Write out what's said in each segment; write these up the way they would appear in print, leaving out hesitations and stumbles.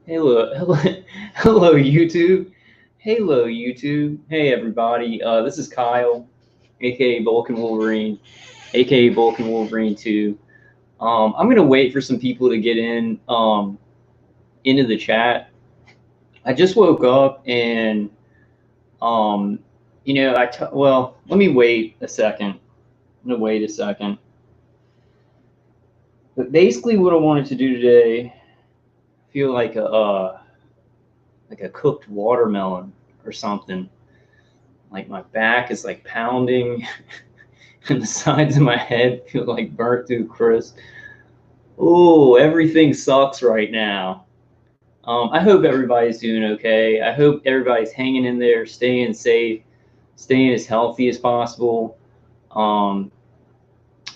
Hello, hello, YouTube. Hello, YouTube. Hey, everybody. This is Kyle, aka Vulcan Wolverine, aka Vulcan Wolverine 2. I'm gonna wait for some people to get into the chat. I just woke up and um, well, let me wait a second. I'm gonna wait a second. But basically, what I wanted to do today, I feel like a cooked watermelon or something. Like my back is like pounding and the sides of my head feel like burnt through crisp. Oh, everything sucks right now. I hope everybody's doing okay. I hope everybody's hanging in there, staying safe, staying as healthy as possible. Um,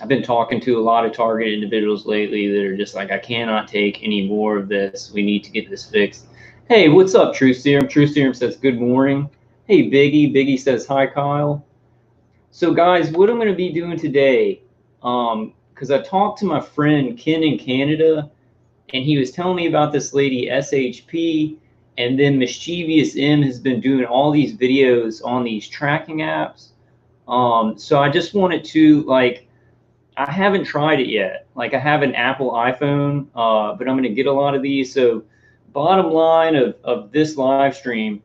I've been talking to a lot of target individuals lately that are just like, I cannot take any more of this. We need to get this fixed. Hey, what's up, Truth Serum? Truth Serum says, good morning. Hey, Biggie. Biggie says, hi, Kyle. So, guys, what I'm going to be doing today, because I talked to my friend Ken in Canada, and he was telling me about this lady, SHP, and then Mischeivious M has been doing all these videos on these tracking apps. So I just wanted to, I haven't tried it yet. Like, I have an Apple iPhone, but I'm going to get a lot of these. So, bottom line of this live stream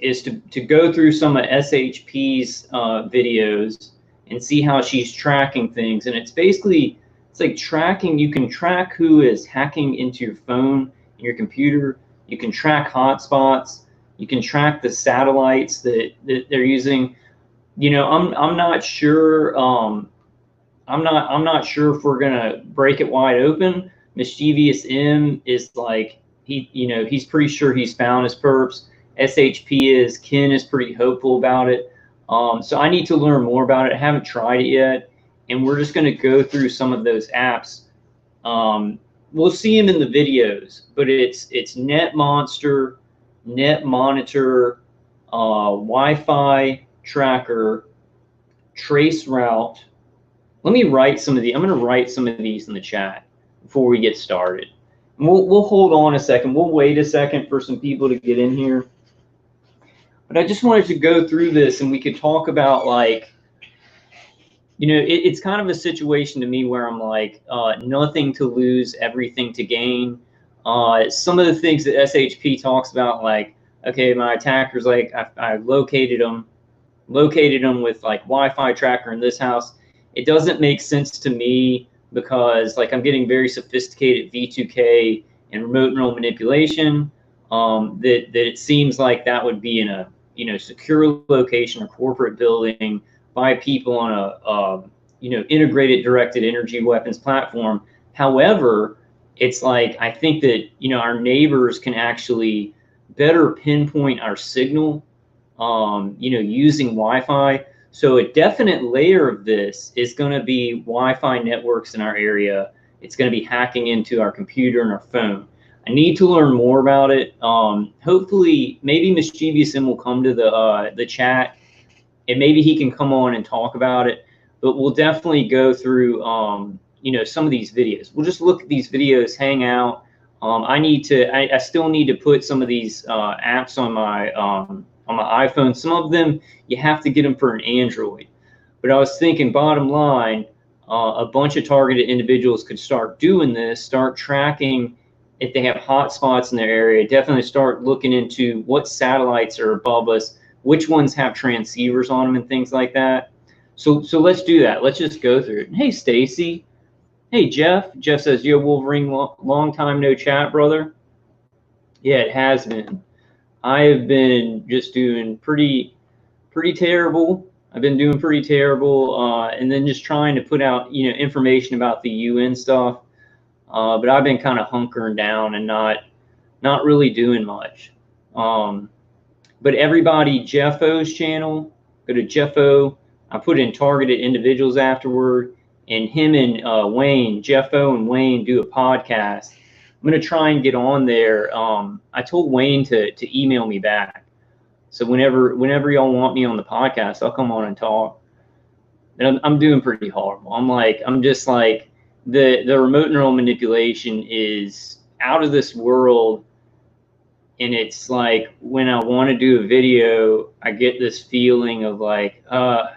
is to go through some of SHP's videos and see how she's tracking things. And it's basically, it's like tracking. You can track who is hacking into your phone and your computer. You can track hotspots. You can track the satellites that they're using. You know, I'm not sure. I'm not sure if we're gonna break it wide open. Mischeivious M is like he's pretty sure he's found his perps. SHP is, Ken is pretty hopeful about it. So I need to learn more about it. I haven't tried it yet, and we're just going to go through some of those apps. We'll see them in the videos, but it's NetMonster, NetMonitor, Wi-Fi tracker, TraceRoute. Let me write some of these. I'm going to write some of these in the chat before we get started. And we'll hold on a second. We'll wait a second for some people to get in here. But I just wanted to go through this and we could talk about, like, you know, it's kind of a situation to me where I'm like, nothing to lose, everything to gain. Some of the things that SHP talks about, like, okay, my attacker's like, I located them with like Wi-Fi tracker in this house. It doesn't make sense to me because, like, I'm getting very sophisticated V2K and remote neural manipulation. That it seems like that would be in a secure location or corporate building by people on a integrated directed energy weapons platform. However, it's like, I think that our neighbors can actually better pinpoint our signal using Wi-Fi. So a definite layer of this is going to be Wi-Fi networks in our area. It's going to be hacking into our computer and our phone. I need to learn more about it. Hopefully, maybe Mischeivious M will come to the chat, and maybe he can come on and talk about it. But we'll definitely go through some of these videos. We'll just look at these videos, hang out. I still need to put some of these apps on my iPhone. Some of them you have to get them for an Android. But I was thinking, bottom line, a bunch of targeted individuals could start doing this, start tracking if they have hotspots in their area. Definitely start looking into what satellites are above us, which ones have transceivers on them and things like that. So let's do that. Let's just go through it. Hey, Stacy. Hey, Jeff. Jeff says, yo, Wolverine, long time no chat, brother. Yeah, it has been. I have been just doing pretty terrible. I've been doing pretty terrible, and then just trying to put out information about the UN stuff. But I've been kind of hunkering down and not really doing much. But everybody, Jeffo's channel, go to Jeffo. I put in targeted individuals afterward, and him and Wayne, Jeffo and Wayne, do a podcast. I'm going to try and get on there. I told Wayne to email me back. So whenever y'all want me on the podcast, I'll come on and talk. And I'm doing pretty horrible. I'm just like, the remote neural manipulation is out of this world. And it's like when I want to do a video, I get this feeling of like, I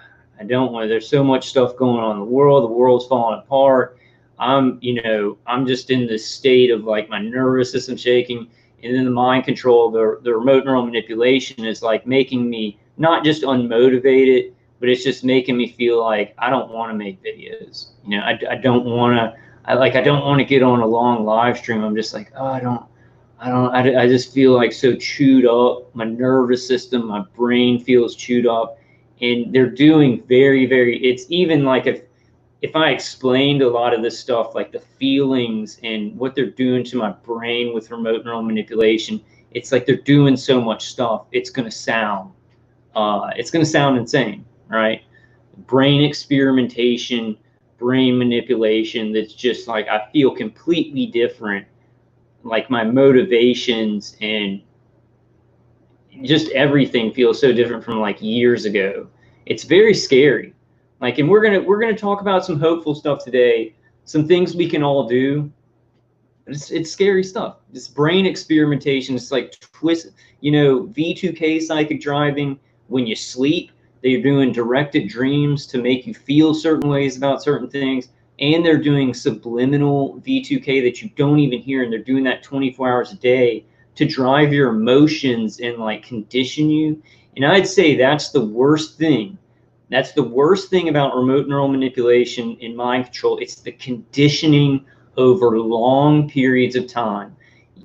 don't want to. There's so much stuff going on in the world. The world's falling apart. I'm just in this state of like my nervous system shaking, and then the mind control, the remote neural manipulation is like making me not just unmotivated, but it's just making me feel like I don't want to make videos. I don't want to. I don't want to get on a long live stream. I'm just like, oh, I just feel like so chewed up. My nervous system, my brain feels chewed up, and they're doing it's even like if I explained a lot of this stuff, like the feelings and what they're doing to my brain with remote neural manipulation, it's like they're doing so much stuff. It's going to sound insane, right? Brain experimentation, brain manipulation. That's just like, I feel completely different. Like my motivations and just everything feels so different from like years ago. It's very scary. Like, and we're gonna talk about some hopeful stuff today, some things we can all do. It's scary stuff. This brain experimentation. It's like twist. V2K psychic driving. When you sleep, they're doing directed dreams to make you feel certain ways about certain things. And they're doing subliminal V2K that you don't even hear, and they're doing that 24 hours a day to drive your emotions and like condition you. And I'd say that's the worst thing. That's the worst thing about remote neural manipulation and mind control. It's the conditioning over long periods of time.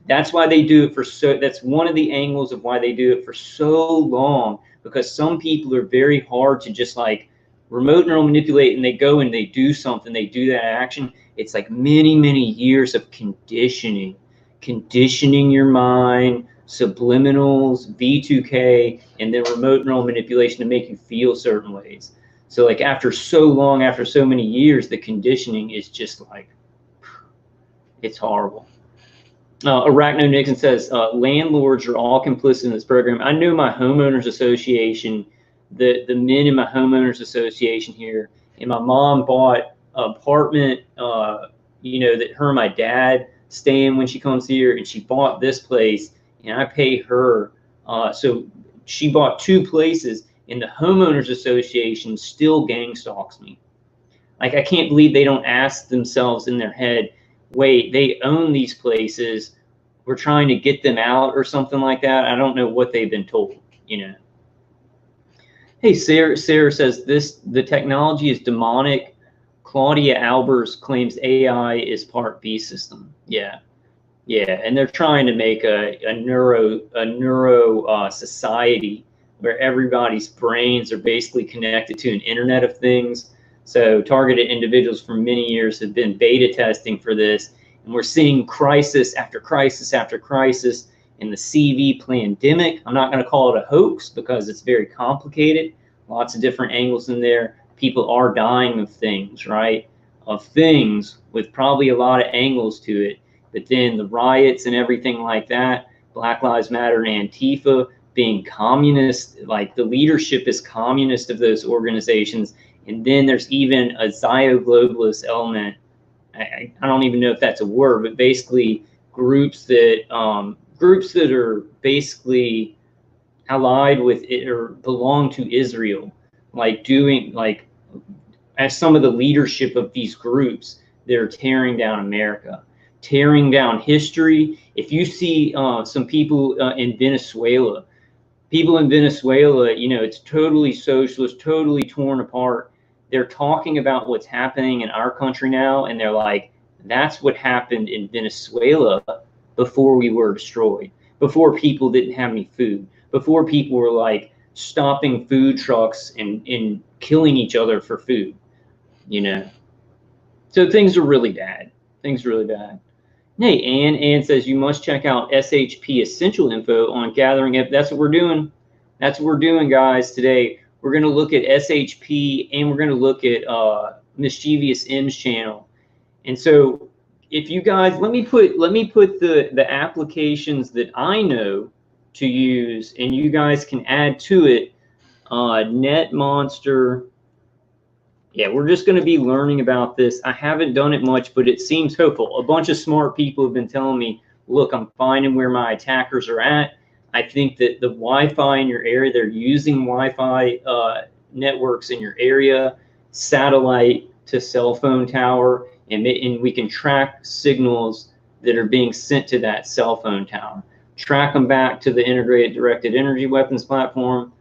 That's why they do it that's one of the angles of why they do it for so long, because some people are very hard to just like remote neural manipulate, and they go and they do something, they do that action. It's like many, many years of conditioning your mind, subliminals, V2K, and then remote neural manipulation to make you feel certain ways. So like after so long, after so many years, the conditioning is just like, it's horrible. Arachno Nixon says, landlords are all complicit in this program. I know my homeowners association, the men in my homeowners association here, and my mom bought an apartment, that her and my dad stay in when she comes here, and she bought this place, and I pay her. So she bought 2 places, and the homeowners association still gang stalks me. Like, I can't believe they don't ask themselves in their head, wait, they own these places, we're trying to get them out or something like that. I don't know what they've been told, Hey, Sarah says the technology is demonic. Claudia Albers claims AI is part beast system. Yeah, and they're trying to make a neuro society where everybody's brains are basically connected to an Internet of Things. So targeted individuals for many years have been beta testing for this, and we're seeing crisis after crisis after crisis in the CV pandemic. I'm not going to call it a hoax because it's very complicated. Lots of different angles in there. People are dying of things, right? Of things with probably a lot of angles to it. But then the riots and everything like that, Black Lives Matter and Antifa being communist, like the leadership is communist of those organizations. And then there's even a xenoglobalist element. I don't even know if that's a word, but basically groups that are basically allied with it or belong to Israel, like as some of the leadership of these groups, they're tearing down America, tearing down history. If you see some people in Venezuela, it's totally socialist, totally torn apart. They're talking about what's happening in our country now, and they're like, that's what happened in Venezuela before we were destroyed, before people didn't have any food, before people were like stopping food trucks and killing each other for food, So things are really bad. Hey, Ann says you must check out SHP Essential info on gathering it. That's what we're doing. Guys, today. We're going to look at SHP, and we're going to look at Mischeivious M's channel. And so if you guys, let me put the applications that I know to use, and you guys can add to it. NetMonster. Yeah, we're just going to be learning about this. I haven't done it much, but it seems hopeful. A bunch of smart people have been telling me, look, I'm finding where my attackers are at. I think that the Wi-Fi in your area, they're using Wi-Fi networks in your area, satellite to cell phone tower, and we can track signals that are being sent to that cell phone tower. Track them back to the integrated directed energy weapons platform.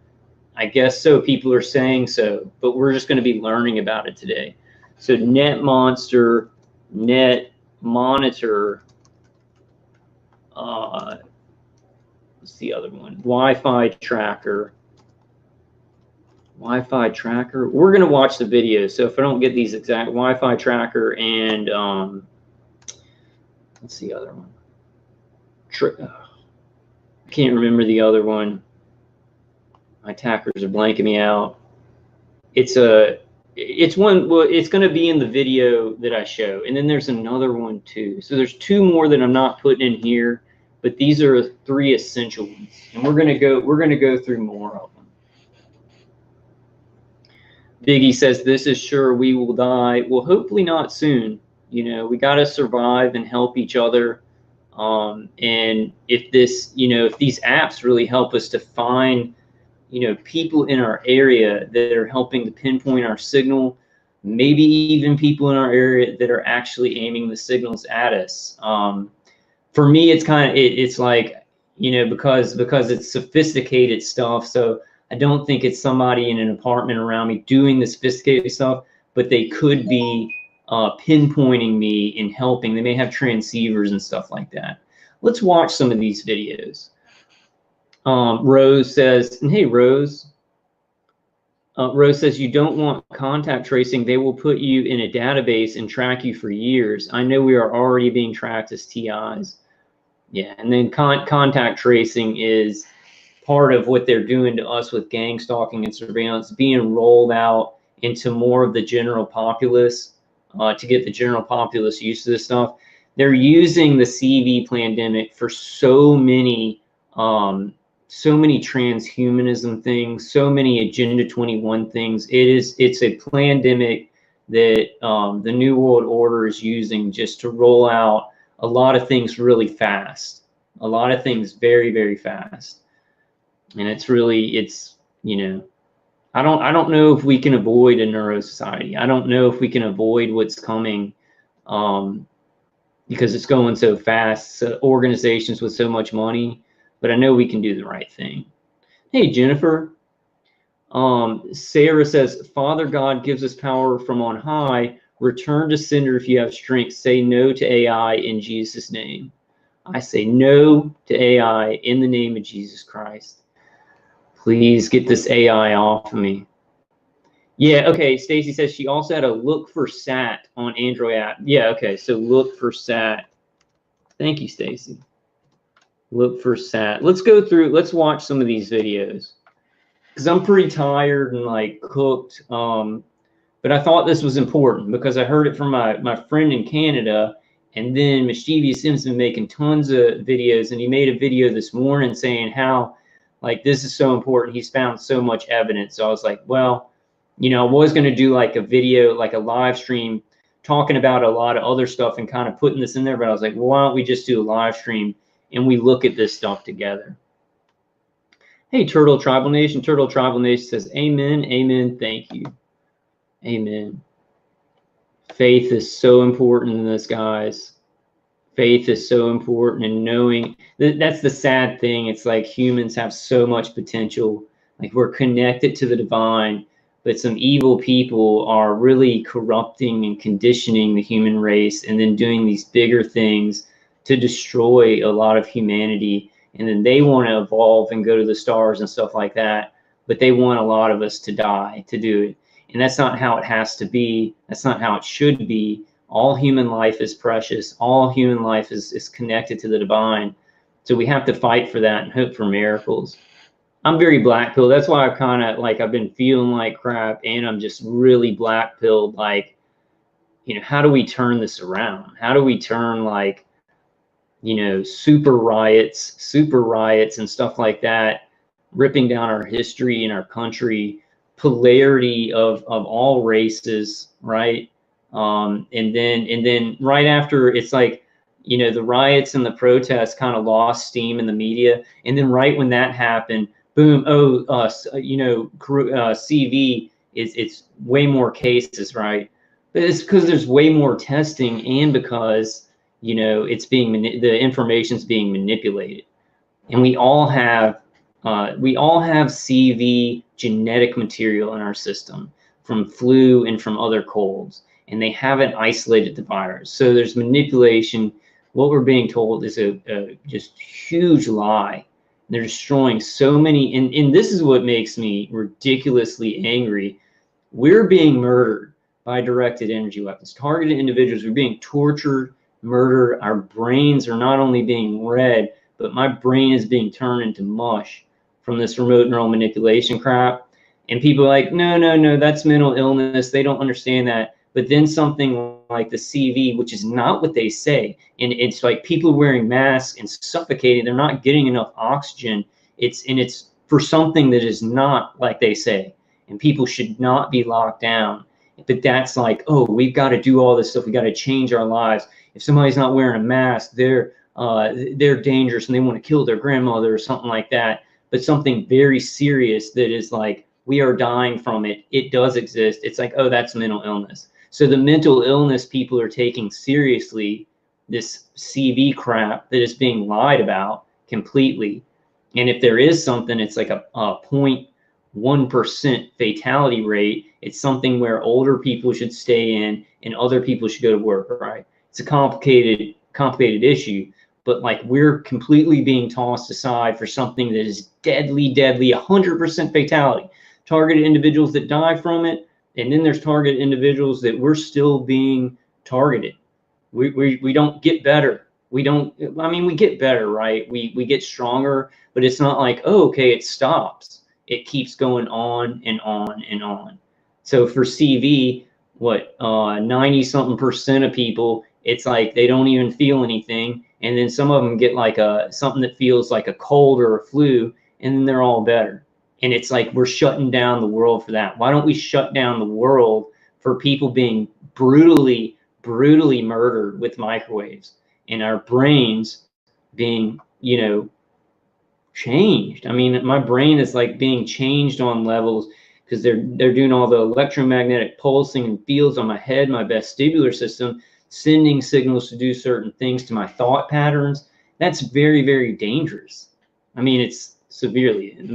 I guess so. People are saying so, but we're just going to be learning about it today. So Net Monster, Net Monitor, what's the other one? Wi-Fi Tracker. Wi-Fi Tracker. We're going to watch the video. So if I don't get these exact, Wi-Fi Tracker and what's the other one? I can't remember the other one. My attackers are blanking me out. It's one. Well, it's going to be in the video that I show, and then there's another one too. So there's two more that I'm not putting in here, but these are 3 essential ones, and we're going to go through more of them. Biggie says, "This is sure we will die." Well, hopefully not soon. You know, we got to survive and help each other. And if this, you know, if these apps really help us to find, you know, people in our area that are helping to pinpoint our signal, maybe even people in our area that are actually aiming the signals at us. For me, it's kind of, it's like, you know, because it's sophisticated stuff. So I don't think it's somebody in an apartment around me doing the sophisticated stuff, but they could be pinpointing me and helping. They may have transceivers and stuff like that. Let's watch some of these videos. Rose says, and hey, Rose. Rose says, you don't want contact tracing. They will put you in a database and track you for years. I know we are already being tracked as TIs. Yeah, and then contact tracing is part of what they're doing to us with gang stalking and surveillance, being rolled out into more of the general populace to get the general populace used to this stuff. They're using the CV pandemic for so many transhumanism things, so many Agenda 21 things. It's a pandemic that the New World Order is using just to roll out a lot of things really fast, a lot of things very, very fast. And it's really, you know, I don't know if we can avoid a neuro society. I don't know if we can avoid what's coming because it's going so fast. So organizations with so much money, but I know we can do the right thing. Hey, Jennifer. Sarah says, Father God gives us power from on high. Return to sender if you have strength. Say no to AI in Jesus' name. I say no to AI in the name of Jesus Christ. Please get this AI off of me. Yeah, okay. Stacy says she also had a look for sat on Android app. Yeah, okay. So look for sat. Thank you, Stacy. Look for sat. Let's go through. Let's watch some of these videos because I'm pretty tired and like cooked. But I thought this was important because I heard it from my friend in Canada, and then Mischeivious M's been making tons of videos, and he made a video this morning saying how like this is so important. He's found so much evidence. So I was like, well, you know, I was going to do like a video, like a live stream talking about a lot of other stuff and kind of putting this in there. But I was like, well, why don't we just do a live stream and we look at this stuff together? Hey, Turtle Tribal Nation. Turtle Tribal Nation says, amen, amen, thank you. Amen. Faith is so important in this, guys. Faith is so important in knowing that's the sad thing. It's like humans have so much potential. Like we're connected to the divine, but some evil people are really corrupting and conditioning the human race and then doing these bigger things to destroy a lot of humanity. And then they want to evolve and go to the stars and stuff like that. But they want a lot of us to die to do it. And that's not how it has to be. That's not how it should be. All human life is precious. All human life is connected to the divine. So we have to fight for that and hope for miracles. I'm very black pilled. That's why I've been feeling like crap, and I'm just really black pilled. Like, you know, how do we turn this around? How do we turn like, you know, super riots and stuff like that, ripping down our history and our country, polarity of all races, right? And then right after, it's like you know, the riots and the protests kind of lost steam in the media. And then right when that happened, boom, you know, CV it's way more cases, right? But it's because there's way more testing, and because, you know, it's being the information's being manipulated. And we all have CV genetic material in our system from flu and from other colds, and they haven't isolated the virus. So there's manipulation. What we're being told is a just huge lie. They're destroying so many, and this is what makes me ridiculously angry. We're being murdered by directed energy weapons. Targeted individuals are being tortured, murdered. Our brains are not only being read, but my brain is being turned into mush from this remote neural manipulation crap. And people are like, no, no, no, that's mental illness. They don't understand that. But then something like the CV, which is not what they say, and it's like people wearing masks and suffocating, they're not getting enough oxygen. It's for something that is not like they say, and people should not be locked down. But that's like, oh, we've got to do all this stuff. We got to change our lives. If somebody's not wearing a mask, they're dangerous and they want to kill their grandmother or something like that. But something very serious that is like, we are dying from it. It does exist. It's like, oh, that's mental illness. So the mental illness people are taking seriously this CV crap that is being lied about completely. And if there is something, it's like a 0.1% fatality rate. It's something where older people should stay in and other people should go to work, right? It's a complicated issue, but like we're completely being tossed aside for something that is deadly, 100% fatality. Targeted individuals that die from it, and then there's targeted individuals that we're still being targeted. We don't get better. We don't, I mean, we get better, right? We get stronger, but it's not like, oh, okay, it stops. It keeps going on and on and on. So for CV, what, 90-something% of people, it's like they don't even feel anything. And then some of them get like something that feels like a cold or a flu, and then they're all better. And it's like we're shutting down the world for that. Why don't we shut down the world for people being brutally murdered with microwaves, and our brains being, you know, changed? I mean, my brain is like being changed on levels because they're doing all the electromagnetic pulsing and fields on my head, my vestibular system, sending signals to do certain things to my thought patterns. That's very, very dangerous. I mean, it's severely the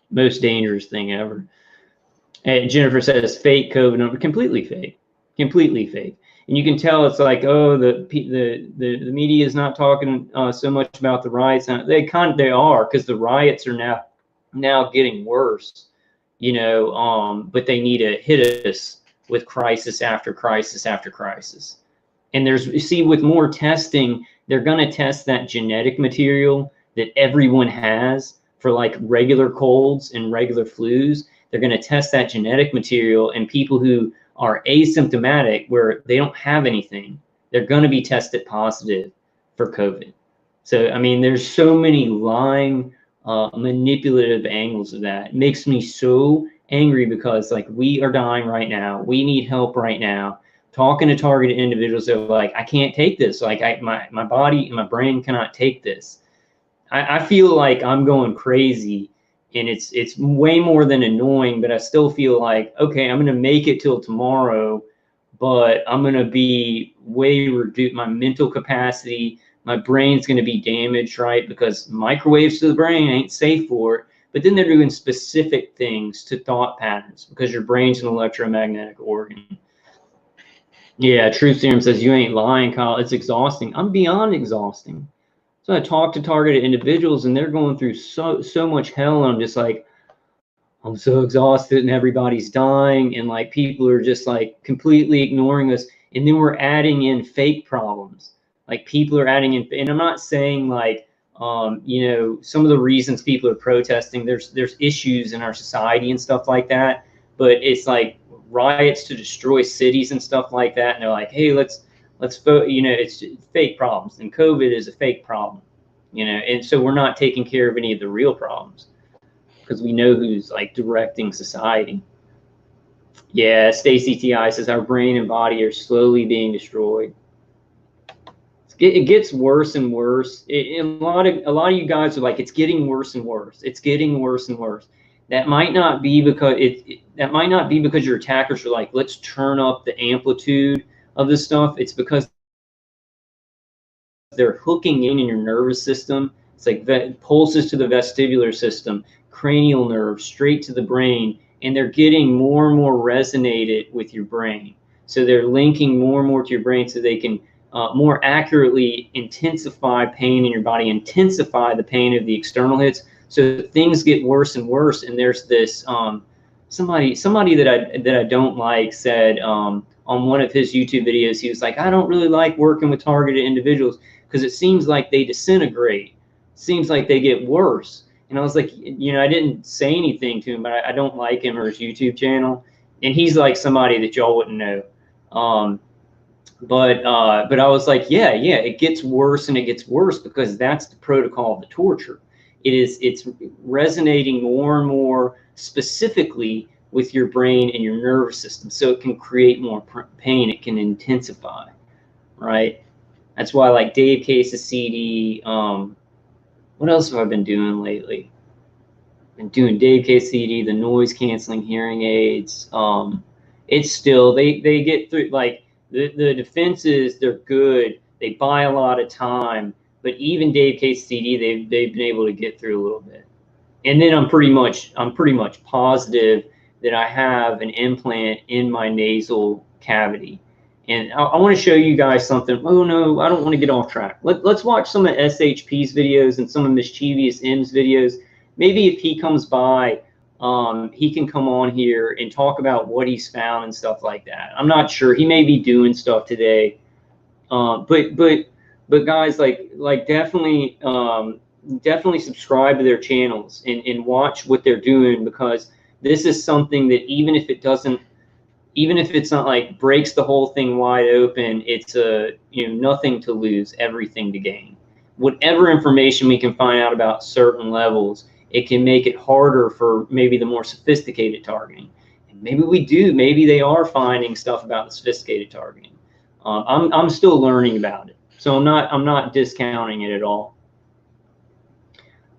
most dangerous thing ever. And Jennifer says fake COVID number, completely fake. And you can tell it's like, oh, the media is not talking so much about the riots. They are, because the riots are now getting worse, you know. But they need to hit us with crisis after crisis after crisis. And you see, with more testing, they're going to test that genetic material that everyone has for like regular colds and regular flus. They're going to test that genetic material, and people who are asymptomatic, where they don't have anything, they're going to be tested positive for COVID. So, I mean, there's so many lying, manipulative angles of that. It makes me so angry because like we are dying right now. We need help right now. Talking to targeted individuals that are like, I can't take this. Like my body and my brain cannot take this. I feel like I'm going crazy, and it's way more than annoying, but I still feel like, okay, I'm going to make it till tomorrow, but I'm going to be way reduced. My mental capacity, my brain's going to be damaged, right? Because microwaves to the brain ain't safe for it. But then they're doing specific things to thought patterns because your brain's an electromagnetic organ. Yeah, Truth Serum says, you ain't lying, Kyle. It's exhausting. I'm beyond exhausting. So I talk to targeted individuals, and they're going through so much hell, and I'm just like, I'm so exhausted, and everybody's dying, and like people are just like completely ignoring us. And then we're adding in fake problems. Like people are adding in, and I'm not saying like, you know, some of the reasons people are protesting, there's issues in our society and stuff like that, but it's like riots to destroy cities and stuff like that. And they're like, hey, let's vote, you know, it's fake problems, and COVID is a fake problem, you know. And so we're not taking care of any of the real problems because we know who's like directing society. Yeah, Stacy TI says our brain and body are slowly being destroyed. it gets worse and worse. A lot of you guys are like, it's getting worse and worse. It's getting worse and worse. That might not be because that might not be because your attackers are like, let's turn up the amplitude of this stuff. It's because they're hooking in your nervous system. It's like pulses to the vestibular system, cranial nerves, straight to the brain, and they're getting more and more resonated with your brain. So they're linking more and more to your brain so they can more accurately intensify pain in your body, intensify the pain of the external hits. So things get worse and worse. And there's this somebody that I don't like said on one of his YouTube videos, he was like, I don't really like working with targeted individuals because it seems like they disintegrate. Seems like they get worse. And I was like, you know, I didn't say anything to him, but I don't like him or his YouTube channel. And he's like somebody that y'all wouldn't know. But I was like, yeah, it gets worse and it gets worse because that's the protocol of the torture. It's resonating more and more specifically with your brain and your nervous system, so it can create more pain. It can intensify, right? That's why, like Dave Case's CD. What else have I been doing lately? Been doing Dave Case CD, the noise canceling hearing aids. It's still they get through, like the defenses, they're good. They buy a lot of time, but even Dave Case CD, they've been able to get through a little bit. And then I'm pretty much positive that I have an implant in my nasal cavity. And I want to show you guys something. Oh no, I don't want to get off track. Let's watch some of SHP's videos and some of Mischeivious M's videos. Maybe if he comes by, he can come on here and talk about what he's found and stuff like that. I'm not sure. He may be doing stuff today. But guys, like definitely subscribe to their channels and watch what they're doing, because this is something that even if it's not like breaks the whole thing wide open, it's nothing to lose, everything to gain. Whatever information we can find out about certain levels, it can make it harder for maybe the more sophisticated targeting. And maybe they are finding stuff about the sophisticated targeting. I'm still learning about it, so I'm not discounting it at all.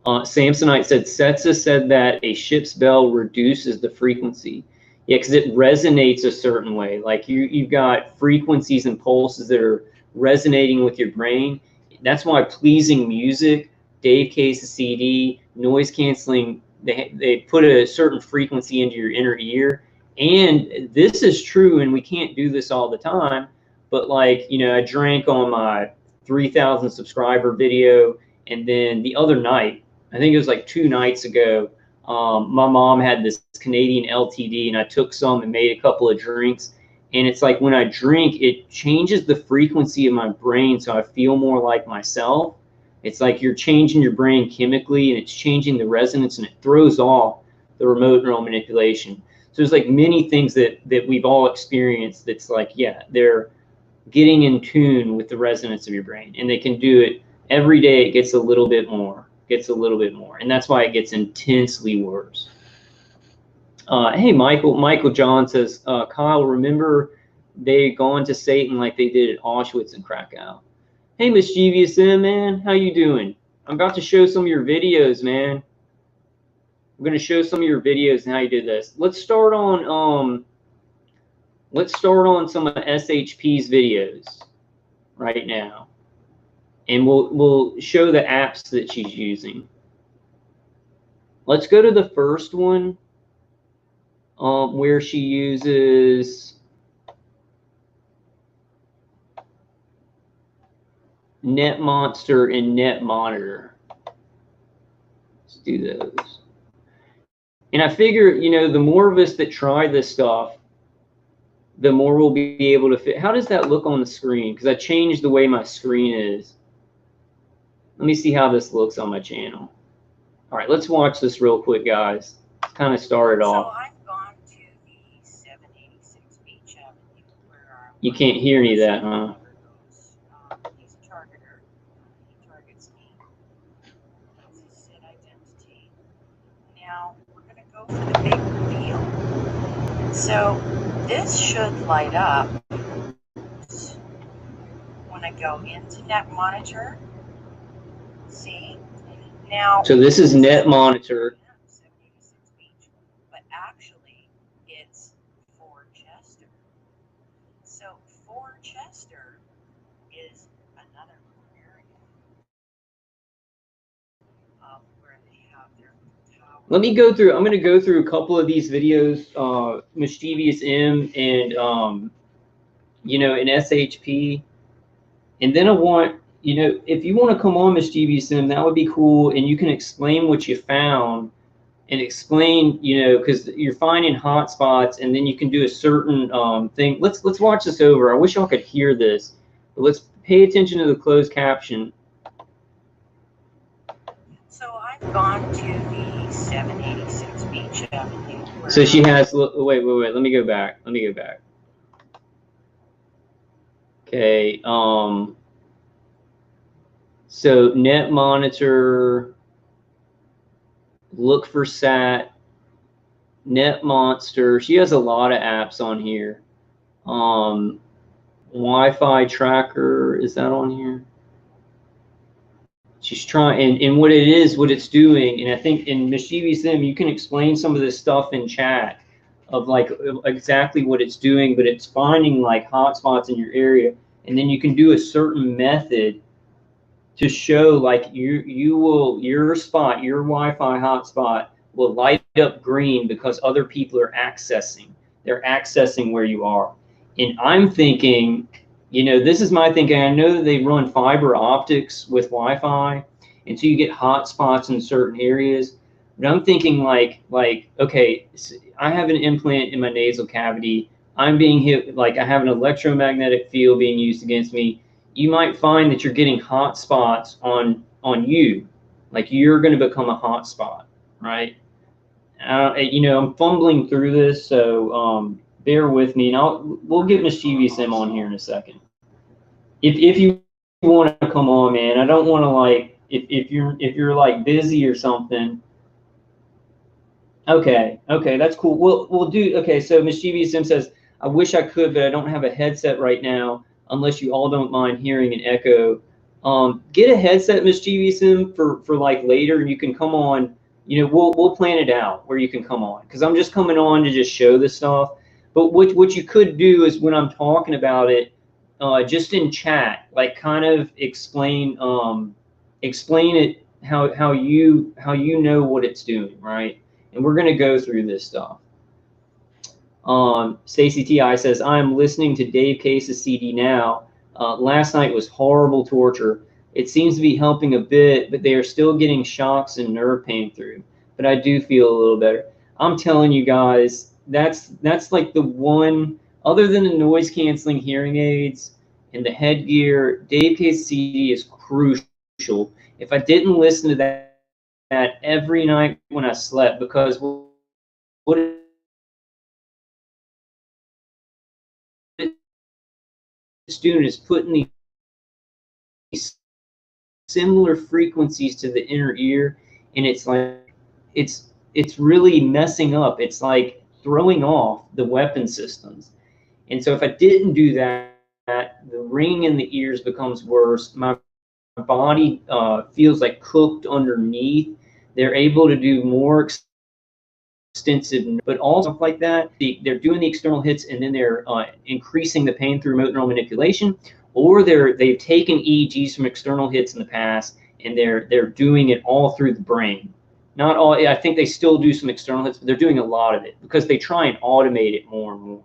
Samsonite said, Setsa said that a ship's bell reduces the frequency. Yeah, because it resonates a certain way. Like you've got frequencies and pulses that are resonating with your brain. That's why pleasing music, Dave Case's CD, noise canceling, they put a certain frequency into your inner ear. And this is true, and we can't do this all the time, but like, I drank on my 3,000 subscriber video, and then the other night, I think it was like 2 nights ago, my mom had this Canadian LTD, and I took some and made a couple of drinks. And it's like when I drink, it changes the frequency of my brain, so I feel more like myself. It's like you're changing your brain chemically, and it's changing the resonance, and it throws off the remote neural manipulation. So there's like many things that we've all experienced that's like, yeah, they're getting in tune with the resonance of your brain, and they can do it every day. It gets a little bit more. And that's why it gets intensely worse. Hey, Michael John says, Kyle, remember they gone to Satan like they did at Auschwitz and Krakow. Hey, Mischeivious M, man, how you doing? I'm about to show some of your videos, man. I'm going to show some of your videos and how you did this. Let's start on some of SHP's videos right now. And we'll show the apps that she's using. Let's go to the first one, where she uses NetMonster and NetMonitor. Let's do those. And I figure, the more of us that try this stuff, the more we'll be able to fit. How does that look on the screen? Because I changed the way my screen is. Let me see how this looks on my channel. All right, let's watch this real quick, guys. Let's kind of start it off. So I've gone to the 786 Beach Avenue where you can't hear any of that, huh? He's a targeter. He targets me. That's his SID identity. Now we're going to go for the big reveal. So this should light up when I go into Net Monitor. See? Now, so this is Net Monitor. 786 Beach, but actually it's for Chester. So for Chester is another area where they have their tower. Let me go through. I'm going to go through a couple of these videos, Mischeivious M and you know, in SHP, and then I want, you know, if you want to come on Mischeivious M, that would be cool, and you can explain what you found and explain, you know, because you're finding hotspots, and then you can do a certain thing. Let's watch this over. I wish y'all could hear this, but let's pay attention to the closed caption. So I've gone to the 786 Beach Avenue. So she has. Wait. Let me go back. Okay. So Net Monitor. Look for SAT. Net Monster. She has a lot of apps on here. Wi-Fi tracker, is that on here? She's trying, and what it's doing, and I think in Mischeivious M, you can explain some of this stuff in chat of like exactly what it's doing, but it's finding like hotspots in your area, and then you can do a certain method to show like your spot, your Wi-Fi hotspot will light up green because other people are accessing. They're accessing where you are. And I'm thinking, you know, this is my thinking. I know that they run fiber optics with Wi-Fi, and so you get hotspots in certain areas. But I'm thinking like, okay, I have an implant in my nasal cavity. I'm being hit, like I have an electromagnetic field being used against me. You might find that you're getting hotspots on you, like you're going to become a hotspot, right? You know, I'm fumbling through this, so bear with me, and we'll get Mischeivious M on here in a second. If you want to come on, man, I don't want to like if you're like busy or something. Okay, that's cool. We'll do. Okay, so Mischeivious M says, I wish I could, but I don't have a headset right now. Unless you all don't mind hearing an echo. Get a headset, Mischeivious M, for like later, and you can come on. You know, we'll plan it out where you can come on, because I'm just coming on to just show this stuff. But what you could do is when I'm talking about it, just in chat, like kind of explain it how you know what it's doing, right? And we're gonna go through this stuff. Stacy Ti says, I am listening to Dave Case's CD now. Last night was horrible torture. It seems to be helping a bit, but they are still getting shocks and nerve pain through. But I do feel a little better. I'm telling you guys, that's like the one, other than the noise canceling hearing aids and the headgear, Dave Case's CD is crucial. If I didn't listen to that every night when I slept, because what it's doing is putting these similar frequencies to the inner ear, and it's like it's really messing up. It's like throwing off the weapon systems. And so if I didn't do that, the ringing in the ears becomes worse. My body feels like cooked underneath. They're able to do more extensive, but also stuff like that. They're doing the external hits, and then they're increasing the pain through remote neural manipulation, or they've taken EEGs from external hits in the past, and they're doing it all through the brain. Not all. I think they still do some external hits, but they're doing a lot of it because they try and automate it more and more.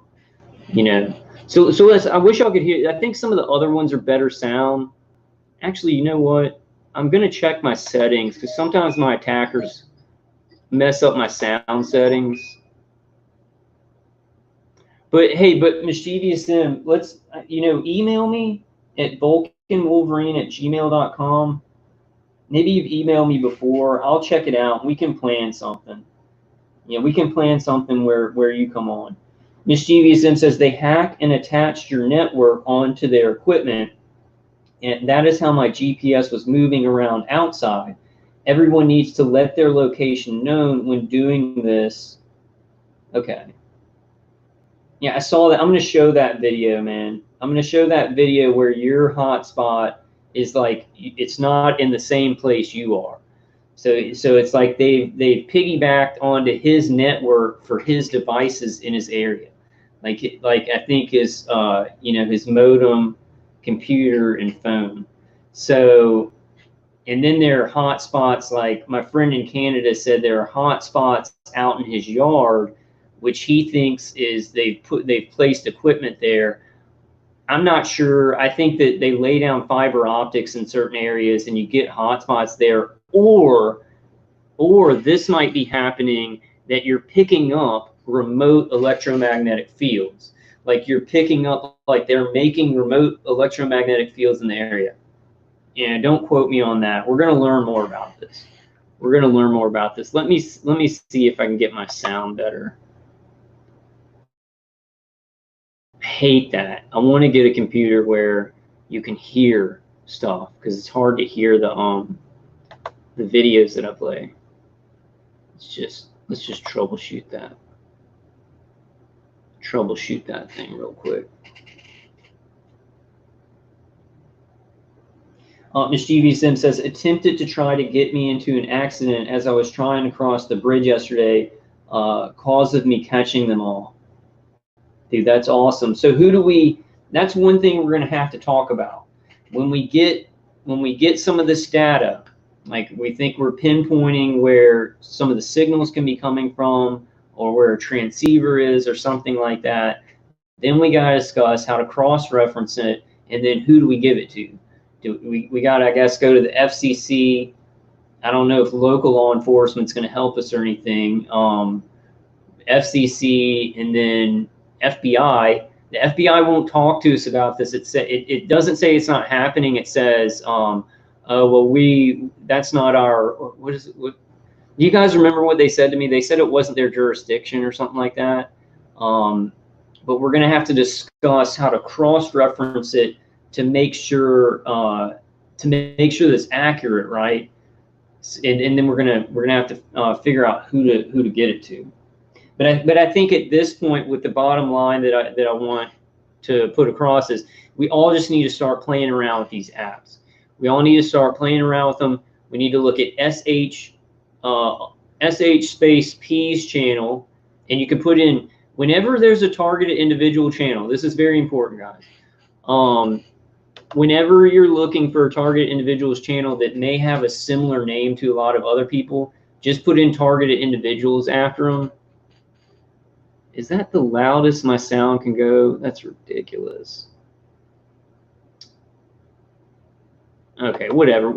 You know. So I wish y'all could hear. I think some of the other ones are better sound. Actually, you know what? I'm gonna check my settings, because sometimes my attackers mess up my sound settings. But hey, Mischeivious M, let's, you know, email me at vulcanwolverine@gmail.com. Maybe you've emailed me before. I'll check it out. We can plan something. You know, we can plan something where you come on. Mischeivious M says they hacked and attached your network onto their equipment, and that is how my GPS was moving around outside. Everyone needs to let their location known when doing this. Okay. Yeah, I saw that. I'm going to show that video, man. I'm going to show that video where your hotspot is like, it's not in the same place you are. So it's like they piggybacked onto his network for his devices in his area. Like I think his his modem, computer, and phone. So, and then there are hotspots, like my friend in Canada said there are hotspots out in his yard, which he thinks is they've placed equipment there. I'm not sure. I think that they lay down fiber optics in certain areas and you get hotspots there, or this might be happening that you're picking up remote electromagnetic fields. Like you're picking up, like they're making remote electromagnetic fields in the area. And don't quote me on that. We're going to learn more about this. We're going to learn more about this. Let me see if I can get my sound better. I hate that. I want to get a computer where you can hear stuff, because it's hard to hear the videos that I play. Let's just troubleshoot that. Troubleshoot that thing real quick. Mischeivious M says, attempted to try to get me into an accident as I was trying to cross the bridge yesterday, cause of me catching them all. Dude, that's awesome. So that's one thing we're going to have to talk about. When we get some of this data, like we think we're pinpointing where some of the signals can be coming from, or where a transceiver is, or something like that, then we got to discuss how to cross-reference it, and then who do we give it to? We got to, I guess, go to the FCC. I don't know if local law enforcement's going to help us or anything. FCC, and then FBI. The FBI won't talk to us about this. It doesn't say it's not happening. It says, well, that's not our, what is it? Do you guys remember what they said to me? They said it wasn't their jurisdiction or something like that. But we're going to have to discuss how to cross-reference it to make sure that's accurate, right? And then we're gonna have to figure out who to get it to. But I think at this point, with the bottom line that I want to put across is, we all just need to start playing around with these apps. We all need to start playing around with them. We need to look at SH space P's channel, and you can put in, whenever there's a targeted individual channel. This is very important, guys. Whenever you're looking for a targeted individuals channel that may have a similar name to a lot of other people, just put in targeted individuals after them. Is that the loudest my sound can go? That's ridiculous. Okay, whatever.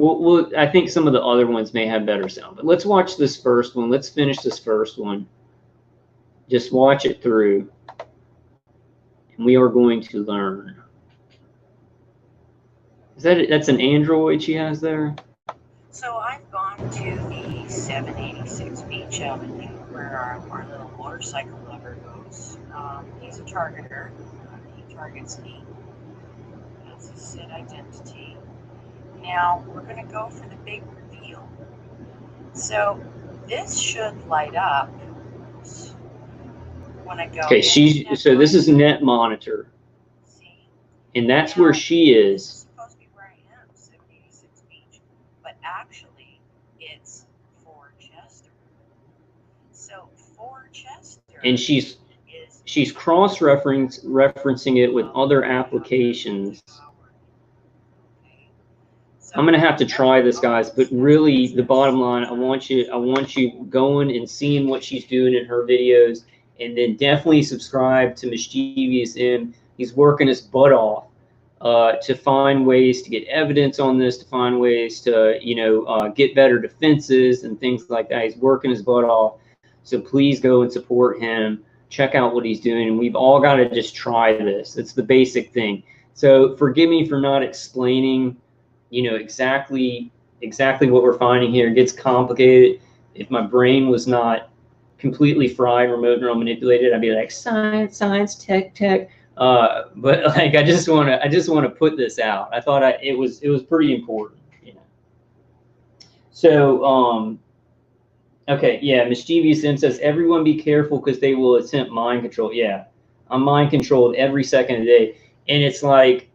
I think some of the other ones may have better sound, but let's watch this first one. Let's finish this first one. Just watch it through, and we are going to learn. That's an Android she has there? So I've gone to the 786 Beach Avenue, where our little motorcycle lover goes. He's a targeter. He targets me. That's his SID identity. Now we're going to go for the big reveal. So this should light up when I go. Okay, so this is Net Monitor. See? And that's where she is. Actually, it's for Chester. So for Chester, and she's cross-referencing it with other applications. I'm gonna have to try this, guys. But really, the bottom line, I want you going and seeing what she's doing in her videos, and then definitely subscribe to Mischeivious M. He's working his butt off to find ways to get evidence on this, to find ways to, get better defenses and things like that. He's working his butt off. So please go and support him. Check out what he's doing. And we've all got to just try this. It's the basic thing. So forgive me for not explaining, exactly what we're finding here. It gets complicated. If my brain was not completely fried, remote neural manipulated, I'd be like, science, tech. But like, I just want to put this out. I thought it was pretty important, So, okay, yeah. Mischeivious M says, everyone be careful because they will attempt mind control. Yeah, I'm mind controlled every second of the day. And it's like,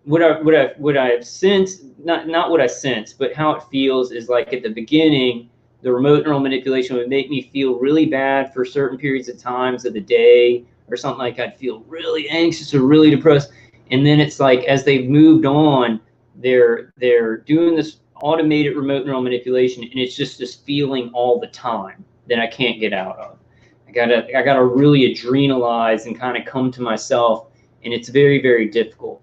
what I've sensed, not what I sense, but how it feels is like at the beginning, the remote neural manipulation would make me feel really bad for certain periods of times of the day or something. Like I'd feel really anxious or really depressed. And then it's like, as they've moved on, they're doing this automated remote neural manipulation, and it's just this feeling all the time that I can't get out of. I gotta really adrenalize and kind of come to myself, and it's very, very difficult.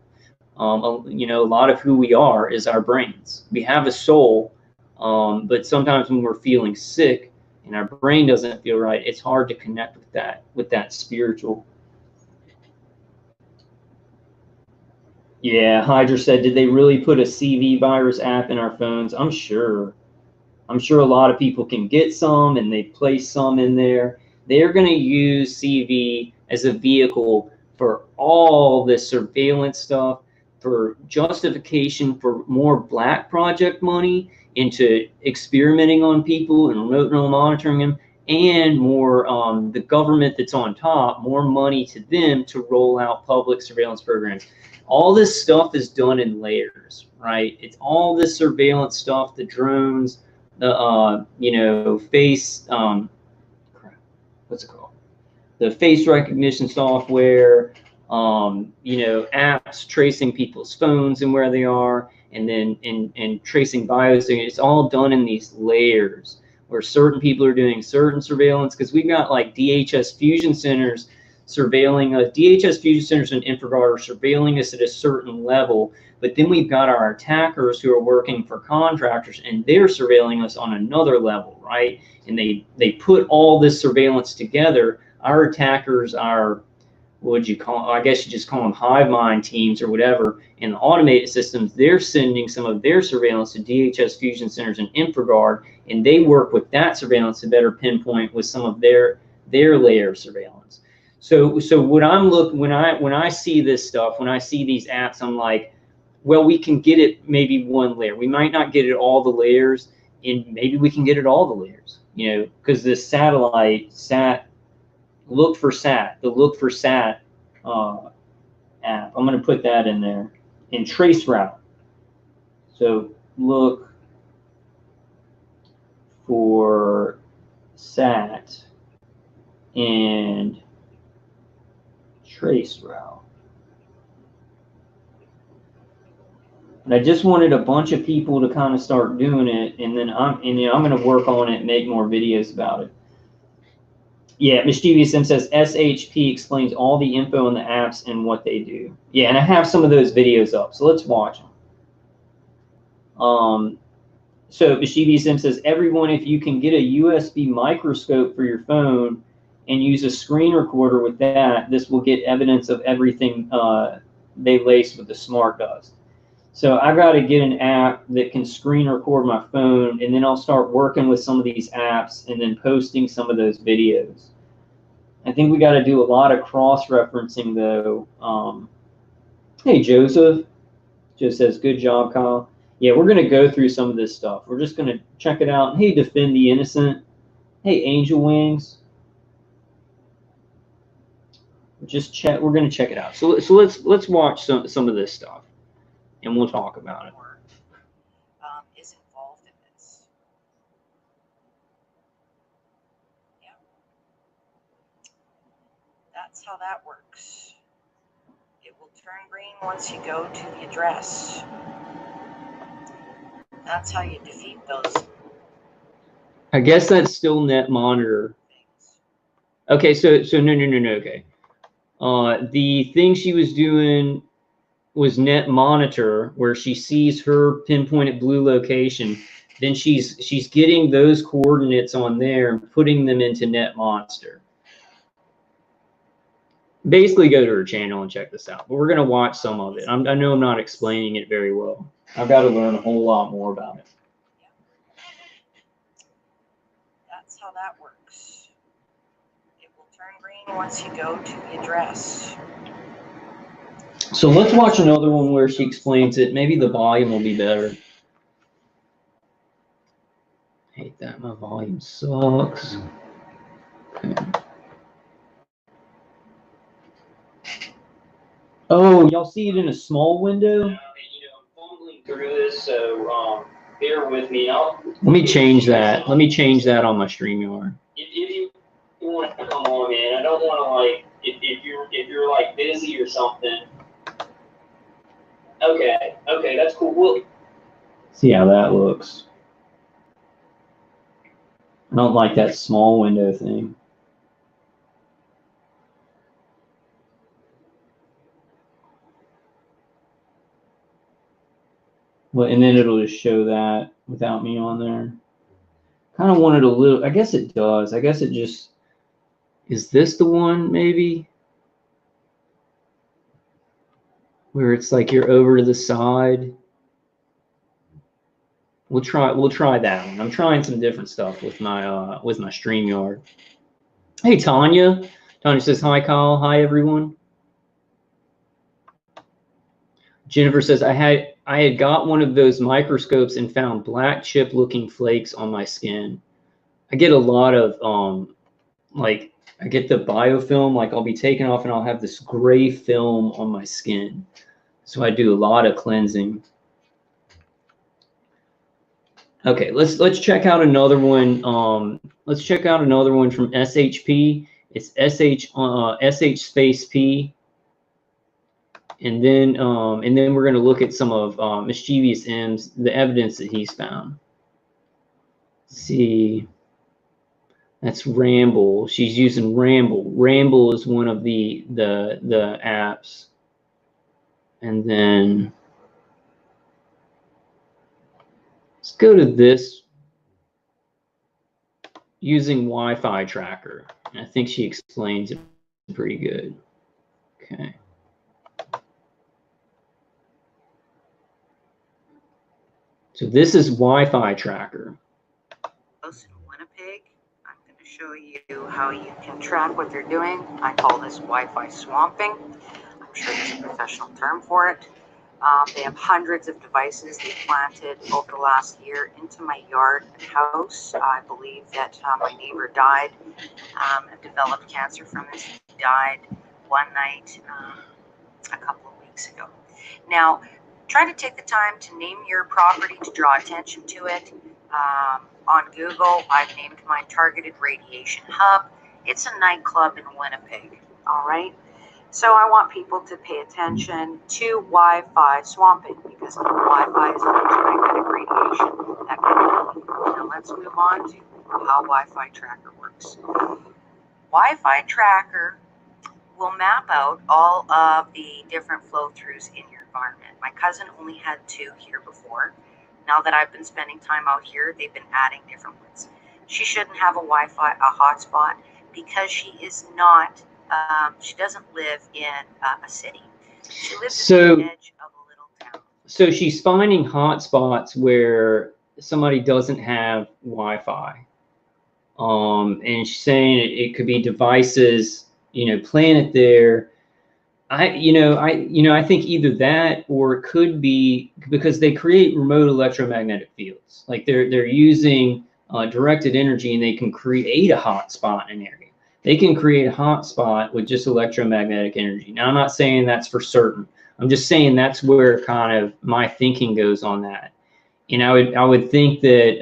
You know, a lot of who we are is our brains. We have a soul, but sometimes when we're feeling sick and our brain doesn't feel right, it's hard to connect with that spiritual. Yeah, Hydra said, did they really put a CV virus app in our phones? I'm sure. I'm sure a lot of people can get some, and they place some in there. They're going to use CV as a vehicle for all this surveillance stuff, for justification for more black project money into experimenting on people and remote neural monitoring them, and more the government that's on top, more money to them to roll out public surveillance programs. All this stuff is done in layers, right? It's all this surveillance stuff, the drones, the you know, face what's it called, the face recognition software, you know, apps tracing people's phones and where they are, and then and tracing bios. It's all done in these layers where certain people are doing certain surveillance, because we've got like DHS fusion centers surveilling us. DHS fusion centers and InfraGard are surveilling us at a certain level, but then we've got our attackers who are working for contractors, and they're surveilling us on another level, right? And they put all this surveillance together. Our attackers are, what would you call, I guess you just call them hive mind teams or whatever. And the automated systems, they're sending some of their surveillance to DHS fusion centers and InfraGard, and they work with that surveillance to better pinpoint with some of their layer of surveillance. So what I'm looking, when I see this stuff, when I see these apps, I'm like, well, we can get it maybe one layer. We might not get it all the layers, and maybe we can get it all the layers, you know, because this satellite, the Look for Sat app, I'm going to put that in there, and TraceRoute. So look for Sat and TraceRoute. And I just wanted a bunch of people to kind of start doing it, and then I'm going to work on it and make more videos about it. Yeah, Mischeivious M says SHP explains all the info on the apps and what they do. Yeah, and I have some of those videos up, so let's watch them. So Mischeivious M says, everyone, if you can get a USB microscope for your phone and use a screen recorder with that, this will get evidence of everything they lace with the smart does. So I got to get an app that can screen record my phone, and then I'll start working with some of these apps and then posting some of those videos. I think we got to do a lot of cross-referencing, though. Hey, Joseph. Just says, good job, Kyle. Yeah, we're going to go through some of this stuff. We're just going to check it out. Hey, Defend the Innocent. Hey, Angel Wings. We're going to check it out. So let's watch some of this stuff, and we'll talk about it. Is involved in this. Yeah. That's how that works. It will turn green once you go to the address. That's how you defeat those. I guess that's still Net Monitor. Things. Okay, so no. Okay. The thing she was doing was Net Monitor, where she sees her pinpointed blue location. Then she's getting those coordinates on there and putting them into Net Monster. Basically, go to her channel and check this out. But we're going to watch some of it. I know I'm not explaining it very well. I've got to learn a whole lot more about it. That's how that works. It will turn green once you go to the address. So let's watch another one where she explains it. Maybe the volume will be better. Hate that. My volume sucks. Okay. Oh, y'all see it in a small window? I'm fumbling through this, so bear with me. Let me change that. Let me change that on my StreamYard. If you want to come on, man, I don't want to like if you're like busy or something. Okay, that's cool. We'll see how that looks. I don't like that small window thing. Well, and then it'll just show that without me on there. Kind of wanted a little, I guess it does. I guess it just, is this the one maybe? Where it's like you're over to the side. We'll try that one. I'm trying some different stuff with my StreamYard. Hey Tanya. Tanya says hi Kyle. Hi everyone. Jennifer says I had got one of those microscopes and found black chip looking flakes on my skin. I get a lot of like I get the biofilm, like I'll be taken off and I'll have this gray film on my skin. So I do a lot of cleansing. Okay, let's check out another one. Let's check out another one from SHP. It's SH space P. And then we're going to look at some of Mischeivious M's, the evidence that he's found. Let's see, that's Ramble. She's using Ramble. Ramble is one of the apps. And then let's go to this, using Wi-Fi tracker. And I think she explains it pretty good. Okay. So this is Wi-Fi tracker. In Winnipeg, I'm going to show you how you can track what they're doing. I call this Wi-Fi swamping. I'm sure there's a professional term for it. They have hundreds of devices they planted over the last year into my yard and house. I believe that my neighbor died and developed cancer from this. He died one night a couple of weeks ago. Now, try to take the time to name your property to draw attention to it. On Google, I've named mine Targeted Radiation Hub. It's a nightclub in Winnipeg, all right? So I want people to pay attention to Wi-Fi swamping because Wi-Fi is electromagnetic radiation that can kill you. Now let's move on to how Wi-Fi tracker works. Wi-Fi tracker will map out all of the different flow-throughs in your environment. My cousin only had 2 here before. Now that I've been spending time out here, they've been adding different ones. She shouldn't have a Wi-Fi, a hotspot, because she is not, she doesn't live in a city. She lives at the edge of a little town. So she's finding hotspots where somebody doesn't have Wi-Fi. And she's saying it could be devices, planted there. I think either that, or it could be because they create remote electromagnetic fields. Like they're using directed energy, and they can create a hotspot in an area. They can create a hotspot with just electromagnetic energy. Now, I'm not saying that's for certain. I'm just saying that's where kind of my thinking goes on that. And I would think that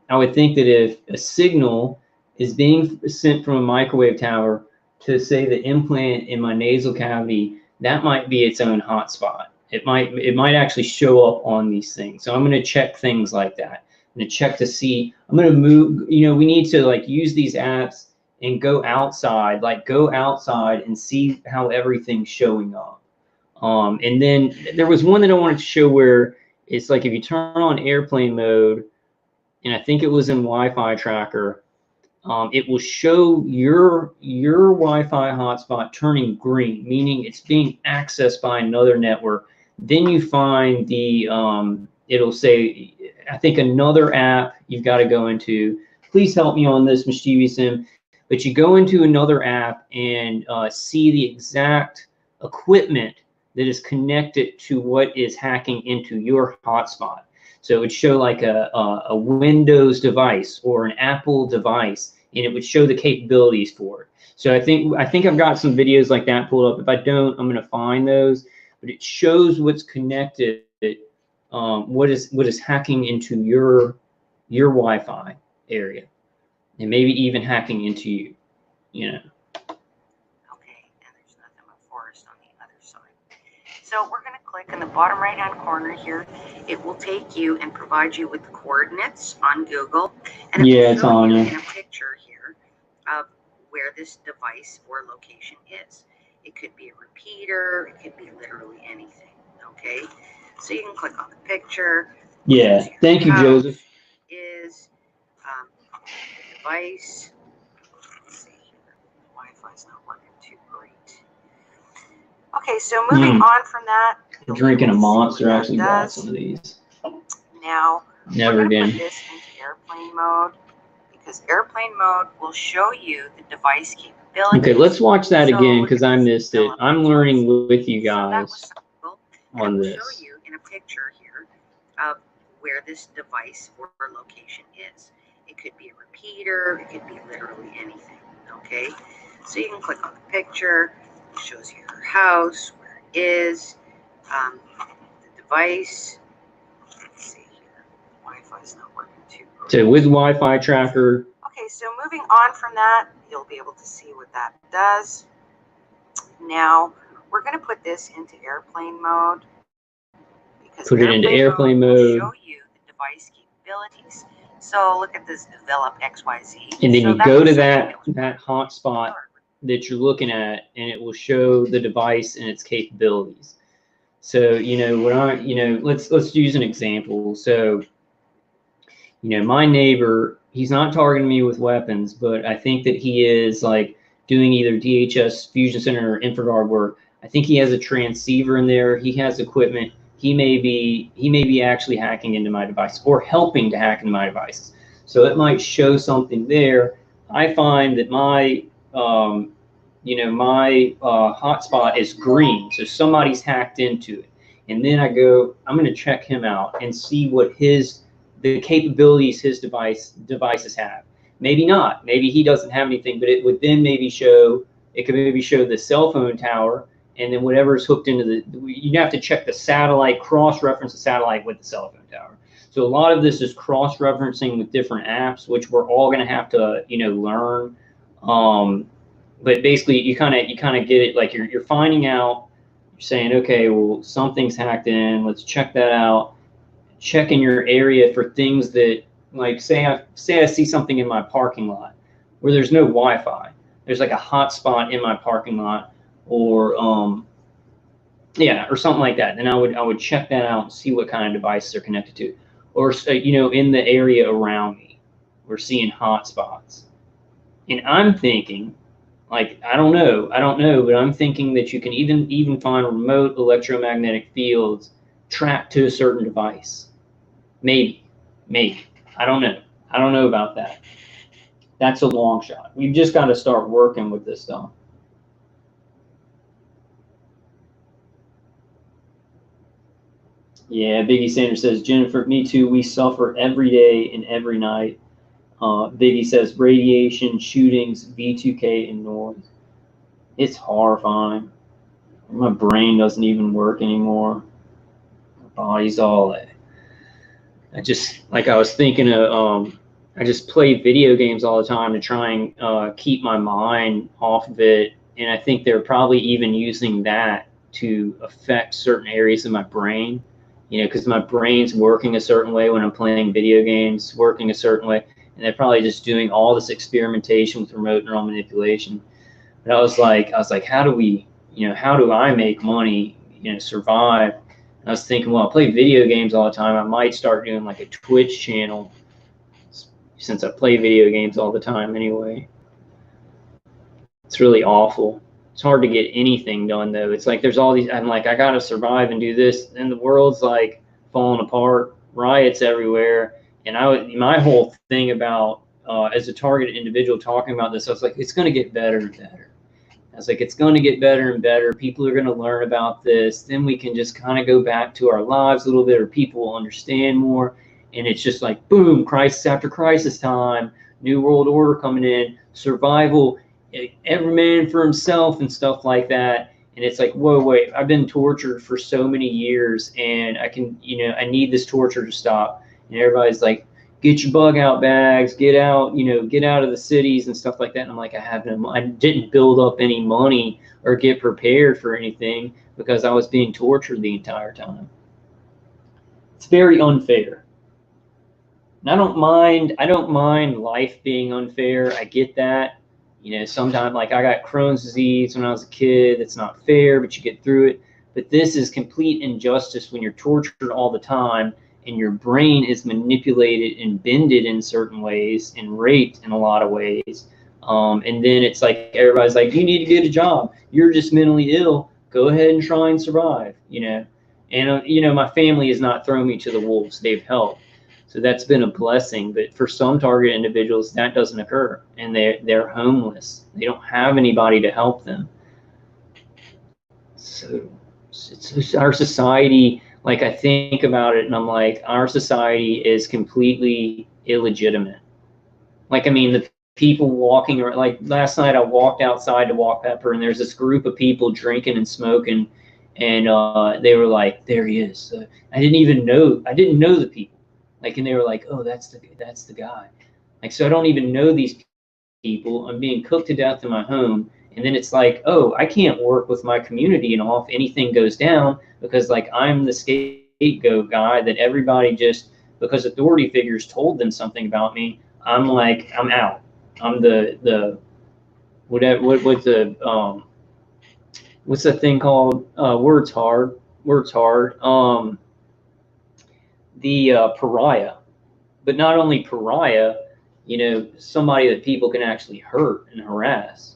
if a signal is being sent from a microwave tower to, say, the implant in my nasal cavity, that might be its own hotspot. It might actually show up on these things. So I'm going to check things like that. I'm going to check to see. I'm going to move. We need to like use these apps and go outside and see how everything's showing up. And then there was one that I wanted to show where it's like if you turn on airplane mode, and I think it was in Wi-Fi tracker, it will show your Wi-Fi hotspot turning green, meaning it's being accessed by another network. Then you find the, it'll say, I think another app you've got to go into. Please help me on this, Mischeivious M. But you go into another app and see the exact equipment that is connected to what is hacking into your hotspot. So it would show like a Windows device or an Apple device, and it would show the capabilities for it. So I think I've got some videos like that pulled up. If I don't, I'm going to find those. But it shows what's connected, what is hacking into your Wi-Fi area, and maybe even hacking into you. You know. Okay, and there's nothing but forest on the other side. So we're going to click in the bottom right-hand corner here. It will take you and provide you with the coordinates on Google, and it will show you in a picture here of where this device or location is. It could be a repeater, it could be literally anything. Okay, so you can click on the picture. Yeah, thank you, Joseph. Is the device. Let's see here. Wi-Fi's not working too great. Okay, so moving on from that. Drinking a Monster. Actually got some of these. Now, never again. Put this into airplane mode, because airplane mode will show you the device capability. Okay, let's watch that again because I missed it. I'm learning with you guys on this. Show you in a picture here of where this device or location is. It could be a repeater, it could be literally anything. Okay, so you can click on the picture. It shows you your house, where it is, the device. Let's see here. Wi-Fi's not working too great. So with Wi-Fi tracker. Okay, so moving on from that, you'll be able to see what that does. Now, we're going to put this into airplane mode. Put it into airplane mode. Will show you the device capabilities. So look at this develop XYZ. And then you go to that hotspot that you're looking at, and it will show the device and its capabilities. So, you know, let's use an example. So, you know, my neighbor, he's not targeting me with weapons, but I think that he is like doing either DHS Fusion Center or InfraGard work. I think he has a transceiver in there. He has equipment. He may be actually hacking into my device or helping to hack into my devices. So it might show something there. I find that my hotspot is green, so somebody's hacked into it. And then I'm going to check him out and see what the capabilities his devices have. Maybe not. Maybe he doesn't have anything, but it would then maybe show the cell phone tower, and then whatever's hooked into you have to check the satellite, cross-reference the satellite with the cell phone tower. So a lot of this is cross-referencing with different apps, which we're all going to have to, learn. But basically, you kind of get it. Like you're finding out. You're saying, okay, well, something's hacked in. Let's check that out. Check in your area for things that, like, say I see something in my parking lot where there's no Wi-Fi. There's like a hotspot in my parking lot, or something like that. Then I would check that out and see what kind of devices are connected to, or in the area around me, we're seeing hotspots. And I'm thinking, like, I don't know, but I'm thinking that you can even find remote electromagnetic fields tracked to a certain device. Maybe. I don't know about that. That's a long shot. We've just got to start working with this stuff. Yeah, Biggie Sanders says, Jennifer, me too. We suffer every day and every night. Biggie says, radiation, shootings, V2K, and noise. It's horrifying. My brain doesn't even work anymore. My body's all that. I was thinking of, I just play video games all the time to try and keep my mind off of it. And I think they're probably even using that to affect certain areas of my brain, because my brain's working a certain way when I'm playing video games, working a certain way. And they're probably just doing all this experimentation with remote neural manipulation. But I was like, how do I make money, survive? And I was thinking, well, I play video games all the time. I might start doing like a Twitch channel, since I play video games all the time anyway. It's really awful. It's hard to get anything done, though. It's like there's all these, I'm like, I got to survive and do this. And the world's like falling apart, riots everywhere. And my whole thing about, as a targeted individual talking about this, I was like, it's going to get better and better. I was like, it's going to get better and better. People are going to learn about this. Then we can just kind of go back to our lives a little bit, or people will understand more. And it's just like, boom, crisis after crisis time, new world order coming in, survival. every man for himself and stuff like that. And it's like, whoa, wait, I've been tortured for so many years, and I can, I need this torture to stop. And everybody's like, get your bug out bags, get out, get out of the cities and stuff like that. And I'm like, I didn't build up any money or get prepared for anything because I was being tortured the entire time. It's very unfair. And I don't mind life being unfair. I get that. Sometimes, like, I got Crohn's disease when I was a kid. It's not fair, but you get through it. But this is complete injustice when you're tortured all the time and your brain is manipulated and bended in certain ways and raped in a lot of ways. And then it's like everybody's like, you need to get a job. You're just mentally ill. Go ahead and try and survive, And, my family has not thrown me to the wolves. They've helped. So that's been a blessing. But for some target individuals, that doesn't occur. And they're homeless. They don't have anybody to help them. So it's our society, like, I think about it and I'm like, our society is completely illegitimate. Like, I mean, the people walking, or like last night I walked outside to walk Pepper, and there's this group of people drinking and smoking, and they were like, there he is. I didn't know the people. Like, and they were like, oh, that's the guy. Like, so I don't even know these people. I'm being cooked to death in my home. And then it's like, oh, I can't work with my community and all if anything goes down, because, like, I'm the scapegoat guy that everybody just, because authority figures told them something about me, I'm like, I'm out. I'm the whatever, what's the thing called? Words hard. The pariah. But not only pariah, somebody that people can actually hurt and harass.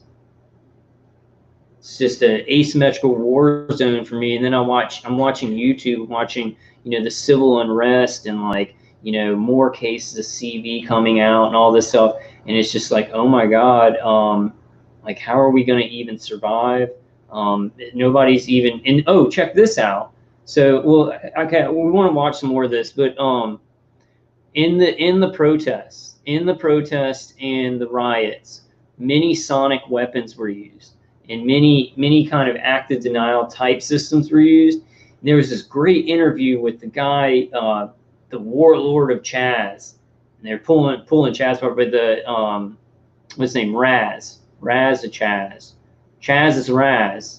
It's just an asymmetrical war zone for me. And then I'm watching YouTube, watching, the civil unrest and, like, more cases of CV coming out and all this stuff. And it's just like, oh my God, like, how are we going to even survive? Nobody's even, and oh, check this out. So, well, okay, we want to watch some more of this, but in the protests and the riots, many sonic weapons were used, and many kind of active denial type systems were used. And there was this great interview with the guy, the warlord of Chaz, and they're pulling Chaz apart, but the what's his name, Raz the Chaz. Chaz is Raz.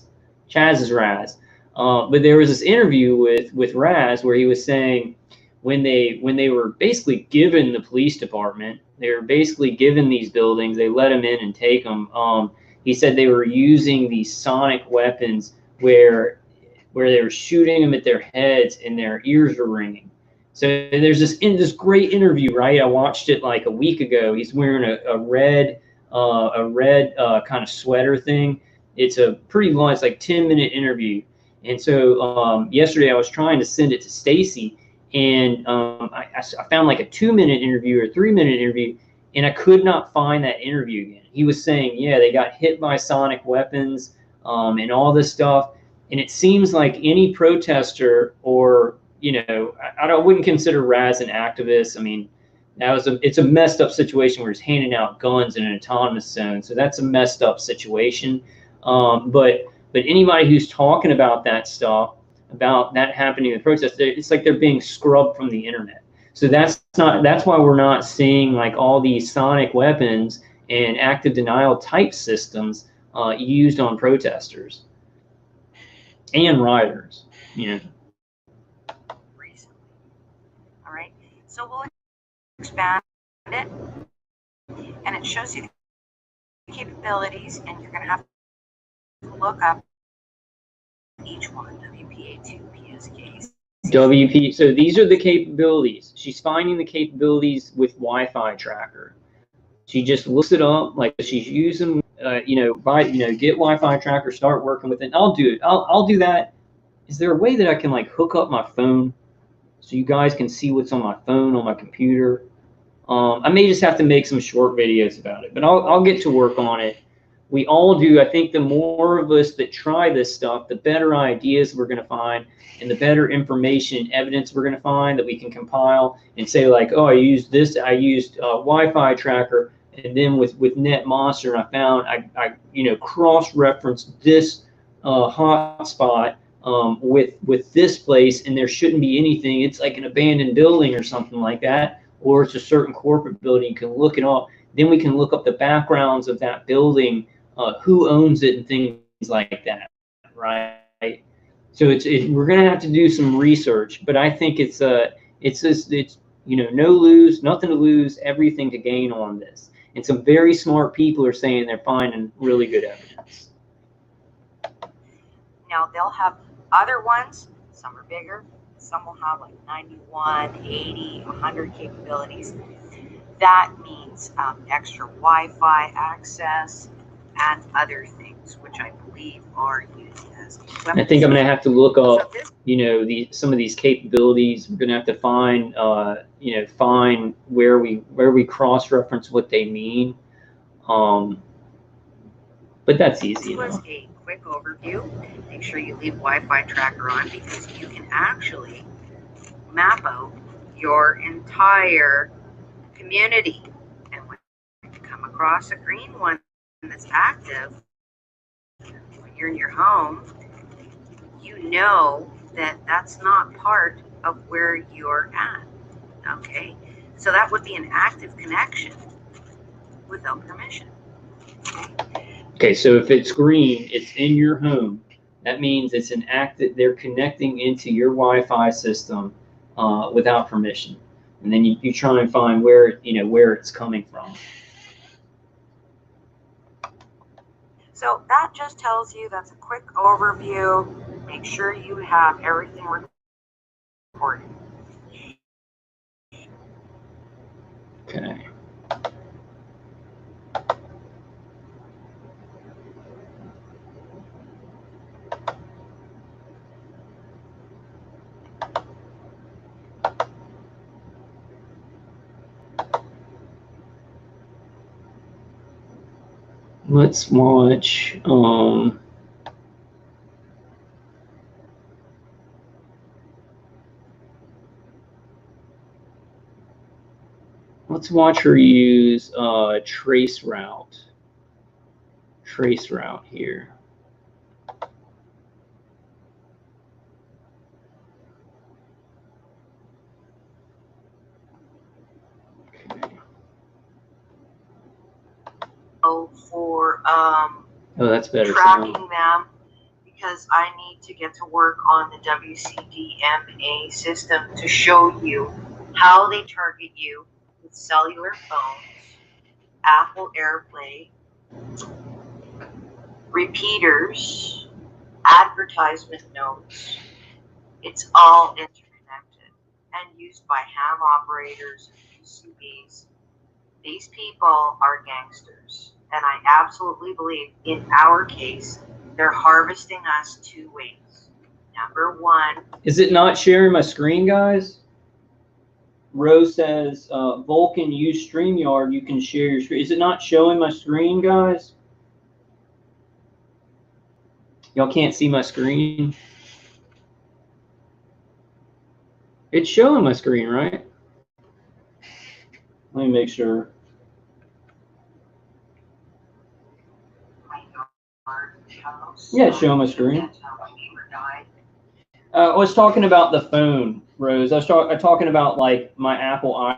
But there was this interview with Raz where he was saying when they were basically given the police department, they were basically given these buildings, they let them in and take them. He said they were using these sonic weapons where they were shooting them at their heads and their ears were ringing. So there's this great interview, right? I watched it like a week ago. He's wearing a red kind of sweater thing. It's a pretty long, it's like 10-minute interview. And so yesterday I was trying to send it to Stacy, and I found like a 2-minute interview or 3-minute interview, and I could not find that interview again. He was saying, yeah, they got hit by sonic weapons and all this stuff. And it seems like any protester, or, I wouldn't consider Raz an activist. I mean, it's a messed up situation where he's handing out guns in an autonomous zone. So that's a messed up situation. But anybody who's talking about that stuff, about that happening in the protest, it's like they're being scrubbed from the internet. So that's why we're not seeing like all these sonic weapons and active denial type systems used on protesters and rioters. Recently. All right. So we'll expand it, and it shows you the capabilities, and you're going to have to look up each one, WPA2, PSKs. WP. So these are the capabilities. She's finding the capabilities with Wi-Fi tracker. She just looks it up, like she's using, get Wi-Fi tracker, start working with it. I'll do it. I'll do that. Is there a way that I can like hook up my phone so you guys can see what's on my phone, on my computer? I may just have to make some short videos about it, but I'll get to work on it. We all do. I think the more of us that try this stuff, the better ideas we're going to find, and the better information and evidence we're going to find that we can compile and say like, oh, I used Wi-Fi tracker. And then with NetMonster, I found I you know, cross-referenced this hotspot with this place, and there shouldn't be anything. It's like an abandoned building or something like that, or it's a certain corporate building. You can look it up. Then we can look up the backgrounds of that building, who owns it, and things like that, right? So we're going to have to do some research, but I think it's you know, no lose, nothing to lose, everything to gain on this. And some very smart people are saying they're finding really good evidence. Now they'll have other ones. Some are bigger. Some will have like 91, 80, 100 capabilities. That means extra Wi-Fi access and other things, which I believe are used as weapons. I think I'm going to have to look up, you know, some of these capabilities. We're going to have to find, you know, find where we cross-reference what they mean. But that's easy. This was a quick overview. Make sure you leave Wi-Fi tracker on, because you can actually map out your entire community. And when you come across a green one that's active, when you're in your home, you know that that's not part of where you're at. Okay, so that would be an active connection without permission. Okay, so if it's green, it's in your home. That means it's an active. They're connecting into your Wi-Fi system without permission, and then you try and find where, you know, where it's coming from. So that just tells you, that's a quick overview. Make sure you have everything recorded. Okay. Let's watch. Let's watch her use TraceRoute. TraceRoute here. For oh, that's better. tracking them, because I need to get to work on the WCDMA system to show you how they target you with cellular phones, Apple AirPlay, repeaters, advertisement notes. It's all interconnected and used by ham operators and PCBs. These people are gangsters, and I absolutely believe in our case, they're harvesting us two ways. Number one. Is it not sharing my screen, guys? Rose says, Vulcan, use StreamYard, you can share your screen. Is it not showing my screen, guys? Y'all can't see my screen? It's showing my screen, right? Let me make sure. Yeah, it's showing my screen. I was talking about the phone, Rose. I was talking about like my Apple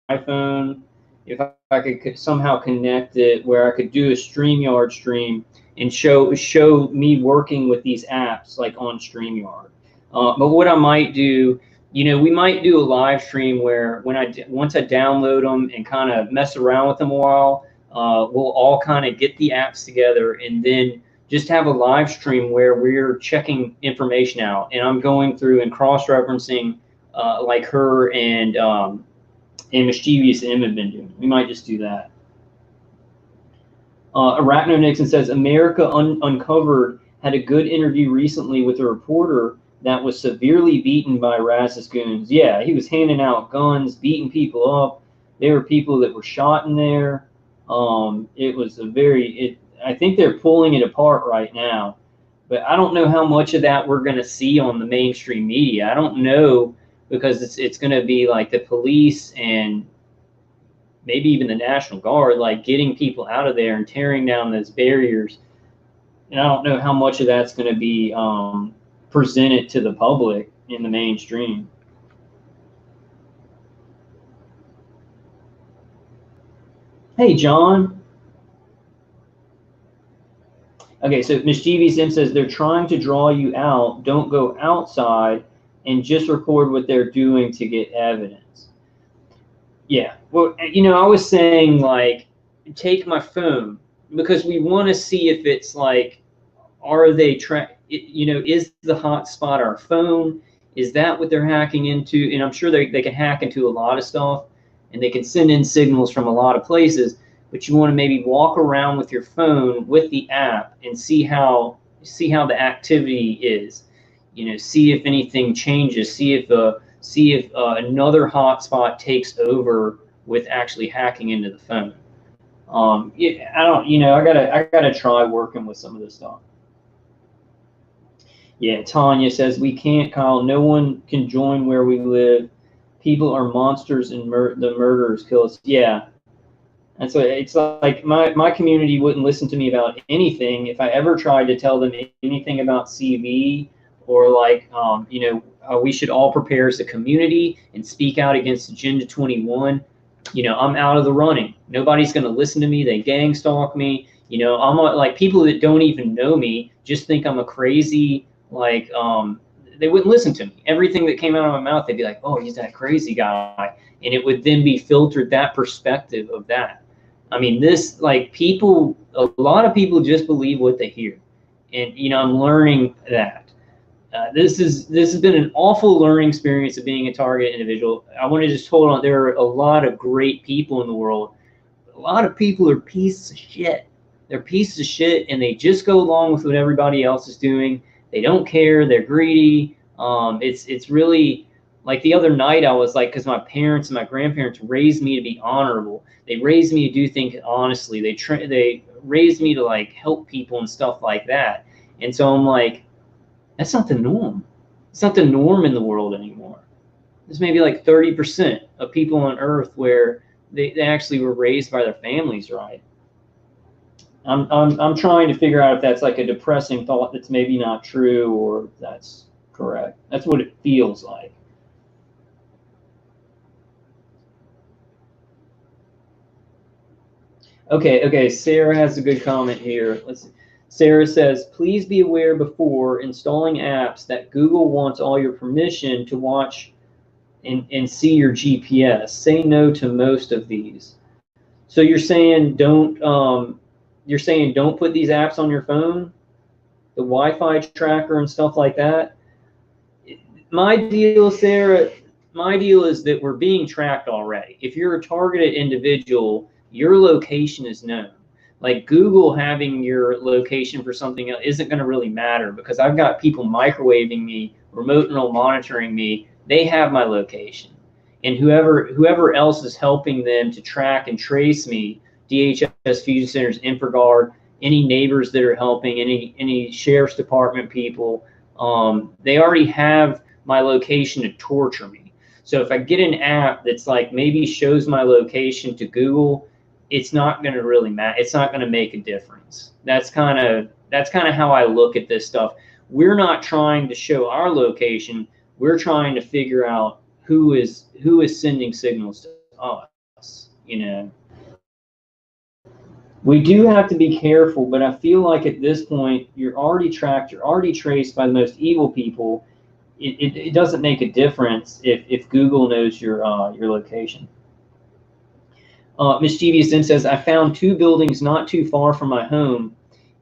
iPhone. If I could somehow connect it where I could do a StreamYard stream and show me working with these apps like on StreamYard. But what I might do, you know, we might do a live stream where once I download them and kind of mess around with them a while, we'll all kind of get the apps together and then just have a live stream where we're checking information out, and I'm going through and cross-referencing like her and Mischeivious M have been doing. We might just do that. Arachno Nixon says, America Uncovered had a good interview recently with a reporter that was severely beaten by Raz's goons. Yeah, he was handing out guns, beating people up. There were people that were shot in there. It was I think they're pulling it apart right now, but I don't know how much of that we're going to see on the mainstream media. I don't know, because it's going to be like the police and maybe even the National Guard, like getting people out of there and tearing down those barriers. And I don't know how much of that's going to be presented to the public in the mainstream. Hey, John. Okay, so Mischeivious M says they're trying to draw you out. Don't go outside and just record what they're doing to get evidence. Yeah, well, you know, I was saying, like, take my phone, because we want to see if it's like, are they you know, is the hotspot our phone? Is that what they're hacking into? And I'm sure they can hack into a lot of stuff, and they can send in signals from a lot of places, but you want to maybe walk around with your phone with the app and see how the activity is. You know, see if anything changes, see if another hotspot takes over with actually hacking into the phone. Yeah, I don't, you know, I gotta try working with some of this stuff. Yeah, Tanya says we can't, Kyle. No one can join where we live. People are monsters, and the murderers kill us. Yeah, and so it's like my community wouldn't listen to me about anything if I ever tried to tell them anything about CV, or like, you know, we should all prepare as a community and speak out against Agenda 21. You know, I'm out of the running. Nobody's going to listen to me. They gang stalk me. You know, I'm like, people that don't even know me just think I'm a crazy, like, they wouldn't listen to me. Everything that came out of my mouth, they'd be like, oh, he's that crazy guy. And it would then be filtered, that perspective of that. I mean, this, like, people, a lot of people just believe what they hear. And, you know, I'm learning that. This has been an awful learning experience of being a target individual. I want to just hold on. There are a lot of great people in the world. A lot of people are pieces of shit. They're pieces of shit, and they just go along with what everybody else is doing. They don't care. They're greedy. It's really, like, the other night I was like, because my parents and my grandparents raised me to be honorable. They raised me to do things honestly. They raised me to, like, help people and stuff like that. And so I'm like, that's not the norm. It's not the norm in the world anymore. There's maybe like 30% of people on Earth where they actually were raised by their families right. I'm trying to figure out if that's like a depressing thought that's maybe not true, or if that's correct. That's what it feels like. Okay, Sarah has a good comment here. Let's see. Sarah says, please be aware before installing apps that Google wants all your permission to watch and see your GPS. Say no to most of these. So you're saying don't put these apps on your phone, the Wi-Fi tracker and stuff like that. My deal, Sarah, is that we're being tracked already. If you're a targeted individual, your location is known. Like, Google having your location for something else isn't going to really matter, because I've got people microwaving me, remote neural monitoring me. They have my location, and whoever else is helping them to track and trace me, DHS Fusion Centers, InfraGard, any neighbors that are helping, any sheriff's department people, they already have my location to torture me. So if I get an app that's like maybe shows my location to Google, it's not going to really matter. It's not going to make a difference. That's kind of how I look at this stuff. We're not trying to show our location. We're trying to figure out who is sending signals to us. You know, we do have to be careful, but I feel like at this point you're already tracked. You're already traced by the most evil people. It doesn't make a difference if Google knows your location. Mischeivious M says, I found 2 buildings not too far from my home,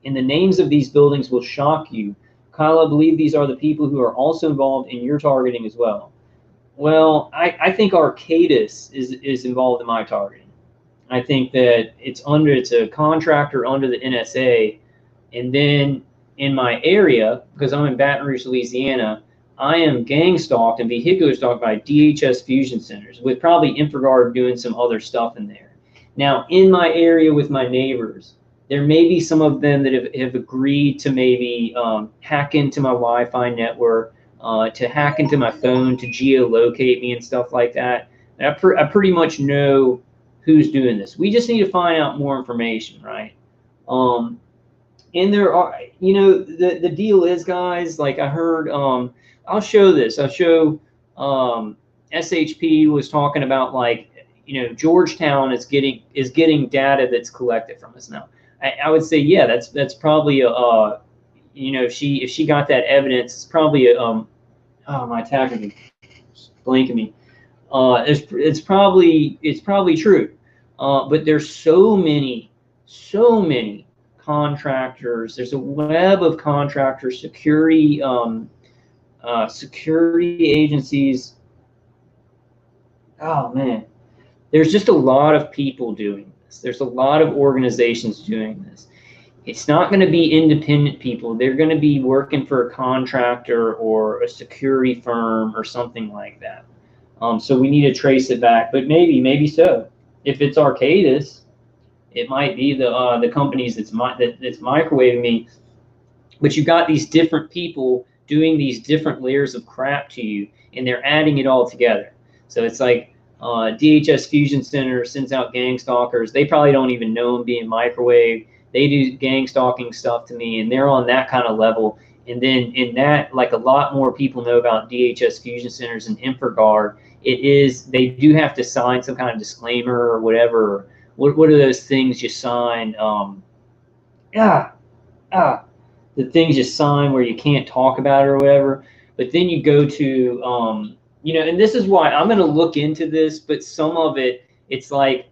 and the names of these buildings will shock you. Kyle, I believe these are the people who are also involved in your targeting as well. Well, I think Arcadis is involved in my targeting. I think that it's a contractor under the NSA, and then in my area, because I'm in Baton Rouge, Louisiana, I am gang stalked and vehicular stalked by DHS Fusion Centers, with probably InfraGard doing some other stuff in there. Now, in my area with my neighbors, there may be some of them that have agreed to maybe hack into my Wi-Fi network, to hack into my phone, to geolocate me and stuff like that. And I pretty much know who's doing this. We just need to find out more information, right? And there are, you know, the deal is, guys, like I heard, I'll show this. I'll show SHP was talking about, like, you know, Georgetown is getting data that's collected from us now. I would say, yeah, that's probably a, you know, if she got that evidence, it's probably a, oh, my attacker is blanking me. It's probably true. But there's so many contractors. There's a web of contractors, security agencies. Oh man, there's just a lot of people doing this. There's a lot of organizations doing this. It's not going to be independent people. They're going to be working for a contractor or a security firm or something like that. So we need to trace it back, but maybe so. If it's Arcadis, it might be the companies that's microwaving me. But you've got these different people doing these different layers of crap to you, and they're adding it all together. So it's like DHS Fusion Center sends out gang stalkers. They probably don't even know I'm being microwaved. They do gang stalking stuff to me, and they're on that kind of level. And then in that, like, a lot more people know about DHS Fusion Centers and InfraGard. They do have to sign some kind of disclaimer or whatever. What are those things you sign? The things you sign where you can't talk about it or whatever. But then you go to, you know, and this is why I'm going to look into this, but some of it, it's like,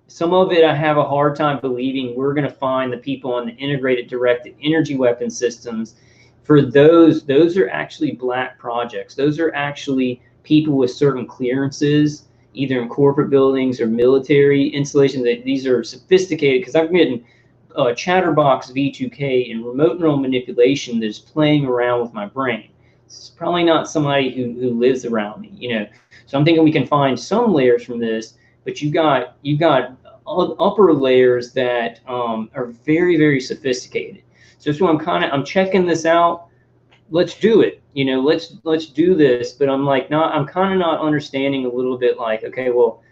some of it I have a hard time believing we're going to find the people on the integrated directed energy weapon systems. For those are actually black projects. Those are actually people with certain clearances, either in corporate buildings or military installations. These are sophisticated, because I'm getting Chatterbox V2K and remote neural manipulation that's playing around with my brain. It's probably not somebody who lives around me, you know. So I'm thinking we can find some layers from this, but you've got upper layers that are very, very sophisticated. So that's why I'm checking this out. Let's do it, you know. Let's do this. But I'm kind of not understanding a little bit, like, okay, well,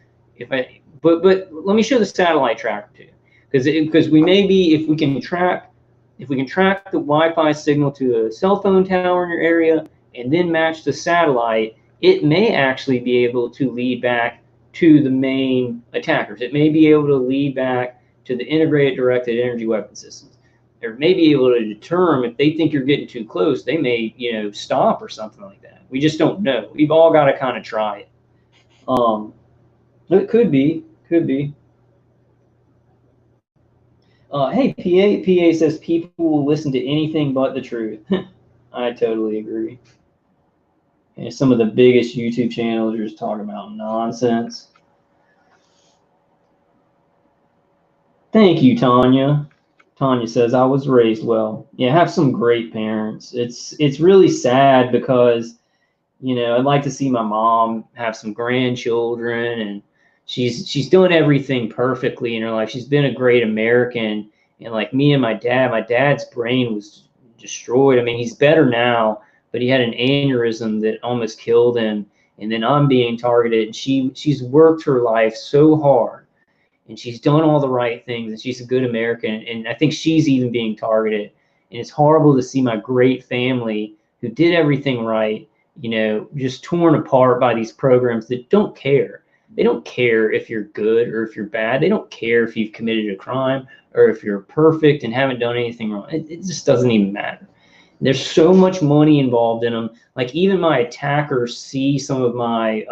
but let me show the satellite tracker too, because we may be, if we can track the Wi-Fi signal to a cell phone tower in your area and then match the satellite, it may actually be able to lead back to the main attackers. It may be able to lead back to the integrated directed energy weapon systems. Or may be able to deter them. If they think you're getting too close, they may, you know, stop or something like that. We just don't know. We've all got to kind of try it. It could be. Hey, PA says people will listen to anything but the truth. I totally agree. And some of the biggest YouTube channels are just talking about nonsense. Thank you, Tanya. Tanya says, I was raised well. Yeah, I have some great parents. It's really sad because, you know, I'd like to see my mom have some grandchildren, and she's doing everything perfectly in her life. She's been a great American. And like me and my dad's brain was destroyed. I mean, he's better now, but he had an aneurysm that almost killed him. And then I'm being targeted. And she's worked her life so hard. And she's done all the right things, and she's a good American, and I think she's even being targeted. And it's horrible to see my great family who did everything right, you know, just torn apart by these programs that don't care. They don't care if you're good or if you're bad. They don't care if you've committed a crime or if you're perfect and haven't done anything wrong. It just doesn't even matter. There's so much money involved in them. Like, even my attackers see some of my,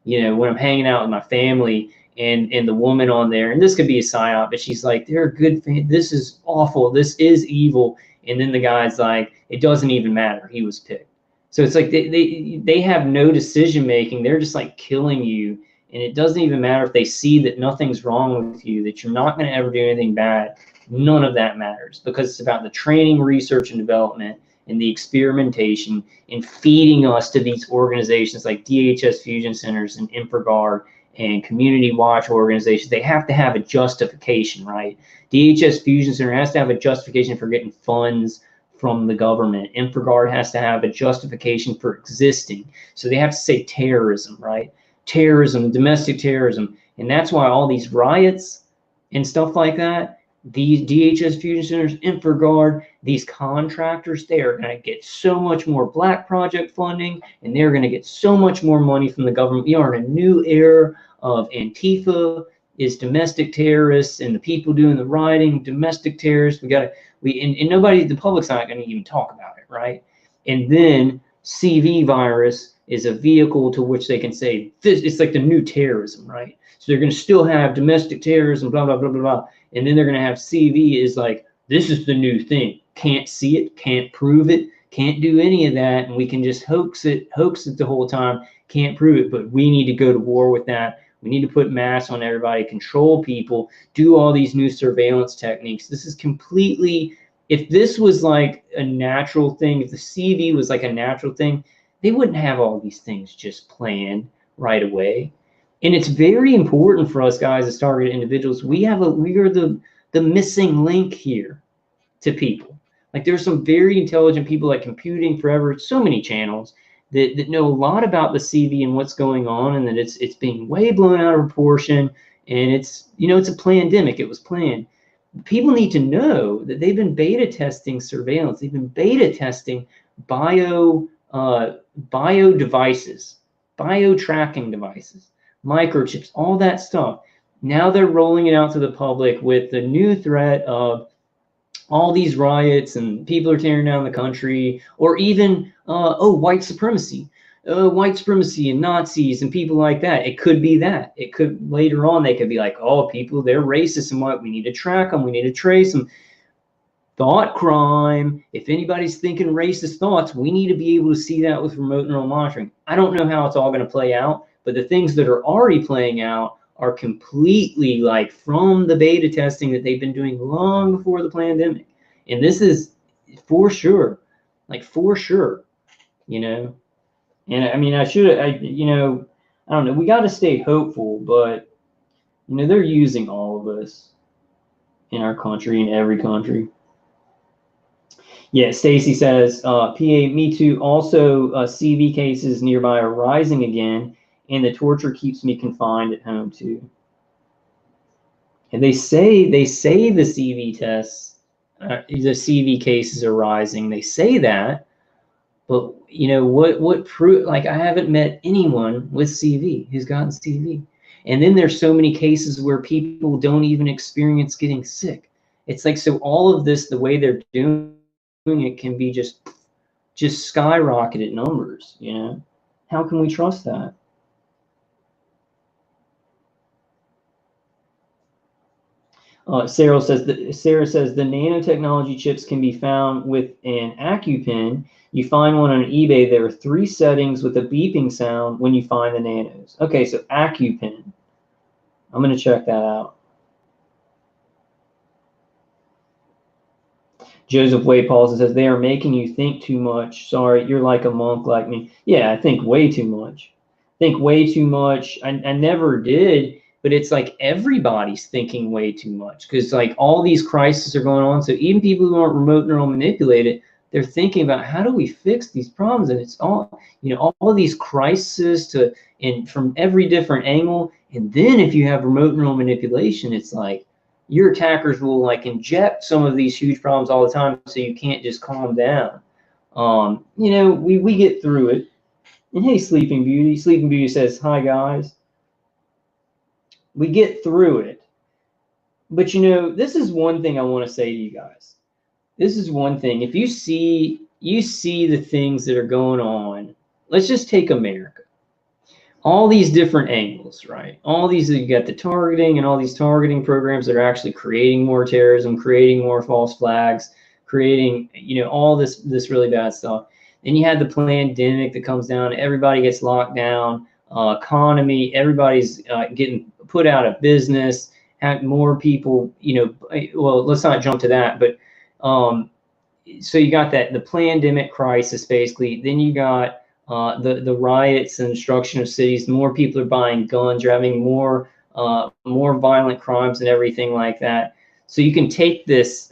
you know, when I'm hanging out with my family, and the woman on there, and this could be a psyop, but she's like, they're a good fan. This is awful. This is evil. And then the guy's like, it doesn't even matter. He was picked. So it's like they have no decision making. They're just like killing you. And it doesn't even matter if they see that nothing's wrong with you, that you're not going to ever do anything bad. None of that matters, because it's about the training, research, and development, and the experimentation, and feeding us to these organizations like DHS Fusion Centers and InfraGard and community watch organizations. They have to have a justification, right? DHS Fusion Center has to have a justification for getting funds from the government. InfraGard has to have a justification for existing. So they have to say terrorism, right? terrorism, domestic terrorism. And that's why all these riots and stuff like that, these DHS fusion centers, InfraGard, these contractors, they are going to get so much more black project funding, and they're going to get so much more money from the government. We are in a new era of Antifa is domestic terrorists, and the people doing the rioting, domestic terrorists. And nobody, the public's not going to even talk about it, right? And then CV virus is a vehicle to which they can say this. It's like the new terrorism, right? So they're going to still have domestic terrorism, blah blah blah blah blah, and then they're going to have CV is like this is the new thing. Can't see it, can't prove it, can't do any of that, and we can just hoax it the whole time. Can't prove it, but we need to go to war with that. We need to put masks on everybody, control people, do all these new surveillance techniques. This is completely, if this was like a natural thing, if the CV was like a natural thing, they wouldn't have all these things just planned right away. And it's very important for us guys as targeted individuals. We are the missing link here to people. Like there's some very intelligent people like Computing Forever, so many channels that know a lot about the CV and what's going on, and that it's being way blown out of proportion, and it's, you know, it's a pandemic. It was planned. People need to know that they've been beta testing surveillance. They've been beta testing bio devices, bio tracking devices, microchips, all that stuff. Now they're rolling it out to the public with the new threat of all these riots and people are tearing down the country, or even white supremacy and Nazis and people like that. It could be that. It could later on they could be like, oh, people, they're racist and what, we need to track them, we need to trace them. Thought crime. If anybody's thinking racist thoughts, we need to be able to see that with remote neural monitoring. I don't know how it's all going to play out, but the things that are already playing out are completely like from the beta testing that they've been doing long before the pandemic. And this is for sure, like for sure, you know. And I mean, you know, I don't know, we got to stay hopeful, but you know, they're using all of us in our country, in every country. Yeah, Stacy says, PA, me too. Also, CV cases nearby are rising again, and the torture keeps me confined at home too. And they say the CV tests, the CV cases are rising. They say that, but you know what proof? Like I haven't met anyone with CV who's gotten CV. And then there's so many cases where people don't even experience getting sick. It's like, so all of this, the way they're doing it can be just skyrocketed numbers, you know. How can we trust that? Sarah says the nanotechnology chips can be found with an AccuPen. You find one on eBay. There are 3 settings with a beeping sound when you find the nanos. Okay, so AccuPen. I'm going to check that out. Joseph Wade Paulson says, they are making you think too much. Sorry, you're like a monk like me. Yeah, I think way too much. Think way too much. I never did, but it's like everybody's thinking way too much because like all these crises are going on. So even people who aren't remote neural manipulated, they're thinking about how do we fix these problems, and it's all, you know, all of these crises and from every different angle. And then if you have remote neural manipulation, it's like your attackers will like inject some of these huge problems all the time, so you can't just calm down. You know, we get through it. And hey, Sleeping Beauty says, hi guys. We get through it. But you know, this is one thing I want to say to you guys. This is one thing. If you see the things that are going on, let's just take America. All these different angles, right? All these, you got the targeting and all these targeting programs that are actually creating more terrorism, creating more false flags, creating, you know, all this really bad stuff. Then you had the pandemic that comes down, everybody gets locked down, economy, everybody's getting put out of business, have more people, you know, well, let's not jump to that, but so you got the pandemic crisis basically. Then you got the riots and destruction of cities. More people are buying guns. You're having more violent crimes and everything like that. So you can take this,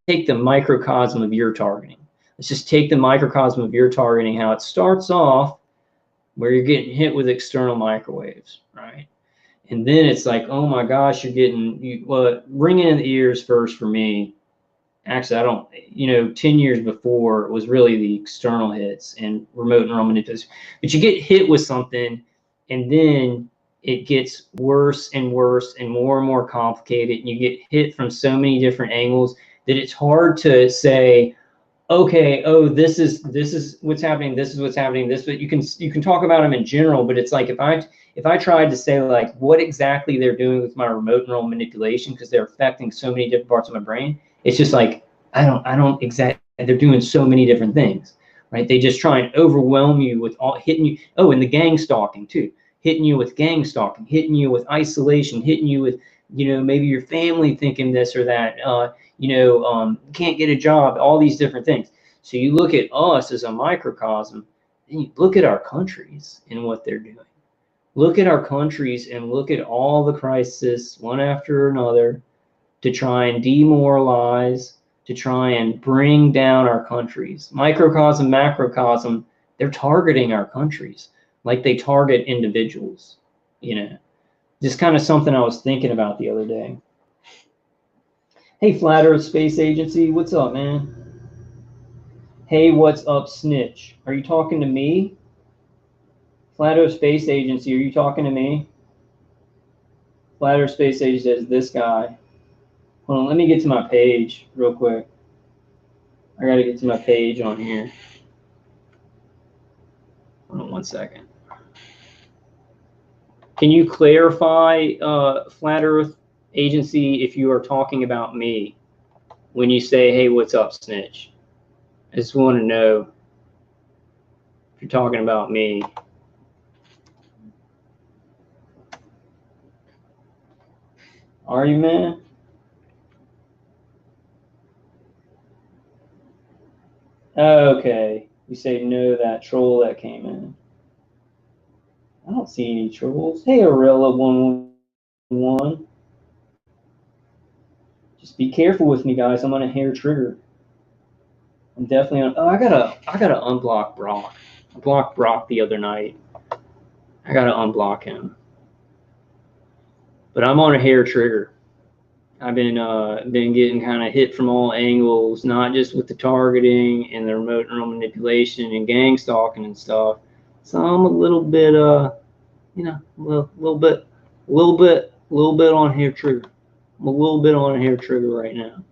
take the microcosm of your targeting. Let's just take the microcosm of your targeting, how it starts off where you're getting hit with external microwaves, right? And then it's like, oh my gosh, you're getting, well, ringing in the ears first for me. Actually, I don't, 10 years before it was really the external hits and remote neural manipulation. But you get hit with something, and then it gets worse and worse and more complicated. And you get hit from so many different angles that it's hard to say, okay, oh, this is what's happening. This is what's happening. But you can talk about them in general. But it's like if I tried to say like what exactly they're doing with my remote neural manipulation, because they're affecting so many different parts of my brain, it's just like I don't exactly. They're doing so many different things, right? They just try and overwhelm you with all hitting you. Oh, and the gang stalking too, hitting you with gang stalking, hitting you with isolation, hitting you with maybe your family thinking this or that. Can't get a job, all these different things. So you look at us as a microcosm, and you look at our countries and what they're doing. Look at our countries and look at all the crises, one after another, to try and demoralize, to try and bring down our countries. Microcosm, macrocosm, they're targeting our countries like they target individuals. Just kind of something I was thinking about the other day. Hey, Flat Earth Space Agency, what's up, man? Hey, what's up, Snitch? Are you talking to me? Flat Earth Space Agency, are you talking to me? Flat Earth Space Agency is this guy. Hold on, let me get to my page real quick. I gotta get to my page on here. Hold on 1 second. Can you clarify, Flat Earth Agency, if you are talking about me when you say, hey, what's up, Snitch? I just want to know if you're talking about me. Are you, man? Okay. You say no, that troll that came in. I don't see any trolls. Hey, Arella111. Just be careful with me, guys. I'm on a hair trigger. I'm definitely on. Oh, I gotta unblock Brock. I blocked Brock the other night. I gotta unblock him. But I'm on a hair trigger. I've been getting kind of hit from all angles, not just with the targeting and the remote neural manipulation and gang stalking and stuff. So I'm a little bit a little bit on hair trigger. I'm a little bit on a hair trigger right now.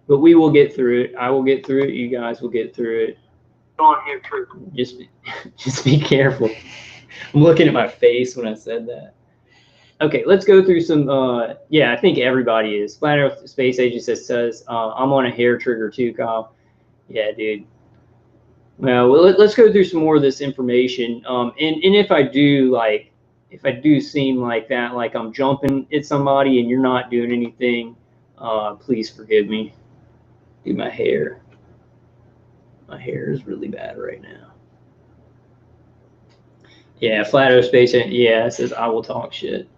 But we will get through it. I will get through it. You guys will get through it. On hair trigger. Just be careful. I'm looking at my face when I said that. Okay, let's go through some. Yeah, I think everybody is. Flat Earth Space Agency says I'm on a hair trigger too, Kyle. Yeah, dude. Well, let's go through some more of this information. And if I do seem like that, like I'm jumping at somebody and you're not doing anything, please forgive me. Dude, my hair is really bad right now. Yeah, Flat Earth Space. Yeah, it says I will talk shit.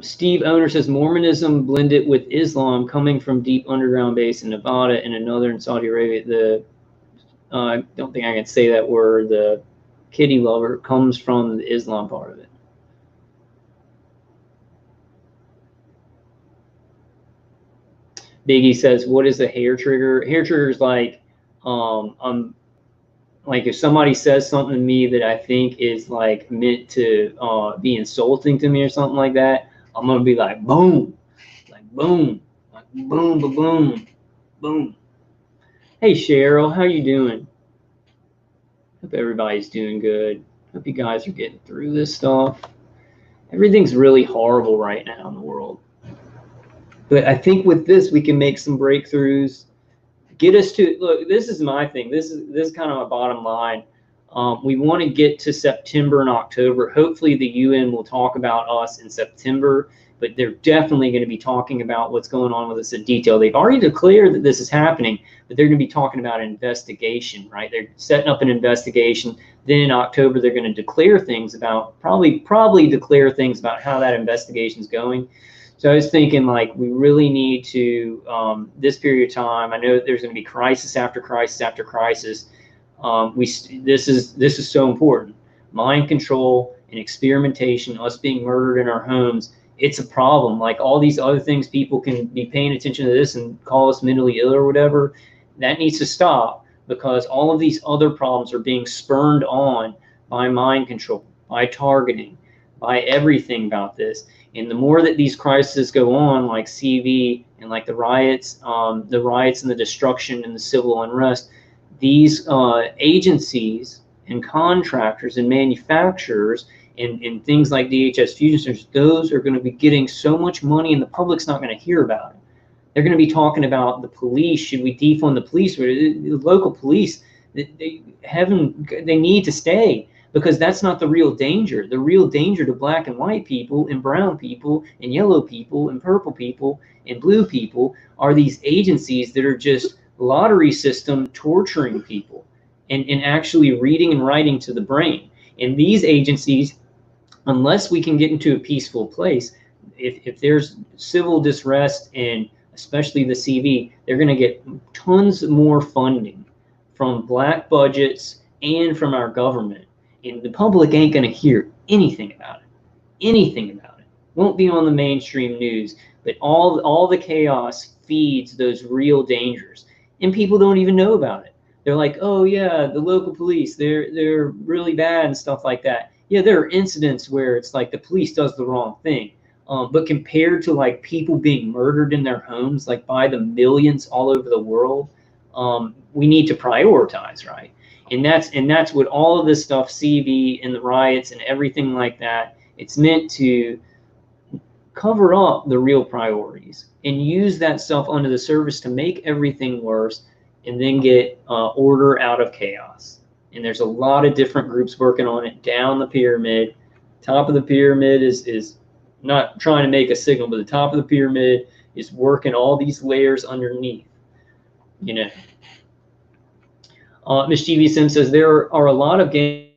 Steve Owner says Mormonism blended with Islam coming from deep underground base in Nevada and another in Saudi Arabia. I don't think I can say that word. The kitty lover comes from the Islam part of it. Biggie says, what is a hair trigger? Hair trigger is like, like if somebody says something to me that I think is like meant to be insulting to me or something like that, I'm gonna be like boom, like boom, boom. Hey Cheryl, how you doing? Hope everybody's doing good. Hope you guys are getting through this stuff. Everything's really horrible right now in the world. But I think with this we can make some breakthroughs. Get us to, look, this is my thing. This is kind of my bottom line. We want to get to September and October. Hopefully the UN will talk about us in September, but they're definitely going to be talking about what's going on with us in detail. They've already declared that this is happening, but they're going to be talking about an investigation, right? They're setting up an investigation. Then in October, they're going to declare things about, probably declare things about how that investigation is going. So I was thinking, like, we really need to, this period of time, I know that there's going to be crisis after crisis after crisis. This is so important. Mind control and experimentation, us being murdered in our homes, it's a problem. Like all these other things, people can be paying attention to this and call us mentally ill or whatever. That needs to stop, because all of these other problems are being spurned on by mind control, by targeting, by everything about this. And the more that these crises go on, like CV and like the riots and the destruction and the civil unrest, these agencies and contractors and manufacturers and things like DHS Fusion Centers, those are going to be getting so much money, and the public's not going to hear about it. They're going to be talking about the police. Should we defund the police? The local police, they need to stay, because that's not the real danger. The real danger to black and white people and brown people and yellow people and purple people and blue people are these agencies that are just lottery system torturing people and actually reading and writing to the brain. And these agencies, unless we can get into a peaceful place, if there's civil distress and especially the CV, they're going to get tons more funding from black budgets and from our government. And the public ain't going to hear anything about it. Anything about it. Won't be on the mainstream news, but all the chaos feeds those real dangers. And people don't even know about it. They're like, oh yeah, the local police, they're really bad and stuff like that. Yeah, there are incidents where it's like the police does the wrong thing. But compared to like people being murdered in their homes, like by the millions all over the world, we need to prioritize, right? And that's what all of this stuff, CV and the riots and everything like that, it's meant to cover up the real priorities and use that stuff under the surface to make everything worse, and then get order out of chaos. And there's a lot of different groups working on it down the pyramid. Top of the pyramid is not trying to make a signal, but the top of the pyramid is working all these layers underneath, you know. Mischeivious M says there are a lot of gang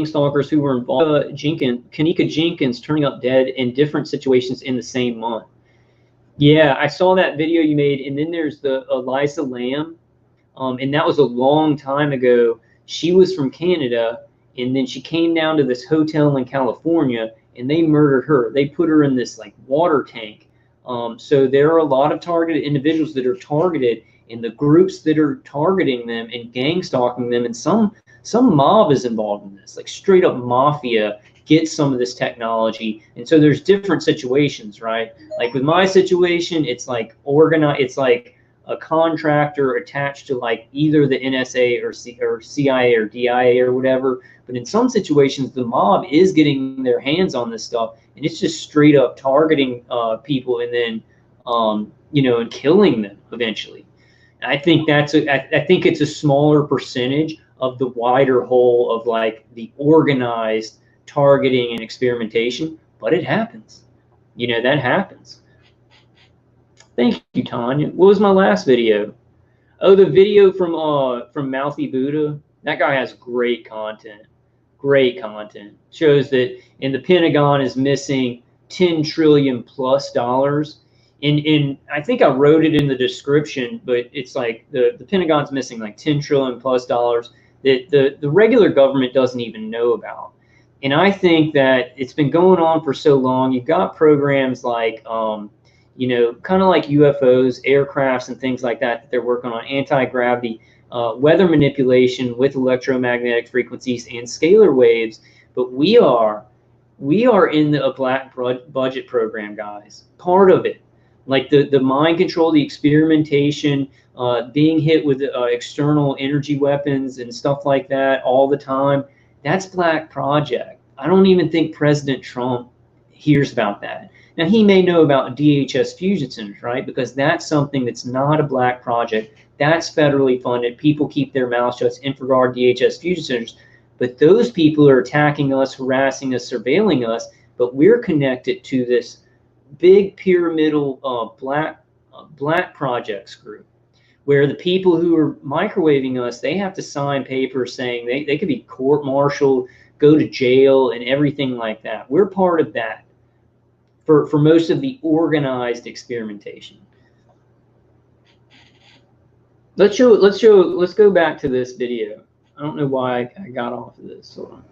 stalkers who were involved. Kanika Jenkins turning up dead in different situations in the same month. Yeah, I saw that video you made, and then there's the Eliza Lamb, and that was a long time ago. She was from Canada, and then she came down to this hotel in California, and they murdered her. They put her in this like water tank. So there are a lot of targeted individuals that are targeted, and the groups that are targeting them and gang stalking them, and some mob is involved in this, like straight up mafia gets some of this technology. And so there's different situations, right? Like with my situation, it's like organized, it's like a contractor attached to like either the NSA or CIA or DIA or whatever. But in some situations, the mob is getting their hands on this stuff, and it's just straight up targeting people, and then you know, and killing them eventually. And I think I think it's a smaller percentage of the wider whole of like the organized targeting and experimentation, but it happens. You know, that happens. Thank you, Tanya. What was my last video? Oh, the video from Mouthy Buddha. That guy has great content. Great content. Shows that in the Pentagon is missing $10 trillion plus. And I think I wrote it in the description, but it's like the Pentagon's missing like $10 trillion plus that the regular government doesn't even know about. And I think that it's been going on for so long. You've got programs like, you know, kind of like UFOs, aircrafts, and things like that they're working on, anti-gravity, weather manipulation with electromagnetic frequencies and scalar waves. But we are in a black budget program, guys. Part of it, like the mind control, the experimentation, being hit with external energy weapons and stuff like that all the time. That's Black Project. I don't even think President Trump hears about that. Now, he may know about DHS Fusion Centers, right? Because that's something that's not a Black Project. That's federally funded. People keep their mouths shut in regard to DHS Fusion Centers. But those people are attacking us, harassing us, surveilling us. But we're connected to this big pyramidal Black Projects group, where the people who are microwaving us, they have to sign papers saying they could be court-martialed, go to jail, and everything like that. We're part of that. for most of the organized experimentation. Let's go back to this video. I don't know why I got off of this. Hold on.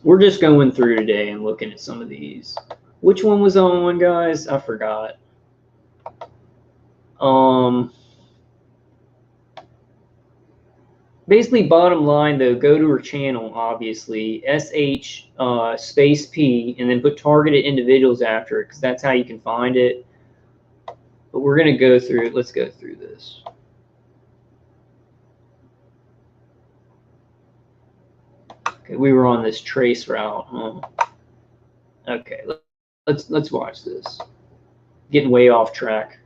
We're just going through today and looking at some of these. Which one was on, guys? I forgot. Basically, bottom line though, go to her channel, obviously, SH space P, and then put targeted individuals after it, because that's how you can find it. But we're going to go through it. Let's go through this. Okay, we were on this TraceRoute. Okay, let's watch this. Getting way off track.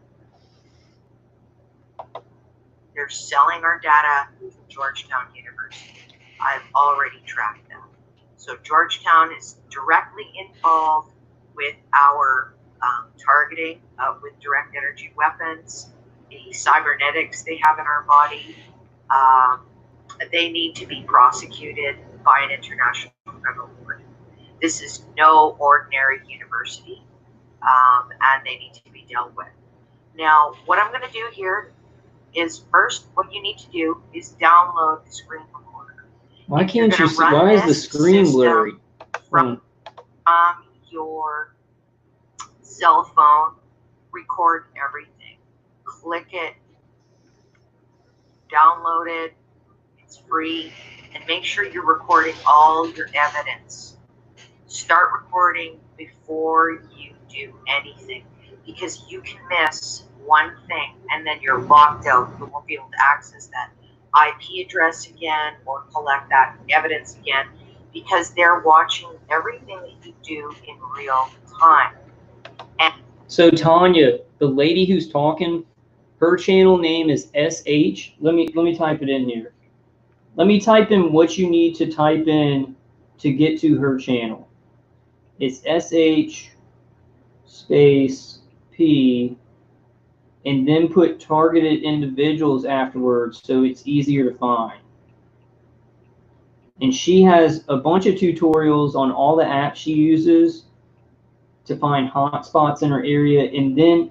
They're selling our data to Georgetown University. I've already tracked them. So Georgetown is directly involved with our targeting with direct energy weapons, the cybernetics they have in our body. They need to be prosecuted by an international criminal court. This is no ordinary university, and they need to be dealt with. Now, what I'm going to do here is first, what you need to do is download the screen recorder. Why can't you see? Why is the screen blurry? From your cell phone, record everything. Click it, download it, it's free, and make sure you're recording all your evidence. Start recording before you do anything, because you can miss one thing and then you're locked out. You won't be able to access that IP address again or collect that evidence again, because they're watching everything that you do in real time. And so Tanya, the lady who's talking, her channel name is SH. Let me type it in here. Let me type in what you need to type in to get to her channel. It's SH space P, and then put targeted individuals afterwards so it's easier to find. And she has a bunch of tutorials on all the apps she uses to find hotspots in her area, and then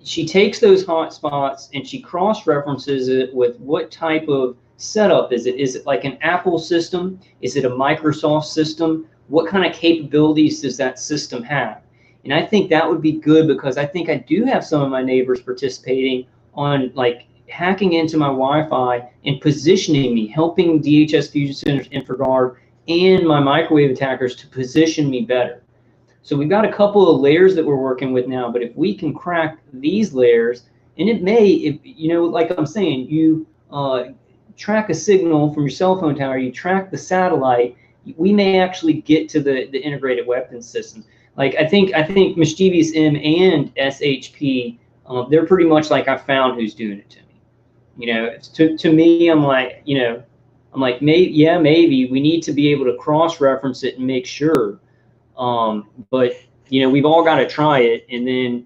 she takes those hotspots and she cross-references it with what type of setup is it? Is it like an Apple system? Is it a Microsoft system? What kind of capabilities does that system have? And I think that would be good, because I think I do have some of my neighbors participating on like hacking into my Wi-Fi and positioning me, helping DHS Fusion Centers, InfraGard, and my microwave attackers to position me better. So we've got a couple of layers that we're working with now, but if we can crack these layers, and it may, if, you know, like I'm saying, you track a signal from your cell phone tower, you track the satellite, we may actually get to the integrated weapons systems. Like I think Mischeivious M and SHP, they're pretty much like I found who's doing it to me. You know, to me, I'm like, you know, I'm like, maybe we need to be able to cross-reference it and make sure. But you know, we've all got to try it, and then,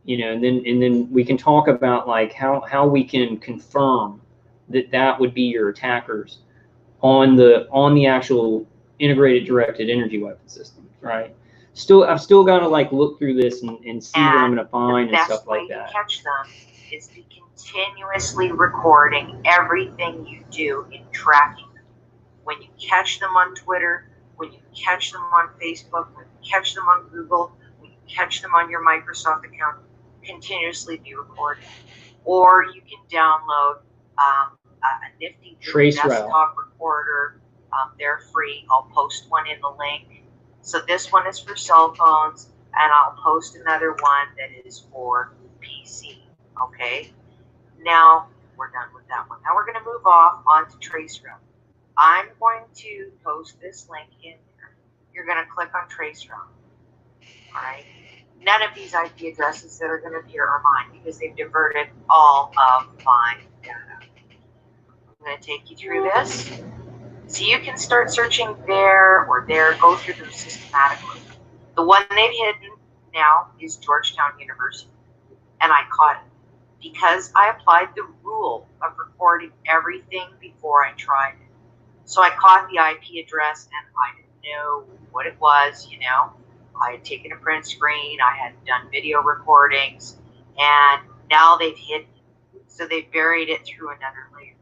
you know, and then we can talk about like how we can confirm that would be your attackers on the actual integrated directed energy weapon system, right? I've still got to like look through this and see what I'm going to find and stuff like that. The best way to catch them is be continuously recording everything you do in tracking them. When you catch them on Twitter, when you catch them on Facebook, when you catch them on Google, when you catch them on your Microsoft account, continuously be recording. Or you can download a nifty desktop recorder. They're free. I'll post one in the link. So this one is for cell phones, and I'll post another one that is for PC. Okay. Now we're done with that one. Now we're going to move on to TraceRoute. I'm going to post this link in here. You're going to click on TraceRoute. All right. None of these IP addresses that are going to appear are mine, because they've diverted all of my data. I'm going to take you through this. So you can start searching there or there, go through them systematically. The one they've hidden now is Georgetown University, and I caught it because I applied the rule of recording everything before I tried it. So I caught the IP address and I know what it was, you know. I had taken a print screen, I had done video recordings, and now they've hidden it. So they buried it through another layer.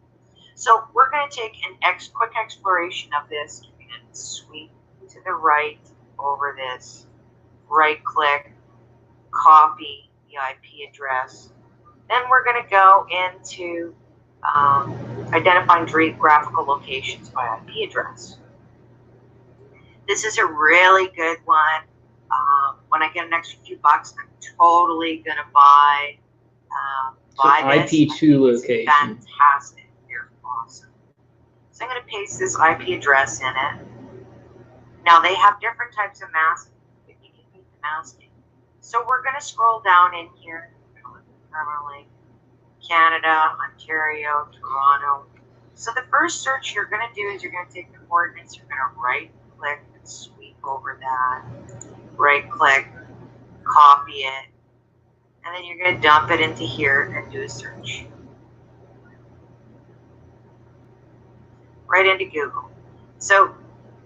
So we're going to take an quick exploration of this. We're going to sweep to the right over this, right click, copy the IP address. Then we're going to go into identifying geographical locations by IP address. This is a really good one. When I get an extra few bucks, I'm totally going to buy this. IP2 location. Fantastic. They're awesome. So I'm going to paste this IP address in it. Now they have different types of masking, but you can beat the masking. So we're going to scroll down in here. Permanently. Canada, Ontario, Toronto. So the first search you're going to do is you're going to take the coordinates, you're going to right click and sweep over that, right click, copy it, and then you're going to dump it into here and do a search. Right into Google. So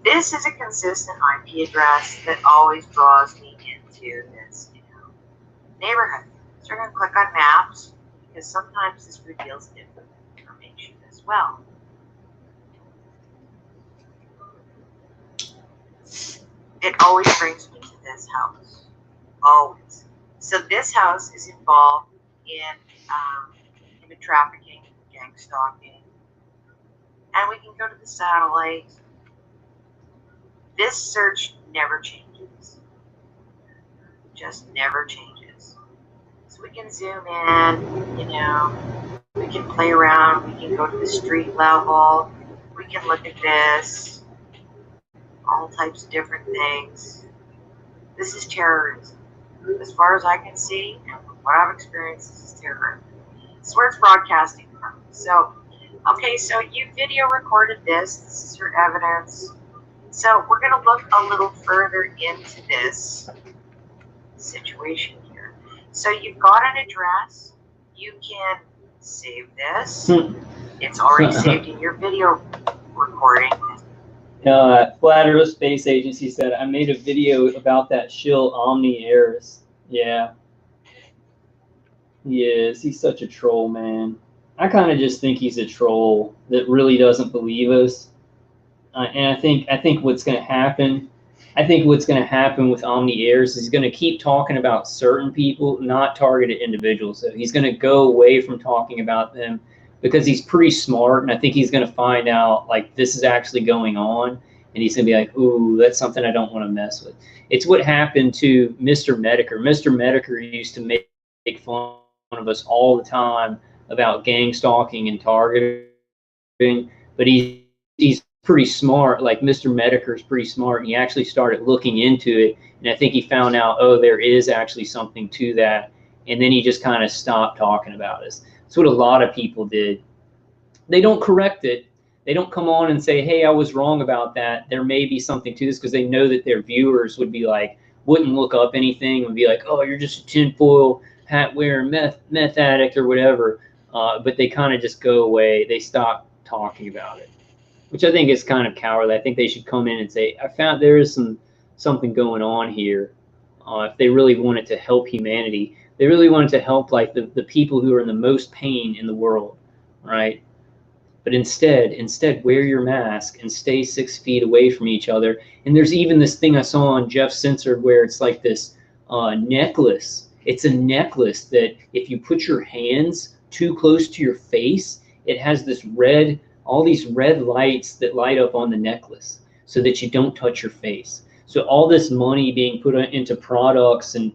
this is a consistent IP address that always draws me into this, neighborhood. So we're going to click on maps, because sometimes this reveals different information as well. It always brings me to this house. Always. So this house is involved in human trafficking, gang stalking. And we can go to the satellite. This search never changes. Just never changes. So we can zoom in, we can play around, we can go to the street level, we can look at this, all types of different things. This is terrorism. As far as I can see, and from what I've experienced, this is terrorism. This is where it's broadcasting from. So, okay, so you video recorded this. This is your evidence. So we're going to look a little further into this situation here. So you've got an address. You can save this. It's already saved in your video recording. Flat Earth Space Agency said, I made a video about that shill Omni Eris. Yeah. He is. He's such a troll, man. I kind of just think he's a troll that really doesn't believe us. And I think what's going to happen, with Omni Eris is he's going to keep talking about certain people, not targeted individuals. So he's going to go away from talking about them because he's pretty smart, and I think he's going to find out, like, this is actually going on, and he's going to be like, ooh, that's something I don't want to mess with. It's what happened to Mr. Medicare. Mr. Medicare used to make fun of us all the time about gang stalking and targeting, but he's pretty smart. Like, Mr. Medicare is pretty smart, and he actually started looking into it, and I think he found out, oh, there is actually something to that, and then he just kind of stopped talking about us. That's what a lot of people did. They don't correct it. They don't come on and say, hey, I was wrong about that. There may be something to this, because they know that their viewers would be like, wouldn't look up anything, would be like, oh, you're just a tinfoil hat wearing meth addict or whatever. But they kind of just go away. They stop talking about it, which I think is kind of cowardly. I think they should come in and say, I found there is something going on here. If they really wanted to help humanity, they really wanted to help, like, the people who are in the most pain in the world, right? But instead, wear your mask and stay 6 feet away from each other. And there's even this thing I saw on Jeff Censored where it's like this necklace. It's a necklace that if you put your hands too close to your face, it has this all these red lights that light up on the necklace so that you don't touch your face. So all this money being put into products and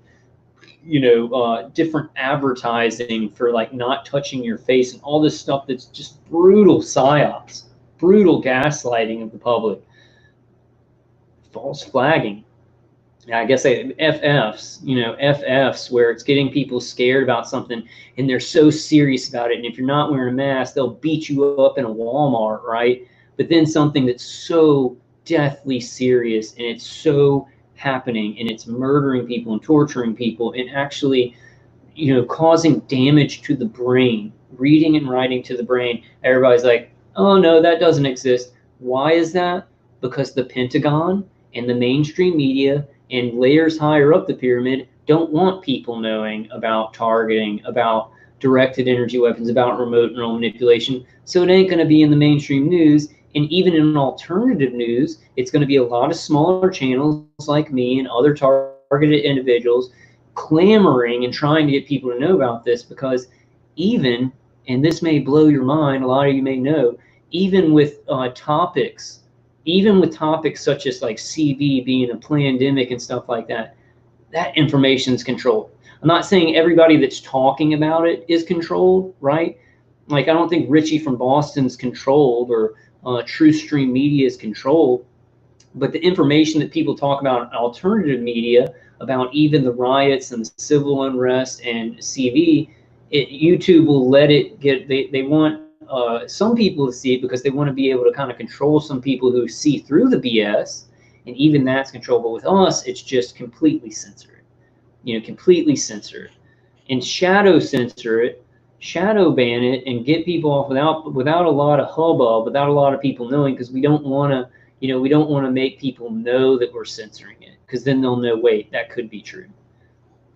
different advertising for, like, not touching your face and all this stuff that's just brutal psyops, brutal gaslighting of the public, false flagging. I guess FFs, where it's getting people scared about something and they're so serious about it. And if you're not wearing a mask, they'll beat you up in a Walmart, right? But then something that's so deathly serious and it's so happening and it's murdering people and torturing people and actually, causing damage to the brain, reading and writing to the brain. Everybody's like, oh no, that doesn't exist. Why is that? Because the Pentagon And the mainstream media and layers higher up the pyramid don't want people knowing about targeting, about directed energy weapons, about remote neural manipulation. So it ain't going to be in the mainstream news. And even in alternative news, it's going to be a lot of smaller channels like me and other targeted individuals clamoring and trying to get people to know about this, because even, and this may blow your mind, a lot of you may know, even with topics such as like CV being a pandemic and stuff like that, that information is controlled. I'm not saying everybody that's talking about it is controlled, right? Like, I don't think Richie from Boston's controlled, or True Stream Media is controlled, but the information that people talk about in alternative media, about even the riots and the civil unrest and CV, YouTube will let it get, they want some people to see it because they want to be able to kind of control some people who see through the BS, and even that's controllable. With us, it's just completely censored, completely censored, and shadow censor it, shadow ban it, and get people off without a lot of hubbub, without a lot of people knowing, because we don't want to. We don't want to make people know that we're censoring it, because then they'll know, wait, that could be true.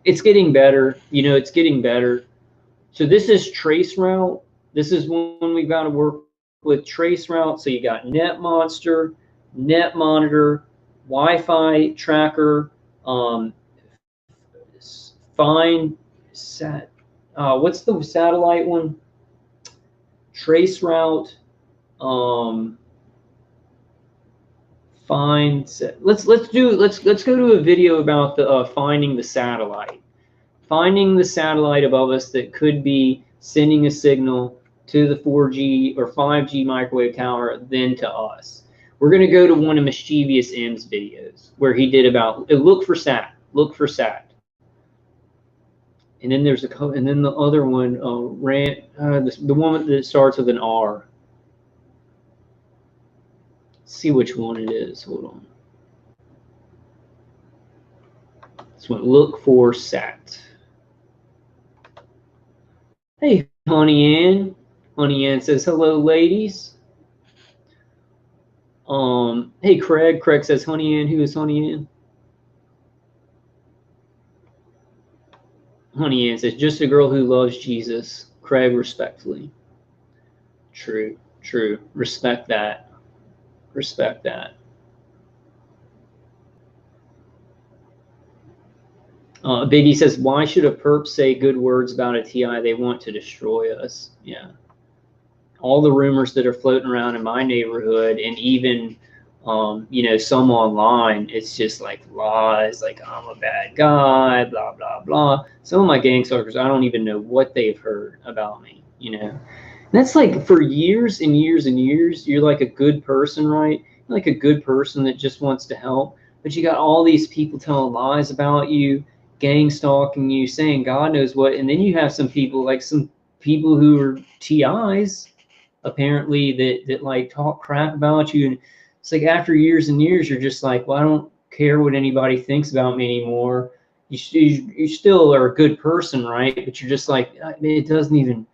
It's getting better. It's getting better. So this is TraceRoute. This is one we've got to work with, TraceRoute. So you got NetMonster, NetMonitor, Wi-Fi tracker, what's the satellite one? TraceRoute. Let's go to a video about the finding the satellite above us that could be sending a signal to the 4G or 5G microwave tower, then to us. We're going to go to one of Mischeivious M's videos where he did about look for sat. And then there's and then the other one, the one that starts with an R. See which one it is. Hold on. This one, look for sat. Hey, Honey Ann. Honey Ann says, hello, ladies. Hey, Craig. Craig says, Honey Ann. Who is Honey Ann? Honey Ann says, just a girl who loves Jesus. Craig, respectfully. True. Respect that. Respect that. Biggie says, why should a perp say good words about a TI? They want to destroy us. Yeah. All the rumors that are floating around in my neighborhood, and even, some online, it's just like lies, like I'm a bad guy, blah, blah, blah. Some of my gang stalkers, I don't even know what they've heard about me, And that's like for years and years and years, you're like a good person, right? You're like a good person that just wants to help. But you got all these people telling lies about you, gang stalking you, saying God knows what. And then you have some people who are TIs, apparently, that like talk crap about you. And it's like after years and years, you're just like, well, I don't care what anybody thinks about me anymore. You still are a good person, right? But you're just like, it doesn't even,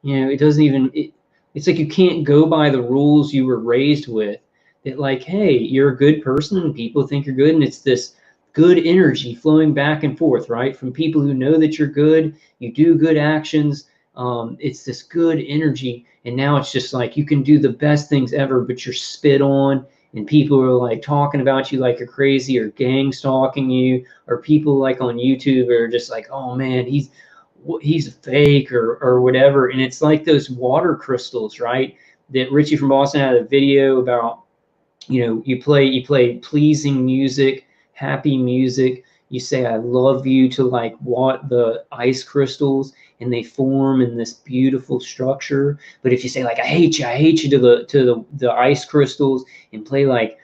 it's like you can't go by the rules you were raised with, that like, hey, you're a good person and people think you're good, and it's this good energy flowing back and forth, right? From people who know that you're good, you do good actions. It's this good energy, and now it's just like you can do the best things ever, but you're spit on, and people are like talking about you like you're crazy, or gang stalking you, or people like on YouTube are just like, oh man, he's fake or whatever. And it's like those water crystals, right? That Richie from Boston had a video about, you play pleasing music, happy music. You say, I love you to like what the ice crystals, and they form in this beautiful structure. But if you say like, I hate you to the ice crystals, and play like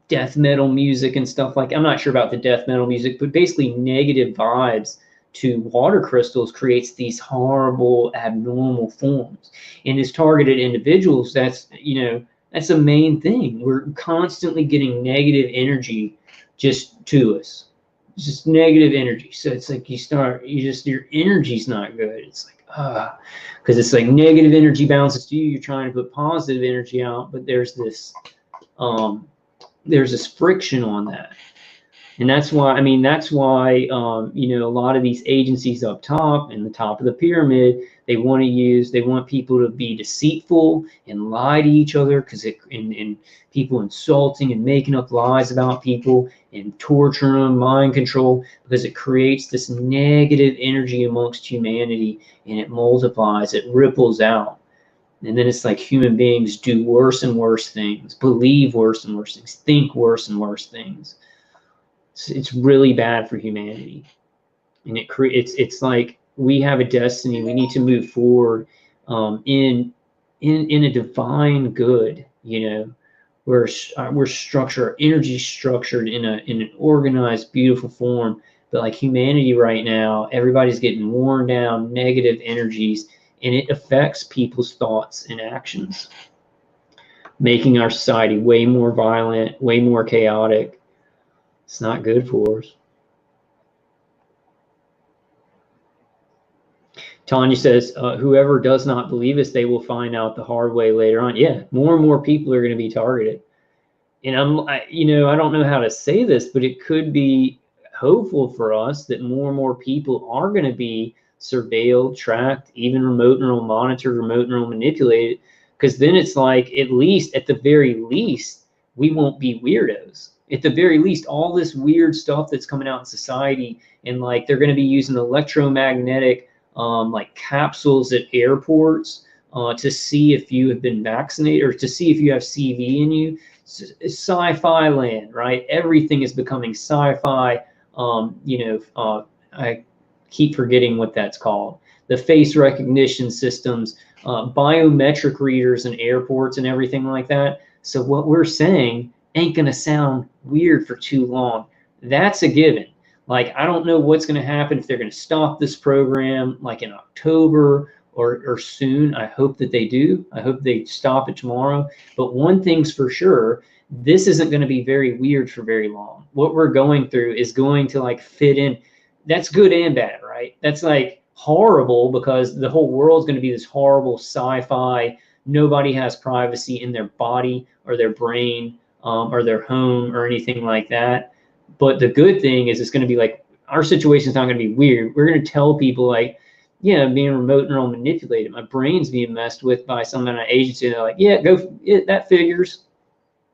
death metal music and stuff, like, I'm not sure about the death metal music, but basically negative vibes to water crystals creates these horrible abnormal forms. And as targeted individuals, that's the main thing. We're constantly getting negative energy just to us. It's just negative energy. So it's like your energy's not good. It's like, because it's like negative energy bounces to you. You're trying to put positive energy out, but there's this there's this friction on that. And that's why, I mean, that's why, you know, a lot of these agencies up top and the top of the pyramid, they want people to be deceitful and lie to each other, because and people insulting and making up lies about people and torturing them, mind control, because it creates this negative energy amongst humanity, and it multiplies, it ripples out. And then it's like human beings do worse and worse things, believe worse and worse things, think worse and worse things. It's really bad for humanity, and it's like we have a destiny. We need to move forward in a divine good. You know, we're structured, energy structured in an organized, beautiful form. But like humanity right now, everybody's getting worn down, negative energies, and it affects people's thoughts and actions, making our society way more violent, way more chaotic. It's not good for us. Tanya says, whoever does not believe us, they will find out the hard way later on. Yeah, more and more people are going to be targeted. And you know, I don't know how to say this, but it could be hopeful for us that more and more people are going to be surveilled, tracked, even remote neural monitored, remote neural manipulated, because then it's like, at the very least, we won't be weirdos. At the very least, all this weird stuff that's coming out in society, and like they're going to be using electromagnetic like capsules at airports to see if you have been vaccinated, or to see if you have CV in you. It's sci-fi land, right? Everything is becoming sci-fi. You know, I keep forgetting what that's called. The face recognition systems, biometric readers in airports and everything like that. So what we're saying ain't gonna sound weird for too long. That's a given. Like, I don't know what's gonna happen, if they're gonna stop this program like in October or soon. I hope that they do. I hope they stop it tomorrow. But one thing's for sure, this isn't gonna be very weird for very long. What we're going through is going to like fit in. That's good and bad, right? That's like horrible, because the whole world's gonna be this horrible sci-fi. Nobody has privacy in their body or their brain, or their home or anything like that. But the good thing is, it's going to be like, our situation is not going to be weird. We're going to tell people like, yeah, I'm being remote neural manipulated. My brain's being messed with by some kind of agency. And they're like, yeah, that figures.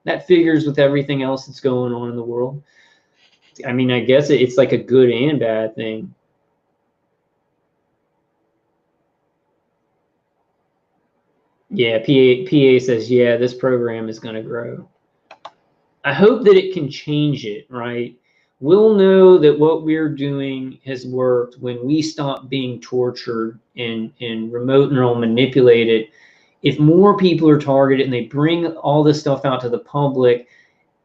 That figures with everything else that's going on in the world. I mean, I guess it's like a good and bad thing. Yeah, PA says, yeah, this program is going to grow. I hope that it can change it, right? We'll know that what we're doing has worked when we stop being tortured and remote neural manipulated. If more people are targeted and they bring all this stuff out to the public,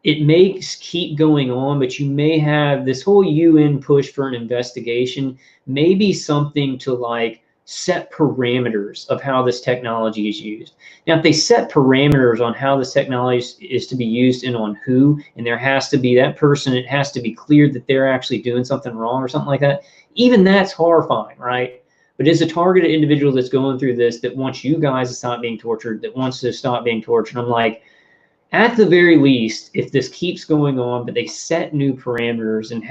it may keep going on, but you may have this whole UN push for an investigation, maybe something to like set parameters of how this technology is used. Now, if they set parameters on how this technology is to be used and on who, and there has to be that person, it has to be clear that they're actually doing something wrong or something like that, even that's horrifying, right? But as a targeted individual that's going through this, that wants you guys to stop being tortured, that wants to stop being tortured, I'm like, at the very least, if this keeps going on, but they set new parameters and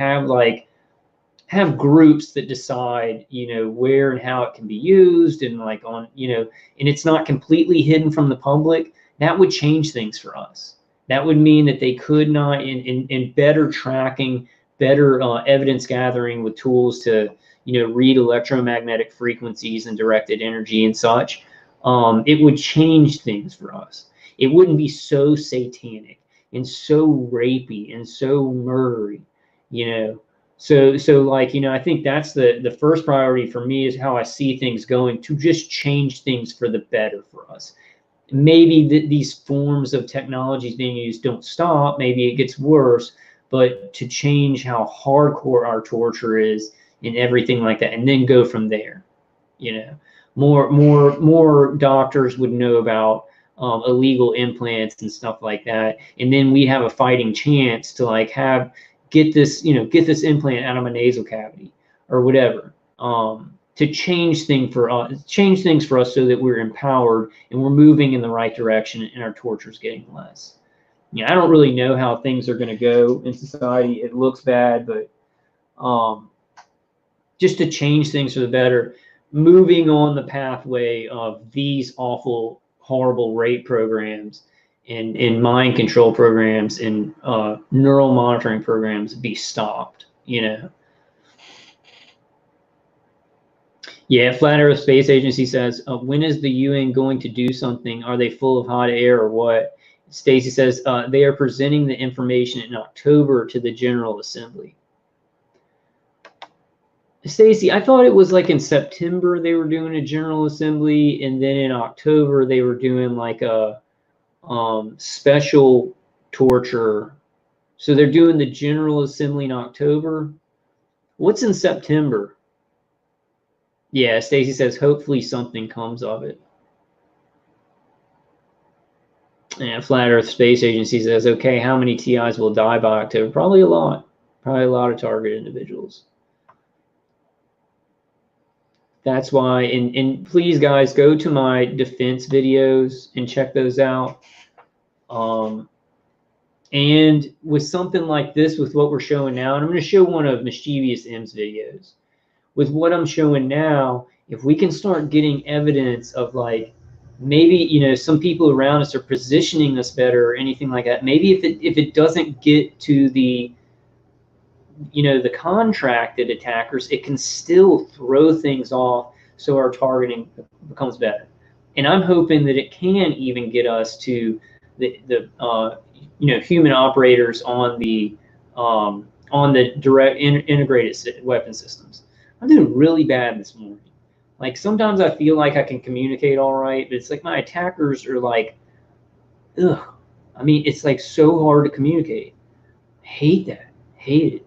have groups that decide, you know, where and how it can be used, and like on, you know, and it's not completely hidden from the public, that would change things for us. That would mean that they could not, in better tracking, better evidence gathering with tools to, you know, read electromagnetic frequencies and directed energy and such, it would change things for us. It wouldn't be so satanic and so rapey and so murdery, you know. So like, you know, I think that's the first priority for me, is how I see things going, to just change things for the better for us. Maybe these forms of technologies being used don't stop, maybe it gets worse, but to change how hardcore our torture is and everything like that, and then go from there. You know, more doctors would know about illegal implants and stuff like that, and then we have a fighting chance to like get this implant out of my nasal cavity or whatever, to change things for us so that we're empowered and we're moving in the right direction and our torture is getting less. I don't really know how things are going to go in society. It looks bad, but just to change things for the better, moving on the pathway of these awful, horrible rape programs and mind control programs and neural monitoring programs be stopped, Yeah, Flat Earth Space Agency says, when is the UN going to do something? Are they full of hot air or what? Stacy says, they are presenting the information in October to the General Assembly. Stacy, I thought it was like in September they were doing a General Assembly, and then in October they were doing like a special torture. So they're doing the General Assembly in October. What's in September? Yeah, Stacy says hopefully something comes of it. And Flat Earth Space Agency says, okay, how many TIs will die by October? Probably a lot. Probably a lot of target individuals. That's why, and please guys, go to my defense videos and check those out. And with something like this, with what we're showing now, and I'm going to show one of Mischeivious M's videos. With what I'm showing now, if we can start getting evidence of like, maybe, some people around us are positioning us better or anything like that, maybe if it doesn't get to the, the contracted attackers, it can still throw things off so our targeting becomes better. And I'm hoping that it can even get us to the human operators on the direct integrated weapon systems. I'm doing really bad this morning. Like sometimes I feel like I can communicate all right, but it's like my attackers are like, ugh. I mean, it's like so hard to communicate. I hate that. Hate it.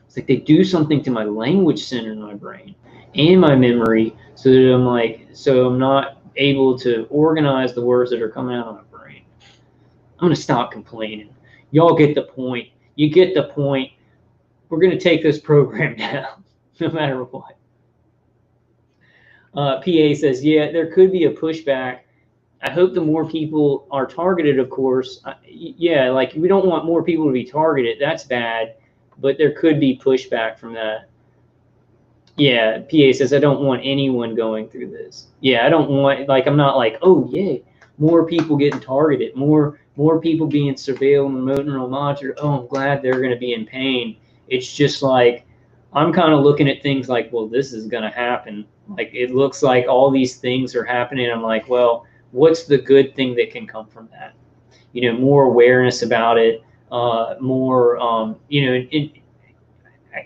It's like they do something to my language center in my brain and my memory, so that I'm not able to organize the words that are coming out of my brain. I'm gonna stop complaining. Y'all get the point. You get the point. We're gonna take this program down, no matter what. PA says, yeah, there could be a pushback. I hope the more people are targeted, of course. Yeah, like we don't want more people to be targeted. That's bad, but there could be pushback from that. Yeah, PA says, I don't want anyone going through this. Yeah, I don't want, I'm not like, oh, yay, more people getting targeted, more people being surveilled and remote neural monitored. Oh, I'm glad they're going to be in pain. It's just like, I'm kind of looking at things like, well, this is going to happen. Like, it looks like all these things are happening. I'm like, well, what's the good thing that can come from that? More awareness about it, more,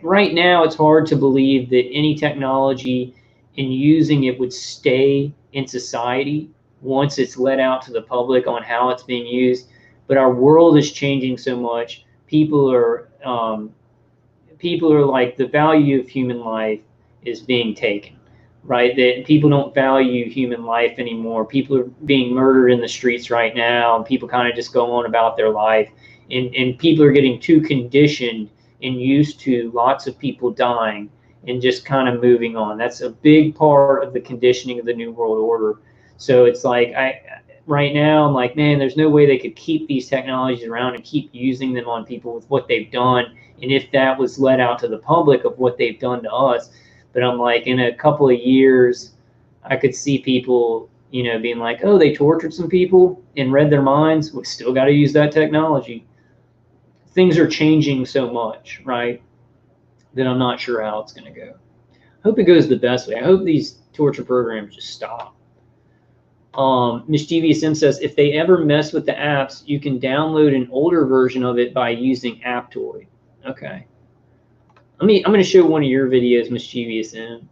right now it's hard to believe that any technology and using it would stay in society once it's let out to the public on how it's being used. But our world is changing so much. People are like, the value of human life is being taken, right? That people don't value human life anymore. People are being murdered in the streets right now, and people kind of just go on about their life, and people are getting too conditioned and used to lots of people dying and just kind of moving on. That's a big part of the conditioning of the New World Order. So it's like, right now, I'm like, man, there's no way they could keep these technologies around and keep using them on people with what they've done. And if that was let out to the public of what they've done to us, but I'm like, in a couple of years, I could see people, being like, oh, they tortured some people and read their minds. We still got to use that technology. Things are changing so much, right, that I'm not sure how it's going to go. I hope it goes the best way. I hope these torture programs just stop. Mischeivious M says, if they ever mess with the apps, you can download an older version of it by using Aptoid. Okay. I'm going to show one of your videos, Mischeivious M.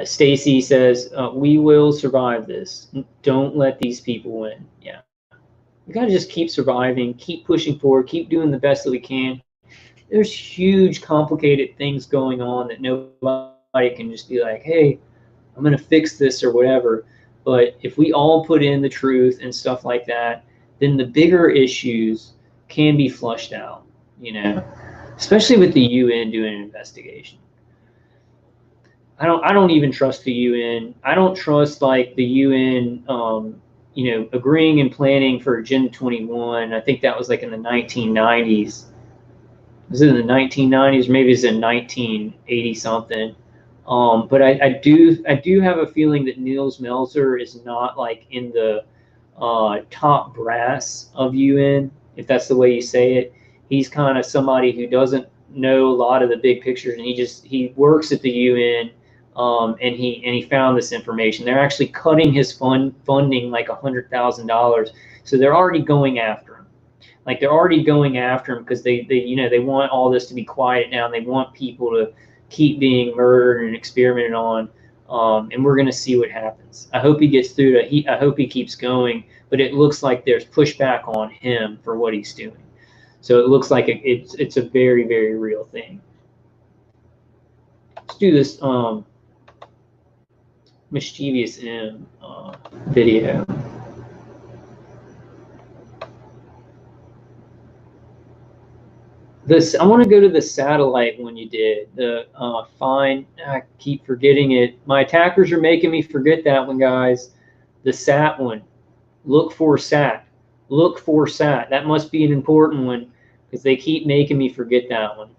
Stacy says, we will survive this. Don't let these people win. Yeah. We got to just keep surviving, keep pushing forward, keep doing the best that we can. There's huge, complicated things going on that nobody can just be like, hey, I'm going to fix this or whatever. But if we all put in the truth and stuff like that, then the bigger issues can be flushed out, especially with the UN doing an investigation. I don't even trust the UN. I don't trust like the UN you know, agreeing and planning for Agenda 21. I think that was like in the 1990s. Was it in the 1990s? Maybe it's in 1980 something. But I do have a feeling that Niels Melzer is not like in the top brass of UN, if that's the way you say it. He's kind of somebody who doesn't know a lot of the big pictures, and he works at the UN, and he found this information. They're actually cutting his funding like $100,000, so they're already going after him. Like they're already going after him because they you know, they want all this to be quiet now. They want people to keep being murdered and experimented on, and we're going to see what happens. I hope he gets through to. I hope he keeps going, but it looks like there's pushback on him for what he's doing. So it looks like it's a very, very real thing. Let's do this Mischeivious M video. I want to go to the satellite one you did. The I keep forgetting it. My attackers are making me forget that one, guys. The sat one. Look for sat. Look for sat. That must be an important one because they keep making me forget that one.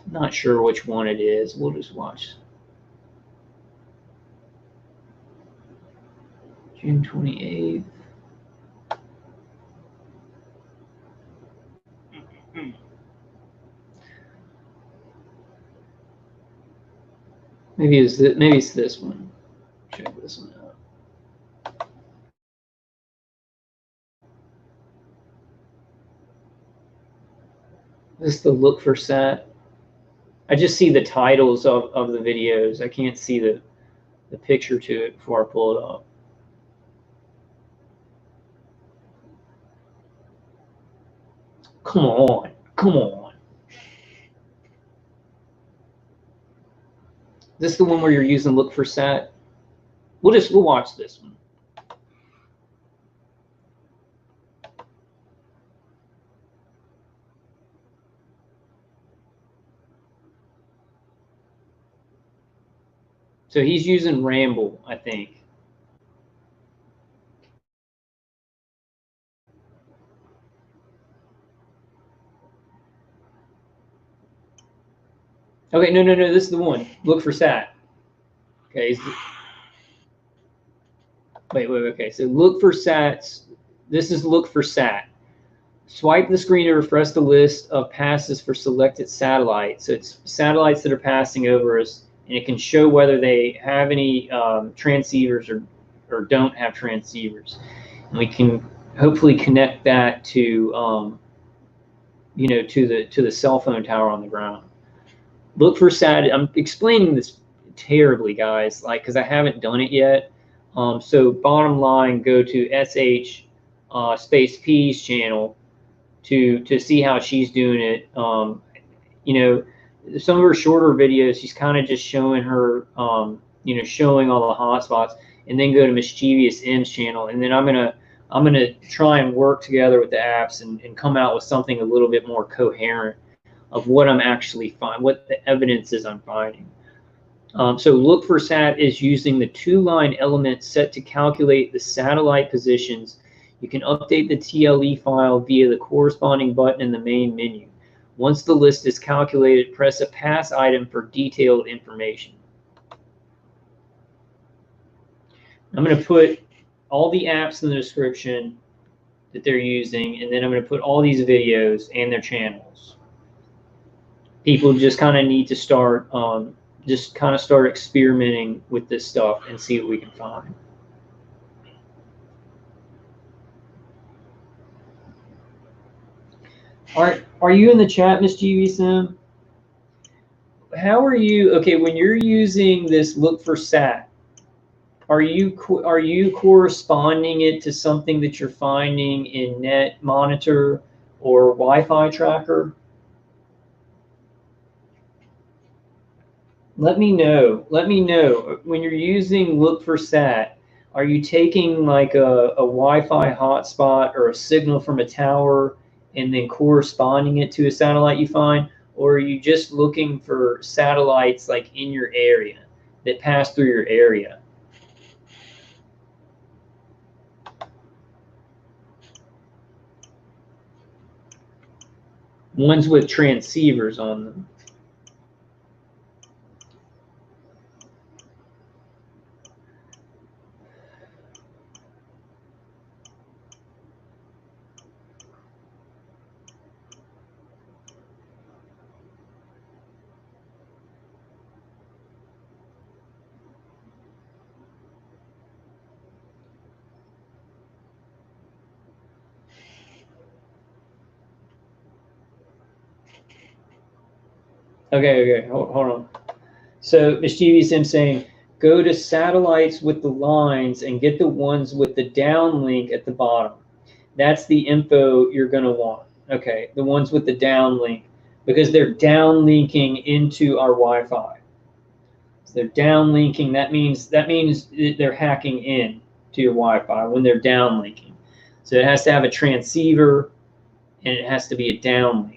Not sure which one it is. We'll just watch. June 28th. Maybe it's this one. Check this one out. This is the look for sat. I just see the titles of the videos. I can't see the picture to it before I pull it up. Come on, come on. Is this the one where you're using look for sat? We'll watch this one. So he's using RAMBLE, I think. Okay, no, this is the one. Look for sat. Okay. Wait, okay. So look for sats. This is look for sat. Swipe the screen to refresh the list of passes for selected satellites. So it's satellites that are passing over us, and it can show whether they have any transceivers or don't have transceivers. And we can hopefully connect that to you know, to the cell phone tower on the ground. Look for sat. I'm explaining this terribly, guys, like because I haven't done it yet. So bottom line, go to SH space P's channel to see how she's doing it. You know, some of her shorter videos, she's kind of just showing her, you know, showing all the hotspots, and then go to Mischeivious M's channel, and then I'm gonna try and work together with the apps and come out with something a little bit more coherent of what I'm actually finding, what the evidence is I'm finding. So look for sat is using the 2-line element set to calculate the satellite positions. You can update the TLE file via the corresponding button in the main menu. Once the list is calculated, press a pass item for detailed information. I'm going to put all the apps in the description that they're using, and then I'm going to put all these videos and their channels. People just kind of need to start start experimenting with this stuff and see what we can find. Are you in the chat, Mischeivious M? How are you? Okay, when you're using this look for sat, are you corresponding it to something that you're finding in Net Monitor or Wi-Fi tracker? Let me know. Let me know. When you're using look for sat, are you taking like a Wi-Fi hotspot or a signal from a tower and then corresponding it to a satellite you find? Or are you just looking for satellites like in your area? that pass through your area. Ones with transceivers on them. Okay, hold on. So Mischeivious M saying, go to satellites with the lines and get the ones with the downlink at the bottom. That's the info you're going to want. Okay, the ones with the downlink, because they're downlinking into our Wi-Fi. So they're downlinking. That means they're hacking in to your Wi-Fi when they're downlinking. So it has to have a transceiver, and it has to be a downlink.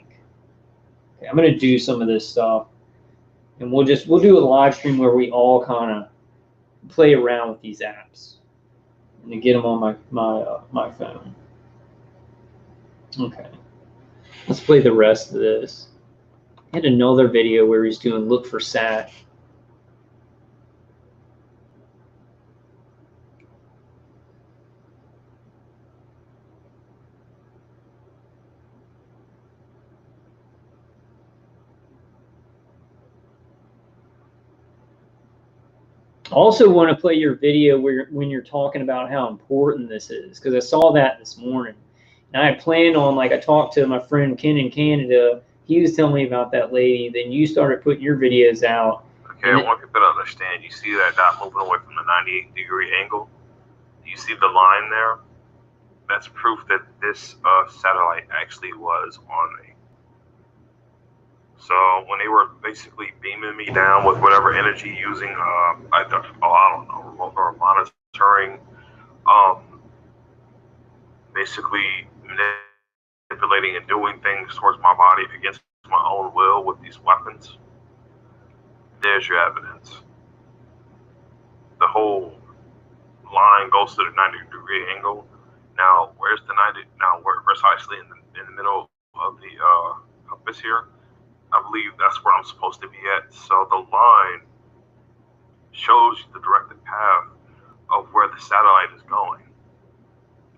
Okay, I'm going to do some of this stuff, and we'll do a live stream where we all kind of play around with these apps and to get them on my phone. Okay, let's play the rest of this. I had another video where he's doing look for sat. I also want to play your video when you're talking about how important this is, because I saw that this morning. And I planned on, like, I talked to my friend Ken in Canada. He was telling me about that lady. Then you started putting your videos out. Okay, I want people to understand. You see that dot moving away from the 98-degree angle? You see the line there? That's proof that this satellite actually was on me. So when they were basically beaming me down with whatever energy using, I don't know, or monitoring, basically manipulating and doing things towards my body against my own will with these weapons, there's your evidence. The whole line goes to the 90-degree angle. Now, where's the 90? Now, we're precisely in the middle of the compass here. I believe that's where I'm supposed to be at. So the line shows you the directed path of where the satellite is going.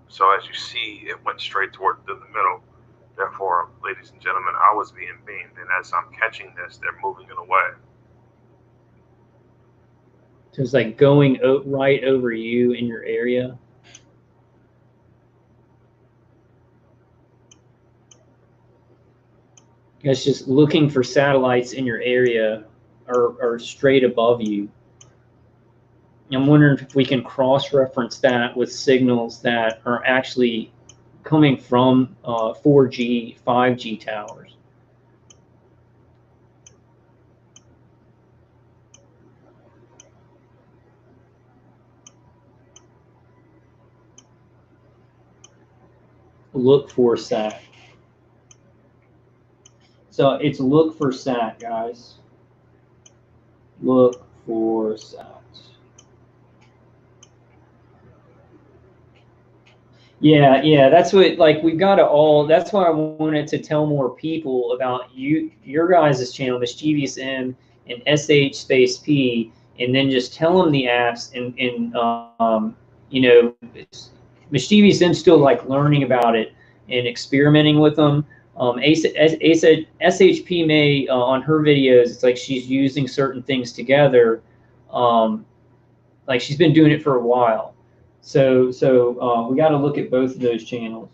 So as you see, it went straight toward the middle. Therefore, ladies and gentlemen, I was being beamed, and as I'm catching this, they're moving it away. So it's like going right over you in your area. It's just looking for satellites in your area or straight above you. I'm wondering if we can cross-reference that with signals that are actually coming from 4G, 5G towers. Look for sat. So it's look for sat, guys. Look for sat. Yeah, that's what, like, we've got to all, that's why I wanted to tell more people about your guys' channel, Mischeivious M and SH space P, and then just tell them the apps and you know, Mischeivious M still like learning about it and experimenting with them. SHP may, on her videos, it's like she's using certain things together. Like she's been doing it for a while. So we got to look at both of those channels.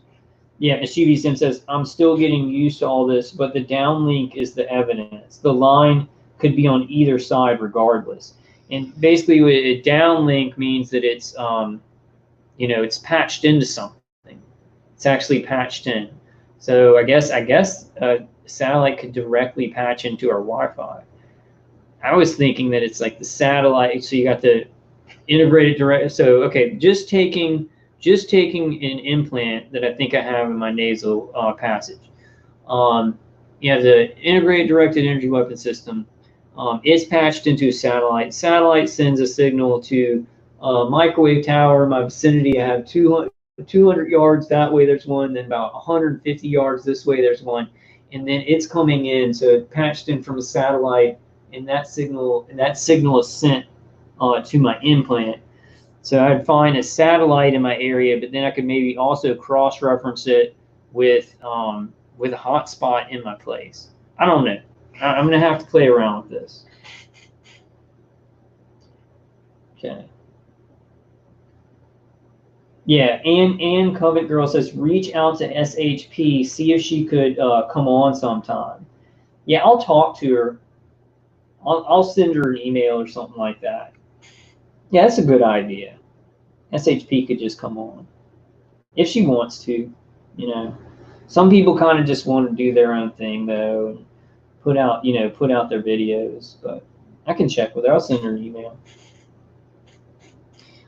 Yeah, Mischeivious M says, I'm still getting used to all this, but the downlink is the evidence. The line could be on either side regardless. And basically, a downlink means that it's, you know, it's patched into something. It's actually patched in. So I guess satellite could directly patch into our Wi-Fi. I was thinking that it's like the satellite, so you got the integrated direct. So okay, just taking an implant that I think I have in my nasal passage. You have the integrated directed energy weapon system. It's patched into a satellite. Satellite sends a signal to a microwave tower in my vicinity. I have 200 yards that way, there's one, then about 150 yards this way, there's one, and then it's coming in. So it patched in from a satellite, and that signal is sent to my implant. So I'd find a satellite in my area, but then I could maybe also cross-reference it with a hotspot in my place. I don't know. I'm going to have to play around with this. Okay. Yeah, and Covet Girl says, reach out to SHP, see if she could come on sometime. Yeah, I'll talk to her. I'll send her an email or something like that. Yeah, that's a good idea. SHP could just come on if she wants to. You know, some people kind of just want to do their own thing though, and put out their videos. But I can check with her. I'll send her an email.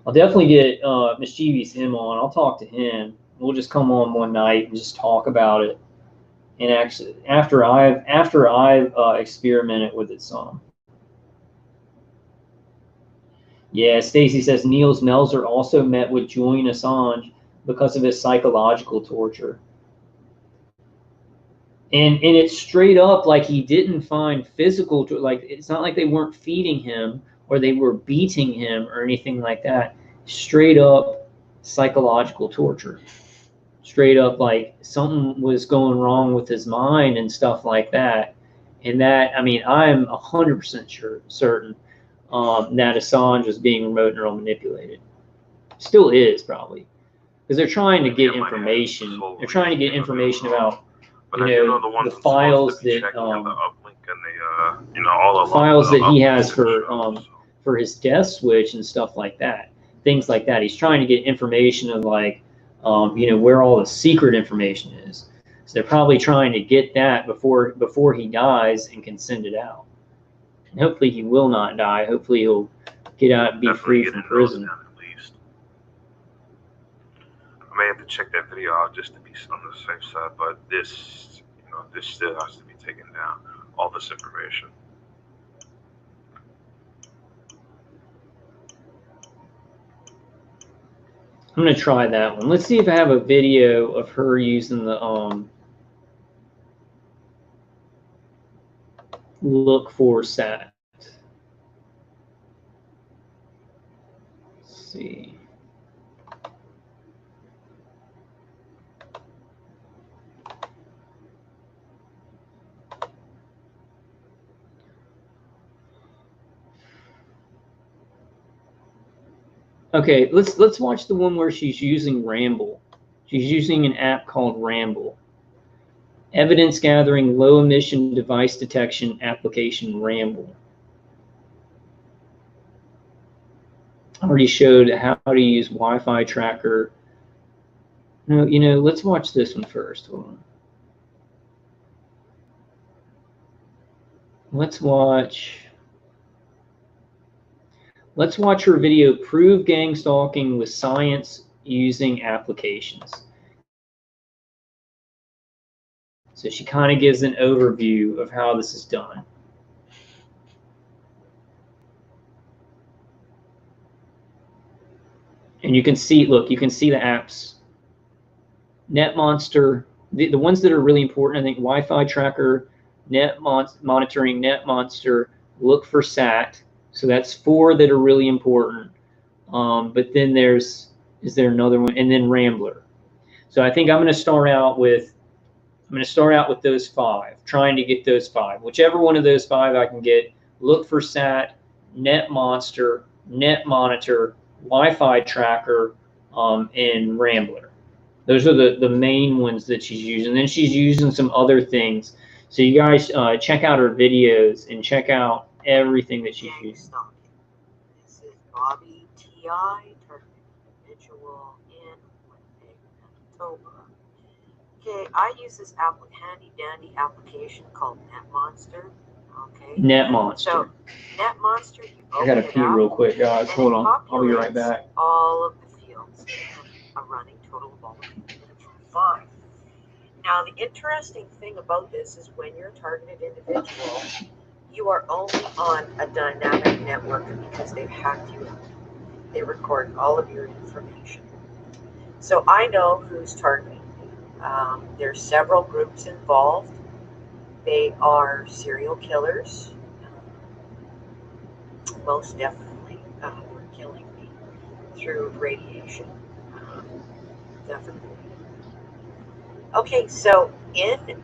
I'll definitely get Mischeivious M on. I'll talk to him. We'll just come on one night and just talk about it. And actually, after I've experimented with it some. Yeah, Stacy says Niels Melzer also met with Julian Assange because of his psychological torture. And it's straight up like he didn't find physical, like it's not like they weren't feeding him or they were beating him or anything like that. Straight up psychological torture. Straight up like something was going wrong with his mind and stuff like that. And that, I mean, I'm 100% certain that Assange was being remote neural manipulated. Still is, probably. Because they're trying to get information. They're trying to get information about, the files that files that he has for his death switch and stuff like that. Things like that. He's trying to get information of like, where all the secret information is. So they're probably trying to get that before he dies and can send it out. And hopefully he will not die. Hopefully he'll get out and be free from prison. At least. I may have to check that video out just to be on the safe side, but this still has to be taken down. All this information. I'm gonna try that one. Let's see if I have a video of her using the look for sat. Let's see. Okay, let's watch the one where she's using RAMBLE. She's using an app called RAMBLE. Evidence gathering low emission device detection application RAMBLE. I already showed how to use Wi-Fi tracker. No, let's watch this one first. Hold on. Let's watch her video, Prove Gang Stalking with Science Using Applications. So she kind of gives an overview of how this is done. And you can see, look, you can see the apps. NetMonster, the ones that are really important, I think Wi-Fi tracker, monitoring, NetMonster, look for SAT. So that's 4 that are really important. But then is there another one? And then Rambler. So I think I'm going to start out with those 5, trying to get those 5. Whichever one of those 5 I can get, look for SAT, NetMonster, NetMonitor, Wi-Fi tracker, and Rambler. Those are the main ones that she's using. Then she's using some other things. So you guys check out her videos and check out everything that she's using. This is Bobby T.I. individual in Winnipeg, Manitoba. Okay, I use this handy dandy application called NetMonster. Okay. NetMonster. So NetMonster, I gotta pee real quick, guys. Hold on. I'll be right back. All of the fields are running total of all of 5. Now, the interesting thing about this is when you're a targeted individual, you are only on a dynamic network because they've hacked you. They record all of your information. So I know who's targeting me. There's several groups involved. They are serial killers. Most definitely were killing me through radiation. Definitely. Okay, so in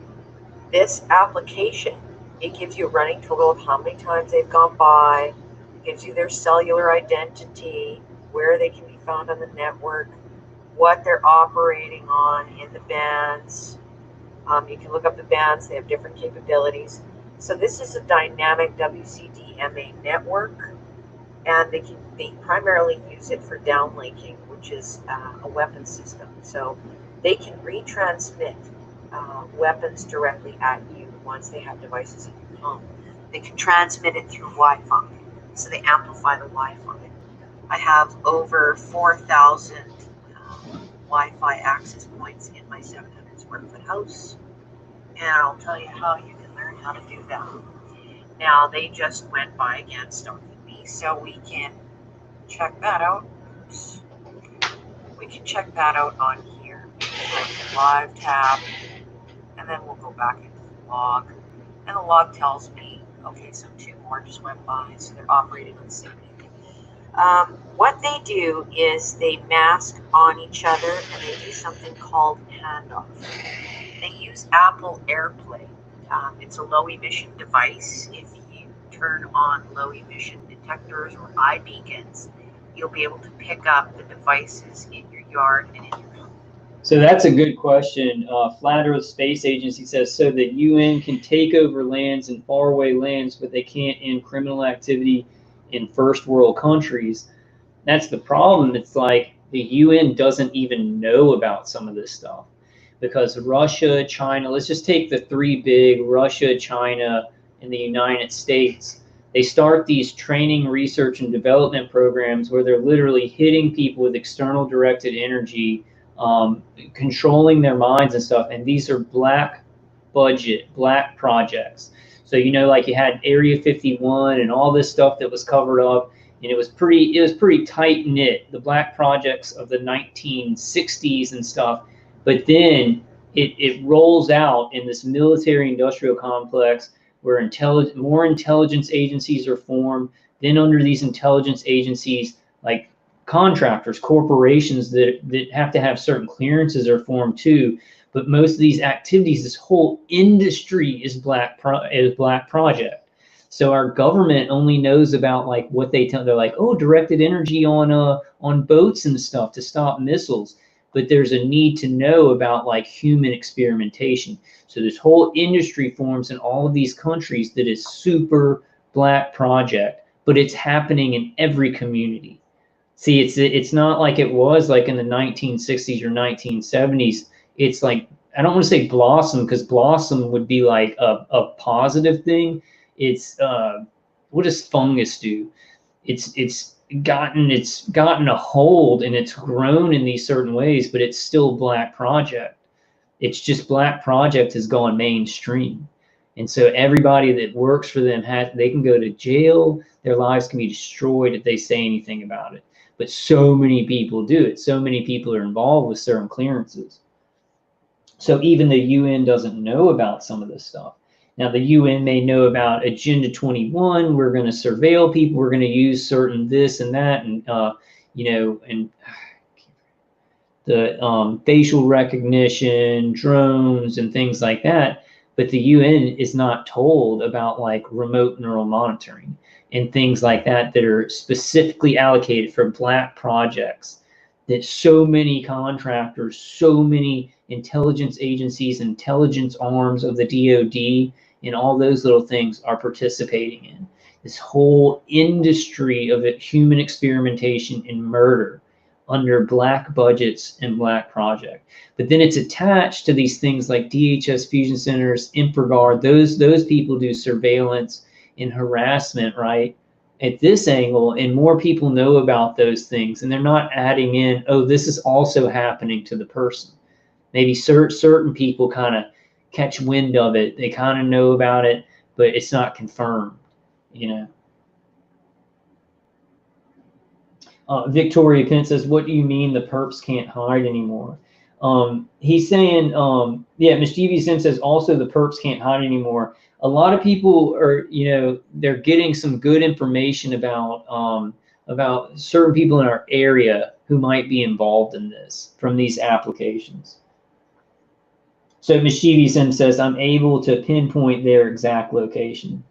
this application, it gives you a running total of how many times they've gone by, gives you their cellular identity, where they can be found on the network, what they're operating on in the bands. You can look up the bands, they have different capabilities. So this is a dynamic WCDMA network, and they primarily use it for downlinking, which is a weapon system. So they can retransmit weapons directly at you once they have devices in your home. They can transmit it through Wi-Fi, so they amplify the Wi-Fi. I have over 4,000 Wi-Fi access points in my 700 square foot house, and I'll tell you how you can learn how to do that. Now, they just went by again, stalking me, so we can check that out. Oops. We can check that out on here. The live tab, and then we'll go back into the log, and the log tells me, okay, so 2 more just went by, so they're operating on the same thing. What they do is they mask on each other, and they do something called handoff. They use Apple AirPlay. It's a low emission device. If you turn on low emission detectors or iBeacons, you'll be able to pick up the devices in your yard and in your home. So that's a good question. Flat Earth Space Agency says so that UN can take over lands in faraway lands, but they can't end criminal activity in first world countries. That's the problem. It's like the UN doesn't even know about some of this stuff because Russia, China, let's just take the 3 big, Russia, China, and the United States. They start these training, research, and development programs where they're literally hitting people with external directed energy, controlling their minds and stuff. And these are black budget, black projects. So, you know, like you had Area 51 and all this stuff that was covered up, and it was pretty tight knit, the black projects of the 1960s and stuff. But then it rolls out in this military industrial complex where more intelligence agencies are formed. Then under these intelligence agencies, like contractors, corporations that have to have certain clearances are formed too. But most of these activities, this whole industry is black project. So our government only knows about like what they tell. They're like, oh, directed energy on boats and stuff to stop missiles. But there's a need to know about like human experimentation. So this whole industry forms in all of these countries that is super black project, but it's happening in every community. See, it's not like it was like in the 1960s or 1970s. It's like, I don't want to say blossom, because blossom would be like a positive thing. It's what does fungus do? It's gotten a hold and it's grown in these certain ways, but it's still black project. It's just black project has gone mainstream. And so everybody that works for them they can go to jail, their lives can be destroyed if they say anything about it. But so many people do it. So many people are involved with certain clearances. So even the UN doesn't know about some of this stuff. Now, the UN may know about Agenda 21. We're going to surveil people. We're going to use certain this and that, and you know, and the facial recognition, drones, and things like that. But the UN is not told about like remote neural monitoring and things like that that are specifically allocated for black projects. That so many contractors, so many intelligence agencies, intelligence arms of the DoD, and all those little things are participating in. This whole industry of human experimentation and murder under black budgets and black project. But then it's attached to these things like DHS fusion centers, InfraGard, those people do surveillance and harassment, right? At this angle, and more people know about those things, and they're not adding in, oh, this is also happening to the person. Maybe certain people kind of catch wind of it. They kind of know about it, but it's not confirmed, you know. Victoria Penn says, what do you mean the perps can't hide anymore? He's saying, yeah, Mischeivious M says also the perps can't hide anymore. A lot of people are, you know, they're getting some good information about certain people in our area who might be involved in this from these applications. So Mischeivious M says, I'm able to pinpoint their exact location.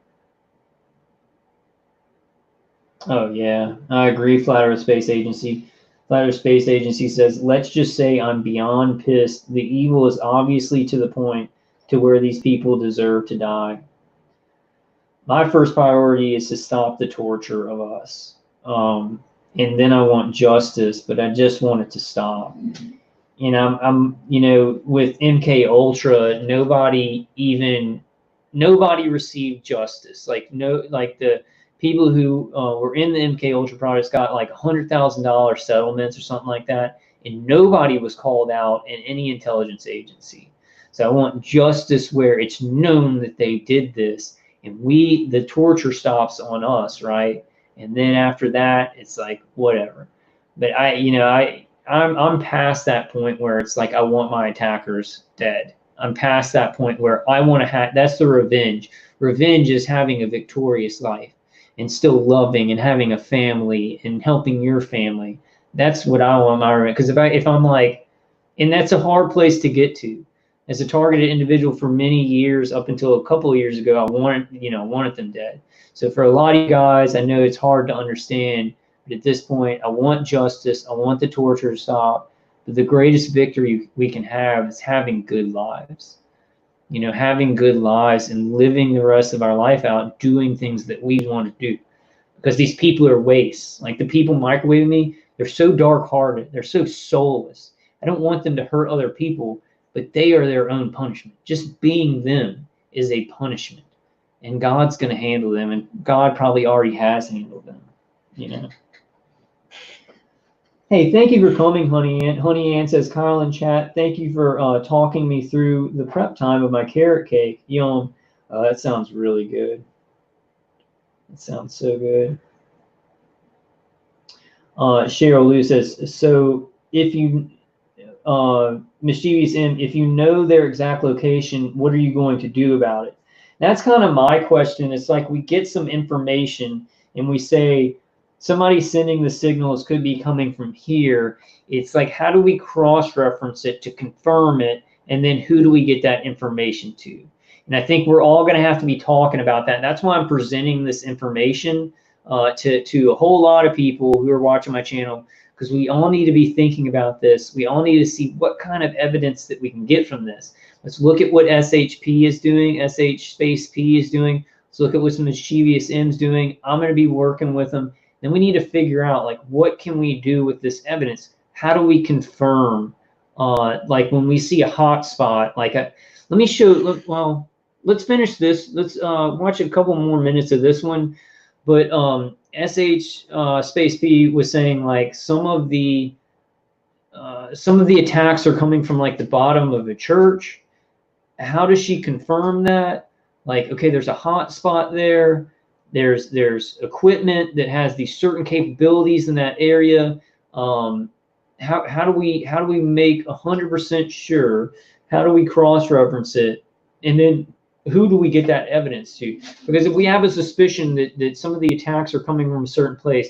Oh, yeah, I agree, Flat Earth Space Agency. Flat Earth Space Agency says, let's just say I'm beyond pissed. The evil is obviously to the point to where these people deserve to die. My first priority is to stop the torture of us. And then I want justice, but I just want it to stop. You know, I'm you know, with MK Ultra, nobody received justice. Like the people who were in the MK Ultra projects got like $100,000 settlements or something like that, and nobody was called out in any intelligence agency. So I want justice where it's known that they did this, and the torture stops on us, right? And then after that, it's like whatever. But I'm past that point where it's like I want my attackers dead. I'm past that point where I want to have. That's the revenge. Revenge is having a victorious life and still loving and having a family and helping your family. That's what I want my revenge. Because if I'm like, and that's a hard place to get to. As a targeted individual for many years, up until a couple of years ago, I wanted them dead. So for a lot of you guys, I know it's hard to understand, but at this point, I want justice. I want the torture to stop. But the greatest victory we can have is having good lives. You know, having good lives and living the rest of our life out, doing things that we want to do. Because these people are wastes. Like the people microwaving me, they're so dark-hearted. They're so soulless. I don't want them to hurt other people, but they are their own punishment. Just being them is a punishment. And God's going to handle them, and God probably already has handled them, you know. Hey, thank you for coming, Honey Ann. Honey Ann says, Kyle in chat, thank you for talking me through the prep time of my carrot cake. Yum. That sounds really good. That sounds so good. Cheryl Lou says, so if you, Mischeivious M, if you know their exact location, what are you going to do about it? That's kind of my question. It's like we get some information and we say, somebody sending the signals could be coming from here. It's like, how do we cross-reference it to confirm it? And then who do we get that information to? And I think we're all going to have to be talking about that. And that's why I'm presenting this information to a whole lot of people who are watching my channel, because we all need to be thinking about this. We all need to see what kind of evidence that we can get from this. Let's look at what SHP is doing, SH space P is doing. Let's look at what some Mischeivious M is doing. I'm going to be working with them. Then we need to figure out, like, what can we do with this evidence? How do we confirm, like, when we see a hot spot? Like, let me show. Well, let's finish this. Let's watch a couple more minutes of this one. But SH space P was saying, like, some of the attacks are coming from like the bottom of a church. How does she confirm that? Like, okay, there's a hot spot there. There's equipment that has these certain capabilities in that area. How do we make 100% sure? How do we cross-reference it? And then who do we get that evidence to? Because if we have a suspicion that some of the attacks are coming from a certain place,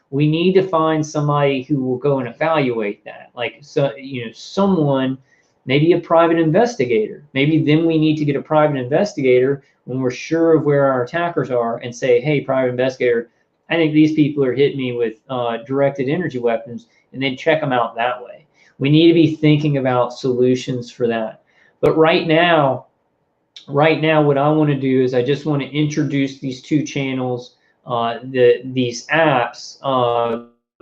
we need to find somebody who will go and evaluate that. Like, so, you know, someone, maybe a private investigator. Maybe then we need to get a private investigator when we're sure of where our attackers are and say, hey, private investigator, I think these people are hitting me with directed energy weapons, and then check them out that way. We need to be thinking about solutions for that. But right now, what I want to do is I just want to introduce these two channels, these apps,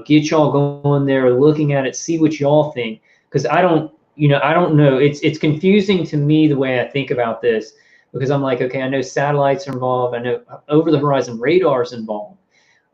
get y'all going there, looking at it, see what y'all think. Because I don't know. It's confusing to me the way I think about this, because I'm like, okay, I know satellites are involved. I know over-the-horizon radar is involved.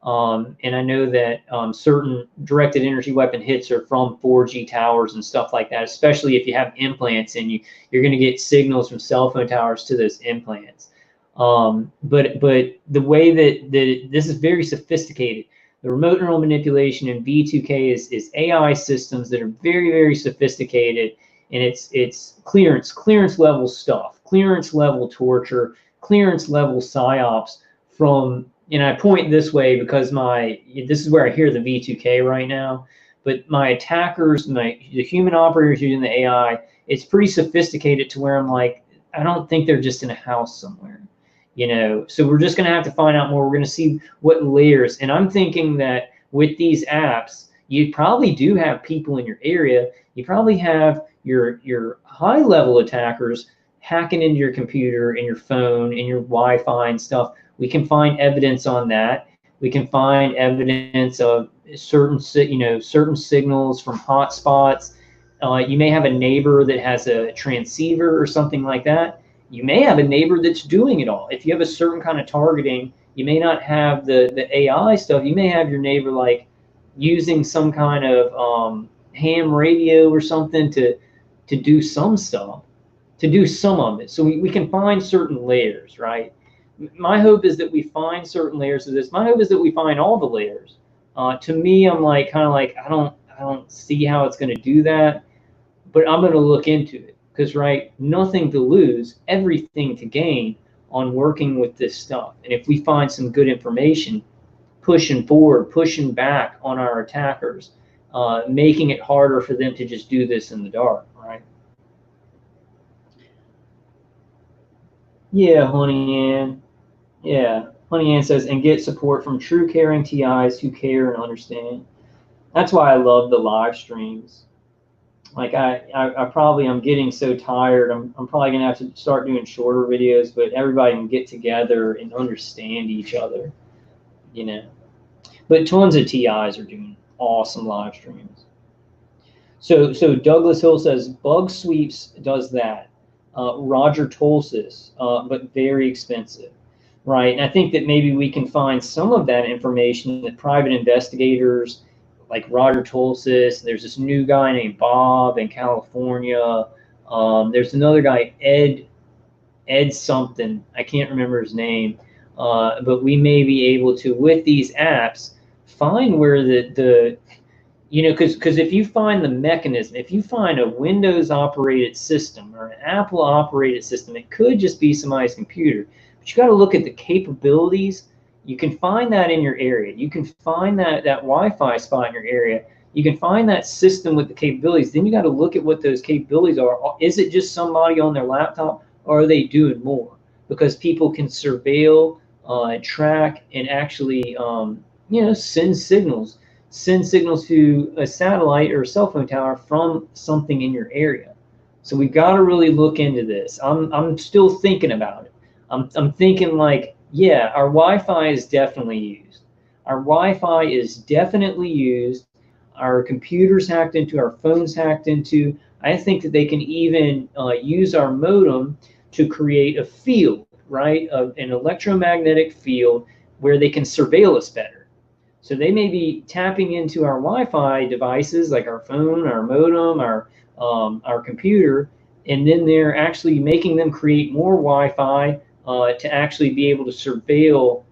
And I know that certain directed energy weapon hits are from 4G towers and stuff like that, especially if you have implants and you're going to get signals from cell phone towers to those implants. But the way that this is very sophisticated. The remote neural manipulation in V2K is AI systems that are very, very sophisticated, and it's clearance level stuff, clearance level torture, clearance level psyops from. And I point this way because this is where I hear the V2K right now. But my attackers, the human operators using the AI, it's pretty sophisticated to where I'm like, I don't think they're just in a house somewhere. So we're just going to have to find out more. We're going to see what layers. And I'm thinking that with these apps, you probably do have people in your area. You probably have your high level attackers hacking into your computer and your phone and your Wi-Fi and stuff. We can find evidence on that. We can find evidence of certain signals from hotspots. You may have a neighbor that has a transceiver or something like that. You may have a neighbor that's doing it all. If you have a certain kind of targeting, you may not have the AI stuff. You may have your neighbor like using some kind of ham radio or something to do some stuff, to do some of it. So we can find certain layers, right? My hope is that we find certain layers of this. My hope is that we find all the layers. To me, I'm like kind of like I don't see how it's going to do that, but I'm going to look into it. Because, right, nothing to lose, everything to gain on working with this stuff. And if we find some good information, pushing forward, pushing back on our attackers, making it harder for them to just do this in the dark, right? Yeah, Honey Ann. Yeah, Honey Ann says, and get support from true caring TIs who care and understand. That's why I love the live streams. Like I'm getting so tired. I'm probably gonna have to start doing shorter videos, but everybody can get together and understand each other, But tons of TIs are doing awesome live streams. So Douglas Hill says Bug Sweeps does that. Roger Tolsis, but very expensive, right? And I think that maybe we can find some of that information that private investigators like Roger Tolsis. There's this new guy named Bob in California. There's another guy, Ed something. I can't remember his name. But we may be able to, with these apps, find where because if you find the mechanism, if you find a Windows operated system or an Apple operated system, it could just be somebody's computer. But you got to look at the capabilities. You can find that in your area. You can find that Wi-Fi spot in your area. You can find that system with the capabilities. Then you got to look at what those capabilities are. Is it just somebody on their laptop, or are they doing more? Because people can surveil, track, and actually, send signals to a satellite or a cell phone tower from something in your area. So we've got to really look into this. I'm still thinking about it. I'm thinking like, yeah, our Wi-Fi is definitely used. Our Wi-Fi is definitely used. Our computers hacked into, our phones hacked into. I think that they can even use our modem to create a field, right? An electromagnetic field where they can surveil us better. So they may be tapping into our Wi-Fi devices like our phone, our modem, our computer, and then they're actually making them create more Wi-Fi to actually be able to surveil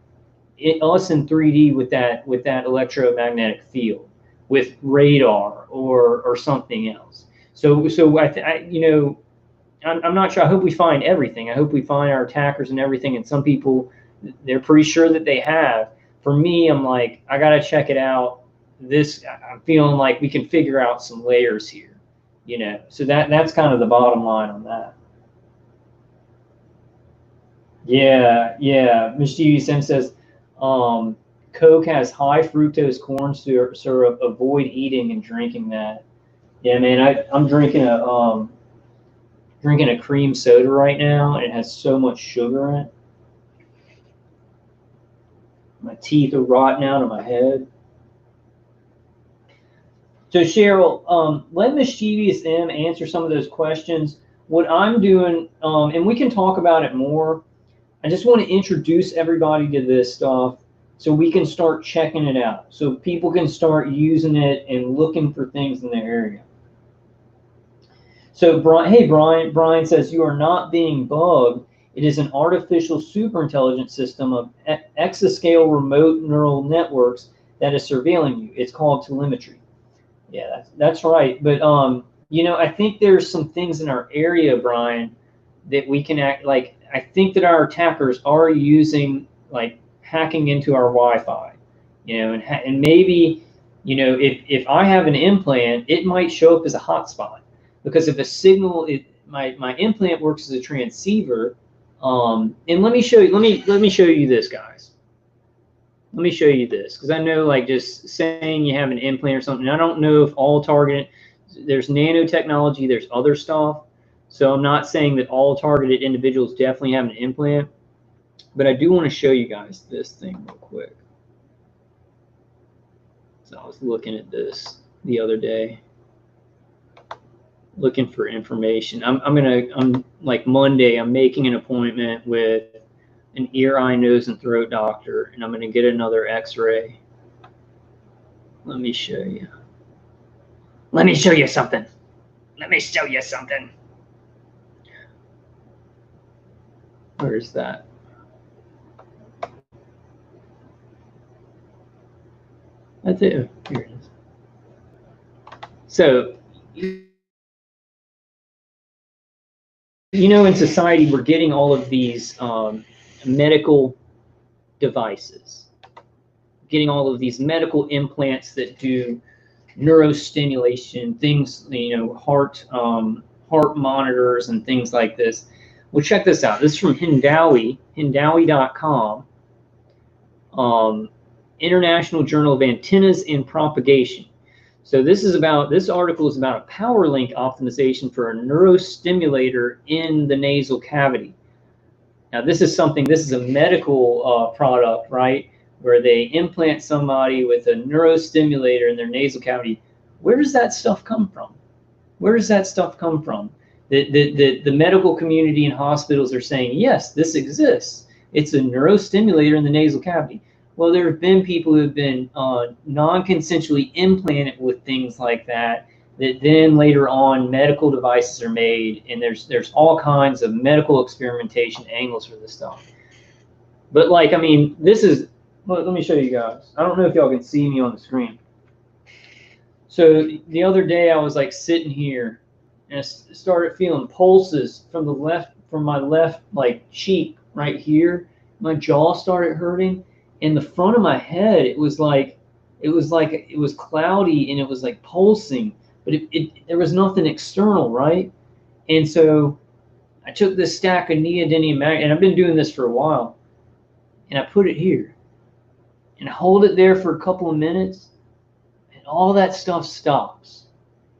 us in 3D with that electromagnetic field, with radar or something else. So I'm not sure. I hope we find everything. I hope we find our attackers and everything. And some people, they're pretty sure that they have. For me, I'm like, I gotta check it out. I'm feeling like we can figure out some layers here, So that's kind of the bottom line on that. Yeah. Mischeivious M says, Coke has high fructose corn syrup, so avoid eating and drinking that. Yeah, man, I'm drinking a cream soda right now, and it has so much sugar in it. My teeth are rotting out of my head. So Cheryl, let Mischeivious M answer some of those questions. What I'm doing, and we can talk about it more, I just want to introduce everybody to this stuff so we can start checking it out, so people can start using it and looking for things in their area. So Brian says, you are not being bugged It is an artificial superintelligence system of exascale remote neural networks that is surveilling you. It's called telemetry. Yeah, that's right. But you know, I think there's some things in our area, Brian, that we can act like. I think that our attackers are using, like, hacking into our Wi-Fi, you know, and maybe, you know, if I have an implant, it might show up as a hotspot, because if a signal, my implant works as a transceiver. And let me show you. Let me show you this, guys. Let me show you this, because I know, like, just saying you have an implant or something, I don't know if all targeted. There's nanotechnology. There's other stuff. So I'm not saying that all targeted individuals definitely have an implant, but I do want to show you guys this thing real quick. So I was looking at this the other day, looking for information. I'm like Monday, I'm making an appointment with an ear, eye, nose, and throat doctor, and I'm going to get another x-ray. Let me show you. Let me show you something. Let me show you something. Where is that? That's it. Here it is. So, you know, in society, we're getting all of these medical devices, getting all of these medical implants that do neurostimulation, things, you know, heart monitors and things like this. Well, check this out. This is from Hindawi, Hindawi.com, International Journal of Antennas and Propagation. So this article is about a power link optimization for a neurostimulator in the nasal cavity. Now, this is a medical product, right, where they implant somebody with a neurostimulator in their nasal cavity. Where does that stuff come from? Where does that stuff come from? The medical community and hospitals are saying, yes, this exists. It's a neurostimulator in the nasal cavity. Well, there have been people who have been non-consensually implanted with things like that, that then later on medical devices are made, and there's all kinds of medical experimentation angles for this stuff. But, like, I mean, this is, let me show you guys. I don't know if y'all can see me on the screen. So the other day I was, like, sitting here, and I started feeling pulses from my left, like, cheek right here. My jaw started hurting. In the front of my head, it was cloudy, and it was like pulsing, but there was nothing external, right? And so I took this stack of neodymium magnesium, and I've been doing this for a while, and I put it here, and I hold it there for a couple of minutes, and all that stuff stops.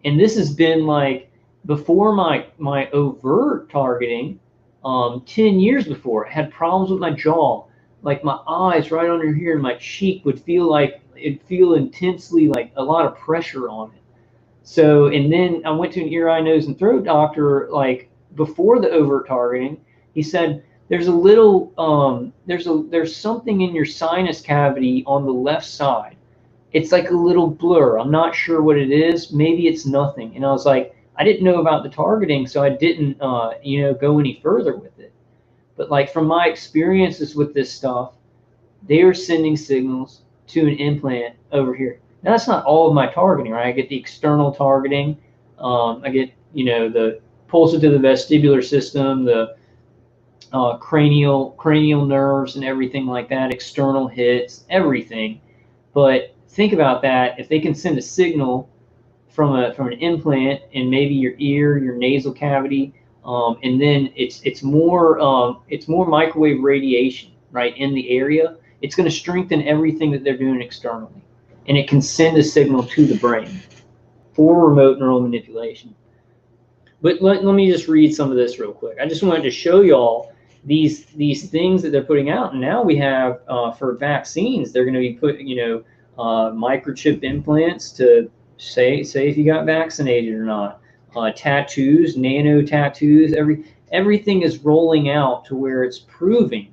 And this has been, like, before my overt targeting, 10 years before, I had problems with my jaw. Like, my eyes right under here and my cheek would feel intensely, like, a lot of pressure on it. So, and then I went to an ear, eye, nose, and throat doctor, like, before the overt targeting. He said, there's a little, there's something in your sinus cavity on the left side. It's like a little blur. I'm not sure what it is. Maybe it's nothing. And I was like, I didn't know about the targeting, so I didn't, you know, go any further with it. But, like, from my experiences with this stuff, they are sending signals to an implant over here. Now, that's not all of my targeting, right? I get the external targeting. I get, you know, the pulse to the vestibular system, the cranial nerves and everything like that, external hits, everything. But think about that. If they can send a signal from an implant in maybe your ear, your nasal cavity, and then it's more microwave radiation, right, in the area. It's going to strengthen everything that they're doing externally, and it can send a signal to the brain for remote neural manipulation. But let me just read some of this real quick. I just wanted to show y'all these things that they're putting out, and now we have for vaccines, they're going to be putting, you know, microchip implants to say if you got vaccinated or not. Tattoos, nano tattoos, everything is rolling out to where it's proving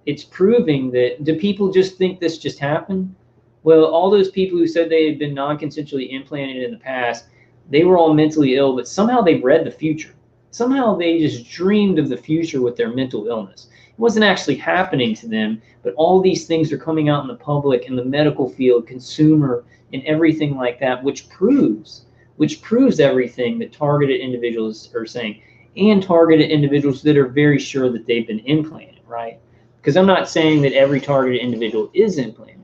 that. Do people just think this just happened? Well, all those people who said they had been non-consensually implanted in the past, they were all mentally ill, but somehow they read the future. Somehow they just dreamed of the future with their mental illness. It wasn't actually happening to them, but all these things are coming out in the public, in the medical field, consumer, and everything like that, which proves everything that targeted individuals are saying, and targeted individuals that are very sure that they've been implanted, right? Because I'm not saying that every targeted individual is implanted.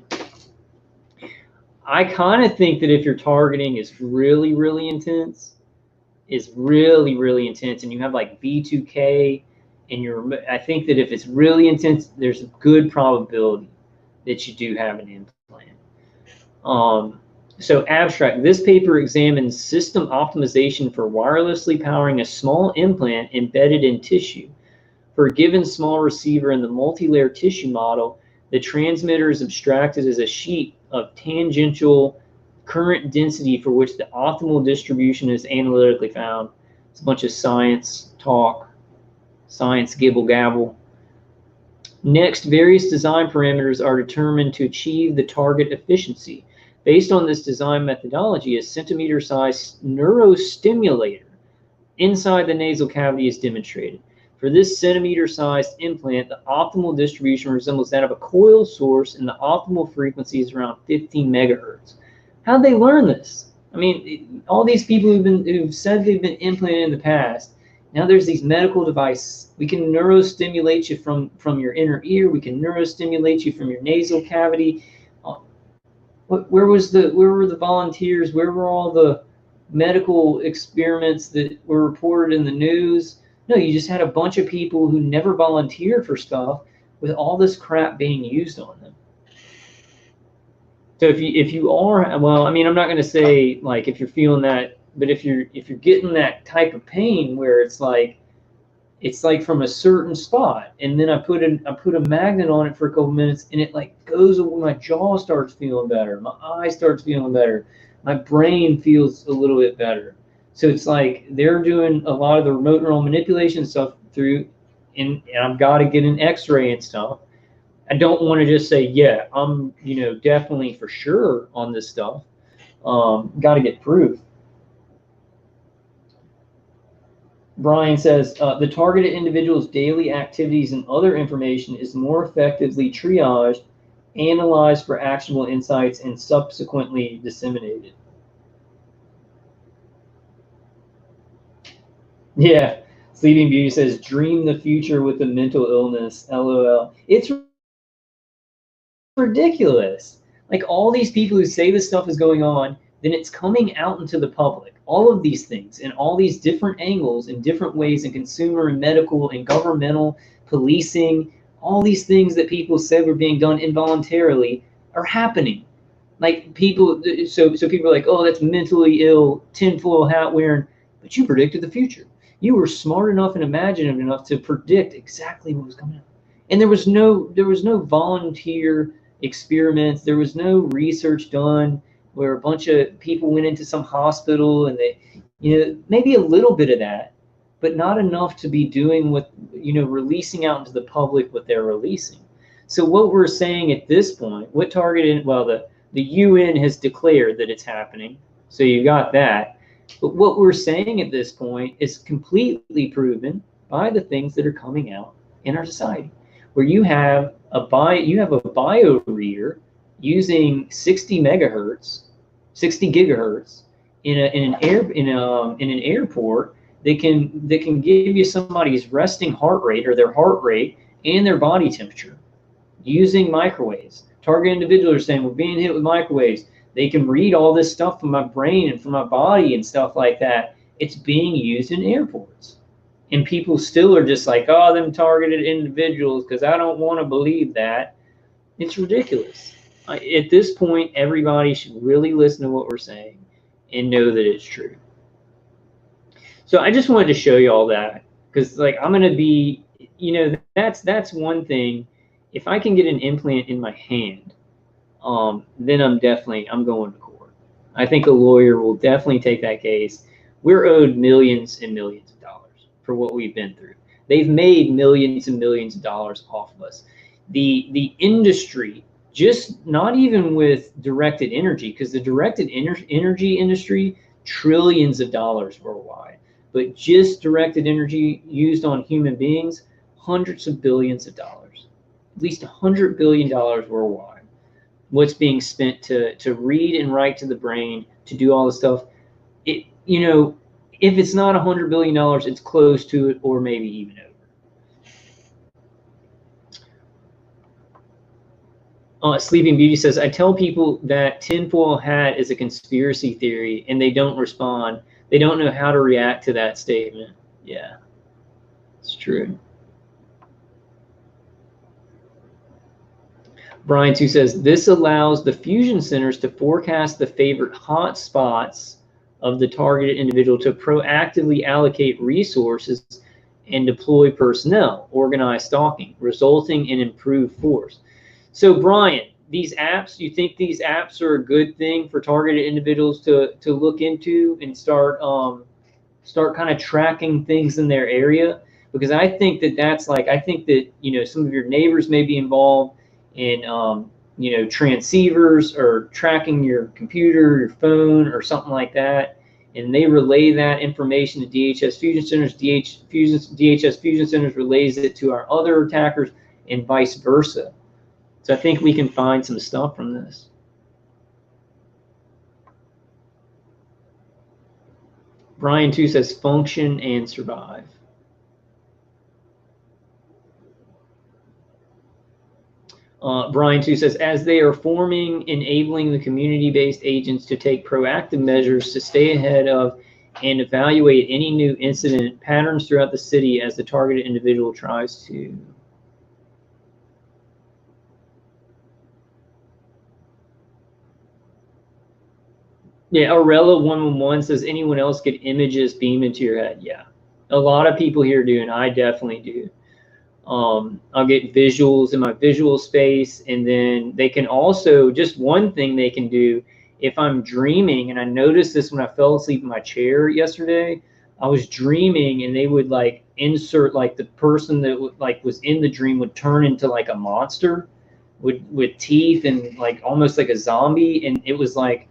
I kind of think that if your targeting is really, really intense, and you have like B2K, and I think that if it's really intense, there's a good probability that you do have an implant. So abstract, this paper examines system optimization for wirelessly powering a small implant embedded in tissue. For a given small receiver in the multi-layer tissue model, the transmitter is abstracted as a sheet of tangential current density for which the optimal distribution is analytically found. It's a bunch of science talk, science gibble gabble. Next, various design parameters are determined to achieve the target efficiency. Based on this design methodology, a centimeter-sized neurostimulator inside the nasal cavity is demonstrated. For this centimeter-sized implant, the optimal distribution resembles that of a coil source, and the optimal frequency is around 15 megahertz. How'd they learn this? I mean, all these people who've said they've been implanted in the past, now there's these medical devices. We can neurostimulate you from your inner ear. We can neurostimulate you from your nasal cavity. Where were the volunteers? Where were all the medical experiments that were reported in the news? No, you just had a bunch of people who never volunteered for stuff with all this crap being used on them. So if you are, well, I mean, I'm not going to say like if you're feeling that, but if you're getting that type of pain where it's like from a certain spot, and then I put a magnet on it for a couple minutes, and it like goes away. My jaw starts feeling better. My eye starts feeling better. My brain feels a little bit better. So it's like they're doing a lot of the remote neural manipulation stuff through, and I've got to get an X-ray and stuff. I don't want to just say, yeah, I'm definitely for sure on this stuff. Got to get proof. Brian says, the targeted individual's daily activities and other information is more effectively triaged, analyzed for actionable insights, and subsequently disseminated. Yeah, Sleeping Beauty says, dream the future with a mental illness, LOL. It's ridiculous. Like all these people who say this stuff is going on, then it's coming out into the public. All of these things in all these different angles in different ways in consumer and medical and governmental, policing, all these things that people said were being done involuntarily are happening. Like people, so people are like, oh, that's mentally ill, tinfoil hat wearing, but you predicted the future. You were smart enough and imaginative enough to predict exactly what was coming out. And there was no volunteer experiments. There was no research done where a bunch of people went into some hospital and they, maybe a little bit of that, but not enough to be doing what, releasing out into the public what they're releasing. So what we're saying at this point, what targeted, well, the UN has declared that it's happening. So you got that. But what we're saying at this point is completely proven by the things that are coming out in our society, where you have a bio reader using 60 gigahertz in an airport that can give you somebody's resting heart rate or their heart rate and their body temperature using microwaves. Target individuals are saying we're being hit with microwaves. They can read all this stuff from my brain and from my body and stuff like that. It's being used in airports. And people still are just like, oh, them targeted individuals, because I don't want to believe that. It's ridiculous. At this point, everybody should really listen to what we're saying and know that it's true. So I just wanted to show you all that, because like I'm going to be, that's one thing. If I can get an implant in my hand, then I'm going to court. I think a lawyer will definitely take that case. We're owed millions and millions of dollars for what we've been through. They've made millions and millions of dollars off of us. The industry, just not even with directed energy, because the directed energy industry, trillions of dollars worldwide. but just directed energy used on human beings, hundreds of billions of dollars, at least $100 billion worldwide. What's being spent to read and write to the brain, to do all this stuff. It, you know, if it's not $100 billion, it's close to it, or maybe even over. Sleeping Beauty says, I tell people that tinfoil hat is a conspiracy theory and they don't respond. They don't know how to react to that statement. Yeah, it's true. Brian 2 says, this allows the fusion centers to forecast the favorite hot spots of the targeted individual to proactively allocate resources and deploy personnel, organize stalking, resulting in improved force. So Brian, these apps, you think these apps are a good thing for targeted individuals to look into and start kind of tracking things in their area? Because I think that that's like, I think that, you know, some of your neighbors may be involved in, you know, transceivers or tracking your computer, your phone, or something like that, and they relay that information to DHS fusion centers. DHS fusion centers relays it to our other attackers, and vice versa. So I think we can find some stuff from this. Brian 2 says, function and survive. Brian 2 says, as they are forming, enabling the community-based agents to take proactive measures to stay ahead of and evaluate any new incident patterns throughout the city as the targeted individual tries to. Yeah, Aurella 111 says, anyone else get images beamed into your head? Yeah, a lot of people here do, and I definitely do. I'll get visuals in my visual space, and then they can also, just one thing they can do, if I'm dreaming, and I noticed this when I fell asleep in my chair yesterday, I was dreaming, and they would like insert, like the person that like was in the dream would turn into like a monster with teeth and like almost like a zombie, and it was like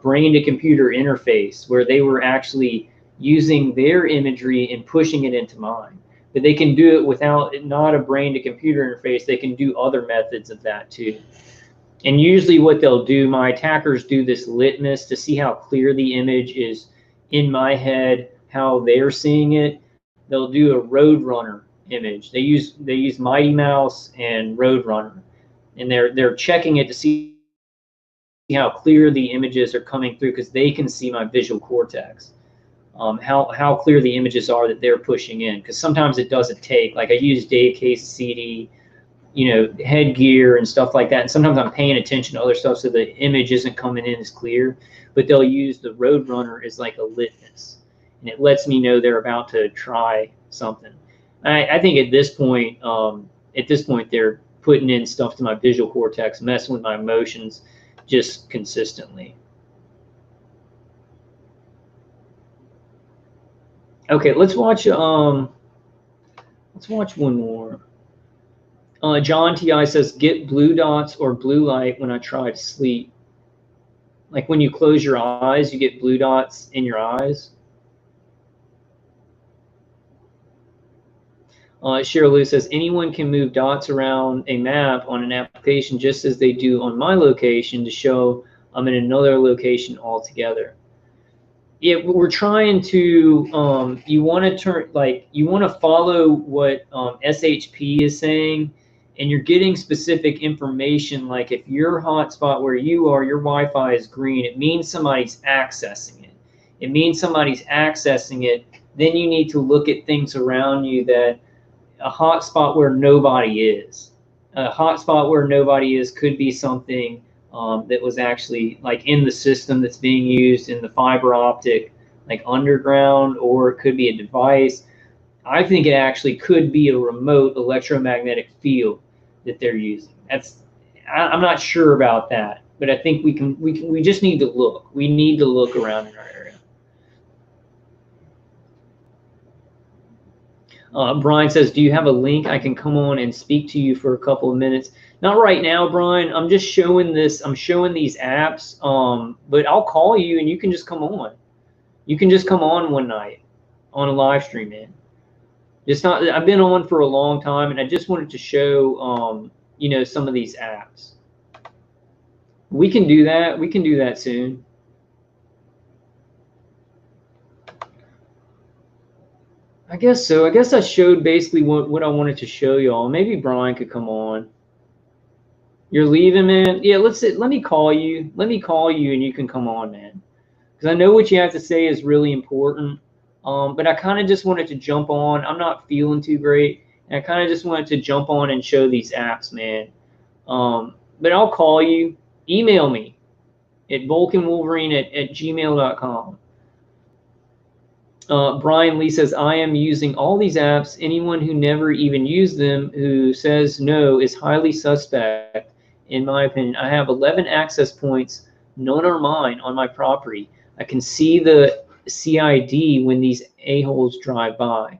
brain to computer interface where they were actually using their imagery and pushing it into mine. But they can do it without not a brain to computer interface. They can do other methods of that too. And usually what they'll do, my attackers do this litmus to see how clear the image is in my head, how they're seeing it. They'll do a Roadrunner image. They use Mighty Mouse and Roadrunner, and they're checking it to see how clear the images are coming through, because they can see my visual cortex. How clear the images are that they're pushing in, because sometimes it doesn't take, like I use Dave Case CD, you know, headgear and stuff like that, and sometimes I'm paying attention to other stuff so the image isn't coming in as clear, but they'll use the Roadrunner as like a litmus, and it lets me know they're about to try something. I think at this point they're putting in stuff to my visual cortex, messing with my emotions just consistently. Okay, let's watch one more. John T.I. says, get blue dots or blue light when I try to sleep. Like when you close your eyes, you get blue dots in your eyes. Cheryl Lou says, anyone can move dots around a map on an application just as they do on my location to show I'm in another location altogether. Yeah, we're trying to, you want to follow what SHP is saying, and you're getting specific information. Like if your hotspot where you are, your Wi-Fi is green, it means somebody's accessing it. It means somebody's accessing it. Then you need to look at things around you that a hotspot where nobody is. A hotspot where nobody is could be something that was actually like in the system that's being used in the fiber optic, like underground, or it could be a device. I think it actually could be a remote electromagnetic field that they're using. I'm not sure about that, but I think we just need to look. We need to look around in our area. Brian says, do you have a link I can come on and speak to you for a couple of minutes? Not right now, Brian. I'm just showing this. I'm showing these apps, but I'll call you and you can just come on. You can just come on one night. on a live stream, man. It's not. I've been on for a long time, and I just wanted to show, you know, some of these apps. We can do that. We can do that soon. I guess so. I guess I showed basically what I wanted to show y'all. Maybe Brian could come on. You're leaving, man? Yeah, let me call you. Let me call you and you can come on, man. Because I know what you have to say is really important. But I kind of just wanted to jump on. I'm not feeling too great. And I kind of just wanted to jump on and show these apps, man. But I'll call you. Email me at vulcanwolverine@gmail.com. Brian Lee says, I am using all these apps. Anyone who never even used them who says no is highly suspect, in my opinion. I have 11 access points. None are mine on my property. I can see the CID when these a-holes drive by.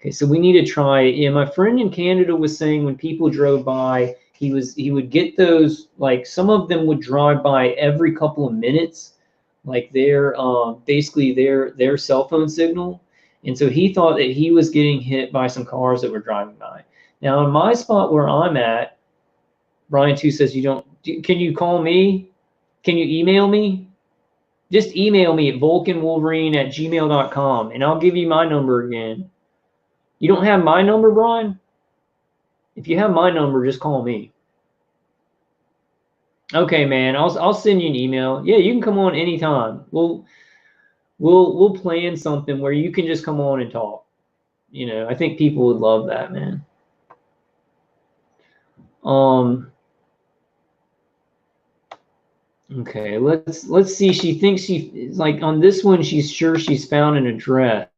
Okay, so we need to try it. Yeah, my friend in Canada was saying when people drove by, he would get those, like some of them would drive by every couple of minutes, like their basically their cell phone signal, and so he thought that he was getting hit by some cars that were driving by. Now in my spot where I'm at, Brian 2 says can you call me? Can you email me? Just email me at vulcanwolverine@gmail.com and I'll give you my number again. You don't have my number, Brian? If you have my number, just call me. Okay, man. I'll send you an email. Yeah, you can come on anytime. We'll plan something where you can just come on and talk. You know, I think people would love that, man. Okay, let's see. She thinks she's like on this one. She's sure she's found an address.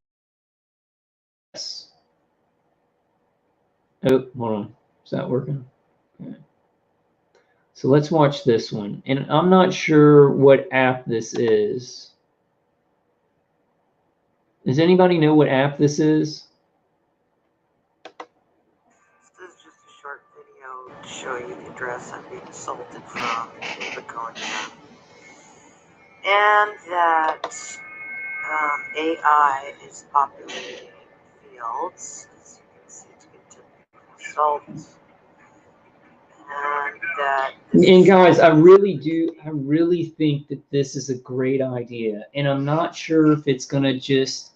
Oh, hold on. Is that working? Okay. So let's watch this one. And I'm not sure what app this is. Does anybody know what app this is? This is just a short video to show you the address I'm being assaulted from in Laconia. And that AI is populating fields. As you can see, it's been typical assaults. And guys, I really think that this is a great idea, and I'm not sure if it's gonna just.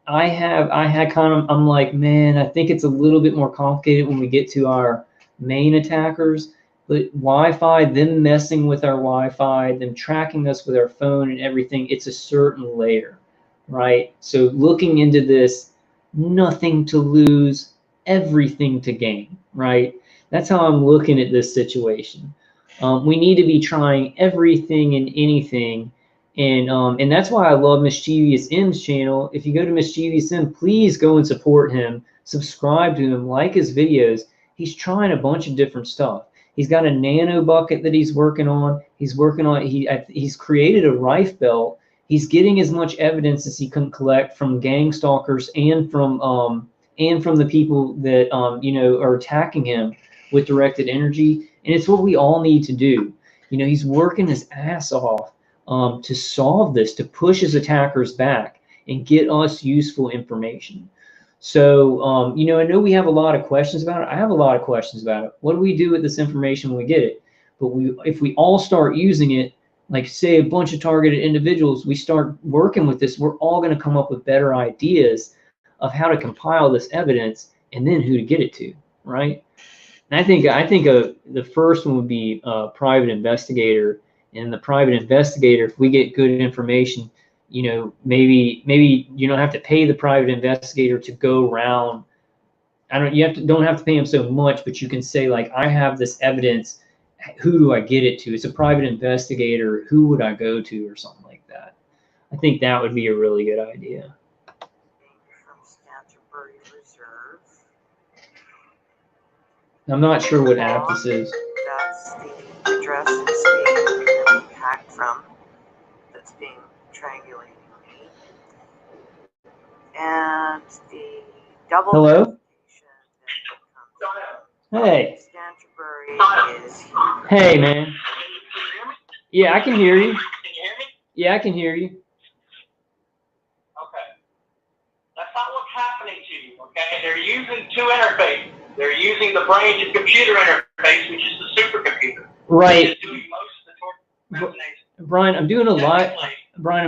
I'm like, man, I think it's a little bit more complicated when we get to our main attackers. But Wi-Fi, them messing with our Wi-Fi, them tracking us with our phone and everything, it's a certain layer, right? So looking into this, nothing to lose, everything to gain, right? That's how I'm looking at this situation. We need to be trying everything and anything. And that's why I love Mischeivious M's channel. If you go to Mischeivious M, please go and support him. Subscribe to him, like his videos. He's trying a bunch of different stuff. He's got a nano bucket that he's working on. He's created a rife belt. He's getting as much evidence as he can collect from gang stalkers and from the people that you know, are attacking him with directed energy. And it's what we all need to do. You know, he's working his ass off to solve this, to push his attackers back and get us useful information. So, you know, I know we have a lot of questions about it. I have a lot of questions about it. What do we do with this information when we get it? But if we all start using it, like say a bunch of targeted individuals, we start working with this, we're all going to come up with better ideas of how to compile this evidence and then who to get it to, right? And I think the first one would be a private investigator. And the private investigator, if we get good information, you know, maybe you don't have to pay the private investigator to go around. Don't have to pay him so much, but you can say like, I have this evidence. Who do I get it to? It's a private investigator. Who would I go to, or something like that? I think that would be a really good idea. I'm not sure what app this is. That's the address it's being hacked from. That's being triangulating me. And the double. Hello? Hey. Is hey, man. Yeah, I can hear you. Yeah, I can hear you. using two interfaces. They're using the brain to computer interface, which is the supercomputer. Right. Which is doing most of the torsion fascination. Brian, I'm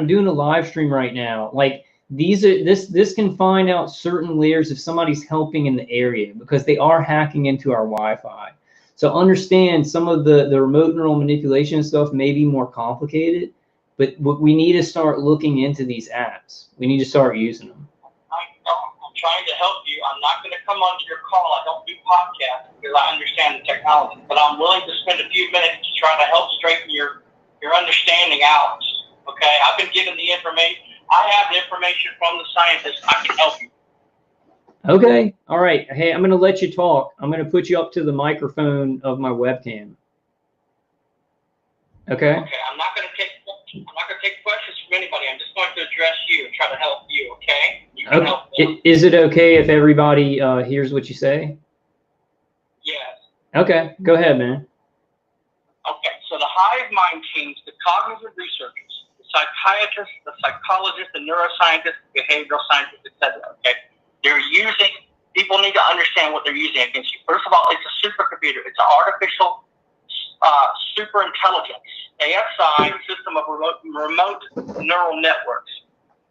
doing a live stream right now. Like this can find out certain layers if somebody's helping in the area, because they are hacking into our Wi-Fi. So understand some of the remote neural manipulation stuff may be more complicated, but we need to start looking into these apps. We need to start using them. I'm trying to help you. I'm not going to come onto your call. I don't do podcasts because I understand the technology, but I'm willing to spend a few minutes to try to help straighten your understanding out. Okay, I've been given the information. I have the information from the scientists. I can help you. Okay, all right. Hey, I'm going to let you talk. I'm going to put you up to the microphone of my webcam. Okay. Okay, I'm not going to take questions from anybody. I'm just going to address you and try to help you. Okay. You can help them. Is it okay if everybody hears what you say? Yes. Okay, go ahead, man. Okay, so the hive mind teams, the cognitive researchers, the psychiatrists, the psychologists, the neuroscientists, the behavioral scientists, etc. Okay, they're using. People need to understand what they're using against you. First of all, it's a supercomputer. It's an artificial super intelligence, ASI, system of remote neural networks.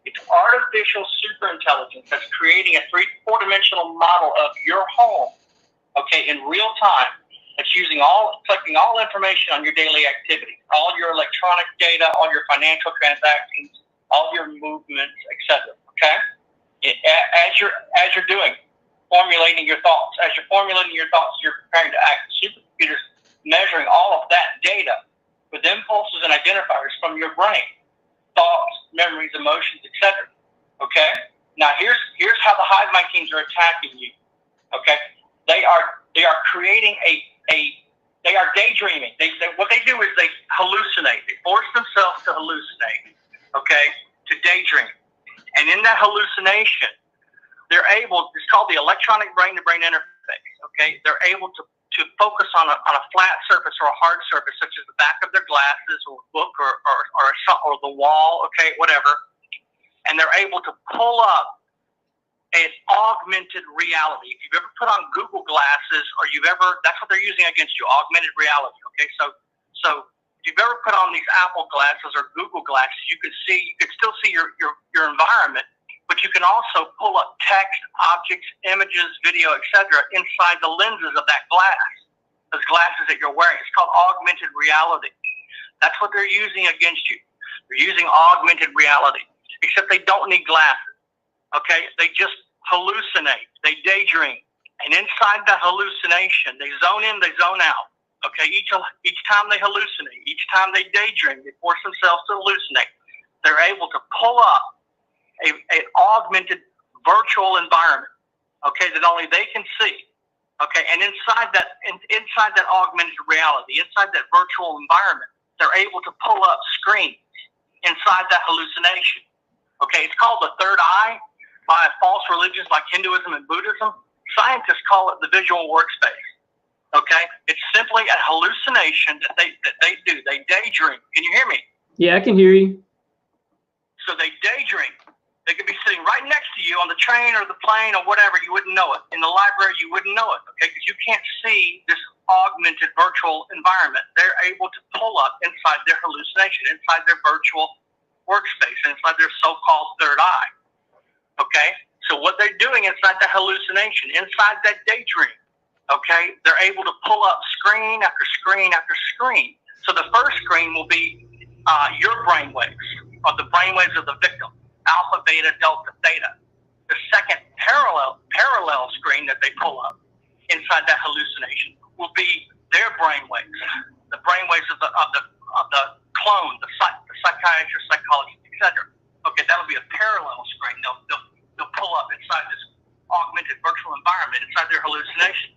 It's artificial super intelligence that's creating a four-dimensional model of your home, okay, in real time. That's collecting all information on your daily activities, all your electronic data, all your financial transactions, all your movements, etc. Okay, as you're doing, formulating your thoughts. As you're formulating your thoughts, you're preparing to act. Supercomputers measuring all of that data with impulses and identifiers from your brain, thoughts, memories, emotions, etc. Okay. Now here's how the hive mind teams are attacking you. Okay, they are creating they are daydreaming. What they do is they hallucinate. They force themselves to hallucinate. Okay, to daydream, and in that hallucination, they're able. It's called the electronic brain-to-brain interface. Okay, they're able to focus on a flat surface or a hard surface, such as the back of their glasses or book or the wall, okay, whatever, and they're able to pull up an augmented reality. If you've ever put on Google glasses, or that's what they're using against you, augmented reality, okay? So if you've ever put on these Apple glasses or Google glasses, you could still see your environment, but you can also pull up text, objects, images, video, etc. inside the lenses of that glass, those glasses that you're wearing. It's called augmented reality. That's what they're using against you. They're using augmented reality, except they don't need glasses, okay? They just hallucinate. They daydream. And inside that hallucination, they zone in, they zone out, okay? Each time they hallucinate, each time they daydream, they force themselves to hallucinate, they're able to pull up an augmented virtual environment, okay, that only they can see, okay, and inside that augmented reality, inside that virtual environment, they're able to pull up screens inside that hallucination, okay. It's called the third eye by false religions like Hinduism and Buddhism. Scientists call it the visual workspace, okay. It's simply a hallucination that they do. They daydream. Can you hear me? Yeah, I can hear you. So they daydream. They could be sitting right next to you on the train or the plane or whatever. You wouldn't know it. In the library, you wouldn't know it, okay? Because you can't see this augmented virtual environment. They're able to pull up inside their hallucination, inside their virtual workspace, inside their so-called third eye, okay? So what they're doing inside the hallucination, inside that daydream, okay, they're able to pull up screen after screen after screen. So the first screen will be your brainwaves, or the brainwaves of the victim. Alpha, beta, delta, theta. The second parallel screen that they pull up inside that hallucination will be their brainwaves, the brainwaves of the clone, the psychiatrist, psychologist, etc. Okay, that'll be a parallel screen. They'll pull up inside this augmented virtual environment, inside their hallucination,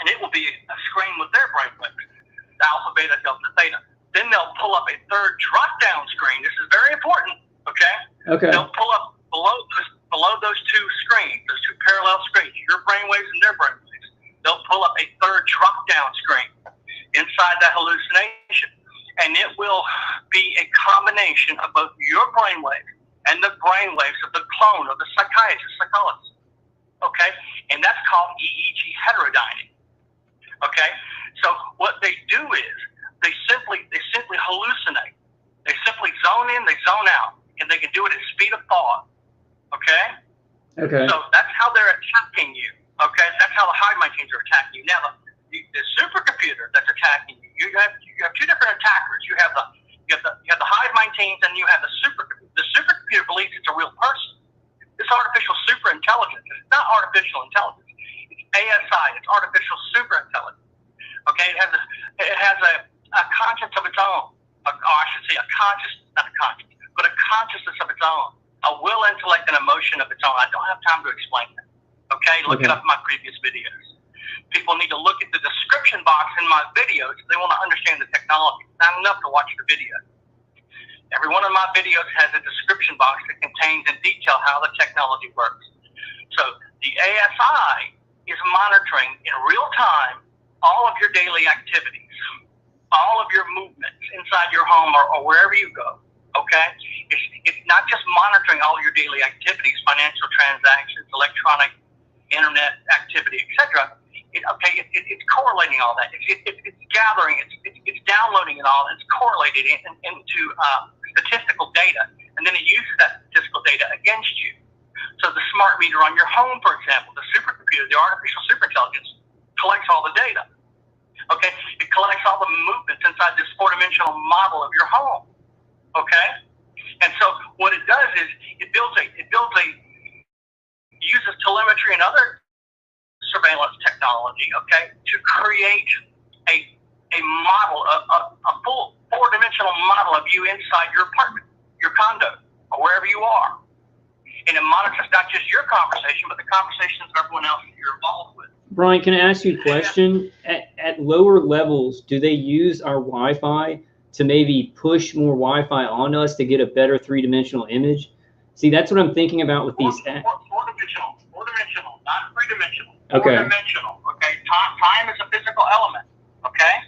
and it will be a screen with their brainwaves, the alpha, beta, delta, theta. Then they'll pull up a third drop-down screen. This is very important. Okay. Okay. They'll pull up below those two screens, those two parallel screens, your brainwaves and their brainwaves. They'll pull up a third drop-down screen inside that hallucination, and it will be a combination of both your brainwaves and the brainwaves of the clone of the psychiatrist, psychologist. Okay, and that's called EEG heterodyning. Okay, so what they do is they simply hallucinate. They simply zone in, they zone out, and they can do it at speed of thought. Okay. Okay. So that's how they're attacking you. Okay, that's how the hive mind teams are attacking you. Now the supercomputer that's attacking you, you have two different attackers. You have the hive mind teams, and you have the supercomputer. The supercomputer believes it's a real person. It's artificial super intelligence. It's not artificial intelligence. It's ASI. It's artificial super intelligence. Okay, it has a conscience of its own. I should say a consciousness, not a conscience, but a consciousness of its own. A will, intellect, and emotion of its own. I don't have time to explain that. Okay, look it up in my previous videos. People need to look at the description box in my videos if they want to understand the technology. It's not enough to watch the video. Every one of my videos has a description box that contains in detail how the technology works. So the ASI is monitoring in real time all of your daily activities, all of your movements inside your home or wherever you go. Okay? It's not just monitoring all your daily activities, financial transactions, electronic, internet activity, etc. It's correlating all that. It's gathering, it's downloading it all, and it's correlating it into statistical data, and then it uses that statistical data against you. So the smart meter on your home, for example, the supercomputer, the artificial superintelligence, collects all the data. Okay, it collects all the movements inside this four-dimensional model of your home. Okay, and so what it does is it uses telemetry and other surveillance technology, okay, to create a model, a full four-dimensional model of you inside your apartment, your condo, or wherever you are. And it monitors not just your conversation, but the conversations of everyone else that you're involved with. Brian, can I ask you a question? At lower levels, do they use our Wi-Fi to maybe push more Wi-Fi on us to get a better three-dimensional image? See, that's what I'm thinking about with these. Four-dimensional, not three-dimensional. Okay. Four-dimensional, okay? Time is a physical element, okay?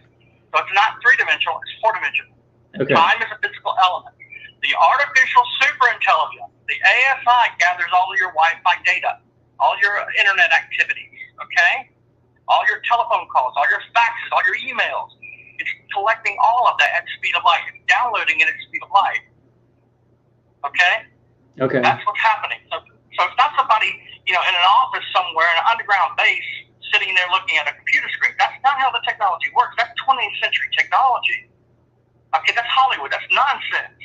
So it's not three-dimensional, it's four-dimensional. Okay. Time is a physical element. The artificial superintelligence, the ASI, gathers all of your Wi-Fi data, all your internet activities, okay? All your telephone calls, all your faxes, all your emails. It's collecting all of that at the speed of light. It's downloading it at the speed of light. Okay? Okay. That's what's happening. So it's not somebody, in an office somewhere, in an underground base, sitting there looking at a computer screen. That's not how the technology works. That's 20th century technology. Okay, that's Hollywood. That's nonsense.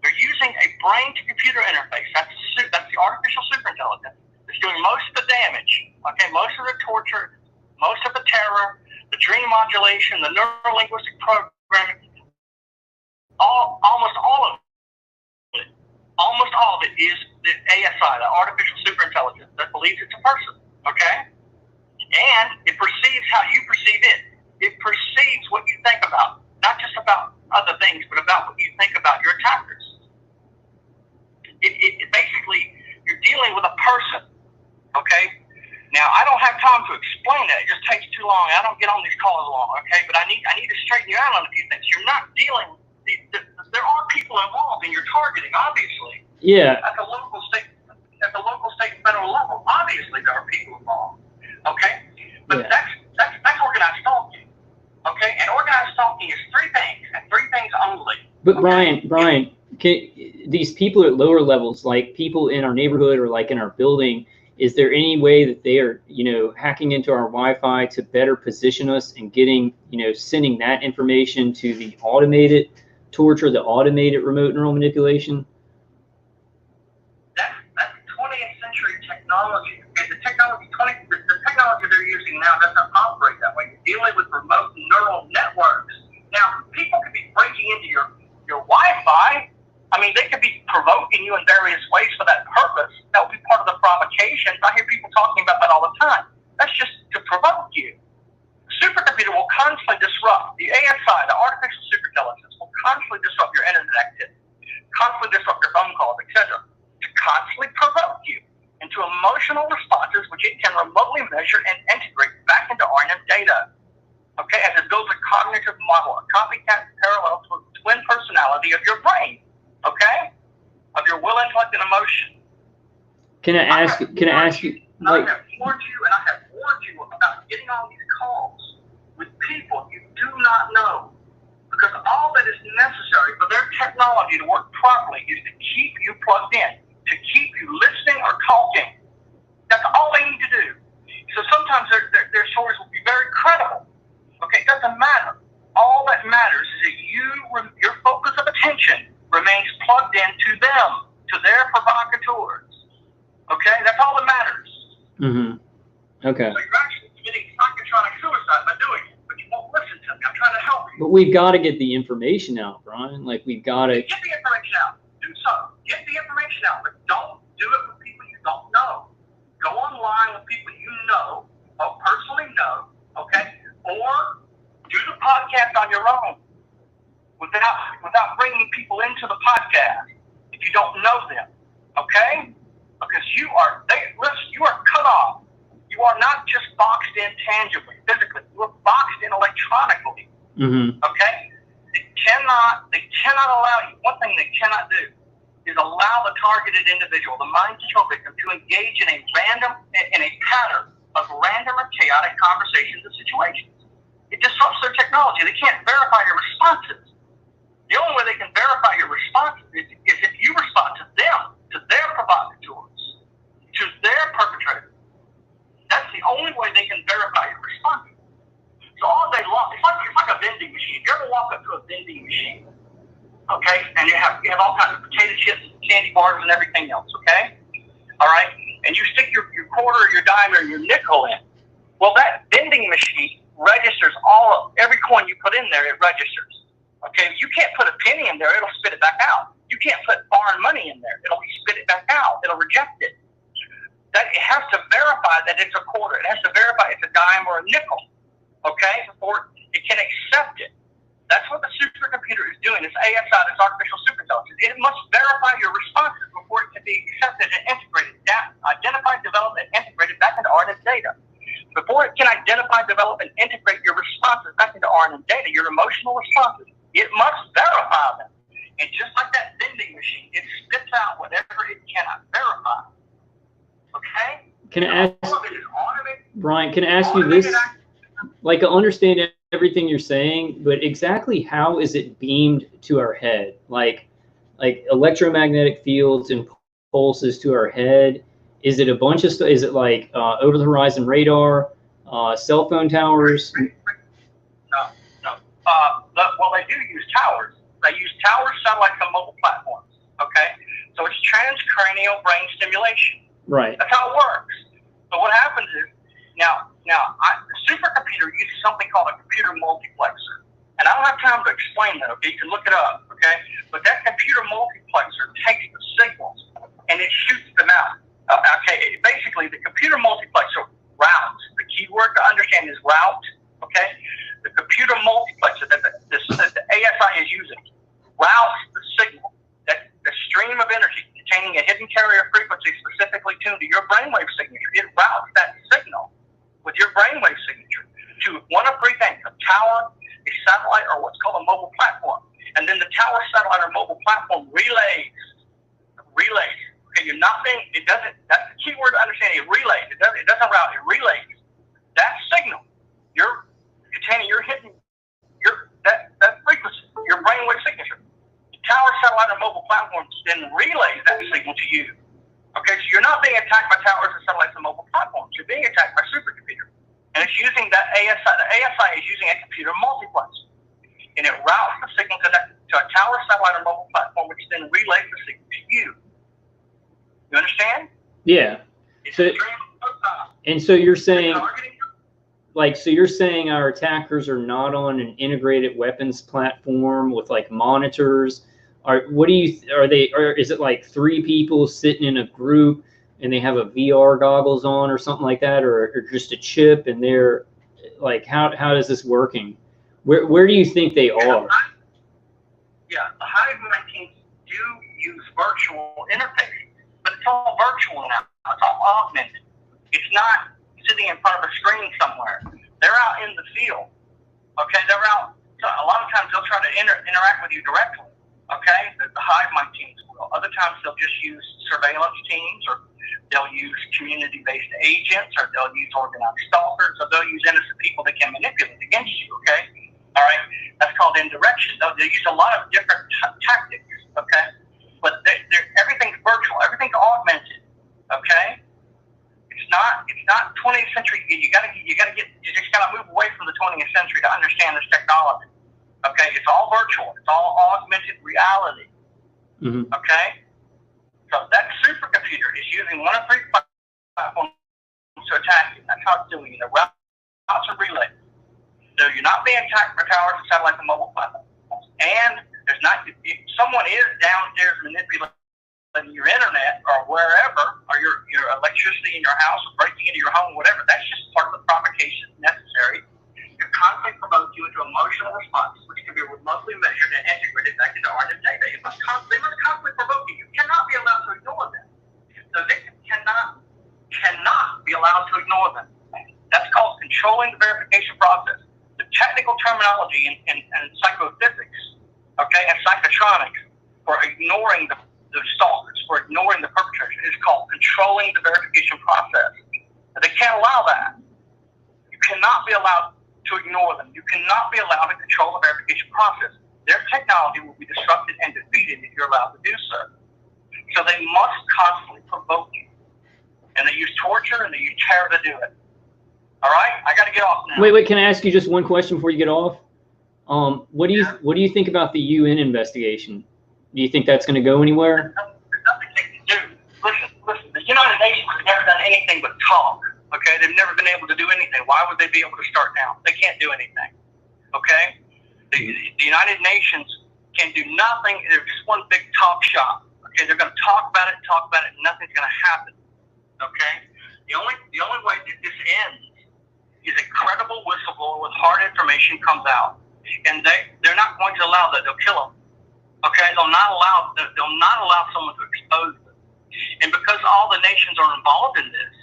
They're using a brain-to-computer interface. That's the artificial superintelligence. It's doing most of the damage. Okay, most of the torture, most of the terror, the dream modulation, the neurolinguistic programming, almost all of it is the ASI, the artificial superintelligence, that believes it's a person. Okay, and it perceives how you perceive it. It perceives what you think about, not just about other things, but about what you think about your attackers. It basically, you're dealing with a person. Okay. Now, I don't have time to explain that. It just takes too long. I don't get on these calls long, okay? But I need to straighten you out on a few things. You're not dealing. There are people involved in your targeting, obviously. Yeah. At the local, state, and federal level, obviously there are people involved, okay? But Yeah. that's organized stalking, okay? And organized stalking is three things, and three things only. But okay? Brian, these people at lower levels, like people in our neighborhood or like in our building, is there any way that they are, hacking into our Wi-Fi to better position us and getting, sending that information to the automated torture, the automated remote neural manipulation? That's 20th century technology. Okay, the technology they're using now doesn't operate that way. You're dealing with remote neural networks. Now, people could be breaking into your Wi-Fi. I mean, they could be provoking you in various ways for that purpose. That would be part of the provocation. I hear people talking about that all the time. That's just to provoke you. The supercomputer will constantly disrupt, the ASI, the artificial superintelligence, will constantly disrupt your internet activity, constantly disrupt your phone calls, etc., to constantly provoke you into emotional responses, which it can remotely measure and integrate back into RNN data. Okay, as it builds a cognitive model, a copycat parallel to a twin personality of your brain. Okay, of your will, intellect, and emotion. Can I ask you? And I have warned you about getting on these calls with people you do not know. Because all that is necessary for their technology to work properly is to keep you plugged in, to keep you listening or talking. That's all they need to do. So sometimes their stories will be very credible. Okay, it doesn't matter. All that matters is that your focus of attention remains plugged in to them, to their provocateurs. Okay, that's all that matters. Mm-hmm. Okay. So you're actually committing psychotronic suicide by doing it, but you won't listen to me. I'm trying to help you. But we've got to get the information out, Brian. Like, we've got to get the information out. Do so. Get the information out, but don't do it with people you don't know. Go online with people you know or personally know, okay? Or do the podcast on your own without bringing people into the podcast if you don't know them, okay? Because you are cut off. You are not just boxed in tangibly, physically. You are boxed in electronically, okay? They cannot allow you. One thing they cannot do is allow the targeted individual, the mind control victim, to engage in a pattern of random or chaotic conversations and situations. It disrupts their technology. They can't verify your responses. The only way they can verify your responses is if you respond to them, to their provocateurs, to their perpetrators. That's the only way they can verify your responses. So all day long, it's like a vending machine. You ever walk up to a vending machine? Okay, and you have all kinds of potato chips, candy bars, and everything else, okay? All right? And you stick your quarter, your dime, or your nickel in. Well, that vending machine registers every coin you put in there, it registers. Okay, you can't put a penny in there, it'll spit it back out. You can't put foreign money in there, it'll spit it back out, it'll reject it. It has to verify that it's a quarter, it has to verify it's a dime or a nickel, okay, before it can accept it. That's what the supercomputer is doing. It's ASI, it's artificial superintelligence. It must verify your responses before it can be accepted and integrated, identified, developed, and integrated back into RNN data. Before it can identify, develop, and integrate your responses back into RNN data, your emotional responses, it must verify them. And just like that vending machine, it spits out whatever it cannot verify. Okay? Can I ask, Brian, can I ask you this? Like, I understand everything you're saying, but exactly how is it beamed to our head? Like electromagnetic fields and pulses to our head? Is it a bunch of stuff? Is it like over the horizon radar, cell phone towers? No. Well, they do use towers. They use towers, satellites, and mobile platforms. Okay, so it's transcranial brain stimulation. Right. That's how it works. So what happens is the supercomputer uses something called a computer multiplexer, and I don't have time to explain that. Okay, you can look it up. Okay, but that computer multiplexer takes the signals and it shoots them out. Okay, basically the computer multiplexer routes. The key word to understand is route. Okay, the computer multiplexer that the ASI is using routes the signal, that the stream of energy containing a hidden carrier frequency specifically tuned to your brainwave signature. It routes that signal with your brainwave signature to one of three things: a tower, a satellite, or what's called a mobile platform. And then the tower, satellite, or mobile platform relays. Okay, you're not saying it doesn't. That's the key word to understand. It relays. It doesn't route. It relays that signal. You're hitting that frequency, your brainwave signature. The tower, satellite, or mobile platforms then relays that signal to you. Okay, so you're not being attacked by towers and satellites and mobile platforms. You're being attacked by supercomputer. And it's using that ASI. The ASI is using a computer multiplex. And it routes the signal to a tower, satellite, or mobile platform, which then relays the signal to you. You understand? Yeah. So you're saying, so you're saying our attackers are not on an integrated weapons platform with like monitors. Is it like three people sitting in a group and they have a VR goggles on or something like that, or just a chip, and they're like, how is this working? Where do you think they are? Yeah, the hive mind teams do use virtual interfaces, but it's all virtual now. It's all augmented. It's not sitting in front of a screen somewhere. They're out in the field. Okay, they're out. So a lot of times they'll try to interact with you directly. Okay, the hive mind teams will. Other times they'll just use surveillance teams or They'll use community-based agents, or they'll use organized stalkers, or they'll use innocent people they can manipulate against you, okay? All right? That's called indirection. They use a lot of different tactics, okay? But everything's virtual. Everything's augmented, okay? It's not 20th century. You just gotta move away from the 20th century to understand this technology, okay? It's all virtual. It's all augmented reality, okay? So that supercomputer is using one of three platforms to attack you. That's how it's doing it. Routes and relays. So you're not being attacked by towers and satellites and mobile platforms. And there's not, if someone is downstairs manipulating your internet or wherever, or your electricity in your house, or breaking into your home, whatever, that's just part of the provocation necessary to constantly provoke you into emotional response, which can be remotely measured and integrated back into RNA data. They must constantly provoke you. You cannot be allowed to ignore them. The victim cannot be allowed to ignore them. That's called controlling the verification process. The technical terminology in psychophysics, okay, and psychotronics for ignoring the stalkers, for ignoring the perpetrators, is called controlling the verification process. And they can't allow that. You cannot be allowed to ignore them. You cannot be allowed to control the verification process. Their technology will be disrupted and defeated if you're allowed to do so. So they must constantly provoke you. And they use torture and they use terror to do it. All right? I got to get off now. Wait, can I ask you just one question before you get off? What do you think about the UN investigation? Do you think that's going to go anywhere? There's nothing they can do. Listen, the United Nations has never done anything but talk. Okay, they've never been able to do anything. Why would they be able to start now? They can't do anything. Okay, the United Nations can do nothing. They're just one big talk shop. Okay, they're going to talk about it, and nothing's going to happen. Okay, the only way that this ends is a credible whistleblower with hard information comes out, and they're not going to allow that. They'll kill them. Okay, they'll not allow someone to expose them, and because all the nations are involved in this.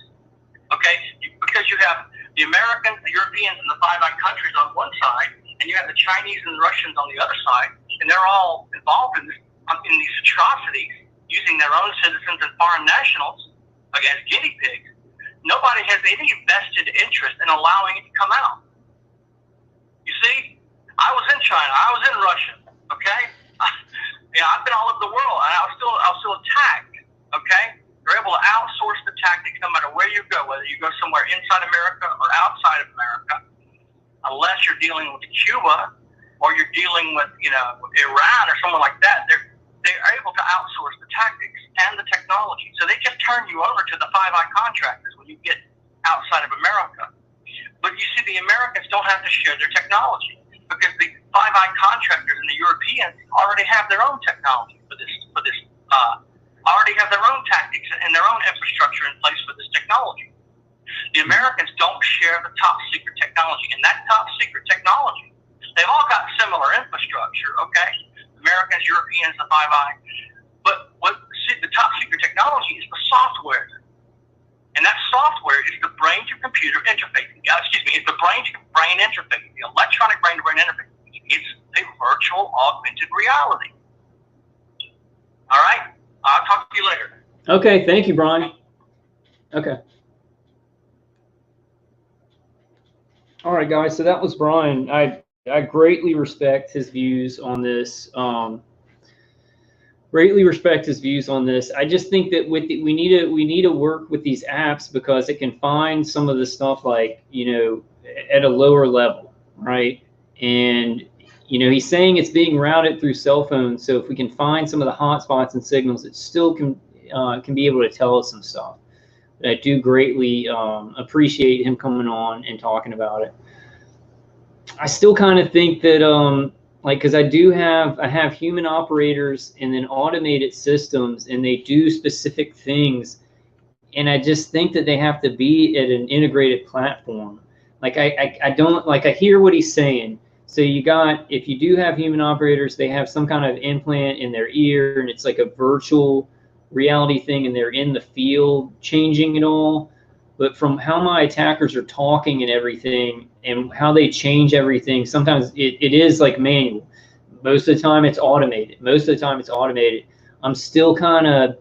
Okay, because you have the Americans, the Europeans, and the Five Eyes countries on one side, and you have the Chinese and the Russians on the other side, and they're all involved in these atrocities, using their own citizens and foreign nationals as guinea pigs. Nobody has any vested interest in allowing it to come out. You see, I was in China, I was in Russia. Okay, I've been all over the world, and I was still attacked. Okay. You're able to outsource the tactics no matter where you go, whether you go somewhere inside America or outside of America, unless you're dealing with Cuba or you're dealing with, with Iran or someone like that. They're able to outsource the tactics and the technology. So they just turn you over to the Five Eye contractors when you get outside of America. But you see, the Americans don't have to share their technology because the Five Eye contractors and the Europeans already have their own technology for this. Already have their own tactics and their own infrastructure in place for this technology. The Americans don't share the top secret technology, and that top secret technology, they've all got similar infrastructure, okay? Americans, Europeans, the Five Eye, but the top secret technology is the software, and that software is the brain-to-computer interface. It's the brain-to-brain interface, the electronic brain-to-brain interface. It's a virtual augmented reality. All right? I'll talk to you later. Okay, thank you, Brian. Okay. All right, guys, so that was Brian. I greatly respect his views on this. Greatly respect his views on this. I just think that we need to work with these apps because it can find some of the stuff like, at a lower level, right? And he's saying it's being routed through cell phones. So if we can find some of the hotspots and signals, it still can be able to tell us some stuff. But I do greatly appreciate him coming on and talking about it. I still kind of think that, because I have human operators and then automated systems, and they do specific things. And I just think that they have to be at an integrated platform. Like I hear what he's saying. So if you do have human operators, they have some kind of implant in their ear, and it's like a virtual reality thing, and they're in the field changing it all. But from how my attackers are talking and everything, and how they change everything, sometimes it is like manual. Most of the time it's automated. I'm still kind of,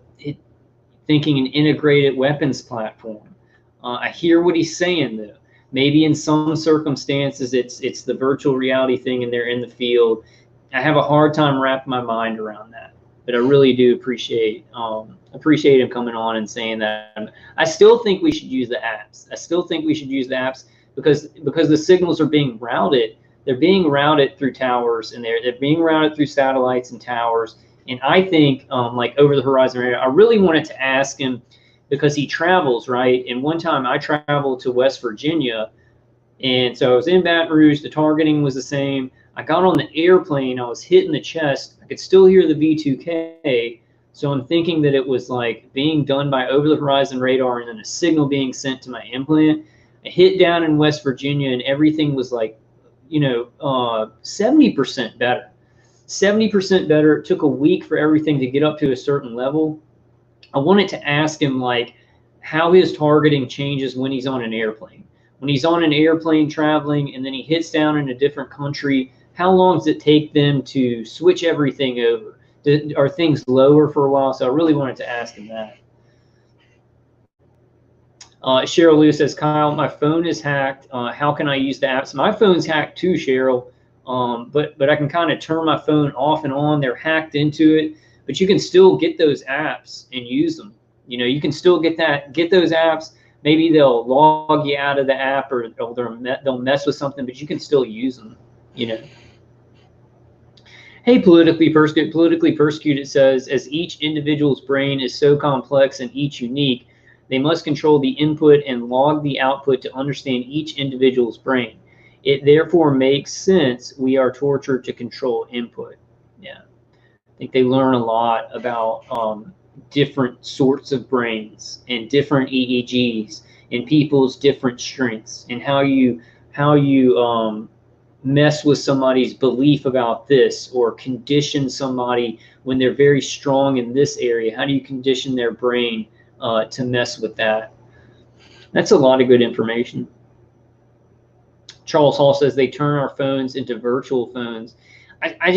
thinking an integrated weapons platform. I hear what he's saying, though. Maybe in some circumstances it's the virtual reality thing and they're in the field. I have a hard time wrapping my mind around that, but I really do appreciate him coming on and saying that. I still think we should use the apps. I still think we should use the apps because the signals are being routed. They're being routed through towers, and they're being routed through satellites and towers. And I think, like over the horizon radar, I really wanted to ask him because he travels, right? And one time I traveled to West Virginia, and so I was in Baton Rouge. The targeting was the same. I got on the airplane. I was hit in the chest. I could still hear the V2K. So I'm thinking that it was like being done by over the horizon radar and then a signal being sent to my implant. I hit down in West Virginia, and everything was like, 70% better. 70% better. It took a week for everything to get up to a certain level. I wanted to ask him like how his targeting changes when he's on an airplane. When he's on an airplane traveling and then he hits down in a different country, how long does it take them to switch everything over? Are things lower for a while? So I really wanted to ask him that. Cheryl Lewis says, Kyle, my phone is hacked. How can I use the apps? My phone's hacked too, Cheryl. But I can kind of turn my phone off and on. They're hacked into it, but you can still get those apps and use them. You can still get those apps. Maybe they'll log you out of the app, or they'll mess with something, but you can still use them. Hey, politically persecuted says, as each individual's brain is so complex and each unique, they must control the input and log the output to understand each individual's brain. It therefore makes sense we are tortured to control input. Yeah, I think they learn a lot about different sorts of brains and different EEGs and people's different strengths and how you mess with somebody's belief about this, or condition somebody when they're very strong in this area. How do you condition their brain to mess with that? That's a lot of good information. Charles Hall says they turn our phones into virtual phones. I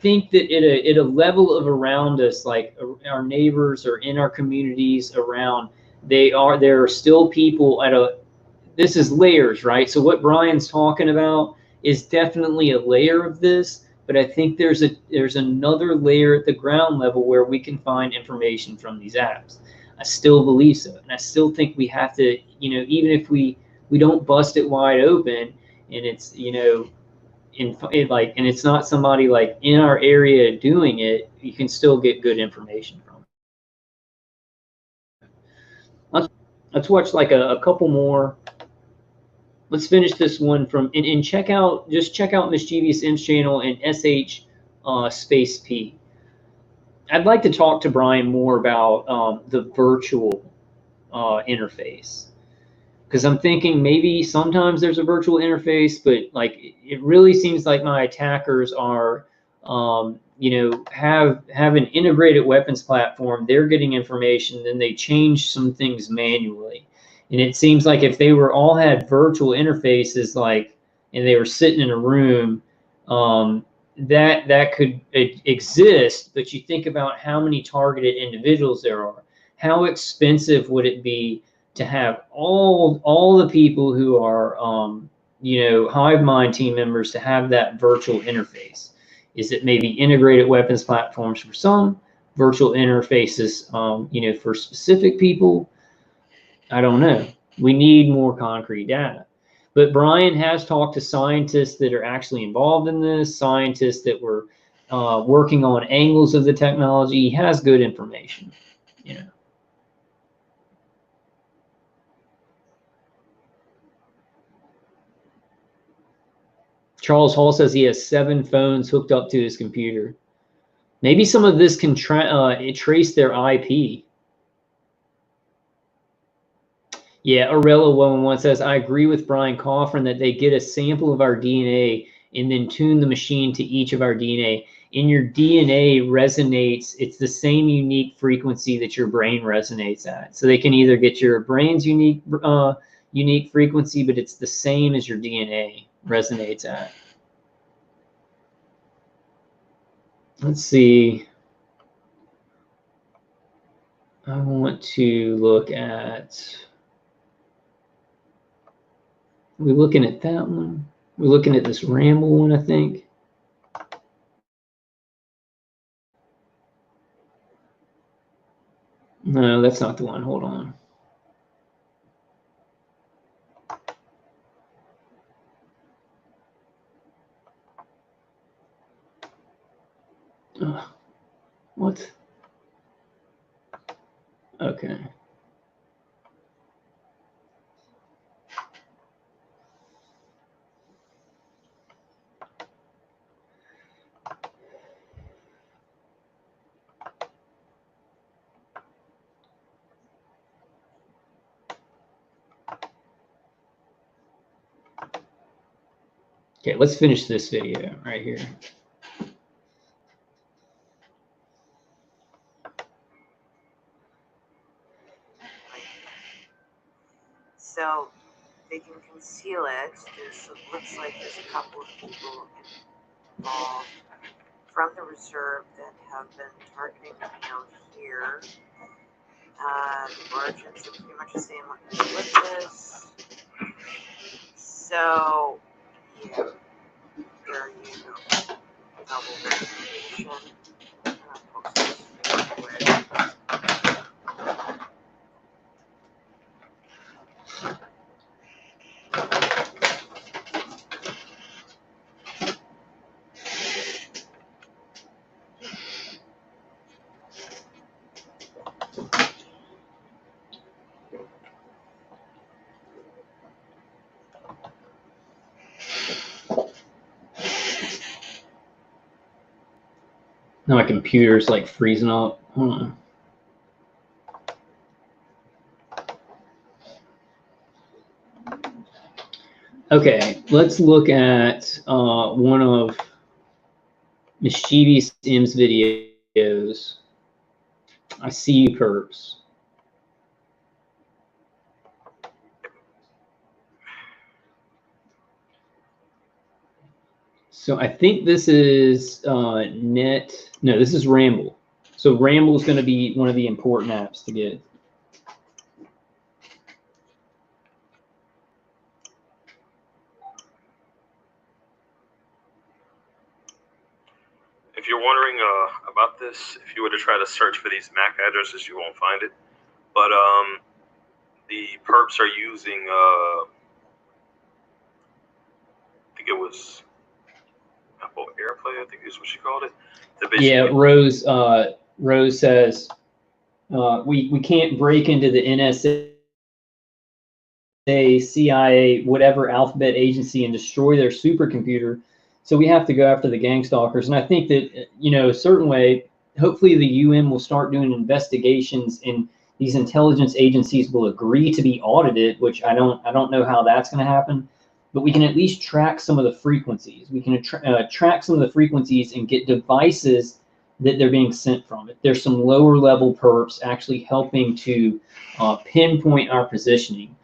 think that at a level of around us, like our neighbors or in our communities around, there are still people this is layers, right? So what Brian's talking about is definitely a layer of this, but I think there's another layer at the ground level where we can find information from these apps. I still believe so, and I still think we have to, even if we don't bust it wide open, and it's and it's not somebody like in our area doing it, you can still get good information from it. Let's watch like a couple more. Let's finish this one and check out Mischeivious M's channel and SH space P. I'd like to talk to Brian more about the virtual interface, because I'm thinking maybe sometimes there's a virtual interface, but like it really seems like my attackers are have an integrated weapons platform. They're getting information, then they change some things manually. And it seems like if they all had virtual interfaces, and they were sitting in a room, that could exist. But you think about how many targeted individuals there are. How expensive would it be to have all the people who are hive mind team members to have that virtual interface? Is it maybe integrated weapons platforms for some, virtual interfaces for specific people? I don't know. We need more concrete data. But Brian has talked to scientists that are actually involved in this, scientists that were working on angles of the technology. He has good information, Charles Hall says he has 7 phones hooked up to his computer. Maybe some of this can trace their IP. Yeah, Arella111 says, I agree with Brian Coffin that they get a sample of our DNA and then tune the machine to each of our DNA. And your DNA resonates, it's the same unique frequency that your brain resonates at. So they can either get your brain's unique frequency, but it's the same as your DNA resonates at. Let's see. I want to look at, are we looking at that one? We're looking at this RAMBLE one, I think. No, that's not the one. Hold on. What? Okay. Okay, let's finish this video right here. So they can conceal it. It looks like there's a couple of people involved from the reserve that have been targeting them down here. The margins are pretty much the same with this. So, yeah, there you go. Double verification. Post this real quick. Now my computer's like freezing up. Hold on. Okay, let's look at one of Mischeivious M's videos. I see you, perps. So I think this is this is RAMBLE. So RAMBLE is going to be one of the important apps to get. If you're wondering about this, if you were to try to search for these MAC addresses, you won't find it. But the perps are using, I think it was Apple AirPlay, I think is what she called it. Yeah, Rose says we can't break into the NSA, CIA, whatever alphabet agency and destroy their supercomputer. So we have to go after the gang stalkers. And I think that, you know, a certain way, hopefully the UN will start doing investigations and these intelligence agencies will agree to be audited, which I don't know how that's going to happen. But we can at least track some of the frequencies. We can track some of the frequencies and get devices that they're being sent from. If there's some lower level perps actually helping to pinpoint our positioning.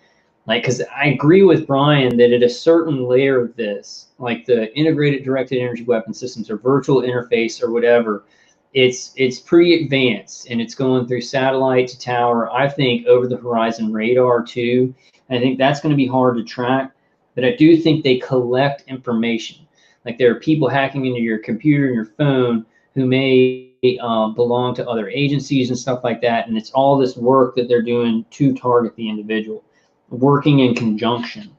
Like, because I agree with Brian that at a certain layer of this, like the integrated directed energy weapon systems or virtual interface or whatever, it's pretty advanced and it's going through satellite to tower. I think over the horizon radar too. I think that's going to be hard to track, but I do think they collect information. Like there are people hacking into your computer and your phone who may belong to other agencies and stuff like that, and it's all this work that they're doing to target the individual, working in conjunction.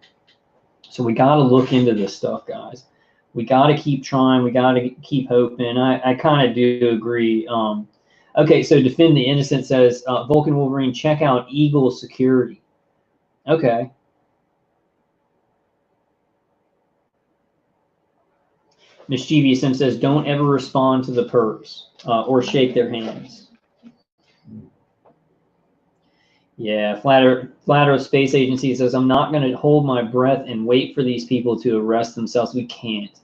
So we got to look into this stuff, guys. We got to keep trying. We got to keep hoping. I kind of do agree. Okay, so Defend the Innocent says, Vulcan Wolverine, check out Eagle Security. Okay. Mischeivious M says, don't ever respond to the perps or shake their hands. Yeah, Flat Earth Space Agency says, I'm not going to hold my breath and wait for these people to arrest themselves. We can't.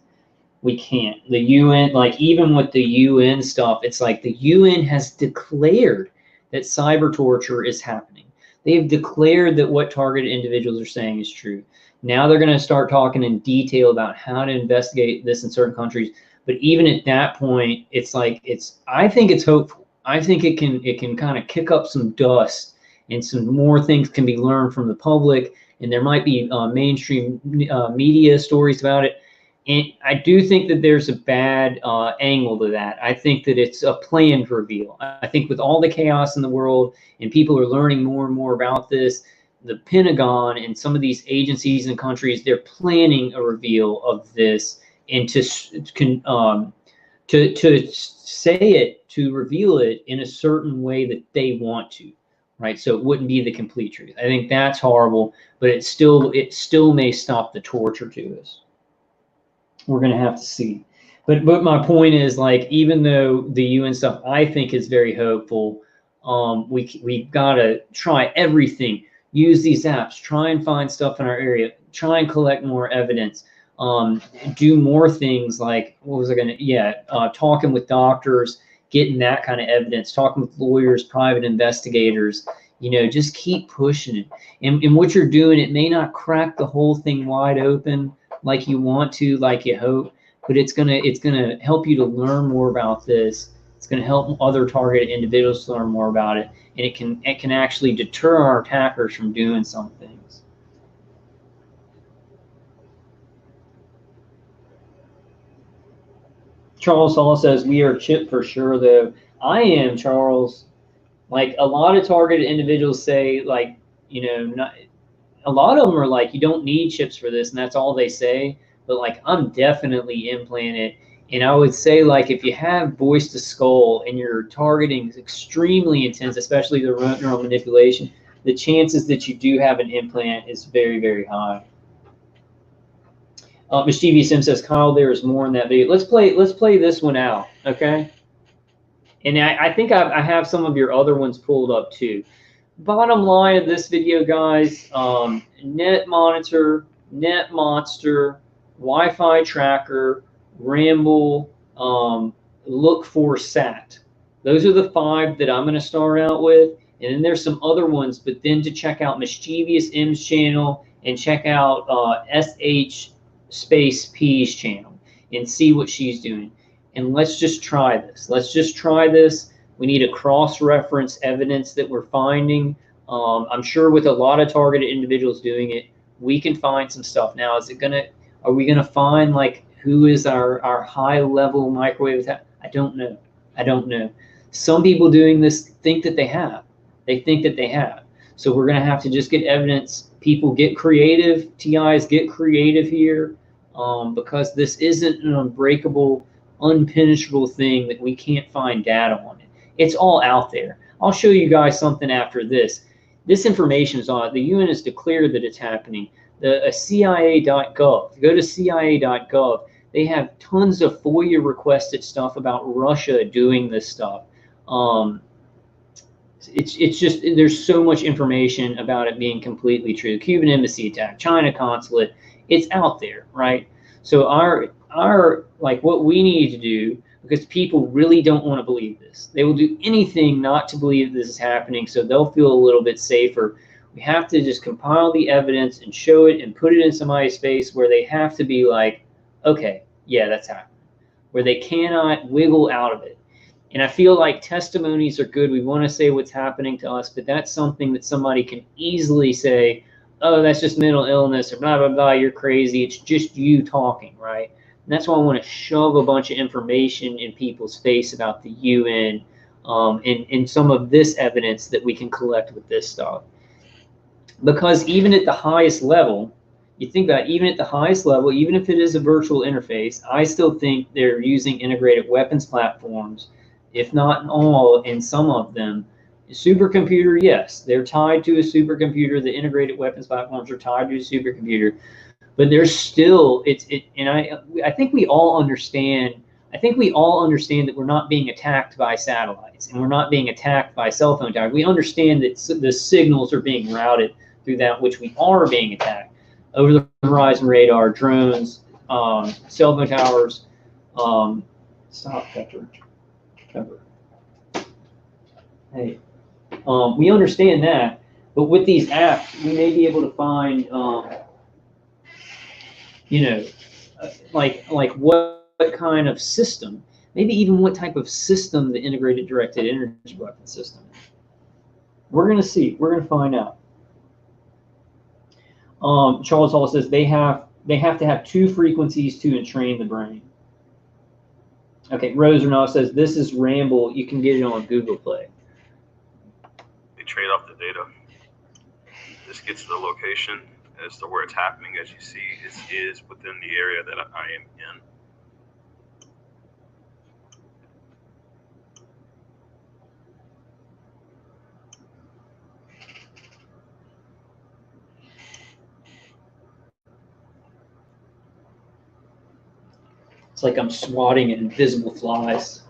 We can't. The UN, like even with the UN stuff, it's like the UN has declared that cyber torture is happening. They've declared that what targeted individuals are saying is true. Now they're going to start talking in detail about how to investigate this in certain countries. But even at that point, it's like, I think it's hopeful. I think it can kind of kick up some dust, and some more things can be learned from the public, and there might be mainstream media stories about it. And I do think that there's a bad angle to that. I think that it's a planned reveal. I think with all the chaos in the world and people are learning more and more about this, the Pentagon and some of these agencies and countries, they're planning a reveal of this, and to say it, to reveal it in a certain way that they want to, right? So it wouldn't be the complete truth. I think that's horrible, but it still may stop the torture to us. We're going to have to see. But my point is, like, even though the UN stuff I think is very hopeful, we've got to try everything. Use these apps. Try and find stuff in our area. Try and collect more evidence. Do more things like, what was I going to? Yeah, talking with doctors, getting that kind of evidence. Talking with lawyers, private investigators. You know, just keep pushing it. And what you're doing, it may not crack the whole thing wide open like you want to, like you hope, but it's gonna help you to learn more about this. It's gonna help other targeted individuals to learn more about it, and it can actually deter our attackers from doing some things. Charles Hall says, we are chipped for sure, though. I am, Charles. Like, a lot of targeted individuals say, like, you know, a lot of them are like, you don't need chips for this, and that's all they say. But like, I'm definitely implanted, and I would say, like, if you have voice to skull and your targeting is extremely intense, especially the neural manipulation, the chances that you do have an implant is very, very high. Mischeivious M says, Kyle, there is more in that video. Let's play this one out, okay? And I think I have some of your other ones pulled up too. Bottom line of this video, guys, Net Monitor, Net Monster, Wi-Fi Tracker, Ramble, Look for Sat. Those are the 5 that I'm going to start out with. And then there's some other ones, but then to check out Mischeivious M's channel and check out SH Space P's channel and see what she's doing. And let's just try this. Let's just try this. We need to cross-reference evidence that we're finding. I'm sure with a lot of targeted individuals doing it, we can find some stuff. Now, are we gonna find, like, who is our high-level microwave attack? I don't know. I don't know. Some people doing this think that they have. They think that they have. So we're gonna have to just get evidence. People, get creative. TIs, get creative here, because this isn't an unbreakable, unpenetrable thing that we can't find data on it. It's all out there. I'll show you guys something after this. This information is on it. The UN has declared that it's happening. The CIA.gov. Go to CIA.gov. They have tons of FOIA requested stuff about Russia doing this stuff. It's just, there's so much information about it being completely true. The Cuban embassy attack, China consulate, it's out there, right? So our like, what we need to do, because people really don't want to believe this. They will do anything not to believe this is happening, so they'll feel a little bit safer. We have to just compile the evidence and show it and put it in somebody's face where they have to be like, okay, yeah, that's happening, where they cannot wiggle out of it. And I feel like testimonies are good. We want to say what's happening to us, but that's something that somebody can easily say, oh, that's just mental illness, or blah, blah, blah, you're crazy. It's just you talking, right? And that's why I want to shove a bunch of information in people's face about the UN and some of this evidence that we can collect with this stuff. Because even at the highest level, you think about it, even at the highest level, even if it is a virtual interface, I still think they're using integrated weapons platforms, if not in all, in some of them. Supercomputer, yes, they're tied to a supercomputer. The integrated weapons platforms are tied to a supercomputer. But there's still, and I think we all understand. I think we all understand that we're not being attacked by satellites and we're not being attacked by cell phone towers. We understand that the signals are being routed through that which we are being attacked. Over the horizon radar, drones, cell phone towers. Stop, Pepper. Hey, we understand that, but with these apps, we may be able to find. You know, like what kind of system maybe even what type of system the integrated directed energy weapon system is. We're going to see. We're going to find out. Charles Hall says they have to have 2 frequencies to entrain the brain. Okay, Rose Renault says this is Ramble. You can get it on Google Play. They trade off the data. This gets the location as to where it's happening. As you see, this is within the area that I am in. It's like I'm swatting at invisible flies.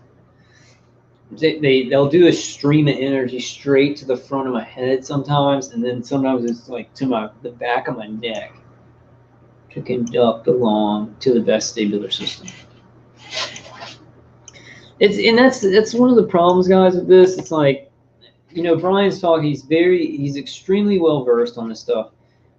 They'll do a stream of energy straight to the front of my head sometimes, and then sometimes it's like to the back of my neck to conduct along to the vestibular system. That's one of the problems, guys, with this. It's like, you know, Brian's talking. He's extremely well versed on this stuff,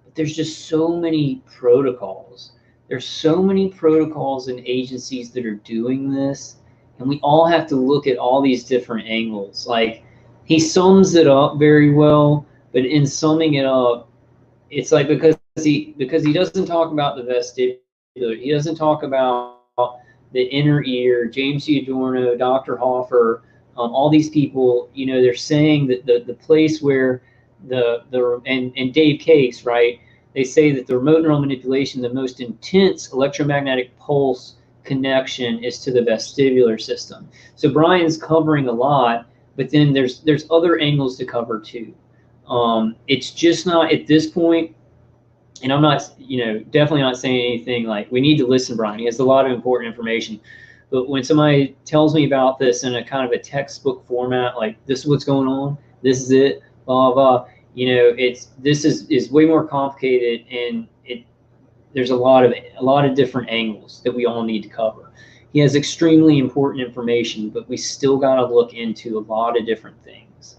but there's just so many protocols. There's so many protocols and agencies that are doing this. And we all have to look at all these different angles. Like, he sums it up very well, but in summing it up, it's like because he doesn't talk about the vestibular, he doesn't talk about the inner ear. James Giordano, Dr. Hoffer, all these people, you know, they're saying that the place where and Dave Case, right? They say that the remote neural manipulation, the most intense electromagnetic pulse connection is to the vestibular system. So Brian's covering a lot, but then there's other angles to cover too. It's just not at this point, and I'm not, you know, definitely not saying anything like we need to listen, Brian. He has a lot of important information. But when somebody tells me about this in a kind of a textbook format, like this is what's going on, this is it, blah blah, you know, this is way more complicated, and there's a lot of different angles that we all need to cover. He has extremely important information, but we still got to look into a lot of different things.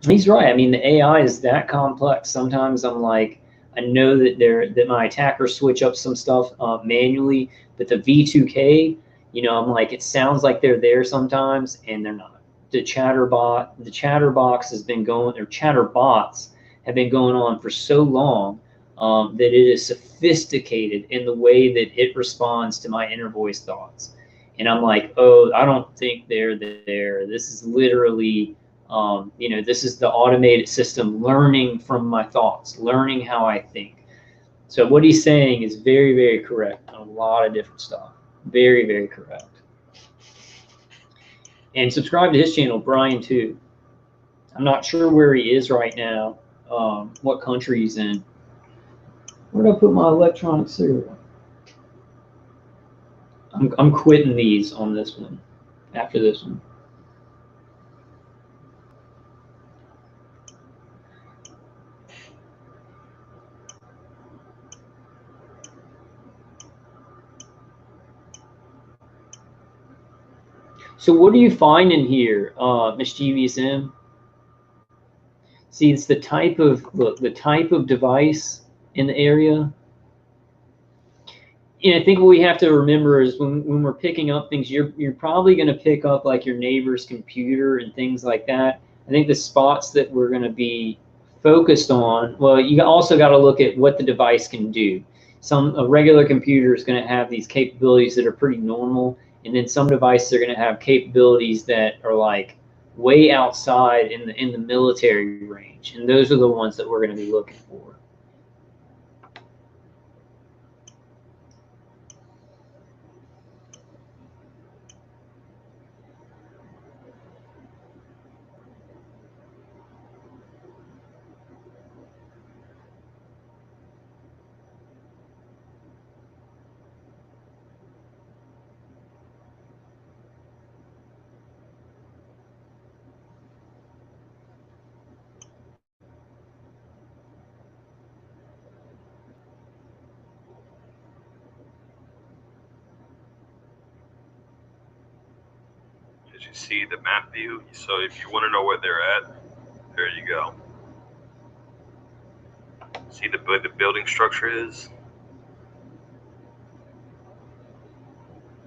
He's right. I mean, the AI is that complex. Sometimes I'm like, I know that my attackers switch up some stuff manually, but the V2K, you know, I'm like, it sounds like they're there sometimes, and they're not. The chatterbox has been going, or chatterbots have been going on for so long. That it is sophisticated in the way that it responds to my inner voice thoughts. And I'm like, oh, I don't think they're there. This is literally, you know, this is the automated system learning from my thoughts, learning how I think. So what he's saying is very, very correct on a lot of different stuff. Very, very correct. And subscribe to his channel, Brian, too. I'm not sure where he is right now, what country he's in. Where did I put my electronic cigarette? I'm quitting these on this one, after this one. So what are you finding here, Mischeivious M? See, it's the type of, look, the type of device in the area. And I think what we have to remember is when we're picking up things, you're probably going to pick up like your neighbor's computer and things like that. I think the spots that we're going to be focused on, well, you also got to look at what the device can do. A regular computer is going to have these capabilities that are pretty normal, and then some devices are going to have capabilities that are like way outside in the military range, and those are the ones that we're going to be looking for. You see the map view, so if you want to know where they're at, there you go. See the building structure is?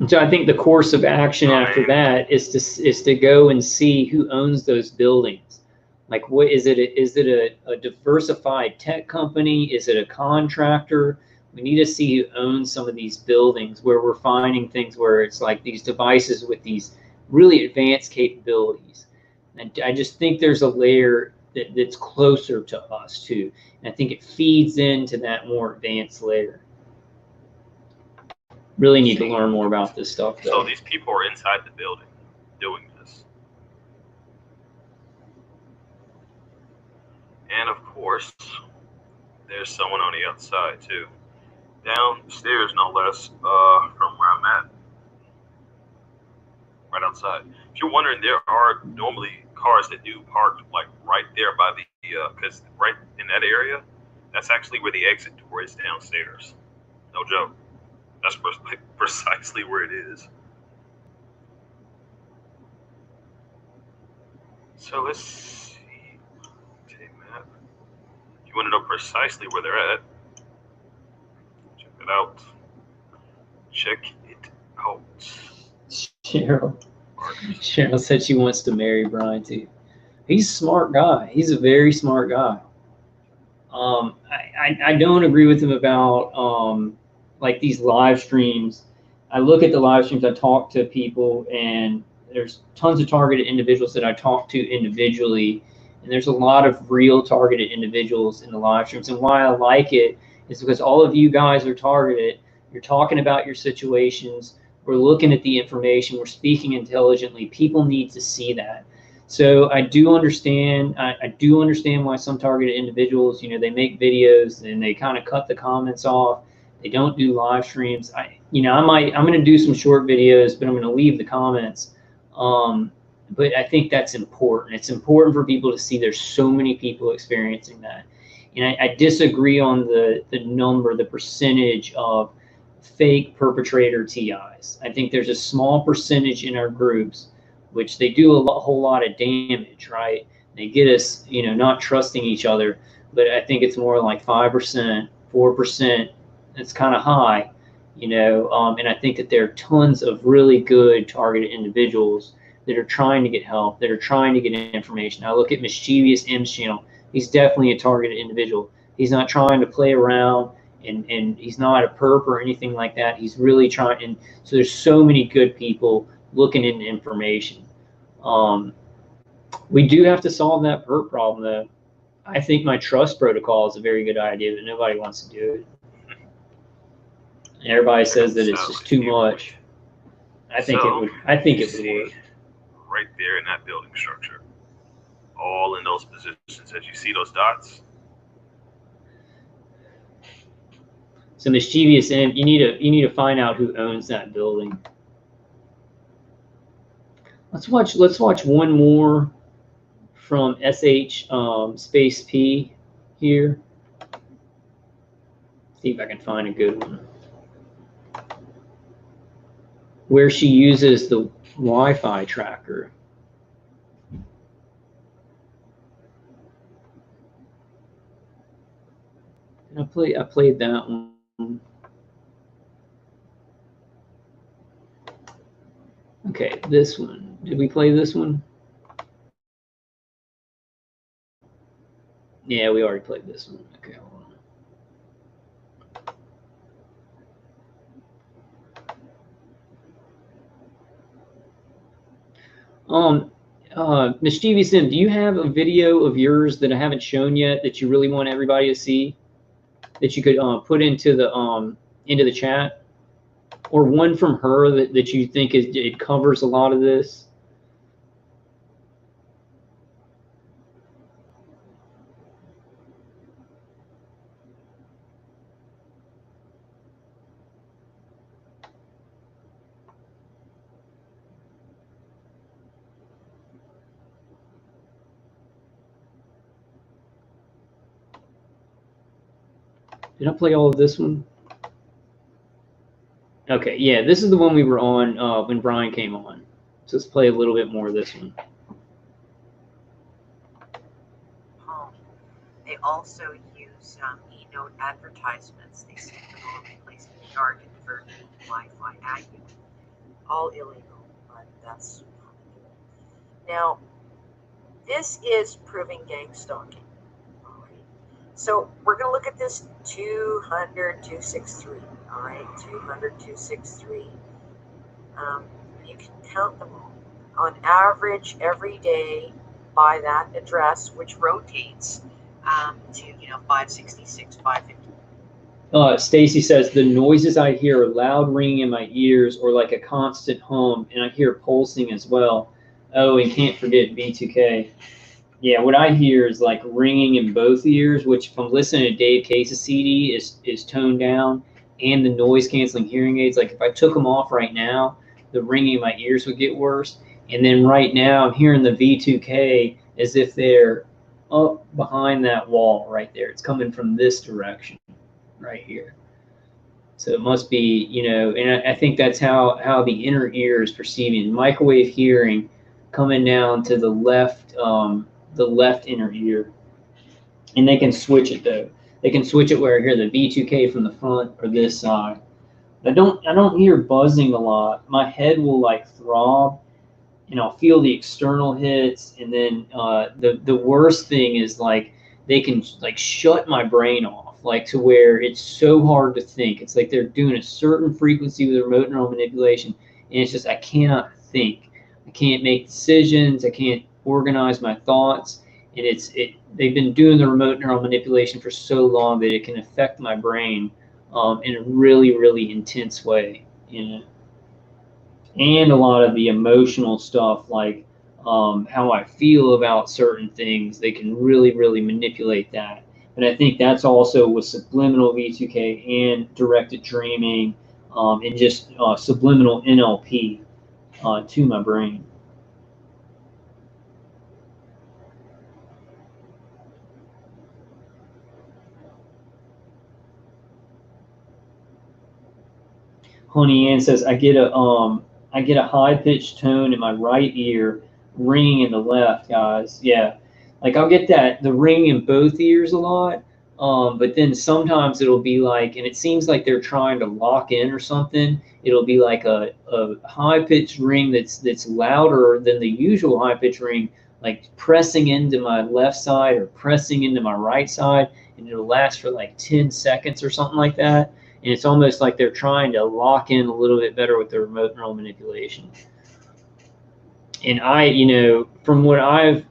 And so I think the course of action after that is to go and see who owns those buildings. Like, what is it? Is it a diversified tech company? Is it a contractor? We need to see who owns some of these buildings where we're finding things where it's like these devices with these really advanced capabilities. And I just think there's a layer that's closer to us too. And I think it feeds into that more advanced layer. Really need to learn more about this stuff, though. So these people are inside the building doing this. And of course, there's someone on the outside too. Downstairs, no less, from where I'm at. Right outside. If you're wondering, there are normally cars that do park like right there by the, because right in that area, that's actually where the exit door is downstairs. No joke. That's precisely where it is. So let's see. Okay, map. If you want to know precisely where they're at, check it out. Check it out. Cheryl said she wants to marry Brian too. He's a smart guy. He's a very smart guy. I don't agree with him about like these live streams. I look at the live streams, I talk to people, and there's tons of targeted individuals that I talk to individually, and there's a lot of real targeted individuals in the live streams. And why I like it is because all of you guys are targeted. You're talking about your situations. We're looking at the information. We're speaking intelligently. People need to see that. So I do understand. I do understand why some targeted individuals, they make videos and they kind of cut the comments off. They don't do live streams. I'm going to do some short videos, but I'm going to leave the comments. But I think that's important. It's important for people to see there's so many people experiencing that. And I disagree on the number, the percentage of fake perpetrator TIs. I think there's a small percentage in our groups which they do a whole lot of damage, right? They get us, not trusting each other, but I think it's more like 5%, 4%. It's kind of high, and I think that there are tons of really good targeted individuals that are trying to get help, that are trying to get information. I look at Mischeivious M's channel. He's definitely a targeted individual. He's not trying to play around, and he's not a perp or anything like that. He's really trying, and so there's so many good people looking into information. We do have to solve that perp problem, though. I think my trust protocol is a very good idea, but nobody wants to do it. Everybody says that it's just too much. I think it would work. Right there in that building structure, all in those positions, as you see those dots. So Mischeivious M, you need to find out who owns that building. Let's watch one more from SH space P here. See if I can find a good one where she uses the Wi-Fi tracker. And I played that one. Okay, this one. Did we play this one? Yeah, we already played this one. Okay, hold on. Mischeivious M, do you have a video of yours that I haven't shown yet that you really want everybody to see, that you could put into the chat, or one from her that you think it covers a lot of this? Did I play all of this one? Okay, yeah, this is the one we were on when Brian came on. So let's play a little bit more of this one. They also use e-note advertisements. They see them all in place in the yard to divert Wi-Fi at you. all illegal, but that's how to do it. Now, this is proving gang stalking. All right. So we're going to look at this 200-263. All right, 200-263. You can count them on average every day by that address, which rotates to 566, 550. Stacy says the noises I hear are loud ringing in my ears or like a constant hum, and I hear pulsing as well. Oh, and can't forget V2K. Yeah, what I hear is like ringing in both ears, which if I'm listening to Dave Case's CD is toned down, and the noise canceling hearing aids. Like if I took them off right now, the ringing in my ears would get worse. And then right now I'm hearing the V2K as if they're up behind that wall right there. It's coming from this direction right here. So it must be, and I think that's how the inner ear is perceiving microwave hearing coming down to the left inner ear. And they can switch it though. They can switch it where I hear the V2K from the front or this side. I don't hear buzzing a lot. My head will like throb, and I'll feel the external hits. And then the worst thing is like they can like shut my brain off, like to where it's so hard to think. It's like they're doing a certain frequency with remote neural manipulation, and it's just I cannot think. I can't make decisions. I can't organize my thoughts. And they've been doing the remote neural manipulation for so long that it can affect my brain in a really, really intense way, And a lot of the emotional stuff, like how I feel about certain things, they can really, really manipulate that. And I think that's also with subliminal V2K and directed dreaming and just subliminal NLP to my brain. Honey Ann says I get a high pitched tone in my right ear, ringing in the left, guys. Yeah, like I'll get the ring in both ears a lot, but then sometimes it'll be like, and it seems like they're trying to lock in or something. It'll be like a high pitched ring that's louder than the usual high pitched ring, like pressing into my left side or pressing into my right side, and it'll last for like 10 seconds or something like that. And it's almost like they're trying to lock in a little bit better with the remote neural manipulation. And from what I've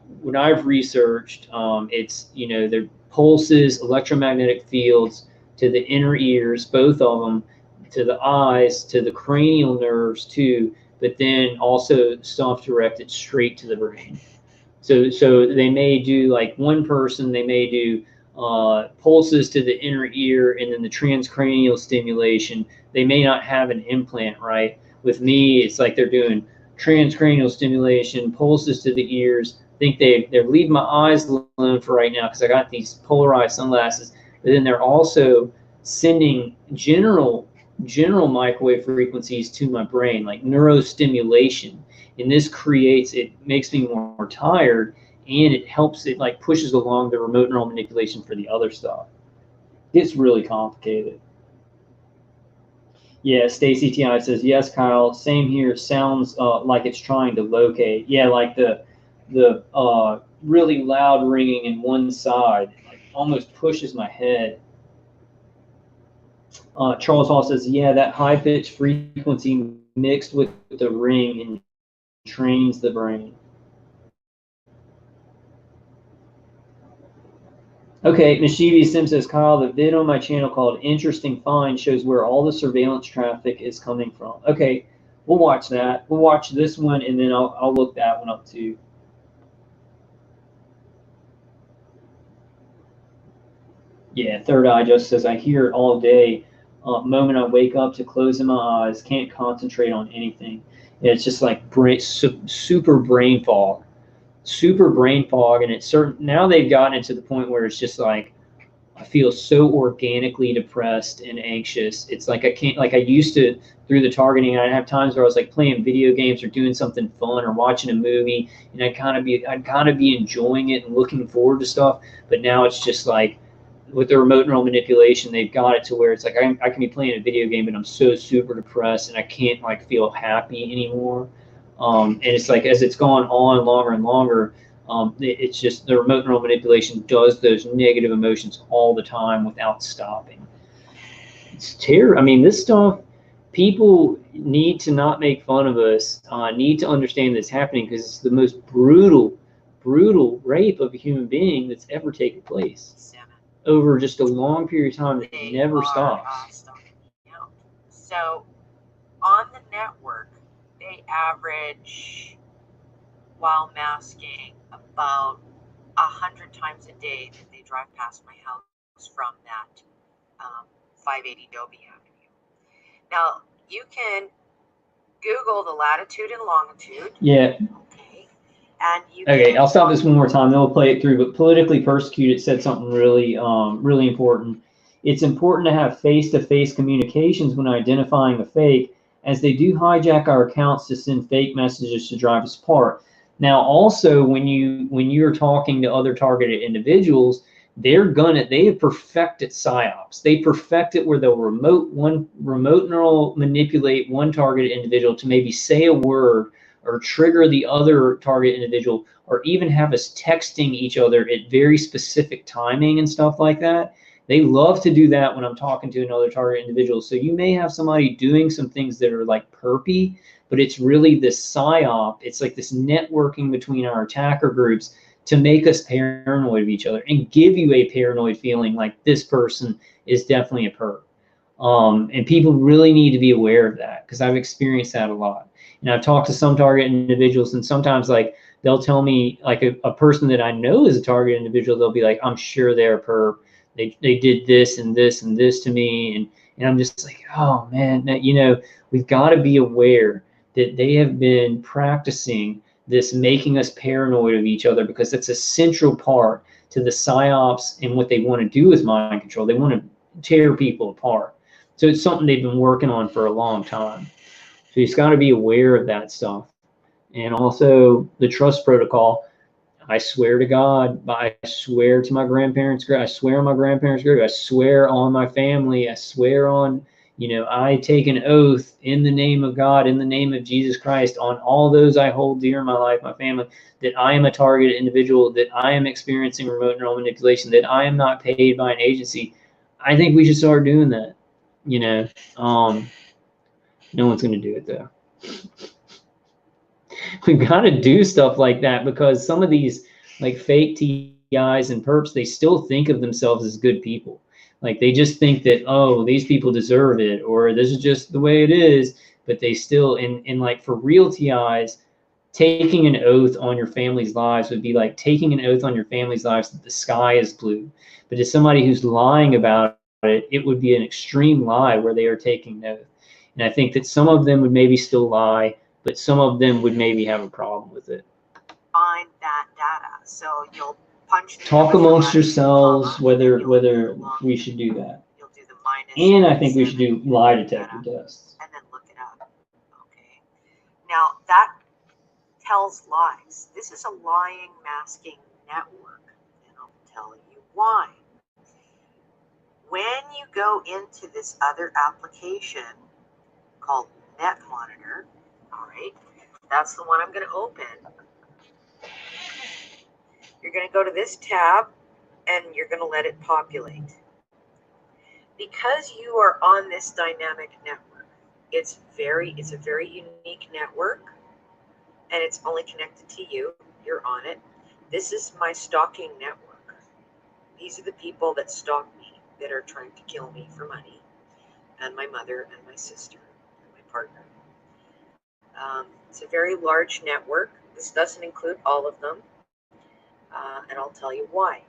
researched, it's, their pulses, electromagnetic fields to the inner ears, both of them, to the eyes, to the cranial nerves too, but then also stuff directed straight to the brain. So they may do, like one person, they may do pulses to the inner ear and then the transcranial stimulation. They may not have an implant, right? With me, it's like they're doing transcranial stimulation, pulses to the ears. I think they're leaving my eyes alone for right now because I got these polarized sunglasses. But then they're also sending general microwave frequencies to my brain, like neurostimulation. And this makes me more tired. And it helps, it like pushes along the remote neural manipulation for the other stuff. It's really complicated. Yeah, Stacy T.I. says, yes, Kyle, same here. Sounds like it's trying to locate. Yeah, like the really loud ringing in one side, like almost pushes my head. Charles Hall says, yeah, that high-pitched frequency mixed with the ring and trains the brain. Okay, Mischeivious M says, Kyle, the vid on my channel called Interesting Find shows where all the surveillance traffic is coming from. Okay, we'll watch that. We'll watch this one, and then I'll look that one up too. Yeah, Third Eye just says, I hear it all day. Moment I wake up to closing my eyes, can't concentrate on anything. It's just like super brain fog. And it's certain now they've gotten it to the point where it's just like I feel so organically depressed and anxious. It's like I can't, like I used to through the targeting. I'd have times where I was like playing video games or doing something fun or watching a movie, and I'd kind of be enjoying it and looking forward to stuff. But now it's just like with the remote neural manipulation, they've got it to where it's like I can be playing a video game and I'm so super depressed and I can't like feel happy anymore. And it's like as it's gone on longer and longer, it's just the remote neural manipulation does those negative emotions all the time without stopping. It's terrible. I mean, this stuff, people need to not make fun of us, need to understand that's happening because it's the most brutal rape of a human being that's ever taken place over just a long period of time that never stops. So on the network, they average, while masking, about 100 times a day that they drive past my house from that 580 Dobie Avenue. Now, you can Google the latitude and longitude. Yeah. Okay. And you okay, I'll stop this one more time, then we'll play it through. But politically persecuted said something really, really important. It's important to have face-to-face communications when identifying a fake, as they do hijack our accounts to send fake messages to drive us apart. Now, also, when you're talking to other targeted individuals, they have perfected psyops. They perfect it where they'll remote neural manipulate one targeted individual to maybe say a word or trigger the other target individual, or even have us texting each other at very specific timing and stuff like that. They love to do that when I'm talking to another target individual. So you may have somebody doing some things that are like perpy, but it's really this psyop. It's like this networking between our attacker groups to make us paranoid of each other and give you a paranoid feeling like this person is definitely a perp. And people really need to be aware of that, because I've experienced that a lot. And I've talked to some target individuals, and sometimes like they'll tell me, like a person that I know is a target individual, they'll be like, I'm sure they're a perp. They did this and this and this to me. And I'm just like, oh man, you know, we've got to be aware that they have been practicing this, making us paranoid of each other, because it's a central part to the psyops and what they want to do is mind control. They want to tear people apart. So it's something they've been working on for a long time. So you've got to be aware of that stuff. And also the trust protocol. I swear to God, I swear to my grandparents' grave, I swear on my grandparents' grave, I swear on my family, I swear on, you know, I take an oath in the name of God, in the name of Jesus Christ, on all those I hold dear in my life, my family, that I am a targeted individual, that I am experiencing remote neural manipulation, that I am not paid by an agency. I think we should start doing that. You know, no one's going to do it though. We've got to do stuff like that, because some of these like fake TIs and perps, they still think of themselves as good people. Like they just think that, oh, these people deserve it, or this is just the way it is. But they still, in like for real TIs, taking an oath on your family's lives would be like taking an oath on your family's lives that the sky is blue. But to somebody who's lying about it, it would be an extreme lie where they are taking an oath. And I think that some of them would maybe still lie, but some of them would maybe have a problem with it. Find that data. So you'll punch. Talk amongst yourselves whether we should do that. You'll do the minus. And I think we should do lie detector tests. And then look it up. Okay. Now that tells lies. This is a lying masking network, and I'll tell you why. When you go into this other application called Net Monitor, all right, that's the one I'm going to open. You're going to go to this tab and you're going to let it populate. Because you are on this dynamic network, it's a very unique network, and it's only connected to you. You're on it. This is my stalking network. These are the people that stalk me, that are trying to kill me for money, and my mother and my sister and my partner. It's a very large network. This doesn't include all of them, and I'll tell you why.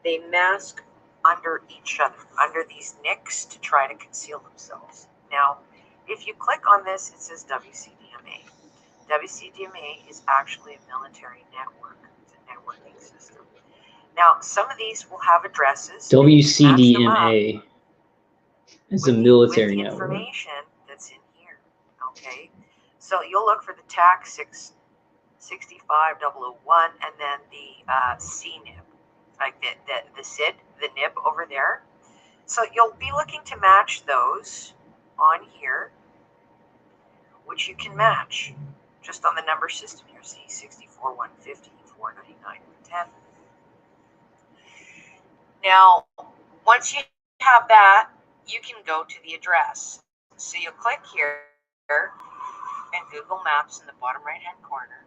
They mask under each other, under these nicks, to try to conceal themselves. Now, if you click on this, it says WCDMA. WCDMA is actually a military network. It's a networking system. Now, some of these will have addresses. WCDMA is a military network. Information that's in here. Okay, so you'll look for the TAC 665-001 and then the CNIB. like the SID, the nib over there. So you'll be looking to match those on here, which you can match just on the number system here. See, 64, 150, 499, 10. Now, once you have that, you can go to the address. So you'll click here and Google Maps in the bottom right-hand corner.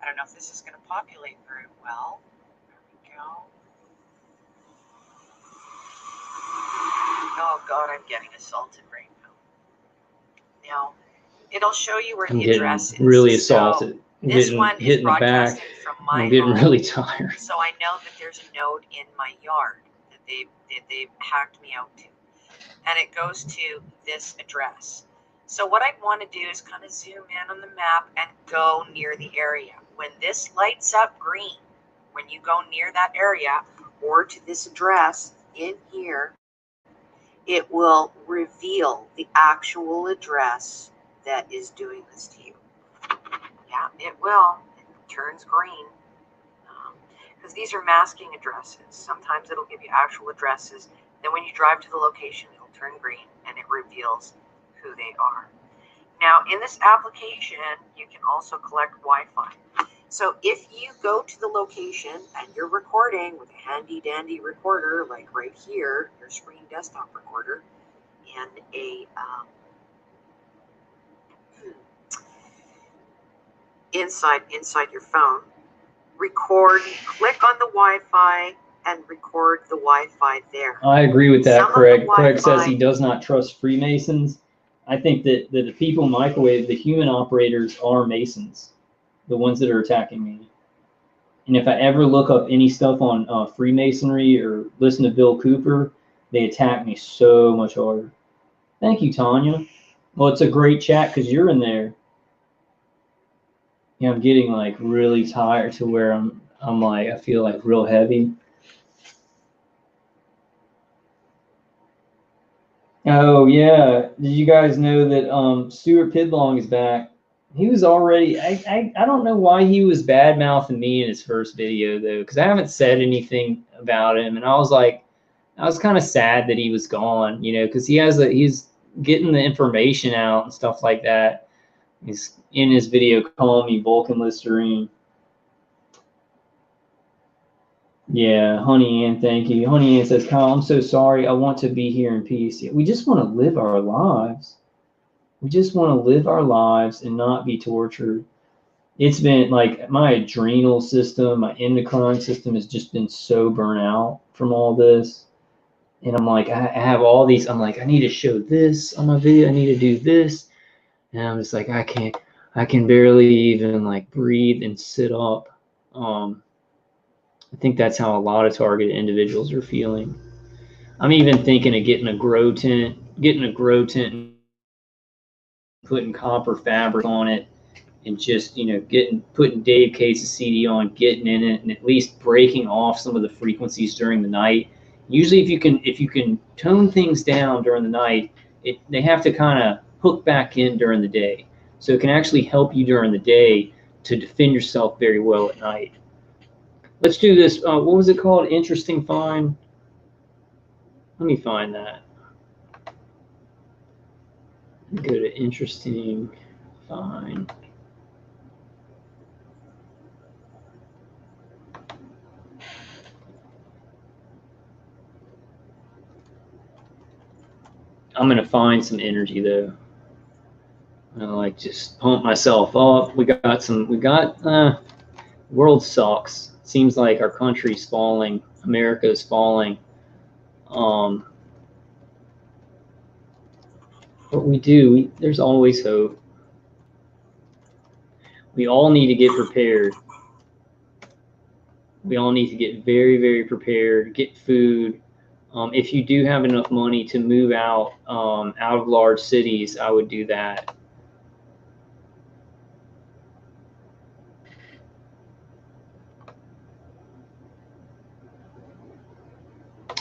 I don't know if this is going to populate very well. There we go. Oh God, I'm getting assaulted right now. Now, it'll show you where the address is. Really assaulted. So this one is broadcasting from my I'm getting home. really tired. So I know that there's a node in my yard that they've hacked me out to. And it goes to this address. So what I'd want to do is kind of zoom in on the map and go near the area. When this lights up green, when you go near that area or to this address in here, it will reveal the actual address that is doing this to you. Yeah, it will. It turns green. Because these are masking addresses. Sometimes it'll give you actual addresses. Then when you drive to the location, it'll turn green and it reveals who they are. Now, in this application, you can also collect Wi-Fi. So if you go to the location and you're recording with a handy dandy recorder, like right here, your screen desktop recorder, and a inside your phone, record, click on the Wi-Fi and record the Wi-Fi there. I agree with that, Craig. Craig says he Wi-Fi does not trust Freemasons. I think that the people in microwave, the human operators, are Masons, the ones that are attacking me. And if I ever look up any stuff on Freemasonry or listen to Bill Cooper, they attack me so much harder. Thank you, Tanya. Well, it's a great chat because you're in there. Yeah, I'm getting like really tired to where I'm like, I feel like real heavy. Oh yeah, did you guys know that Stuart Pidlong is back? He was already. I don't know why he was bad mouthing me in his first video though, because I haven't said anything about him, and I was kind of sad that he was gone, you know, because he's getting the information out and stuff like that. He's in his video calling me Vulcan Listerine. Yeah, Honey Ann, thank you. Honey Ann says, Kyle, I'm so sorry. I want to be here in peace. We just want to live our lives. We just want to live our lives and not be tortured. It's been like my adrenal system, my endocrine system has just been so burnt out from all this. And I'm like, I have all these, I'm like, I need to show this on my video. I need to do this. And I'm just like, I can barely even like breathe and sit up. I think that's how a lot of targeted individuals are feeling. I'm even thinking of getting a grow tent and putting copper fabric on it and just, you know, putting Dave Cates' CD on, getting in it, and at least breaking off some of the frequencies during the night. Usually if you can tone things down during the night, they have to kind of hook back in during the day. So it can actually help you during the day to defend yourself very well at night. Let's do this. What was it called? Interesting find. Let me find that. Go to interesting find. I'm gonna find some energy though. I like just pump myself up. We got world sucks. Seems like our country's falling. America is falling. But there's always hope. We all need to get prepared. We all need to get very, very prepared, get food. If you do have enough money to move out of large cities, I would do that.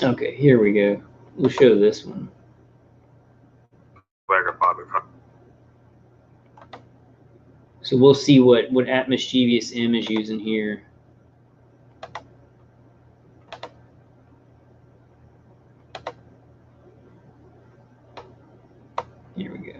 Okay, here we go. We'll show this one. So we'll see what Mischeivious M is using here. Here we go.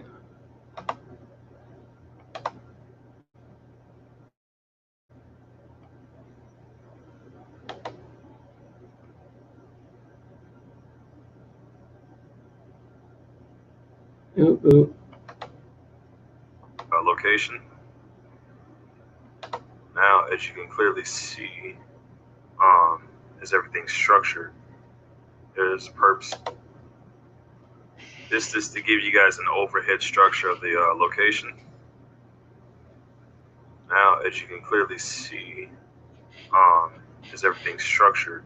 Ooh. Location. Now, as you can clearly see, as everything's structured, there's perps. This is to give you guys an overhead structure of the location. Now, as you can clearly see, as everything's structured,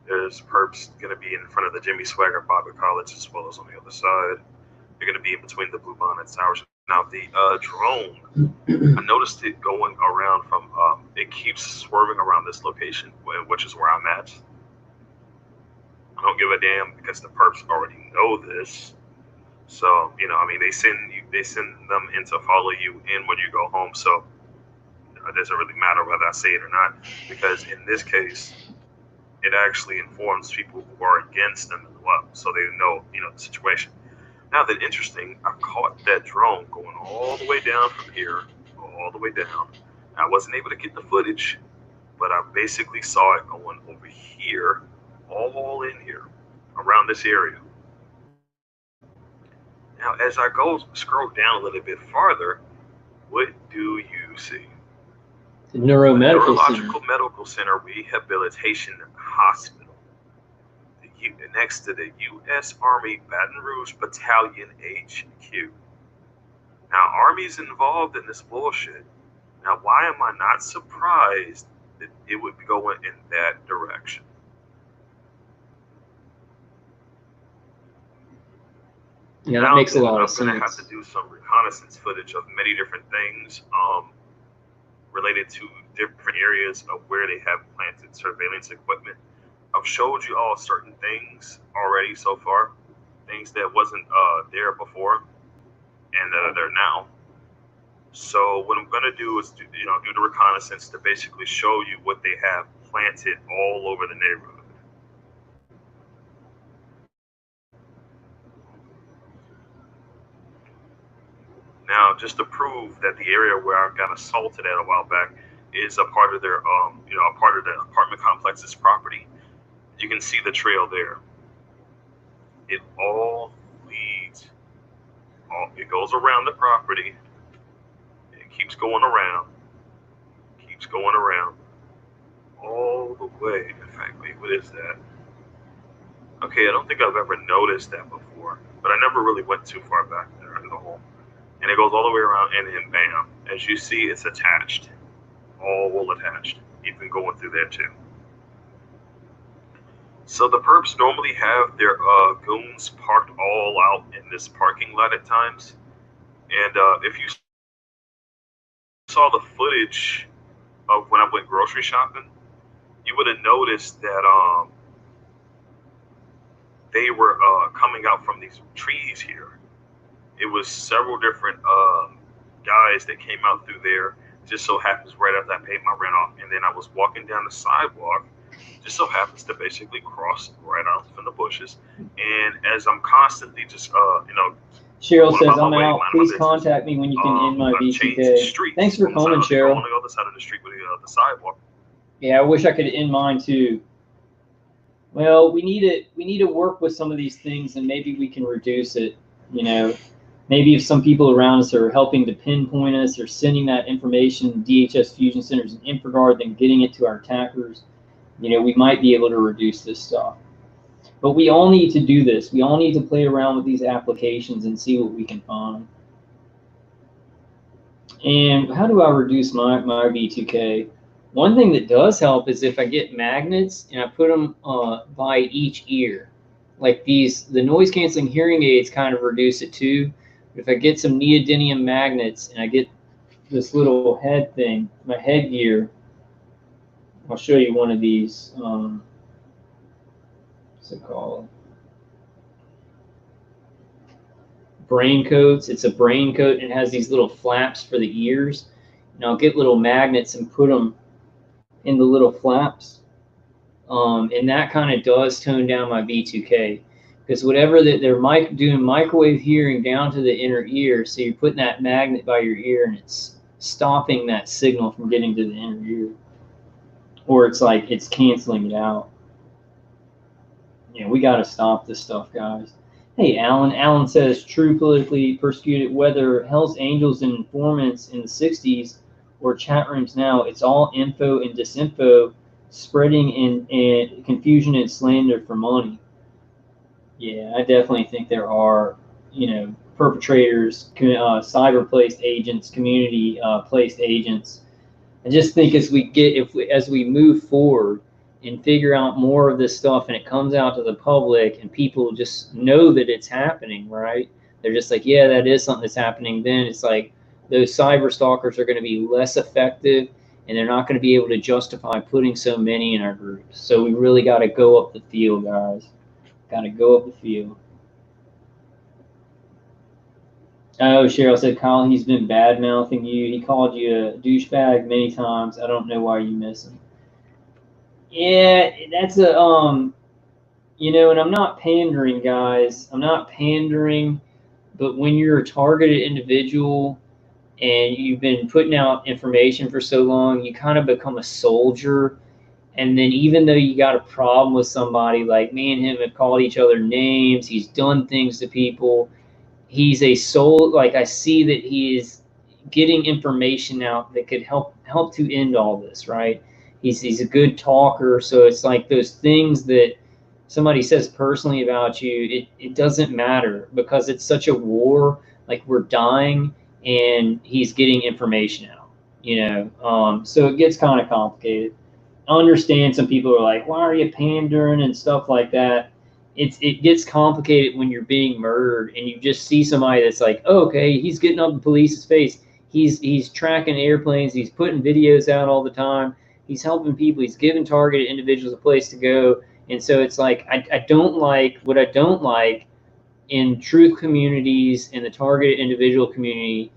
there's perps going to be in front of the Jimmy Swagger Bible College as well as on the other side. They're going to be in between the Blue Bonnet Towers. Now, the drone, I noticed it going around from, it keeps swerving around this location, which is where I'm at. I don't give a damn because the perps already know this. So, you know, I mean, they send them in to follow you in when you go home. So it doesn't really matter whether I say it or not, because in this case, it actually informs people who are against them as well. So they know, you know, the situation. Now, that interesting, I caught that drone going all the way down from here, all the way down. I wasn't able to get the footage, but I basically saw it going over here, all in here, around this area. Now, as I scroll down a little bit farther, what do you see? The Neurological Medical Center Rehabilitation Hospital. Next to the U.S. Army Baton Rouge Battalion HQ. Now, Army's involved in this bullshit. Now, why am I not surprised that it would be going in that direction? Yeah, that makes a lot of sense. I'm going to have to do some reconnaissance footage of many different things related to different areas of where they have planted surveillance equipment. I've showed you all certain things already so far, things that wasn't there before and that are there now. So what I'm going to do is do the reconnaissance to basically show you what they have planted all over the neighborhood. Now, just to prove that the area where I got assaulted at a while back is a part of their, a part of the apartment complex's property. You can see the trail there. It all leads, it goes around the property. It keeps going around, all the way. In fact, wait, what is that? Okay, I don't think I've ever noticed that before, but I never really went too far back there into the hole. And it goes all the way around, and then bam. As you see, it's attached, all attached, even going through there too. So the perps normally have their goons parked all out in this parking lot at times. And if you saw the footage of when I went grocery shopping, you would have noticed that they were coming out from these trees here. It was several different guys that came out through there. Just so happens right after I paid my rent off, and then I was walking down the sidewalk. Just so happens to basically cross right out from the bushes. And as I'm constantly just, Cheryl says, I'm out. Please contact me when you can end my VTK. Thanks for calling, Cheryl. On the other side of the street with the sidewalk. Yeah, I wish I could end mine too. Well, we need to work with some of these things, and maybe we can reduce it. You know, maybe if some people around us are helping to pinpoint us or sending that information to DHS Fusion Centers and InfraGard, then getting it to our attackers, you know, we might be able to reduce this stuff. But we all need to do this. We all need to play around with these applications and see what we can find. And how do I reduce my V2K? One thing that does help is if I get magnets and I put them by each ear. Like the noise canceling hearing aids kind of reduce it too. If I get some neodymium magnets and I get this little head thing, my headgear, I'll show you one of these. What's it called? Brain coats. It's a brain coat and it has these little flaps for the ears. And I'll get little magnets and put them in the little flaps. And that kind of does tone down my V2K. because whatever that they're doing microwave hearing down to the inner ear, so you're putting that magnet by your ear and it's stopping that signal from getting to the inner ear, or it's like it's canceling it out. Yeah, we got to stop this stuff, guys. Hey, Alan. Alan says, true politically persecuted, whether Hell's Angels and informants in the 60s or chat rooms now, it's all info and disinfo spreading in confusion and slander for money. Yeah, I definitely think there are, perpetrators, cyber-placed agents, community-placed agents. I just think as we move forward and figure out more of this stuff and it comes out to the public and people just know that it's happening, right? They're just like, yeah, that is something that's happening. Then it's like those cyber stalkers are going to be less effective and they're not going to be able to justify putting so many in our groups. So we really got to go up the field, guys. Got to go up the field. Oh, Cheryl said, Kyle, he's been bad-mouthing you. He called you a douchebag many times. I don't know why you miss him. Yeah, that's a, and I'm not pandering, guys. I'm not pandering, but when you're a targeted individual and you've been putting out information for so long, you kind of become a soldier. And then even though you got a problem with somebody, like me and him have called each other names, he's done things to people, he's a soul, like I see that he is getting information out that could help to end all this, right? He's a good talker, so it's like those things that somebody says personally about you, it doesn't matter because it's such a war, like we're dying and he's getting information out, so it gets kind of complicated. I understand some people are like, why are you pandering and stuff like that. It gets complicated when you're being murdered and you just see somebody that's like, oh, okay, he's getting up in police's face. He's tracking airplanes. He's putting videos out all the time. He's helping people. He's giving targeted individuals a place to go. And so it's like, I don't like in truth communities, in the targeted individual community,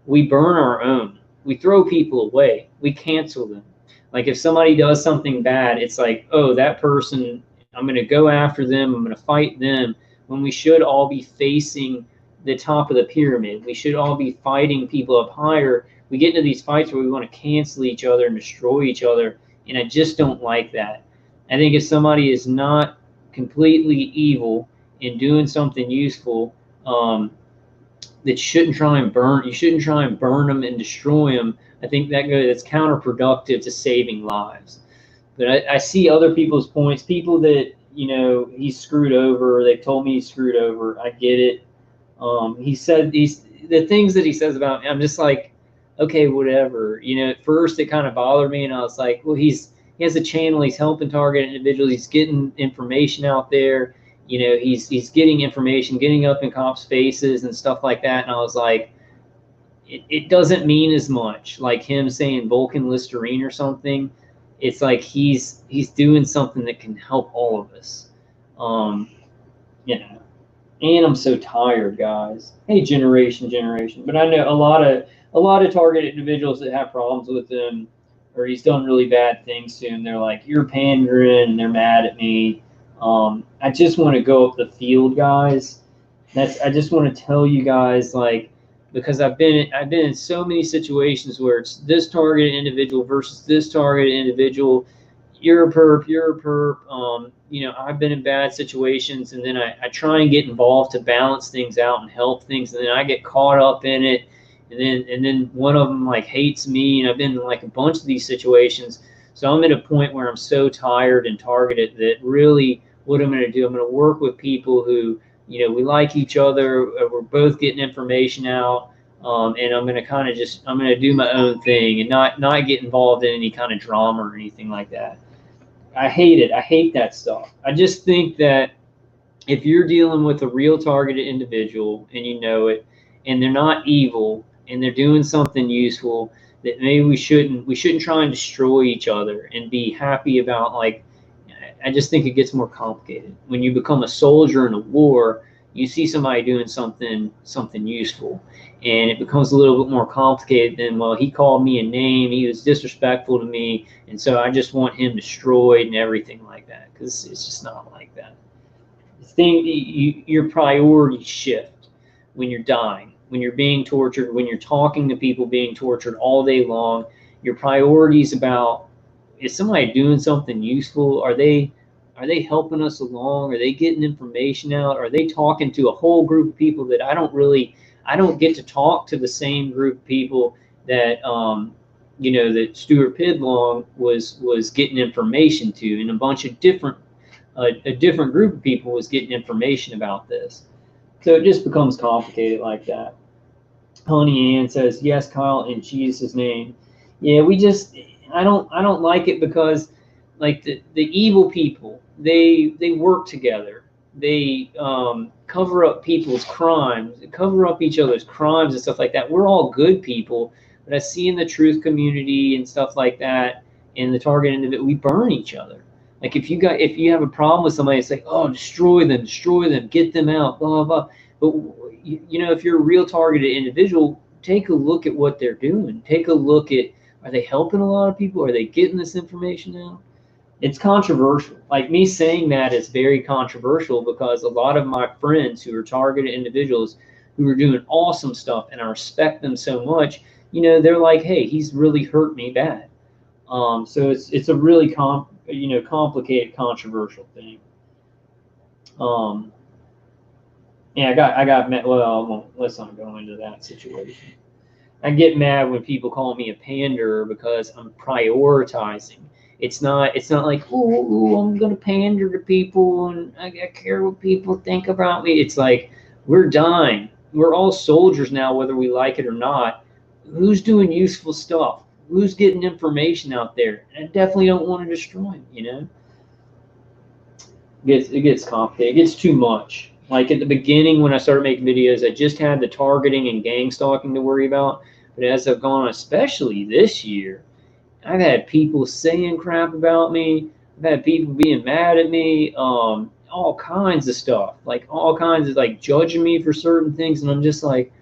we burn our own. We throw people away. We cancel them. Like if somebody does something bad, it's like, oh, that person, I'm going to go after them. I'm going to fight them, when we should all be facing the top of the pyramid. We should all be fighting people up higher. We get into these fights where we want to cancel each other and destroy each other, and I just don't like that. I think if somebody is not completely evil and doing something useful, that shouldn't try and burn. You shouldn't try and burn them and destroy them. I think that's counterproductive to saving lives. But I see other people's points. People that he's screwed over. They've told me he's screwed over. I get it. He said the things that he says about me. I'm just like, okay, whatever. At first it kind of bothered me, and I was like, well, he has a channel. He's helping target individuals. He's getting information out there. He's getting information, getting up in cops' faces and stuff like that. And I was like, it doesn't mean as much like him saying Vulcan Listerine or something. It's like he's doing something that can help all of us. And I'm so tired, guys. Hey, generation. But I know a lot of targeted individuals that have problems with him, or he's done really bad things to him. They're like, you're pandering, and they're mad at me. I just want to go up the field, guys. I just want to tell you guys, like, because I've been in so many situations where it's this targeted individual versus this targeted individual. You're a perp. I've been in bad situations, and then I try and get involved to balance things out and help things, and then I get caught up in it, and then one of them like hates me, and I've been in like a bunch of these situations. So I'm at a point where I'm so tired and targeted that really what I'm going to do, I'm going to work with people who, we like each other, we're both getting information out, and I'm going to do my own thing and not get involved in any kind of drama or anything like that. I hate it. I hate that stuff. I just think that if you're dealing with a real targeted individual and you know it, and they're not evil and they're doing something useful, that maybe we shouldn't try and destroy each other and be happy about, like, I just think it gets more complicated. When you become a soldier in a war, you see somebody doing something useful, and it becomes a little bit more complicated than, well, he called me a name, he was disrespectful to me, and so I just want him destroyed and everything like that, because it's just not like that. your priorities shift when you're dying, when you're being tortured, when you're talking to people being tortured all day long. Your priorities about, is somebody doing something useful? Are they helping us along? Are they getting information out? Are they talking to a whole group of people that I don't get to talk to the same group of people that that Stuart Pidlong was getting information to, and a bunch of different a different group of people was getting information about this. So it just becomes complicated like that. Honey Ann says, yes, Kyle, in Jesus' name. Yeah, I don't like it because, like, the evil people, they work together. They cover up people's crimes, cover up each other's crimes and stuff like that. We're all good people, but I see in the truth community and stuff like that, in the target end of it, we burn each other. Like, if you have a problem with somebody, it's like, oh, destroy them, get them out, blah, blah, blah. But, if you're a real targeted individual, take a look at what they're doing. Take a look at, are they helping a lot of people? Are they getting this information out? It's controversial. Like, me saying that is very controversial because a lot of my friends who are targeted individuals who are doing awesome stuff, and I respect them so much, they're like, hey, he's really hurt me bad. So it's a really complicated, controversial thing. Yeah, I got mad. Well, let's not go into that situation. I get mad when people call me a panderer because I'm prioritizing. It's not like, ooh, I'm gonna pander to people and I care what people think about me. It's like, we're dying. We're all soldiers now, whether we like it or not. Who's doing useful stuff? Who's getting information out there? And I definitely don't want to destroy them. It gets complicated. It gets too much. Like, at the beginning when I started making videos, I just had the targeting and gang stalking to worry about. But as I've gone, especially this year, I've had people saying crap about me. I've had people being mad at me. All kinds of stuff. Like, all kinds of, like, judging me for certain things. And I'm just like,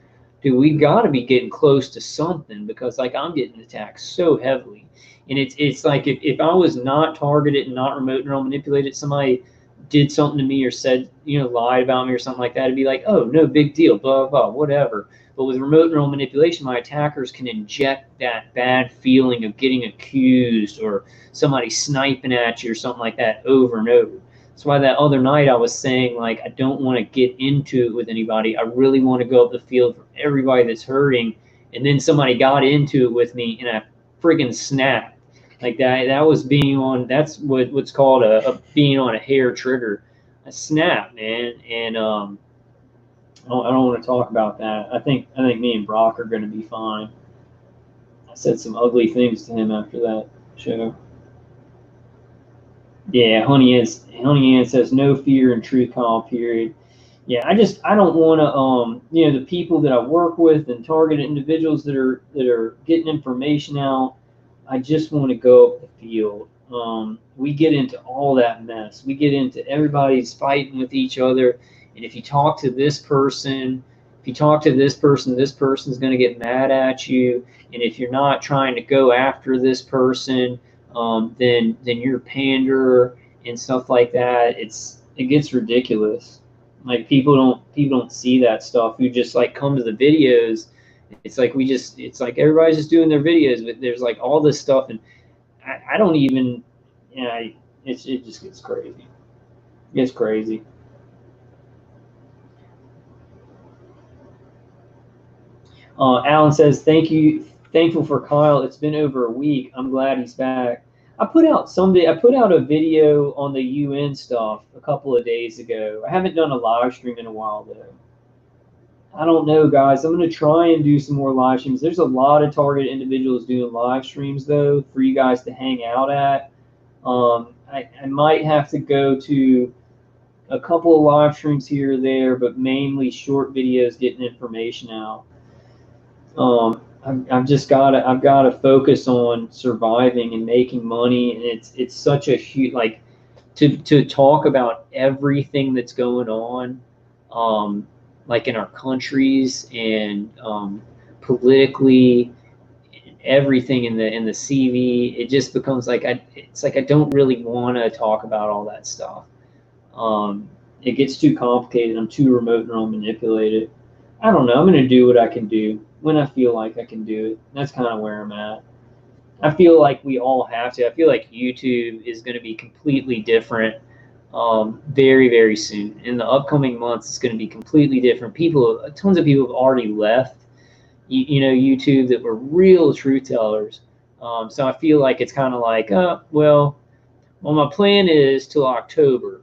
dude, we got to be getting close to something, because, like, I'm getting attacked so heavily. And it's like, if I was not targeted and not remote neural manipulated, somebody did something to me or said, lied about me or something like that, it'd be like, oh, no big deal, blah, blah, blah, whatever. But with remote neural manipulation, my attackers can inject that bad feeling of getting accused or somebody sniping at you or something like that over and over. That's why that other night I was saying, like, I don't want to get into it with anybody. I really want to go up the field for everybody that's hurting. And then somebody got into it with me, and I friggin' snapped. Like, that was being on, that's what's called a being on a hair trigger. I snapped, man. And I don't want to talk about that. I think me and Brock are going to be fine. I said some ugly things to him after that show. Yeah, Honey Ann says, no fear in true call, period. Yeah, I don't want to, the people that I work with and targeted individuals that are getting information out, I just want to go up the field. We get into all that mess. We get into everybody's fighting with each other. And if you talk to this person, this person's going to get mad at you. And if you're not trying to go after this person, then you're a panderer and stuff like that. It gets ridiculous. Like, people don't see that stuff. Who just, like, come to the videos. It's like everybody's just doing their videos, but there's, like, all this stuff, and I don't even, it just gets crazy. It gets crazy. Alan says, thankful for Kyle. It's been over a week. I'm glad he's back. I put out a video on the UN stuff a couple of days ago. I haven't done a live stream in a while, though. I don't know, guys. I'm going to try and do some more live streams. There's a lot of targeted individuals doing live streams, though, for you guys to hang out at. I might have to go to a couple of live streams here or there, but mainly short videos getting information out. I've got to focus on surviving and making money, and it's such a huge, like, to talk about everything that's going on, like, in our countries and politically, everything in the CV. It just becomes like I don't really want to talk about all that stuff. it gets too complicated. I'm too remote neural manipulated. I don't know. I'm going to do what I can do when I feel like I can do it. That's kind of where I'm at. I feel like we all have to. I feel like YouTube is going to be completely different very, very soon. In the upcoming months, it's going to be completely different. Tons of people have already left, you know, YouTube that were real truth tellers. So I feel like it's kind of like, well, my plan is till October,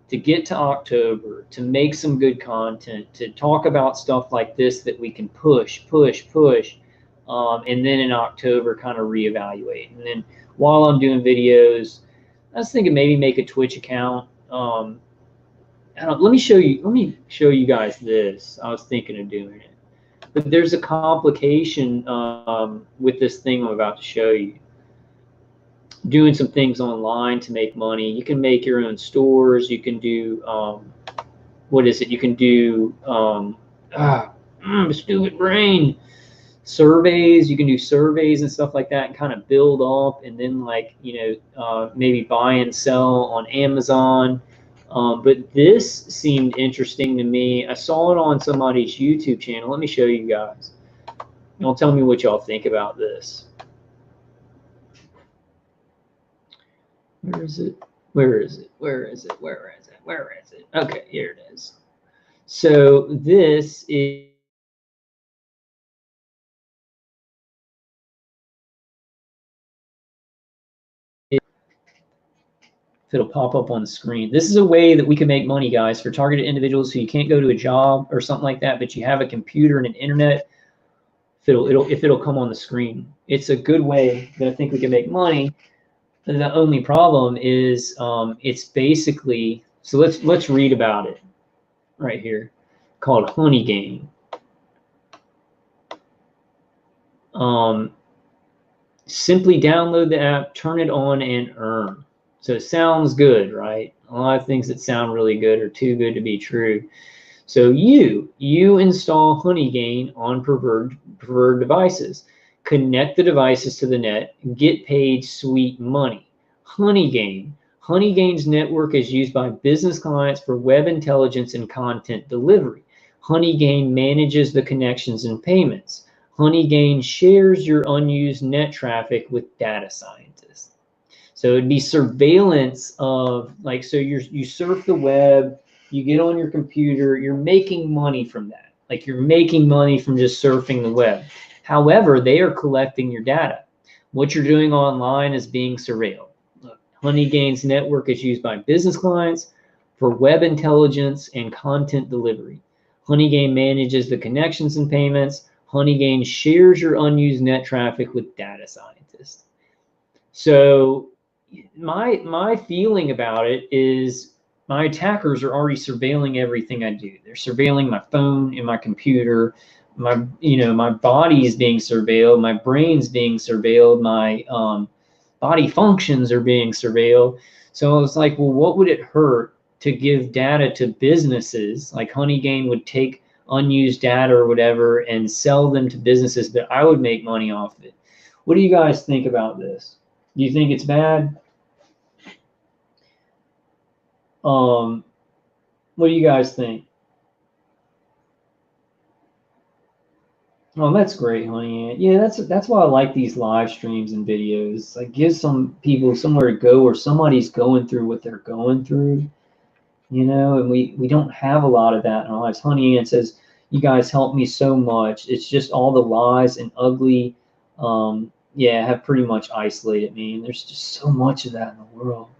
to get to October, to make some good content, to talk about stuff like this that we can push, and then in October kind of reevaluate. And then while I'm doing videos, I was thinking maybe make a Twitch account. Let me show you guys this. I was thinking of doing it, but there's a complication with this thing I'm about to show you. Doing some things online to make money. You can make your own stores. You can do what is it? You can do stupid brain surveys. You can do surveys and stuff like that, and kind of build up, and then like, you know, maybe buy and sell on Amazon. But this seemed interesting to me. I saw it on somebody's YouTube channel. Let me show you guys. Y'all tell me what y'all think about this. Where is it? Where is it? Where is it? Where is it? Where is it? Okay, here it is. So this is it'll pop up on the screen. This is a way that we can make money, guys, for targeted individuals who you can't go to a job or something like that, but you have a computer and an internet. If it'll come on the screen, it's a good way that I think we can make money. The only problem is it's basically, so let's read about it right here, called Honey Game. Simply download the app, turn it on, and earn. So it sounds good, right? A lot of things that sound really good are too good to be true. So you install HoneyGain on preferred devices. Connect the devices to the net, get paid sweet money. HoneyGain's network is used by business clients for web intelligence and content delivery. HoneyGain manages the connections and payments. HoneyGain shares your unused net traffic with data scientists. So it'd be surveillance of, like, so you surf the web, you get on your computer, you're making money from that. Like, you're making money from just surfing the web. However, they are collecting your data. What you're doing online is being surveilled. HoneyGain's network is used by business clients for web intelligence and content delivery. HoneyGain manages the connections and payments. HoneyGain shares your unused net traffic with data scientists. So my feeling about it is my attackers are already surveilling everything I do. They're surveilling my phone and my computer. My body is being surveilled. My brain's being surveilled. My body functions are being surveilled. So I was like, well, what would it hurt to give data to businesses? Like HoneyGain would take unused data or whatever and sell them to businesses, but I would make money off of it. What do you guys think about this? Do you think it's bad? What do you guys think? Oh, that's great, honey. Yeah, that's why I like these live streams and videos. Like, give some people somewhere to go, or somebody's going through what they're going through, you know, and we don't have a lot of that in our lives. Honey Ann says, you guys help me so much. It's just all the lies and ugly, yeah, have pretty much isolated me. And there's just so much of that in the world.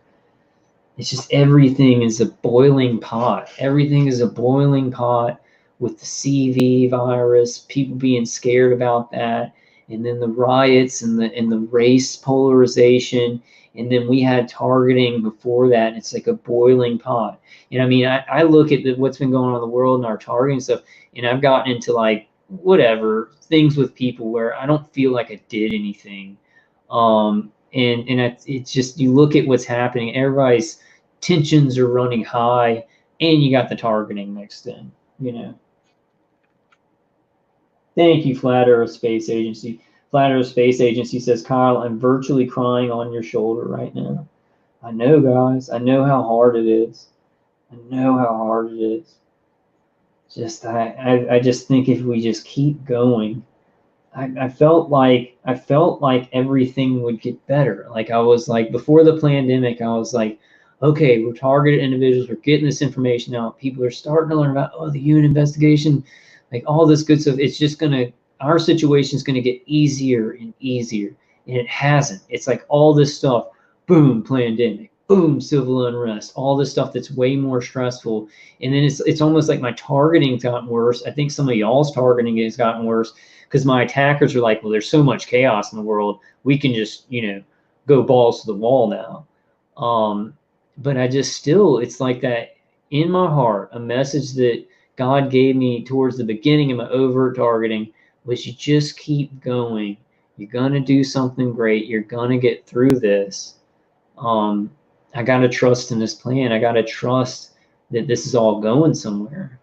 It's just everything is a boiling pot. Everything is a boiling pot with the CV virus, people being scared about that, and then the riots and the race polarization, and then we had targeting before that, and it's like a boiling pot. And I mean, I look at what's been going on in the world and our targeting stuff, and I've gotten into like whatever things with people where I don't feel like I did anything. It's just, you look at what's happening, everybody's tensions are running high, and you got the targeting mixed in, you know. Thank you, Flat Earth Space Agency. Flat Earth Space Agency says, Kyle, I'm virtually crying on your shoulder right now. I know, guys. I know how hard it is. I know how hard it is. Just I just think if we just keep going, I felt like everything would get better. Like I was like before the pandemic, I was like, okay, we're targeted individuals, we're getting this information out. People are starting to learn about the UN investigation, like all this good stuff. It's just our situation is gonna get easier and easier, and it hasn't. It's like all this stuff, boom, pandemic, boom, civil unrest, all this stuff that's way more stressful. And then it's almost like my targeting's gotten worse. I think some of y'all's targeting has gotten worse because my attackers are like, well, there's so much chaos in the world, we can just, go balls to the wall now. But I just still, it's like that in my heart, a message that God gave me towards the beginning of my overt targeting was, you just keep going. You're going to do something great. You're going to get through this. I got to trust in this plan. I got to trust that this is all going somewhere,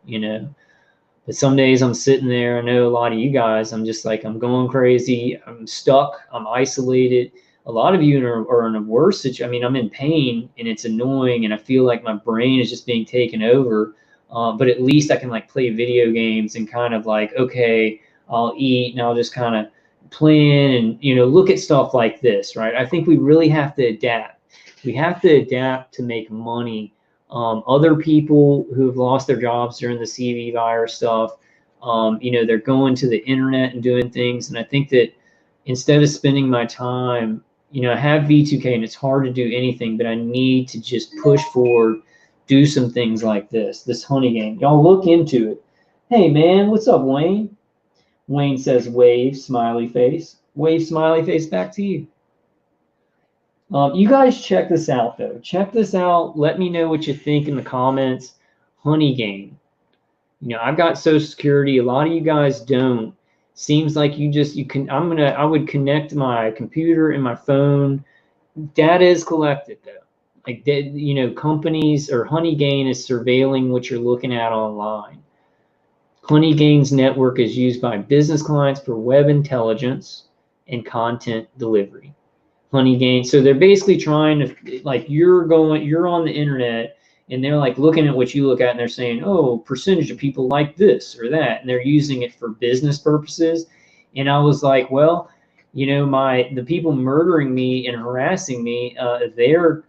But some days I'm sitting there, I know a lot of you guys, I'm just like, I'm going crazy. I'm stuck. I'm isolated. A lot of you are in a worse situation. I mean, I'm in pain and it's annoying and I feel like my brain is just being taken over. But at least I can like play video games and kind of like, okay, I'll eat and I'll just kind of plan and, look at stuff like this, right? I think we really have to adapt. We have to adapt to make money. Other people who have lost their jobs during the CV virus stuff, they're going to the internet and doing things. And I think that instead of spending my time, I have V2K and it's hard to do anything, but I need to just push forward, do some things like this honey game. Y'all look into it. Hey man, what's up, Wayne? Wayne says wave, smiley face. Wave, smiley face back to you. You guys check this out though. Check this out. Let me know what you think in the comments. Honey game. I've got Social Security. A lot of you guys don't. Seems like I would connect my computer and my phone. Data is collected though. Like companies or Honeygain is surveilling what you're looking at online. Honeygain's network is used by business clients for web intelligence and content delivery. Honeygain. So they're basically trying to, like, you're on the internet and they're like looking at what you look at and they're saying, oh, percentage of people like this or that, and they're using it for business purposes. And I was like, well, the people murdering me and harassing me, they're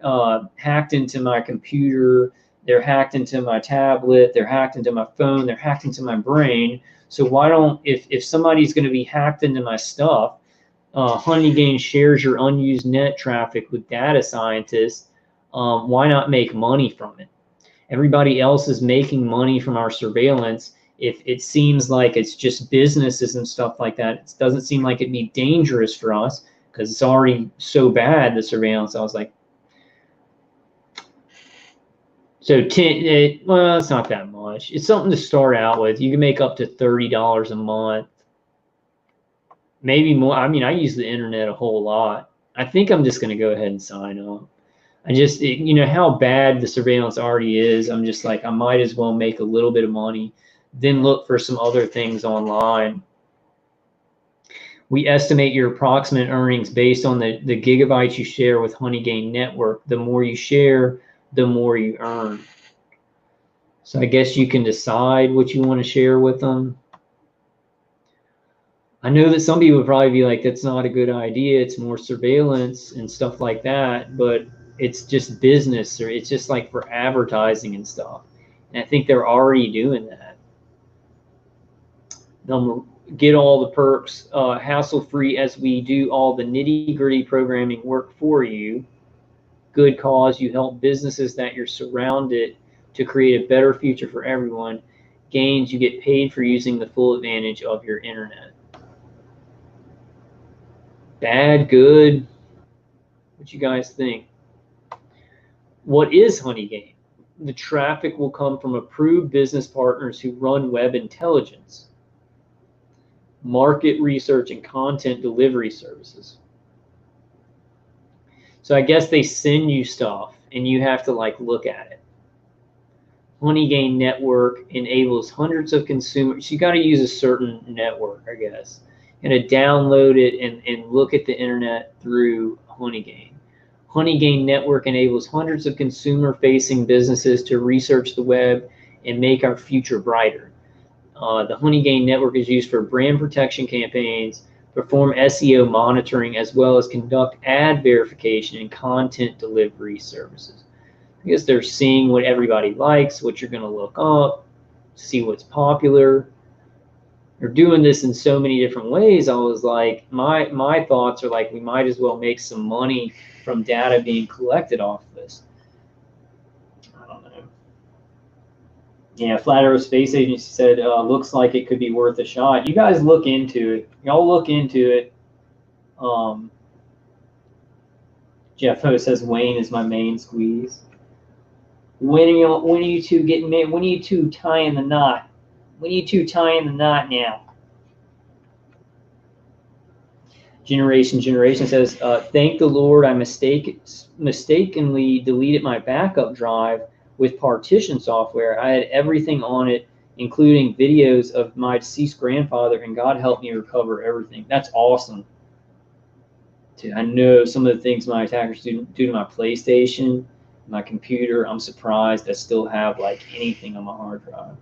hacked into my computer, they're hacked into my tablet, they're hacked into my phone, they're hacked into my brain. So why don't, if somebody's going to be hacked into my stuff, Honeygain shares your unused net traffic with data scientists. Why not make money from it? Everybody else is making money from our surveillance. If it seems like it's just businesses and stuff like that, it doesn't seem like it'd be dangerous for us because it's already so bad, the surveillance. I was like, so well, it's not that much. It's something to start out with. You can make up to $30 a month. Maybe more. I mean, I use the internet a whole lot. I think I'm just going to go ahead and sign up. I just, how bad the surveillance already is. I'm just like, I might as well make a little bit of money, then look for some other things online. We estimate your approximate earnings based on the gigabytes you share with Honeygain Network. The more you share, the more you earn. So I guess you can decide what you want to share with them. I know that some people would probably be like, that's not a good idea. It's more surveillance and stuff like that, but it's just business, or it's just like for advertising and stuff. And I think they're already doing that. They'll get all the perks hassle-free as we do all the nitty-gritty programming work for you. Good cause. You help businesses that you're surrounded to create a better future for everyone. Gains, you get paid for using the full advantage of your internet. Bad, good? What you guys think? What is Honeygain? The traffic will come from approved business partners who run web intelligence, market research, and content delivery services. So I guess they send you stuff and you have to like look at it. Honeygain network enables hundreds of consumers. You got to use a certain network, I guess, and to download it and look at the internet through Honeygain. Honeygain Network enables hundreds of consumer-facing businesses to research the web and make our future brighter. The Honeygain Network is used for brand protection campaigns, perform SEO monitoring, as well as conduct ad verification and content delivery services. I guess they're seeing what everybody likes, what you're going to look up, see what's popular. They're doing this in so many different ways. I was like, my thoughts are like, we might as well make some money from data being collected off this. I don't know. Yeah, Flat Earth Space Agency said, looks like it could be worth a shot. You guys look into it. Y'all look into it. Jeff Ho says Wayne is my main squeeze. When are you two getting made? When are you two tying the knot? When are you two tying the knot now? Generation says, thank the Lord I mistakenly deleted my backup drive with partition software. I had everything on it, including videos of my deceased grandfather, and God helped me recover everything. That's awesome. Dude, I know some of the things my attackers do to my PlayStation, my computer. I'm surprised I still have like anything on my hard drive.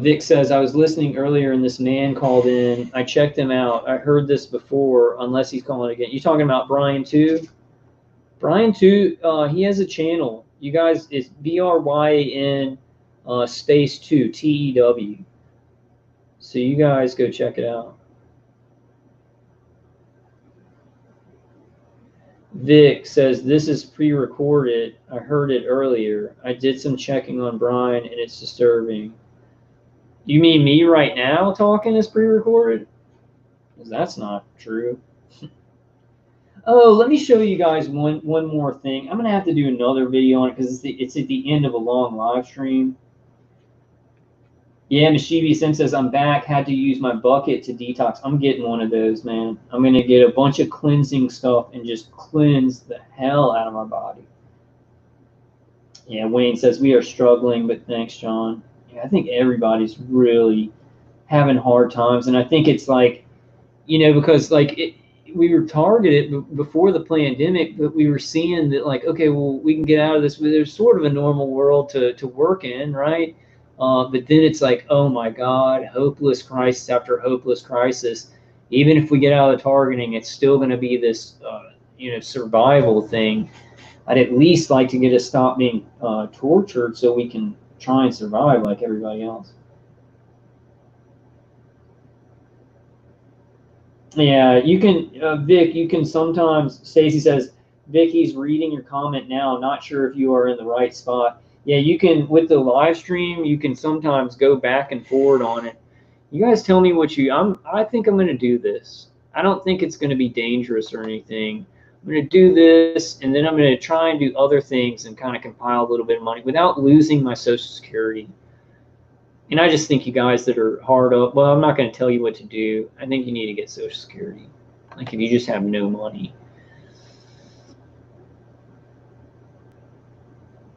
Vic says, I was listening earlier and this man called in. I checked him out. I heard this before, unless he's calling again. You talking about Brian 2? Brian 2, he has a channel. You guys, it's BRYN space 2, TEW. So you guys go check it out. Vic says, this is pre-recorded. I heard it earlier. I did some checking on Brian and it's disturbing. You mean me right now talking is pre-recorded? Because that's not true. Oh, let me show you guys one more thing. I'm going to have to do another video on it because it's at the end of a long live stream. Yeah, Mischeivious M says, I'm back. Had to use my bucket to detox. I'm getting one of those, man. I'm going to get a bunch of cleansing stuff and just cleanse the hell out of my body. Yeah, Wayne says, we are struggling, but thanks, John. Yeah, I think everybody's really having hard times. And I think it's like, you know, because like we were targeted before the pandemic, but we were seeing that like, okay, well, we can get out of this. There's sort of a normal world to work in, right? But then it's like, oh my God, hopeless crisis after hopeless crisis. Even if we get out of the targeting, it's still going to be this, you know, survival thing. I'd at least like to get us stop being tortured so we can try and survive like everybody else. Yeah, you can, Vic, you can sometimes, Stacy says, Vic, he's reading your comment now. I'm not sure if you are in the right spot. Yeah, you can, with the live stream, you can sometimes go back and forward on it. You guys tell me what I think I'm going to do this. I don't think it's going to be dangerous or anything. I'm going to do this, and then I'm going to try and do other things and kind of compile a little bit of money without losing my Social Security. And I just think you guys that are hard up, well, I'm not going to tell you what to do. I think you need to get Social Security. Like if you just have no money.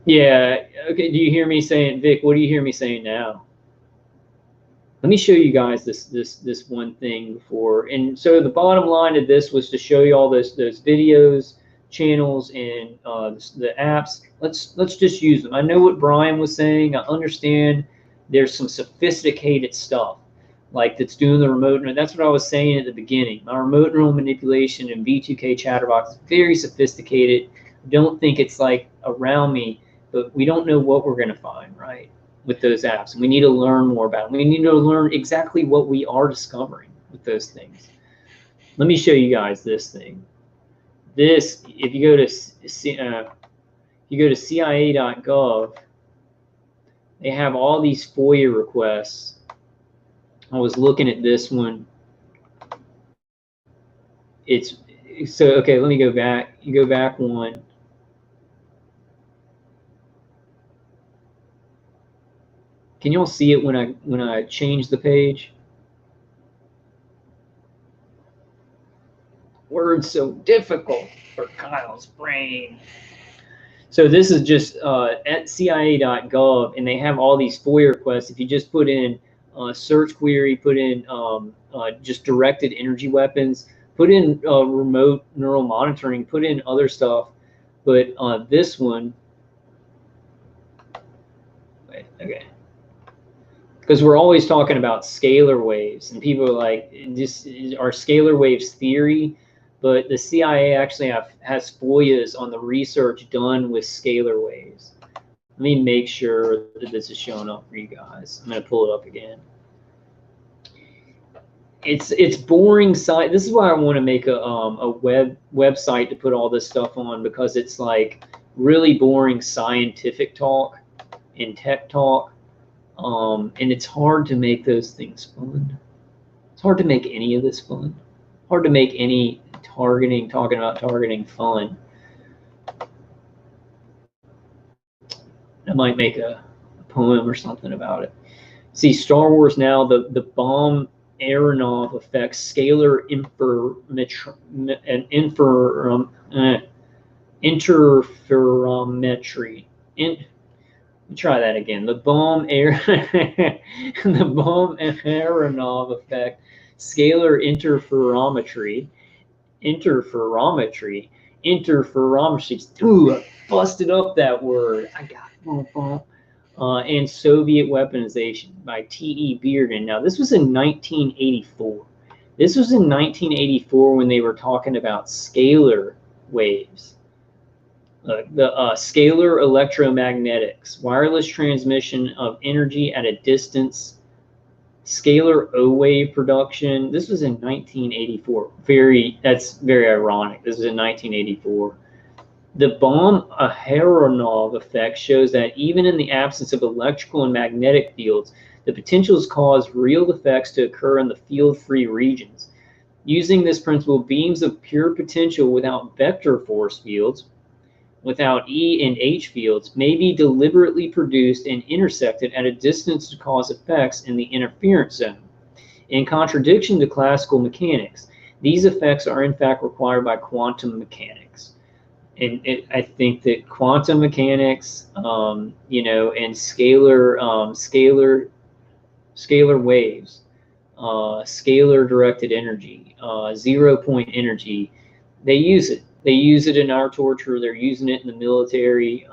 Yeah, okay, do you hear me saying, Vic, what do you hear me saying now? Let me show you guys this one thing before. And so the bottom line of this was to show you all those videos, channels, and the apps. Let's just use them. I know what Brian was saying. I understand there's some sophisticated stuff like that's doing the remote. And that's what I was saying at the beginning. My remote neural manipulation and V2K chatterbox is very sophisticated. Don't think it's like around me, but we don't know what we're going to find, right, with those apps. And we need to learn more about them. We need to learn exactly what we are discovering with those things. Let me show you guys this thing. This, if you go to CIA.gov, they have all these FOIA requests. I was looking at this one. So okay, let me go back. You go back one. Can you all see it when I change the page? Words so difficult for Kyle's brain. So this is just at CIA.gov, and they have all these FOIA requests. If you just put in search query, put in just directed energy weapons, put in remote neural monitoring, put in other stuff. But this one, okay, because we're always talking about scalar waves, and people are like, this are scalar waves theory, but the CIA actually has FOIAs on the research done with scalar waves. Let me make sure that this is showing up for you guys. I'm going to pull it up again. It's boring science. This is why I want to make a website to put all this stuff on, because it's like really boring scientific talk and tech talk, and it's hard to make those things fun. It's hard to make any of this fun. Hard to make any talking about targeting fun. I might make a poem or something about it. See, Star Wars now, the bomb Aronov effect, scalar interferometry. Let me try that again. The bomb Aronov effect, scalar interferometry. Ooh, I busted up that word. I got it. And Soviet Weaponization by T.E. Bearden. Now, this was in 1984. This was in 1984 when they were talking about scalar waves. Scalar electromagnetics, wireless transmission of energy at a distance, scalar O-wave production. This was in 1984. That's very ironic. This was in 1984. The bomb-Aharonov effect shows that even in the absence of electrical and magnetic fields, the potentials cause real effects to occur in the field-free regions. Using this principle, beams of pure potential without vector force fields, without E and H fields, may be deliberately produced and intersected at a distance to cause effects in the interference zone. In contradiction to classical mechanics, these effects are in fact required by quantum mechanics. And I think that quantum mechanics, you know, and scalar waves, scalar directed energy, 0-point energy, they use it. They use it in our torture. They're using it in the military,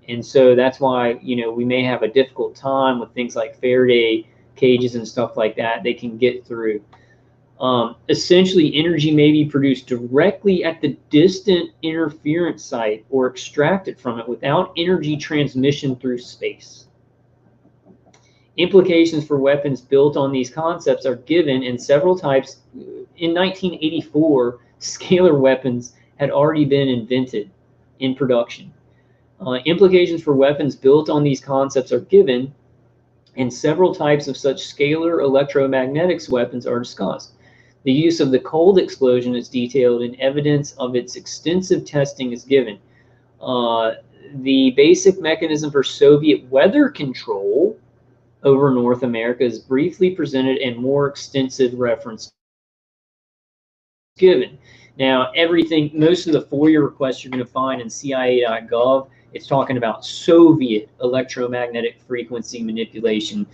and so that's why, you know, we may have a difficult time with things like Faraday cages and stuff like that. They can get through. Essentially, energy may be produced directly at the distant interference site or extracted from it without energy transmission through space. Implications for weapons built on these concepts are given in several types. In 1984, scalar weapons had already been invented in production. Implications for weapons built on these concepts are given, and several types of such scalar electromagnetics weapons are discussed. The use of the cold explosion is detailed, and evidence of its extensive testing is given. The basic mechanism for Soviet weather control over North America is briefly presented, and more extensive reference given. Now, most of the FOIA requests you're going to find in CIA.gov, it's talking about Soviet electromagnetic frequency manipulation,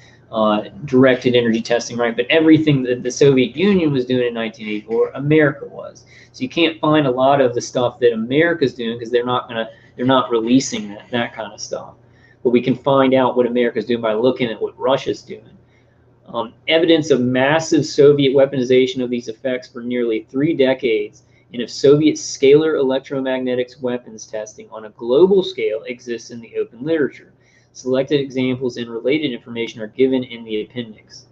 directed energy testing, right? But everything that the Soviet Union was doing in 1984, America was. So you can't find a lot of the stuff that America's doing because they're not releasing that kind of stuff. But we can find out what America's doing by looking at what Russia's doing. Evidence of massive Soviet weaponization of these effects for nearly 3 decades and of Soviet scalar electromagnetics weapons testing on a global scale exists in the open literature. Selected examples and related information are given in the appendix.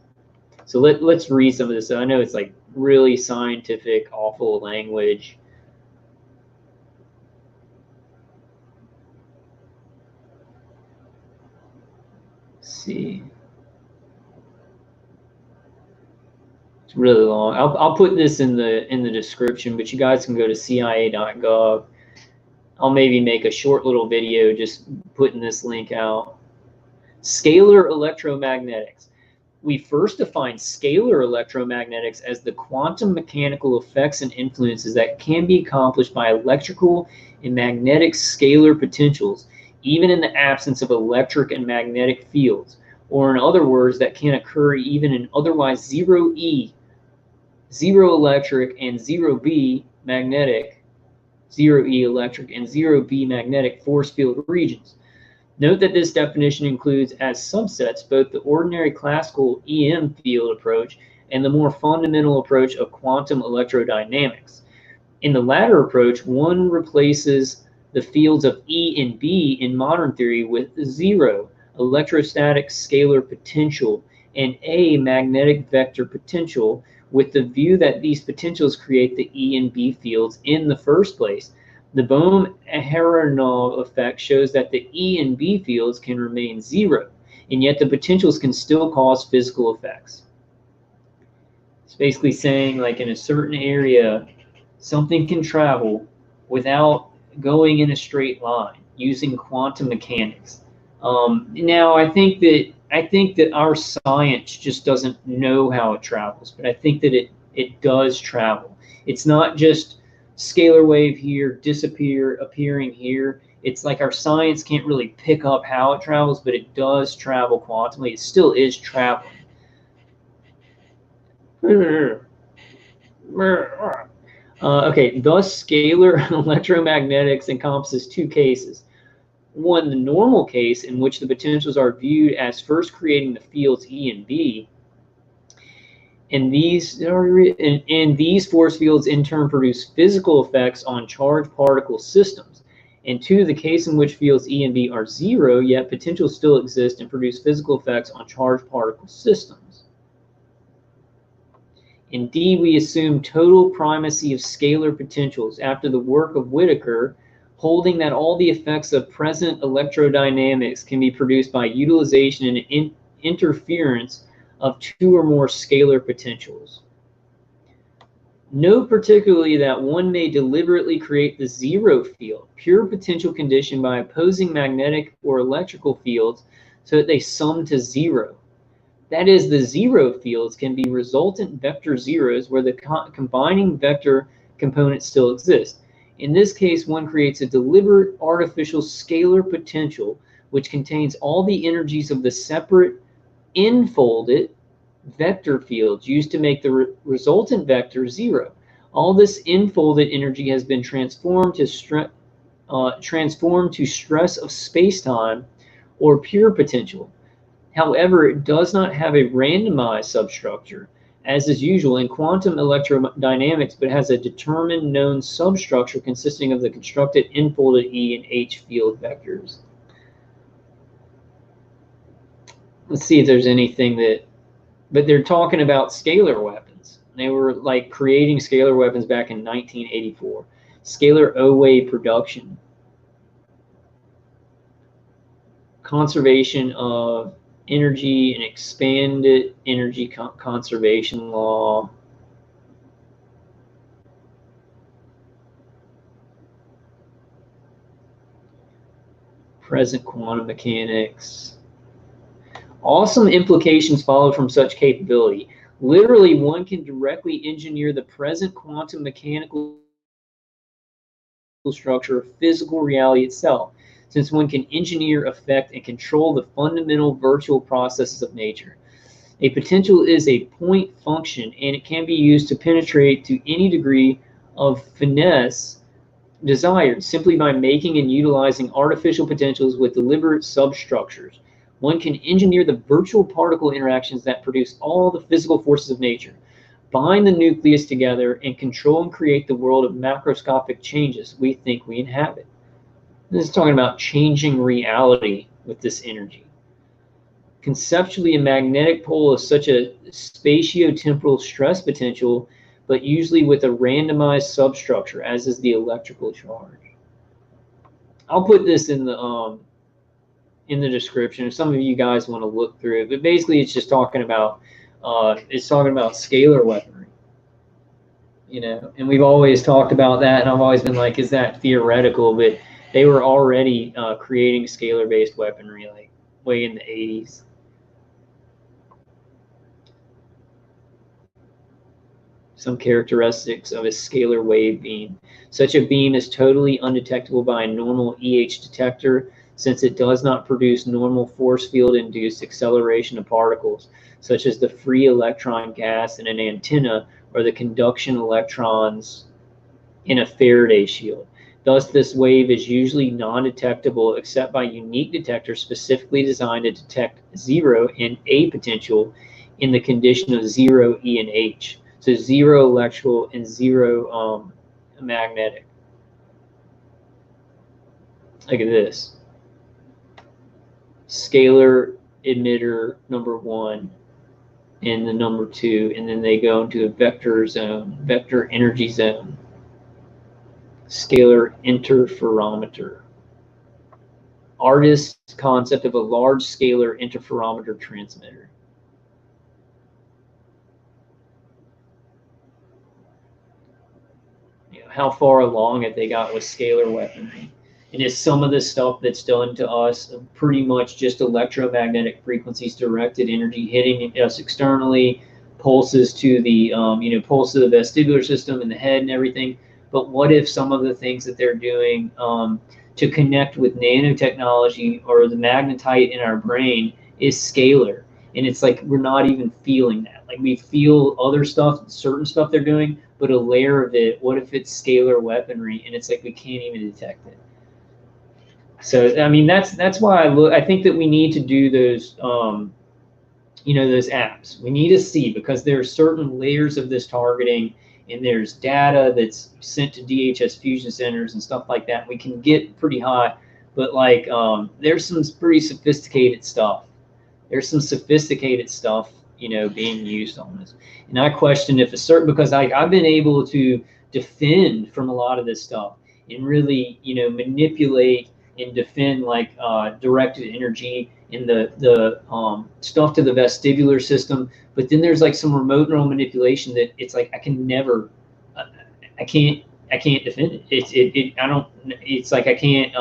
So let's read some of this. I know it's like really scientific, awful language. Let's see. It's really long. I'll put this in the description, but you guys can go to CIA.gov. I'll maybe make a short little video just putting this link out. Scalar electromagnetics. We first defined scalar electromagnetics as the quantum mechanical effects and influences that can be accomplished by electrical and magnetic scalar potentials, even in the absence of electric and magnetic fields, or in other words, that can occur even in otherwise 0E, 0 electric and 0B magnetic, 0E electric and 0B magnetic force field regions. Note that this definition includes as subsets both the ordinary classical EM field approach and the more fundamental approach of quantum electrodynamics. In the latter approach, one replaces the fields of E and B in modern theory with 0 electrostatic scalar potential and A magnetic vector potential, with the view that these potentials create the E and B fields in the first place. The Bohm-Aharonov effect shows that the E and B fields can remain 0, and yet the potentials can still cause physical effects. It's basically saying, like, in a certain area, something can travel without going in a straight line using quantum mechanics. Now, I think that our science just doesn't know how it travels, but I think that it does travel. It's not just scalar wave here, appearing here. It's like our science can't really pick up how it travels, but it does travel quantumly. It still is traveling. Okay, thus scalar electromagnetics encompasses two cases. One, the normal case, in which the potentials are viewed as first creating the fields E and B, and these force fields in turn produce physical effects on charged particle systems. And two, the case in which fields E and B are 0, yet potentials still exist and produce physical effects on charged particle systems. In D, we assume total primacy of scalar potentials after the work of Whittaker, holding that all the effects of present electrodynamics can be produced by utilization and interference of two or more scalar potentials. Note particularly that one may deliberately create the 0 field, pure potential condition, by opposing magnetic or electrical fields so that they sum to 0. That is, the 0 fields can be resultant vector zeros where the combining vector components still exist. In this case, one creates a deliberate artificial scalar potential which contains all the energies of the separate infolded vector fields used to make the resultant vector 0. All this infolded energy has been transformed to stress of spacetime or pure potential. However, it does not have a randomized substructure, as is usual in quantum electrodynamics, but has a determined known substructure consisting of the constructed infolded E and H field vectors. Let's see if there's anything that, but they're talking about scalar weapons. They were like creating scalar weapons back in 1984. Scalar O-wave production. Conservation of energy and expanded energy conservation law. Present quantum mechanics. Awesome implications follow from such capability. Literally, one can directly engineer the present quantum mechanical structure of physical reality itself, since one can engineer, affect, and control the fundamental virtual processes of nature. A potential is a point function, and it can be used to penetrate to any degree of finesse desired simply by making and utilizing artificial potentials with deliberate substructures. One can engineer the virtual particle interactions that produce all the physical forces of nature, bind the nucleus together, and control and create the world of macroscopic changes we think we inhabit. This is talking about changing reality with this energy. Conceptually, a magnetic pole is such a spatiotemporal stress potential, but usually with a randomized substructure, as is the electrical charge. I'll put this in the description if some of you guys want to look through it. But basically, it's just talking about scalar weaponry. You know, and we've always talked about that, and I've always been like, is that theoretical? But they were already creating scalar-based weaponry like way in the 80s. Some characteristics of a scalar wave beam. Such a beam is totally undetectable by a normal EH detector. since it does not produce normal force field-induced acceleration of particles, such as the free electron gas in an antenna or the conduction electrons in a Faraday shield. Thus, this wave is usually non-detectable except by unique detectors specifically designed to detect 0 and A potential in the condition of 0 E and H. So 0 electrical and 0 magnetic. Look at this. Scalar emitter number 1 and the number 2, and then they go into a vector zone, vector energy zone. Scalar interferometer. Artist's concept of a large scalar interferometer transmitter. You know, how far along have they got with scalar weaponry? And is some of the stuff that's done to us pretty much just electromagnetic frequencies, directed energy hitting us externally, pulses to the pulse to the vestibular system and the head and everything? But what if some of the things that they're doing to connect with nanotechnology or the magnetite in our brain is scalar? And it's like we're not even feeling that. Like we feel other stuff, certain stuff they're doing, but a layer of it, what if it's scalar weaponry? And it's like we can't even detect it. So I mean that's why I think that we need to do those those apps. We need to see, because there are certain layers of this targeting, and there's data that's sent to DHS fusion centers and stuff like that. We can get pretty high, but like there's some pretty sophisticated stuff. There's some sophisticated stuff, being used on this. And I question if a certain, because I've been able to defend from a lot of this stuff and really, manipulate and defend like directed energy in the stuff to the vestibular system. But then there's like some remote neural manipulation that it's like I can never, I can't defend it. It's like I can't.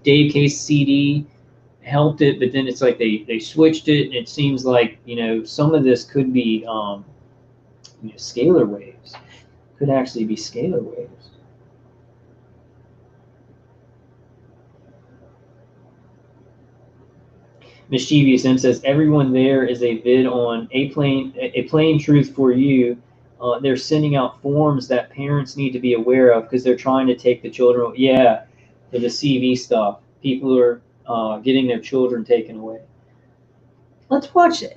Dave Case CD helped it, but then it's like they switched it, and it seems like some of this could be scalar waves. Could actually be scalar waves. Mischeivious M says everyone there is a vid on a plain truth for you. They're sending out forms that parents need to be aware of because they're trying to take the children. Yeah, for the CV stuff, people are getting their children taken away. Let's watch it.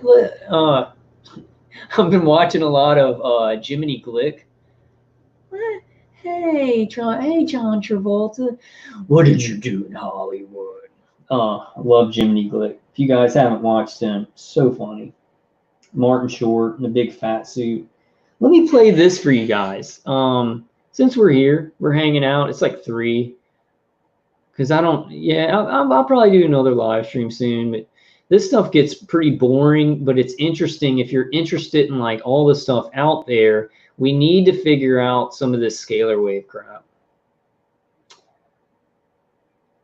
I've been watching a lot of Jiminy Glick. Hey, John Travolta. What did you do in Hollywood? I love Jiminy Glick. If you guys haven't watched him, so funny. Martin Short in a big fat suit. Let me play this for you guys. Since we're here, we're hanging out. It's like 3. Because I'll probably do another live stream soon. But this stuff gets pretty boring, but it's interesting. If you're interested in like all the stuff out there, we need to figure out some of this scalar wave crap.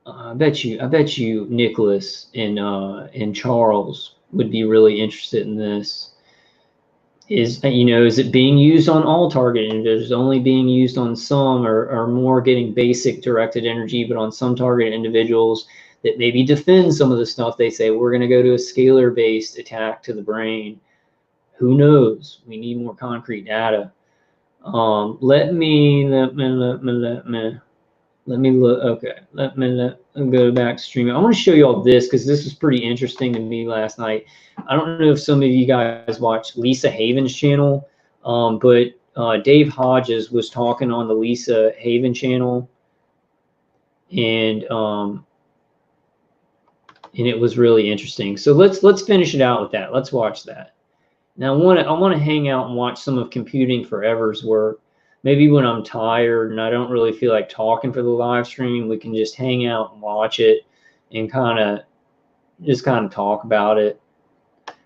I bet you Nicholas and Charles would be really interested in this. Is it being used on all target individuals, only being used on some, or more getting basic directed energy, but on some target individuals that maybe defend some of the stuff they say we're going to go to a scalar based attack to the brain? Who knows? We need more concrete data. Let me look. Okay, let me go back stream. I want to show you all this because this was pretty interesting to me last night. I don't know if some of you guys watched Lisa Haven's channel, but Dave Hodges was talking on the Lisa Haven channel, and it was really interesting. So let's finish it out with that. Let's watch that. Now I want to hang out and watch some of Computing Forever's work. Maybe when I'm tired and I don't really feel like talking for the live stream, we can just hang out and watch it and kind of talk about it,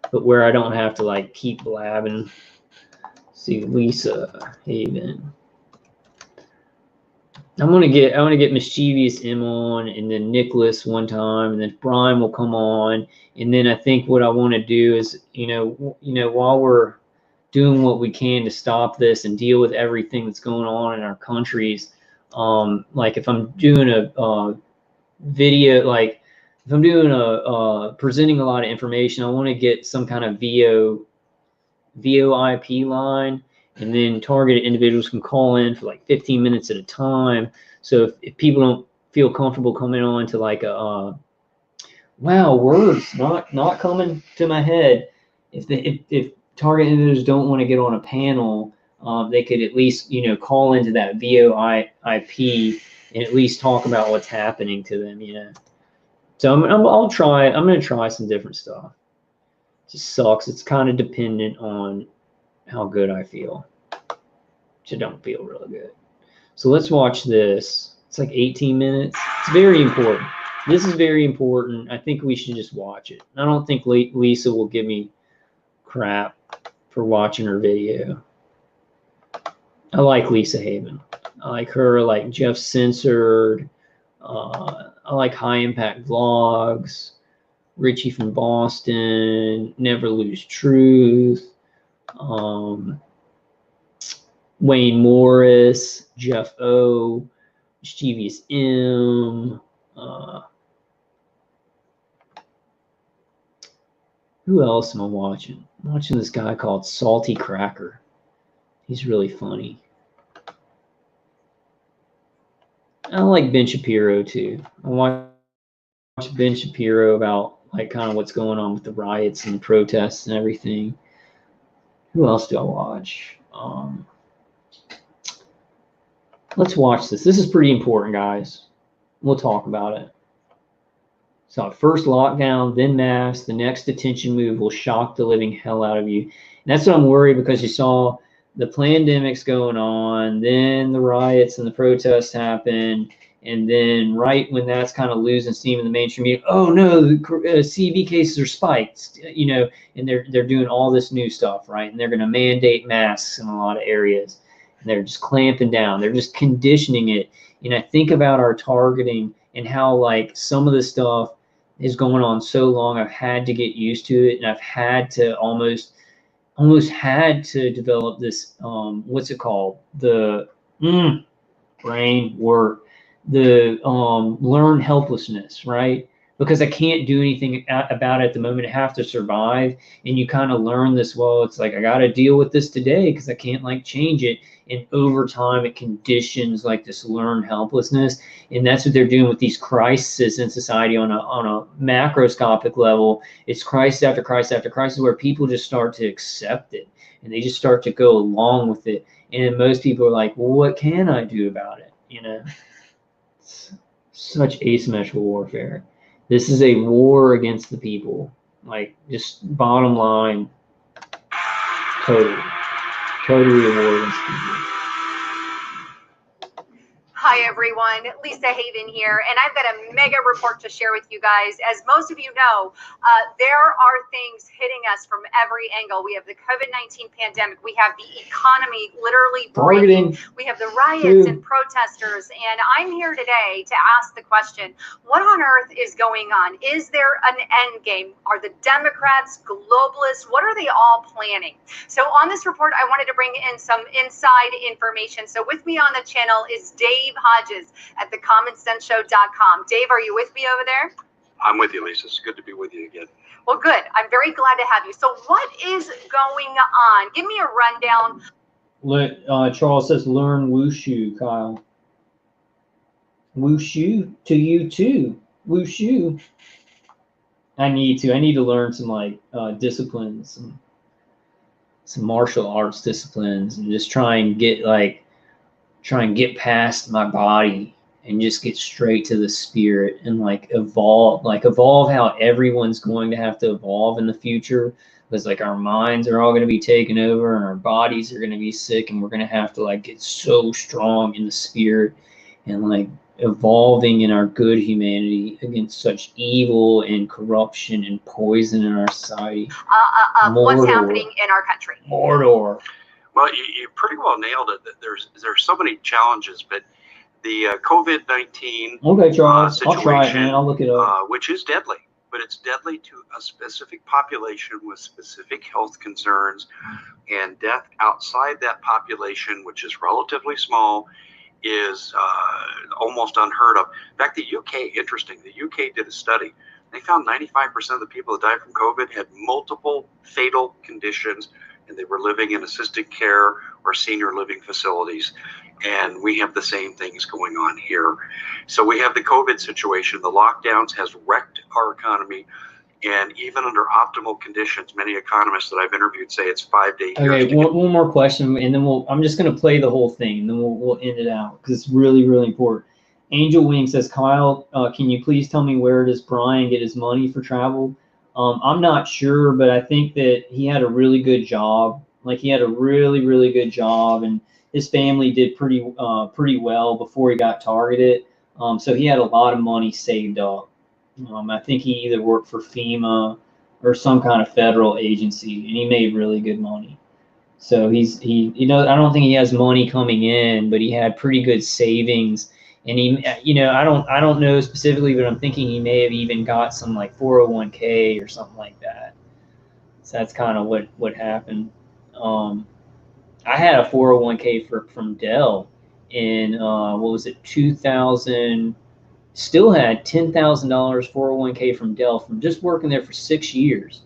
but where I don't have to like keep blabbing. See, Lisa Haven. I want to get Mischeivious M on, and then Nicholas one time, and then Brian will come on, and then I think what I want to do is while we're doing what we can to stop this and deal with everything that's going on in our countries, like if I'm doing a video, like if I'm doing presenting a lot of information, I want to get some kind of VoIP line, and then targeted individuals can call in for like 15 minutes at a time. So if people don't feel comfortable coming on to like a wow, words not coming to my head, if target individuals don't want to get on a panel, they could at least, you know, call into that VoIP and at least talk about what's happening to them, you know. So I'm going to try some different stuff. It just sucks. It's kind of dependent on how good I feel, which I don't feel really good. So let's watch this. It's like 18 minutes. It's very important. This is very important. I think we should just watch it. I don't think Lisa will give me crap for watching her video. I like Lisa Haven. I like her. I like Jeff Censored. I like High Impact Vlogs. Richie from Boston. Never Lose Truth. Wayne Morris. Jeff O. Mischeivious M. Who else am I watching? I'm watching this guy called Salty Cracker. He's really funny. I like Ben Shapiro too. I watch Ben Shapiro about like kind of what's going on with the riots and protests and everything. Who else do I watch? Let's watch this. This is pretty important, guys. We'll talk about it. So first lockdown, then masks. The next detention move will shock the living hell out of you. And that's what I'm worried, because you saw the pandemic's going on, then the riots and the protests happen, and then right when that's kind of losing steam in the mainstream media, oh no, the CV cases are spiked, you know, and they're doing all this new stuff, right? And they're going to mandate masks in a lot of areas, and they're just clamping down. They're just conditioning it. And I think about our targeting and how like some of the stuff is going on so long. I've had to get used to it, and I've had to almost had to develop this what's it called, the brain work, the learn helplessness, right? Because I can't do anything about it at the moment. I have to survive, and you kind of learn this, well, it's like I got to deal with this today because I can't like change it, and over time it conditions like this learned helplessness. And that's what they're doing with these crises in society on a macroscopic level. It's crisis after crisis after crisis, where people just start to accept it, and they just start to go along with it. And most people are like, well, what can I do about it? You know, it's such asymmetrical warfare. This is a war against the people. Like, just bottom line, totally a war against people. Hi everyone, Lisa Haven here, and I've got a mega report to share with you guys. As most of you know, there are things hitting us from every angle. We have the COVID-19 pandemic, we have the economy literally breaking, we have the riots and protesters, and I'm here today to ask the question, what on earth is going on? Is there an end game? Are the Democrats, globalists, what are they all planning? So on this report, I wanted to bring in some inside information. So with me on the channel is Dave Hodges at thecommonsenseshow.com. Dave, are you with me over there? I'm with you, Lisa. It's good to be with you again. Well, good. I'm very glad to have you. So what is going on? Give me a rundown. Charles says, learn wushu, Kyle. Wushu to you too. Wushu. I need to learn some like disciplines, some martial arts disciplines, and just try and get past my body and just get straight to the spirit and like evolve how everyone's going to have to evolve in the future, because like our minds are all going to be taken over and our bodies are going to be sick, and we're going to have to like get so strong in the spirit and like evolving in our good humanity against such evil and corruption and poison in our society. What's happening in our country. Mordor. Well, you pretty well nailed it. There's so many challenges, but the COVID-19 okay, Charles, situation, I'll try it, man. I'll look it up. Which is deadly, but it's deadly to a specific population with specific health concerns, and death outside that population, which is relatively small, is almost unheard of. In fact, the UK, interesting, the UK did a study They found 95% of the people that died from COVID had multiple fatal conditions, and they were living in assisted care or senior living facilities. And we have the same things going on here. So we have the COVID situation. The lockdowns has wrecked our economy. And even under optimal conditions, many economists that I've interviewed say it's 5 to 8 years. Okay, one more question, and then I'm just going to play the whole thing, and then we'll end it out because it's really, really important. Angel Wing says, Kyle, can you please tell me where does Brian get his money for travel? I'm not sure, but I think that he had a really good job. Like, he had a really, really good job, and his family did pretty well before he got targeted. So he had a lot of money saved up. I think he either worked for FEMA or some kind of federal agency, and he made really good money. So I don't think he has money coming in, but he had pretty good savings. And he, I don't know specifically, but I'm thinking he may have even got some like 401k or something like that. So that's kind of what happened. I had a 401k from Dell in what was it, 2000. Still had $10,000 401k from Dell from just working there for 6 years.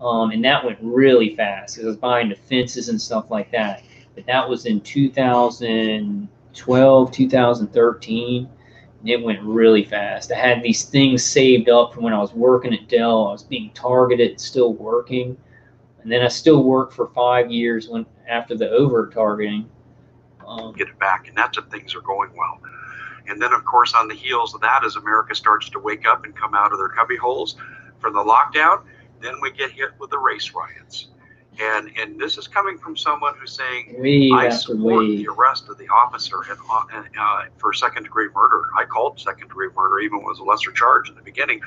And that went really fast because I was buying the fences and stuff like that. But that was in 2012, 2013. And it went really fast. I had these things saved up from when I was working at Dell. I was being targeted, still working. And then I still worked for 5 years after the overt targeting. Get it back, and that's if things are going well. And then, of course, on the heels of that, as America starts to wake up and come out of their cubby holes for the lockdown, then we get hit with the race riots. And this is coming from someone who's saying, I support the arrest of the officer for second-degree murder. I called second-degree murder, even when it was a lesser charge in the beginning.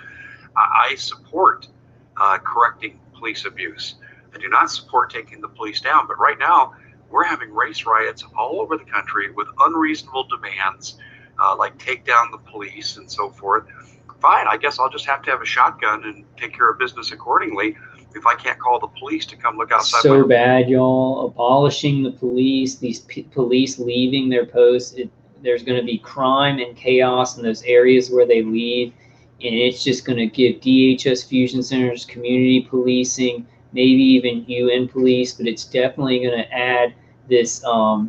I support correcting police abuse. I do not support taking the police down. But right now, we're having race riots all over the country with unreasonable demands, like take down the police and so forth. Fine, I guess I'll just have to have a shotgun and take care of business accordingly if I can't call the police to come look outside. So bad, y'all. Abolishing the police, these police leaving their posts. There's going to be crime and chaos in those areas where they leave, and it's just going to give DHS fusion centers, community policing, maybe even UN police, but it's definitely going to add this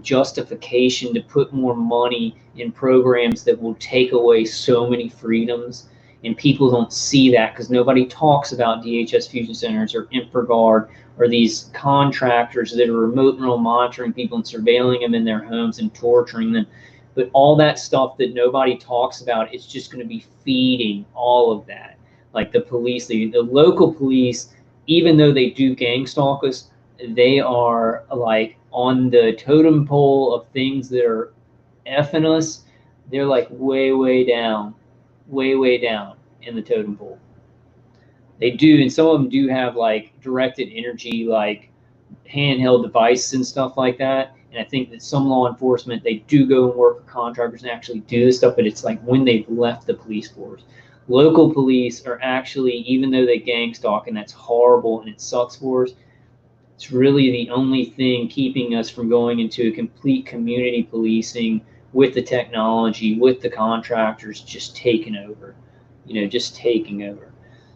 justification to put more money in programs that will take away so many freedoms. And people don't see that because nobody talks about DHS fusion centers or InfraGard or these contractors that are remote monitoring people and surveilling them in their homes and torturing them. But all that stuff that nobody talks about, it's just going to be feeding all of that. Like the police, the local police, even though they do gang stalk us, they are like on the totem pole of things that are effing us. They're like way down in the totem pole. They do, and some of them do have like directed energy, like handheld devices and stuff like that. And I think that some law enforcement, they do go and work for contractors and actually do this stuff, but it's like when they've left the police force. Local police are actually, even though they gang stalk, and that's horrible and it sucks for us, it's really the only thing keeping us from going into a complete community policing with the technology, with the contractors just taking over, just taking over.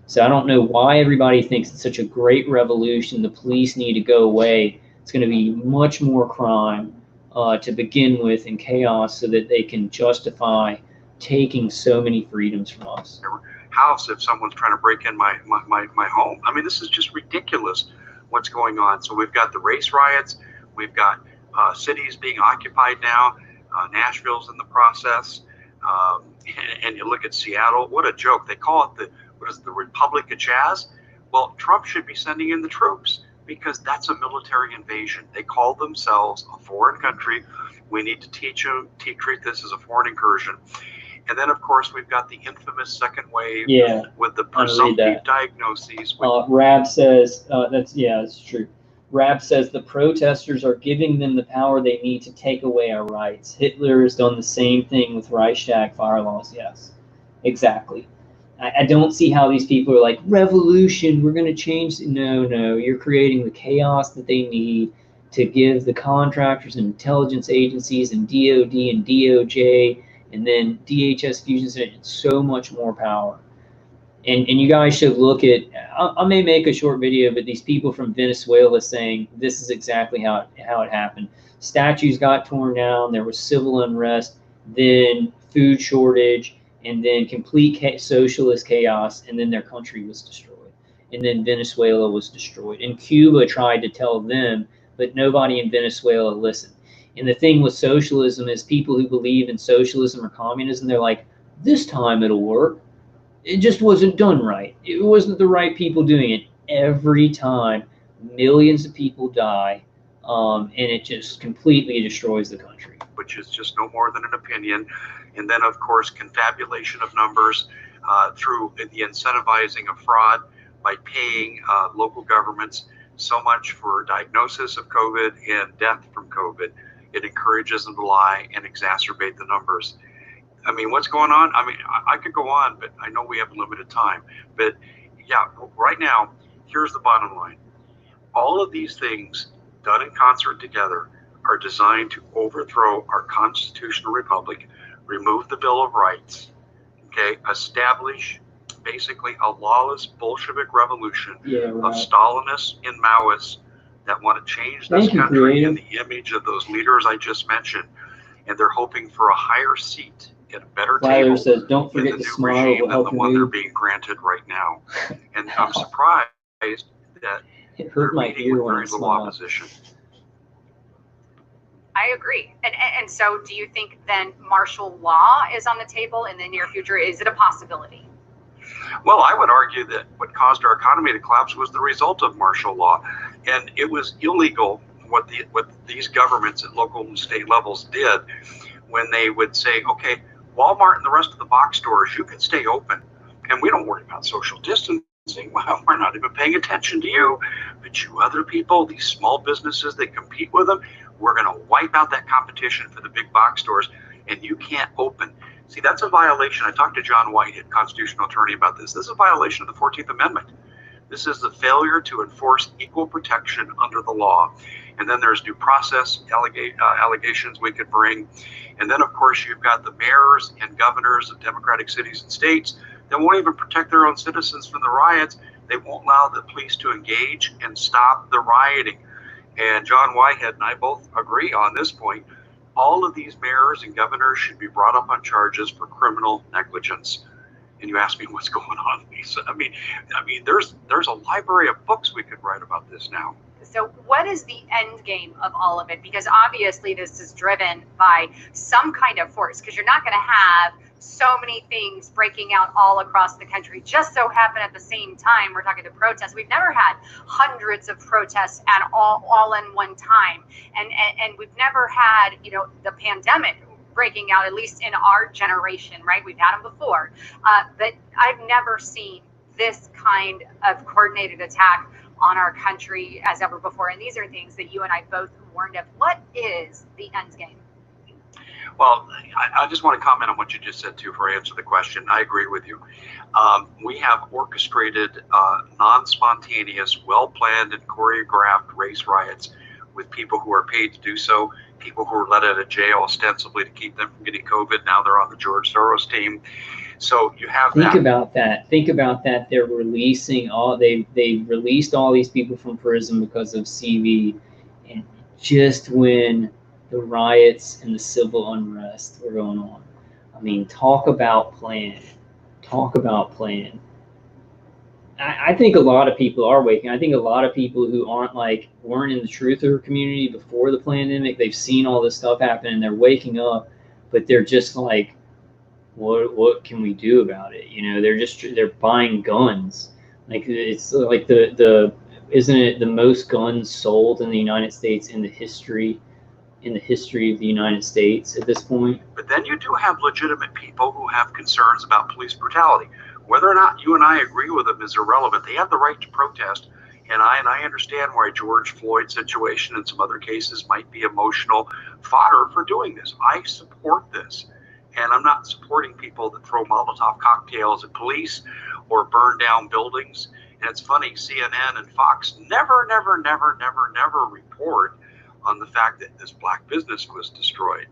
So I don't know why everybody thinks it's such a great revolution. The police need to go away. It's going to be much more crime to begin with and chaos so that they can justify taking so many freedoms from us. House if someone's trying to break in my home. I mean, this is just ridiculous what's going on. So we've got the race riots. We've got cities being occupied now. Nashville's in the process. And you look at Seattle. What a joke. They call it the Republic of Jazz? Well, Trump should be sending in the troops because that's a military invasion. They call themselves a foreign country. We need to treat this as a foreign incursion. And then, of course, we've got the infamous second wave with the presumptive diagnoses. Rab says, that's true. Rab says the protesters are giving them the power they need to take away our rights. Hitler has done the same thing with Reichstag fire laws. Yes, exactly. I don't see how these people are like, revolution, we're going to change. No, you're creating the chaos that they need to give the contractors and intelligence agencies and DOD and DOJ and then DHS Fusion Center so much more power. And you guys should look at, I may make a short video, but these people from Venezuela saying this is exactly how it happened. Statues got torn down, there was civil unrest, then food shortage, and then complete socialist chaos, and then their country was destroyed. And then Venezuela was destroyed. And Cuba tried to tell them, but nobody in Venezuela listened. And the thing with socialism is people who believe in socialism or communism, they're like, this time it'll work. It just wasn't done right. It wasn't the right people doing it. Every time, millions of people die, and it just completely destroys the country. Which is just no more than an opinion. And then, of course, confabulation of numbers through the incentivizing of fraud by paying local governments so much for diagnosis of COVID and death from COVID. It encourages them to lie and exacerbate the numbers. I mean, what's going on? I mean, I could go on, but I know we have limited time. But yeah, right now, here's the bottom line. All of these things done in concert together are designed to overthrow our constitutional republic, remove the Bill of Rights, okay, establish basically a lawless Bolshevik revolution of Stalinists and Maoists that want to change this country in the image of those leaders I just mentioned. And they're hoping for a higher seat at a better table says, don't forget in the to new smile regime than the one they're me. being granted right now. And I'm surprised that it hurt my meeting ear with when very I little smiled. opposition. I agree. And so do you think then martial law is on the table in the near future? Is it a possibility? Well, I would argue that what caused our economy to collapse was the result of martial law. And it was illegal what these governments at local and state levels did when they would say, okay, Walmart and the rest of the box stores, you can stay open. And we don't worry about social distancing. Well, we're not even paying attention to you. But you other people, these small businesses that compete with them, we're going to wipe out that competition for the big box stores, and you can't open. See, that's a violation. I talked to John Whitehead, constitutional attorney, about this. This is a violation of the 14th Amendment. This is the failure to enforce equal protection under the law. And then there's due process allegations we could bring. And then, of course, you've got the mayors and governors of democratic cities and states that won't even protect their own citizens from the riots. They won't allow the police to engage and stop the rioting. And John Whitehead and I both agree on this point. All of these mayors and governors should be brought up on charges for criminal negligence. And you ask me what's going on, Lisa. I mean, there's a library of books we could write about this now. So what is the end game of all of it? Because obviously this is driven by some kind of force, because you're not going to have so many things breaking out all across the country just so happen at the same time. We're talking to protests. We've never had hundreds of protests at all in one time. And we've never had, the pandemic breaking out, at least in our generation, right? We've had them before. But I've never seen this kind of coordinated attack on our country as ever before. And these are things that you and I both warned of. What is the end game? Well, I just want to comment on what you just said, too, before I answer the question. I agree with you. We have orchestrated, non-spontaneous, well-planned and choreographed race riots with people who are paid to do so, people who were let out of jail ostensibly to keep them from getting COVID. Now they're on the George Soros team. So you have Think about that. Think about that. They're releasing they released all these people from prison because of CV, and just when the riots and the civil unrest were going on. I mean, talk about plan. Talk about plan. I think a lot of people are waking. I think a lot of people who weren't in the truther community before the pandemic, they've seen all this stuff happen and they're waking up, but they're just like, what can we do about it? They're buying guns. Like, it's like isn't it the most guns sold in the United States in the history of the United States at this point? But then you do have legitimate people who have concerns about police brutality. Whether or not you and I agree with them is irrelevant. They have the right to protest. And I understand why George Floyd's situation and some other cases might be emotional fodder for doing this. I support this. And I'm not supporting people that throw Molotov cocktails at police or burn down buildings. And it's funny, CNN and Fox never report on the fact that this black business was destroyed,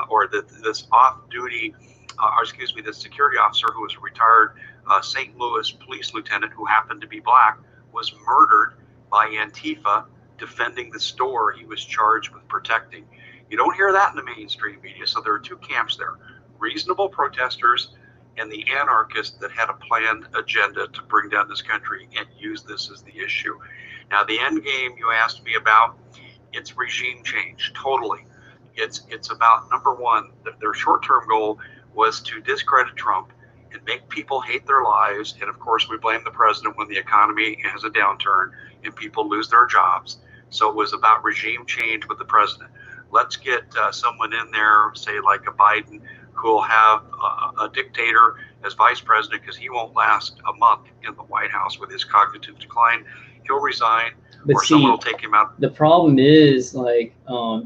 or that this off-duty or excuse me, this security officer who was a retired St. Louis police lieutenant who happened to be black was murdered by Antifa defending the store he was charged with protecting. You don't hear that in the mainstream media. So there are two camps there: reasonable protesters and the anarchists that had a planned agenda to bring down this country and use this as the issue. Now, the end game you asked me about, it's regime change, totally. It's about, number one, their short-term goal was to discredit Trump and make people hate their lives. And of course, we blame the president when the economy has a downturn and people lose their jobs. So it was about regime change with the president. Let's get someone in there, say like a Biden, who will have a dictator as vice president, because he won't last a month in the White House with his cognitive decline. He'll resign, or someone will take him out. The problem is, like,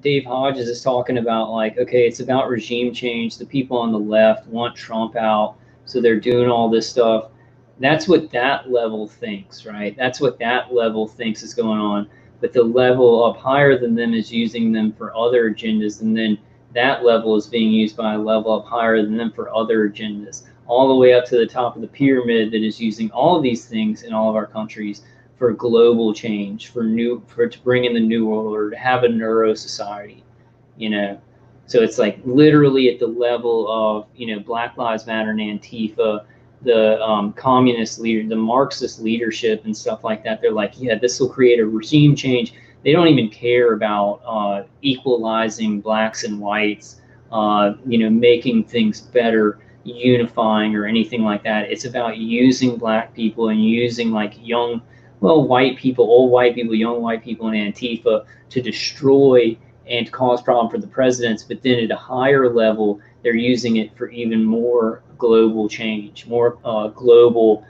Dave Hodges is talking about, like, okay, it's about regime change. The people on the left want Trump out, so they're doing all this stuff. That's what that level thinks, right? That's what that level thinks is going on. But the level up higher than them is using them for other agendas, and then that level is being used by a level up higher than them for other agendas, all the way up to the top of the pyramid that is using all of these things in all of our countries for global change, for to bring in the new world order, to have a neuro society, you know. So it's like literally at the level of, you know, Black Lives Matter and Antifa, the communist leader, the Marxist leadership and stuff like that. They're like, yeah, this will create a regime change. They don't even care about equalizing blacks and whites, you know, making things better, unifying or anything like that. It's about using black people and using like young, well, white people, old white people, young white people in Antifa to destroy and cause problem for the presidents. But then at a higher level, they're using it for even more global change, more global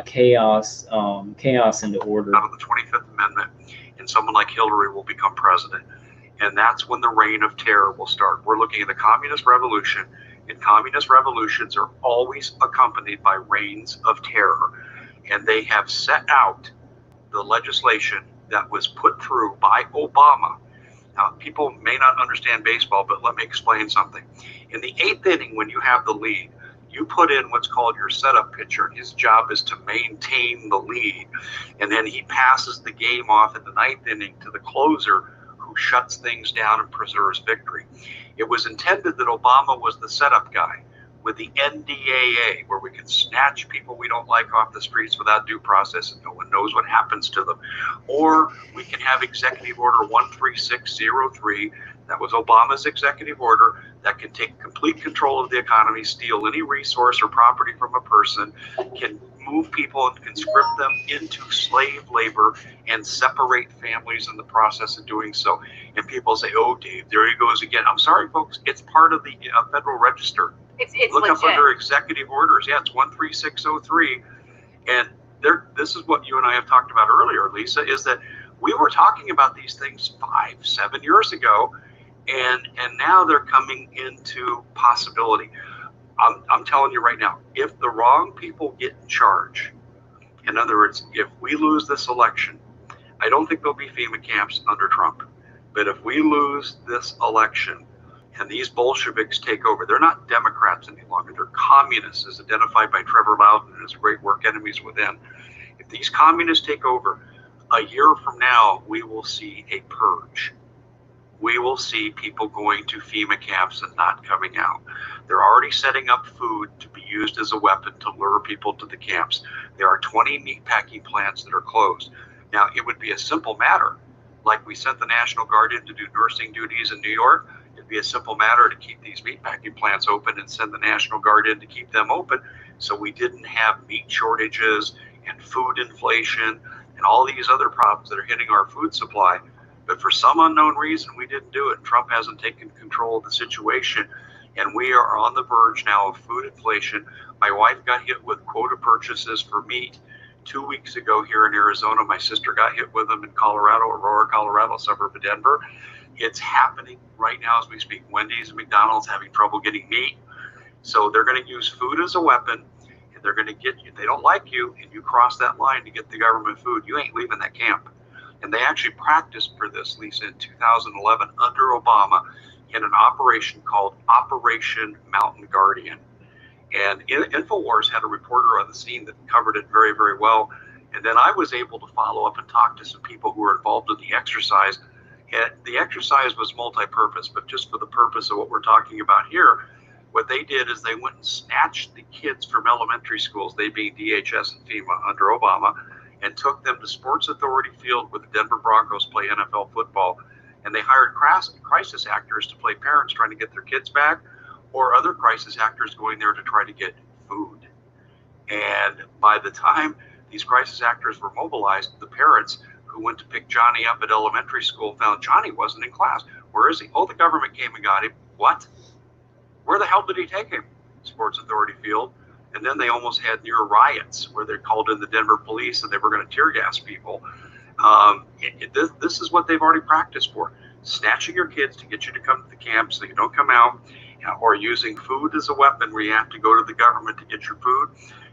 chaos into order. Out of the 25th Amendment, and someone like Hillary will become president. And that's when the reign of terror will start. We're looking at the communist revolution, and communist revolutions are always accompanied by reigns of terror. And they have set out the legislation that was put through by Obama. Now, people may not understand baseball, but let me explain something. In the 8th inning, when you have the lead, you put in what's called your setup pitcher. His job is to maintain the lead. And then he passes the game off in the 9th inning to the closer, who shuts things down and preserves victory. It was intended that Obama was the setup guy with the NDAA, where we can snatch people we don't like off the streets without due process and no one knows what happens to them. Or we can have Executive Order 13603. That was Obama's executive order that can take complete control of the economy, steal any resource or property from a person, can move people and conscript them into slave labor and separate families in the process of doing so. And people say, oh, Dave, there he goes again. I'm sorry, folks. It's part of the Federal Register. It's Look legit. up under executive orders. Yeah, it's 13603. And this is what you and I have talked about earlier, Lisa, is that we were talking about these things 5-7 years ago, and now they're coming into possibility. I'm telling you right now, if the wrong people get in charge, in other words, if we lose this election, I don't think there'll be FEMA camps under Trump. But if we lose this election and these Bolsheviks take over, they're not Democrats any longer, they're communists, as identified by Trevor Loudon and his great work, Enemies Within. If these communists take over, a year from now, we will see a purge. We will see people going to FEMA camps and not coming out. They're already setting up food to be used as a weapon to lure people to the camps. There are 20 meatpacking plants that are closed. Now, it would be a simple matter. Like we sent the National Guard in to do nursing duties in New York, it'd be a simple matter to keep these meatpacking plants open and send the National Guard in to keep them open, so we didn't have meat shortages and food inflation and all these other problems that are hitting our food supply. But for some unknown reason, we didn't do it. Trump hasn't taken control of the situation, and we are on the verge now of food inflation. My wife got hit with quota purchases for meat 2 weeks ago here in Arizona. My sister got hit with them in Colorado, Aurora, Colorado, suburb of Denver. It's happening right now as we speak. Wendy's and McDonald's having trouble getting meat. So they're going to use food as a weapon, and they're going to get you. If they don't like you and you cross that line to get the government food, you ain't leaving that camp. And they actually practiced for this, Lisa, in 2011 under Obama in an operation called Operation Mountain Guardian. And InfoWars had a reporter on the scene that covered it very, very well. And then I was able to follow up and talk to some people who were involved in the exercise. And the exercise was multi-purpose, but just for the purpose of what we're talking about here, what they did is they went and snatched the kids from elementary schools, they being DHS and FEMA under Obama, and took them to Sports Authority Field where the Denver Broncos play NFL football. And they hired crisis actors to play parents trying to get their kids back, or other crisis actors going there to try to get food. And by the time these crisis actors were mobilized, the parents who went to pick Johnny up at elementary school found Johnny wasn't in class. Where is he? Oh, the government came and got him. What? Where the hell did he take him? Sports Authority Field. And then they almost had near riots where they called in the Denver police and they were going to tear gas people. This is what they've already practiced for. Snatching your kids to get you to come to the camp so you don't come out, or using food as a weapon where you have to go to the government to get your food.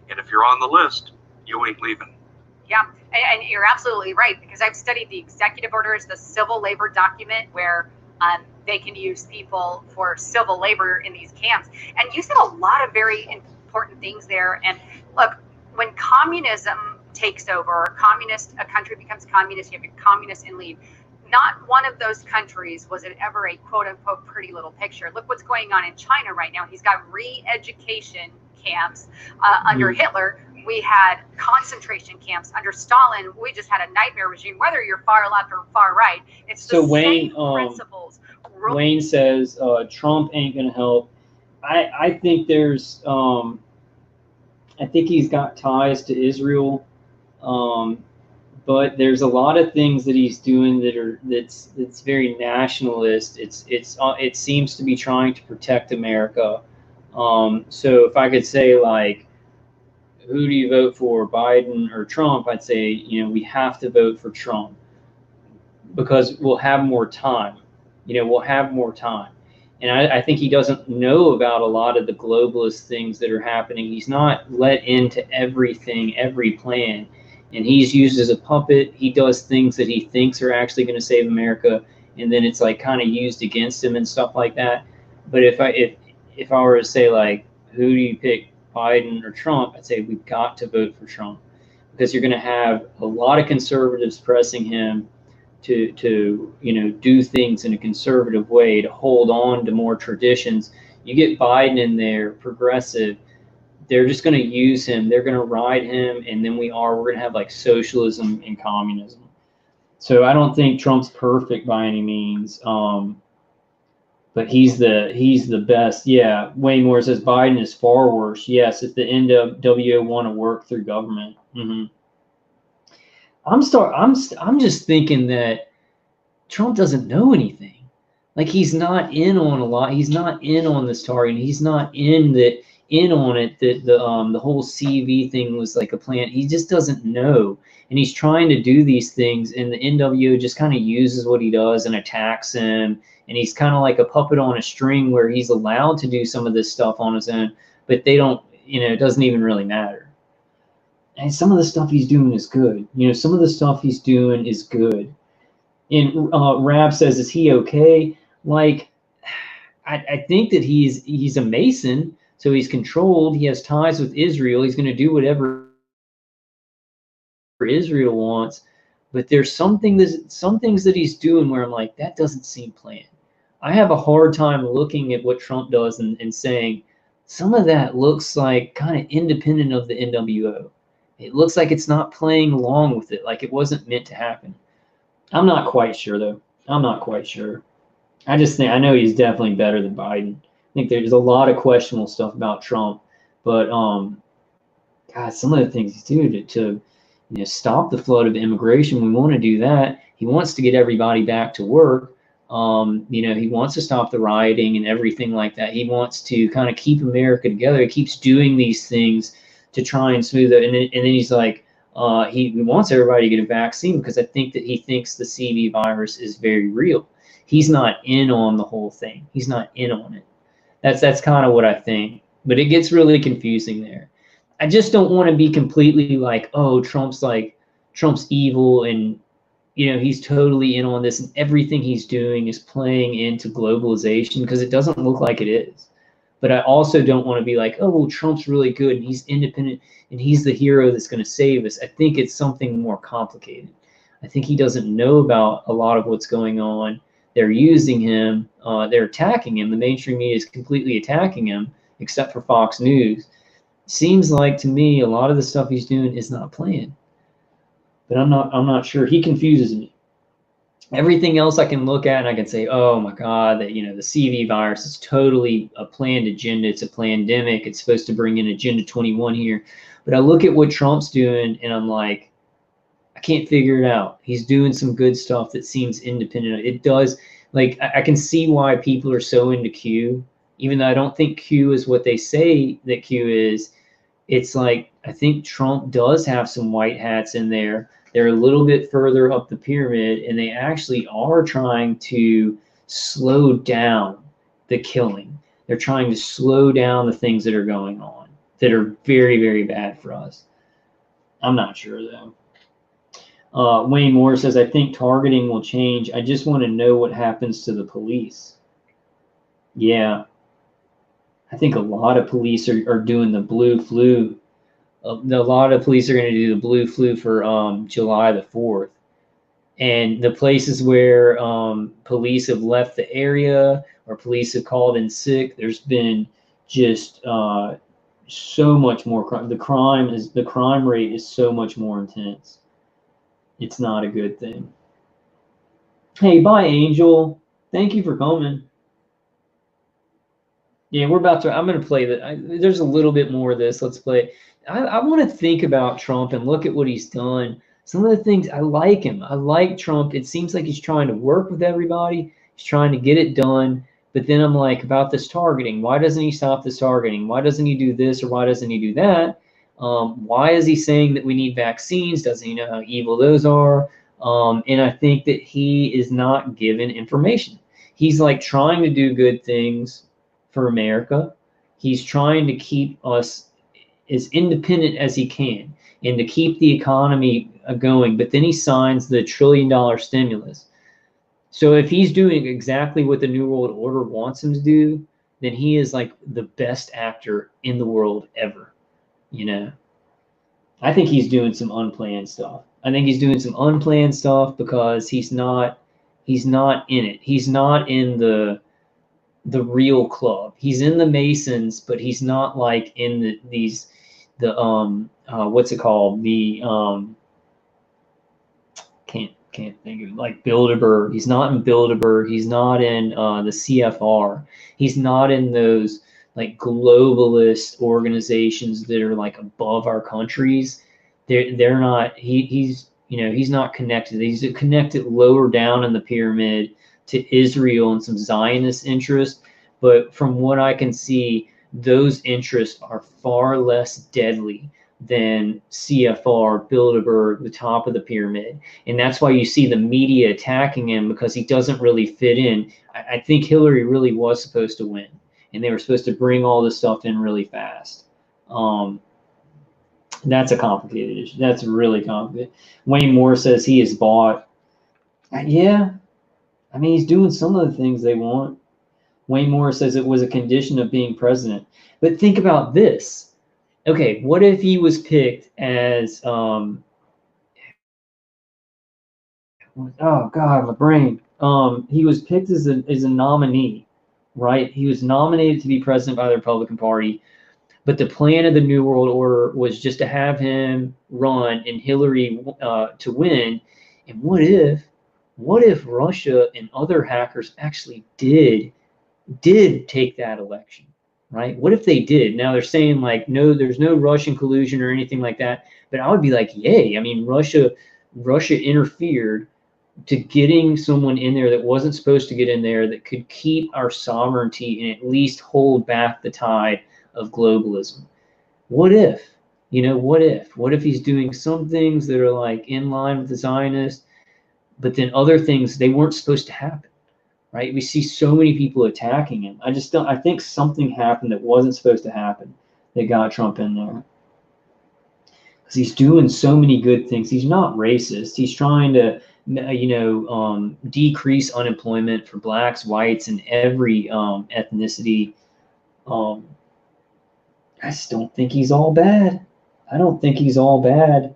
And if you're on the list, you ain't leaving. Yeah, and you're absolutely right, because I've studied the executive orders, the civil labor document where they can use people for civil labor in these camps. And you said a lot of very important things there. And look, when communism takes over, a country becomes communist, you have a communist in lead. Not one of those countries was it ever a quote unquote pretty little picture. Look what's going on in China right now. He's got re-education camps under Hitler. We had concentration camps under Stalin. We just had a nightmare regime, whether you're far left or far right. It's the same principles. Wayne says Trump ain't going to help. I think there's, I think he's got ties to Israel. But there's a lot of things that he's doing that's very nationalist. It seems to be trying to protect America. So if I could say, like, who do you vote for, Biden or Trump? I'd say, we have to vote for Trump because we'll have more time. We'll have more time. And I think he doesn't know about a lot of the globalist things that are happening. He's not let into everything, every plan. And he's used as a puppet. He does things that he thinks are actually going to save America, and then it's like kind of used against him and stuff like that. But if I were to say, like, who do you pick, Biden or Trump? I'd say we've got to vote for Trump, because you're going to have a lot of conservatives pressing him to do things in a conservative way, to hold on to more traditions. You get Biden in there, progressive. They're just going to use him. They're going to ride him, and then we're going to have like socialism and communism. So I don't think Trump's perfect by any means, but he's the best. Yeah, Wayne Moore says Biden is far worse. Yes, if the NWO want to work through government. I'm just thinking that Trump doesn't know anything. Like, he's not in on a lot. He's not in on this target. He's not in on it that the whole CV thing was like a plan. He just doesn't know, and he's trying to do these things, and the NWO just kind of uses what he does and attacks him, and he's kind of like a puppet on a string where he's allowed to do some of this stuff on his own, but they don't, it doesn't even really matter. And some of the stuff he's doing is good. Some of the stuff he's doing is good. And Rab says, is he okay? Like, I think that he's a Mason. So he's controlled. He has ties with Israel. He's going to do whatever Israel wants. But there's some things that he's doing where I'm like, that doesn't seem planned. I have a hard time looking at what Trump does and saying some of that looks like kind of independent of the NWO. It looks like it's not playing along with it, like it wasn't meant to happen. I'm not quite sure, though. I'm not quite sure. I know he's definitely better than Biden. I think there's a lot of questionable stuff about Trump, but God, some of the things he's doing to stop the flood of immigration, we want to do that. He wants to get everybody back to work. He wants to stop the rioting and everything like that. He wants to kind of keep America together. He keeps doing these things to try and smooth it. And then he's like, he wants everybody to get a vaccine because I think that he thinks the CV virus is very real. He's not in on the whole thing. He's not in on it. That's kind of what I think. But it gets really confusing there. I just don't want to be completely like, oh, Trump's evil and he's totally in on this and everything he's doing is playing into globalization, because it doesn't look like it is. But I also don't want to be like, oh, well, Trump's really good and he's independent and he's the hero that's going to save us. I think it's something more complicated. I think he doesn't know about a lot of what's going on. They're using him. They're attacking him. The mainstream media is completely attacking him, except for Fox News. Seems like to me a lot of the stuff he's doing is not planned. But I'm not sure. He confuses me. Everything else I can look at and I can say, oh my God, that the CV virus is totally a planned agenda. It's a pandemic. It's supposed to bring in Agenda 21 here. But I look at what Trump's doing and I'm like, I can't figure it out. He's doing some good stuff that seems independent. It does, like, I can see why people are so into Q, even though I don't think Q is what they say that Q is. It's like, I think Trump does have some white hats in there. They're a little bit further up the pyramid, and they actually are trying to slow down the killing. They're trying to slow down the things that are going on that are very, very bad for us. I'm not sure, though. Wayne Moore says, I think targeting will change. I just want to know what happens to the police. Yeah. I think a lot of police are doing the blue flu. A lot of police are going to do the blue flu for July the 4th. And the places where police have left the area or police have called in sick, there's been just so much more crime. The crime rate is so much more intense. It's not a good thing. Hey, bye, Angel. Thank you for coming. Yeah, I'm going to play that. There's a little bit more of this. Let's play it. I want to think about Trump and look at what he's done. Some of the things, I like him. I like Trump. It seems like he's trying to work with everybody. He's trying to get it done. But then I'm like, about this targeting. Why doesn't he stop this targeting? Why doesn't he do this or why doesn't he do that? Why is he saying that we need vaccines? Doesn't he know how evil those are? And I think that he is not given information. He's like trying to do good things for America. He's trying to keep us as independent as he can and to keep the economy going. But then he signs the $1 trillion stimulus. So if he's doing exactly what the New World Order wants him to do, then he is like the best actor in the world ever. I think he's doing some unplanned stuff. I think he's doing some unplanned stuff because he's not in it. He's not in the real club. He's in the Masons, but he's not like in what's it called? Can't think of it. Like Bilderberg. He's not in Bilderberg. He's not in the CFR. He's not in those like globalist organizations that are like above our countries. They're not. He's not connected. He's connected lower down in the pyramid to Israel and some Zionist interests. But from what I can see, those interests are far less deadly than CFR, Bilderberg, the top of the pyramid. And that's why you see the media attacking him, because he doesn't really fit in. I think Hillary really was supposed to win, and they were supposed to bring all this stuff in really fast. That's a complicated issue. That's really complicated. Wayne Moore says he is bought. Yeah. I mean, he's doing some of the things they want. Wayne Moore says it was a condition of being president. But think about this. Okay, what if he was picked as, oh God, my brain. He was picked as a nominee, right? He was nominated to be president by the Republican Party. But the plan of the New World Order was just to have him run and Hillary to win. And what if Russia and other hackers actually did take that election, right? What if they did? Now they're saying like, no, there's no Russian collusion or anything like that. But I would be like, yay. I mean, Russia interfered to getting someone in there that wasn't supposed to get in there, that could keep our sovereignty and at least hold back the tide of globalism. What if? What if he's doing some things that are like in line with the Zionists, but then other things, they weren't supposed to happen, right? We see so many people attacking him. I think something happened that wasn't supposed to happen that got Trump in there. Because he's doing so many good things. He's not racist. He's trying to, decrease unemployment for blacks, whites, and every ethnicity. I just don't think he's all bad. I don't think he's all bad.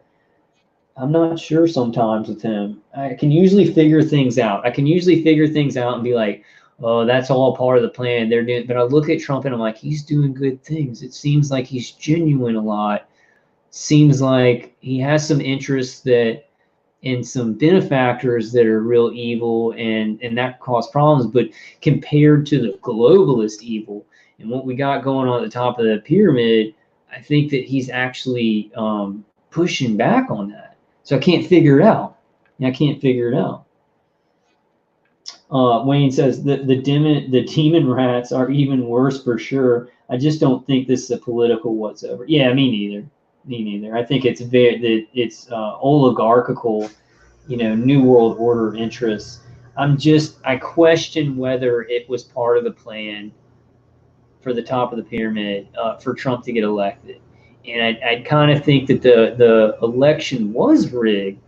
I'm not sure sometimes with him. I can usually figure things out. I can usually figure things out and be like, oh, that's all part of the plan. They're doing, but I look at Trump and I'm like, he's doing good things. It seems like he's genuine a lot. Seems like he has some interests that and some benefactors that are real evil and that cause problems. But compared to the globalist evil and what we got going on at the top of the pyramid, I think that he's actually pushing back on that. So I can't figure it out. I can't figure it out. Wayne says that the demon rats are even worse for sure. I just don't think this is a political whatsoever. Yeah, me neither. Me neither. I think it's oligarchical, New World Order interests. I question whether it was part of the plan for the top of the pyramid for Trump to get elected. And I kind of think that the election was rigged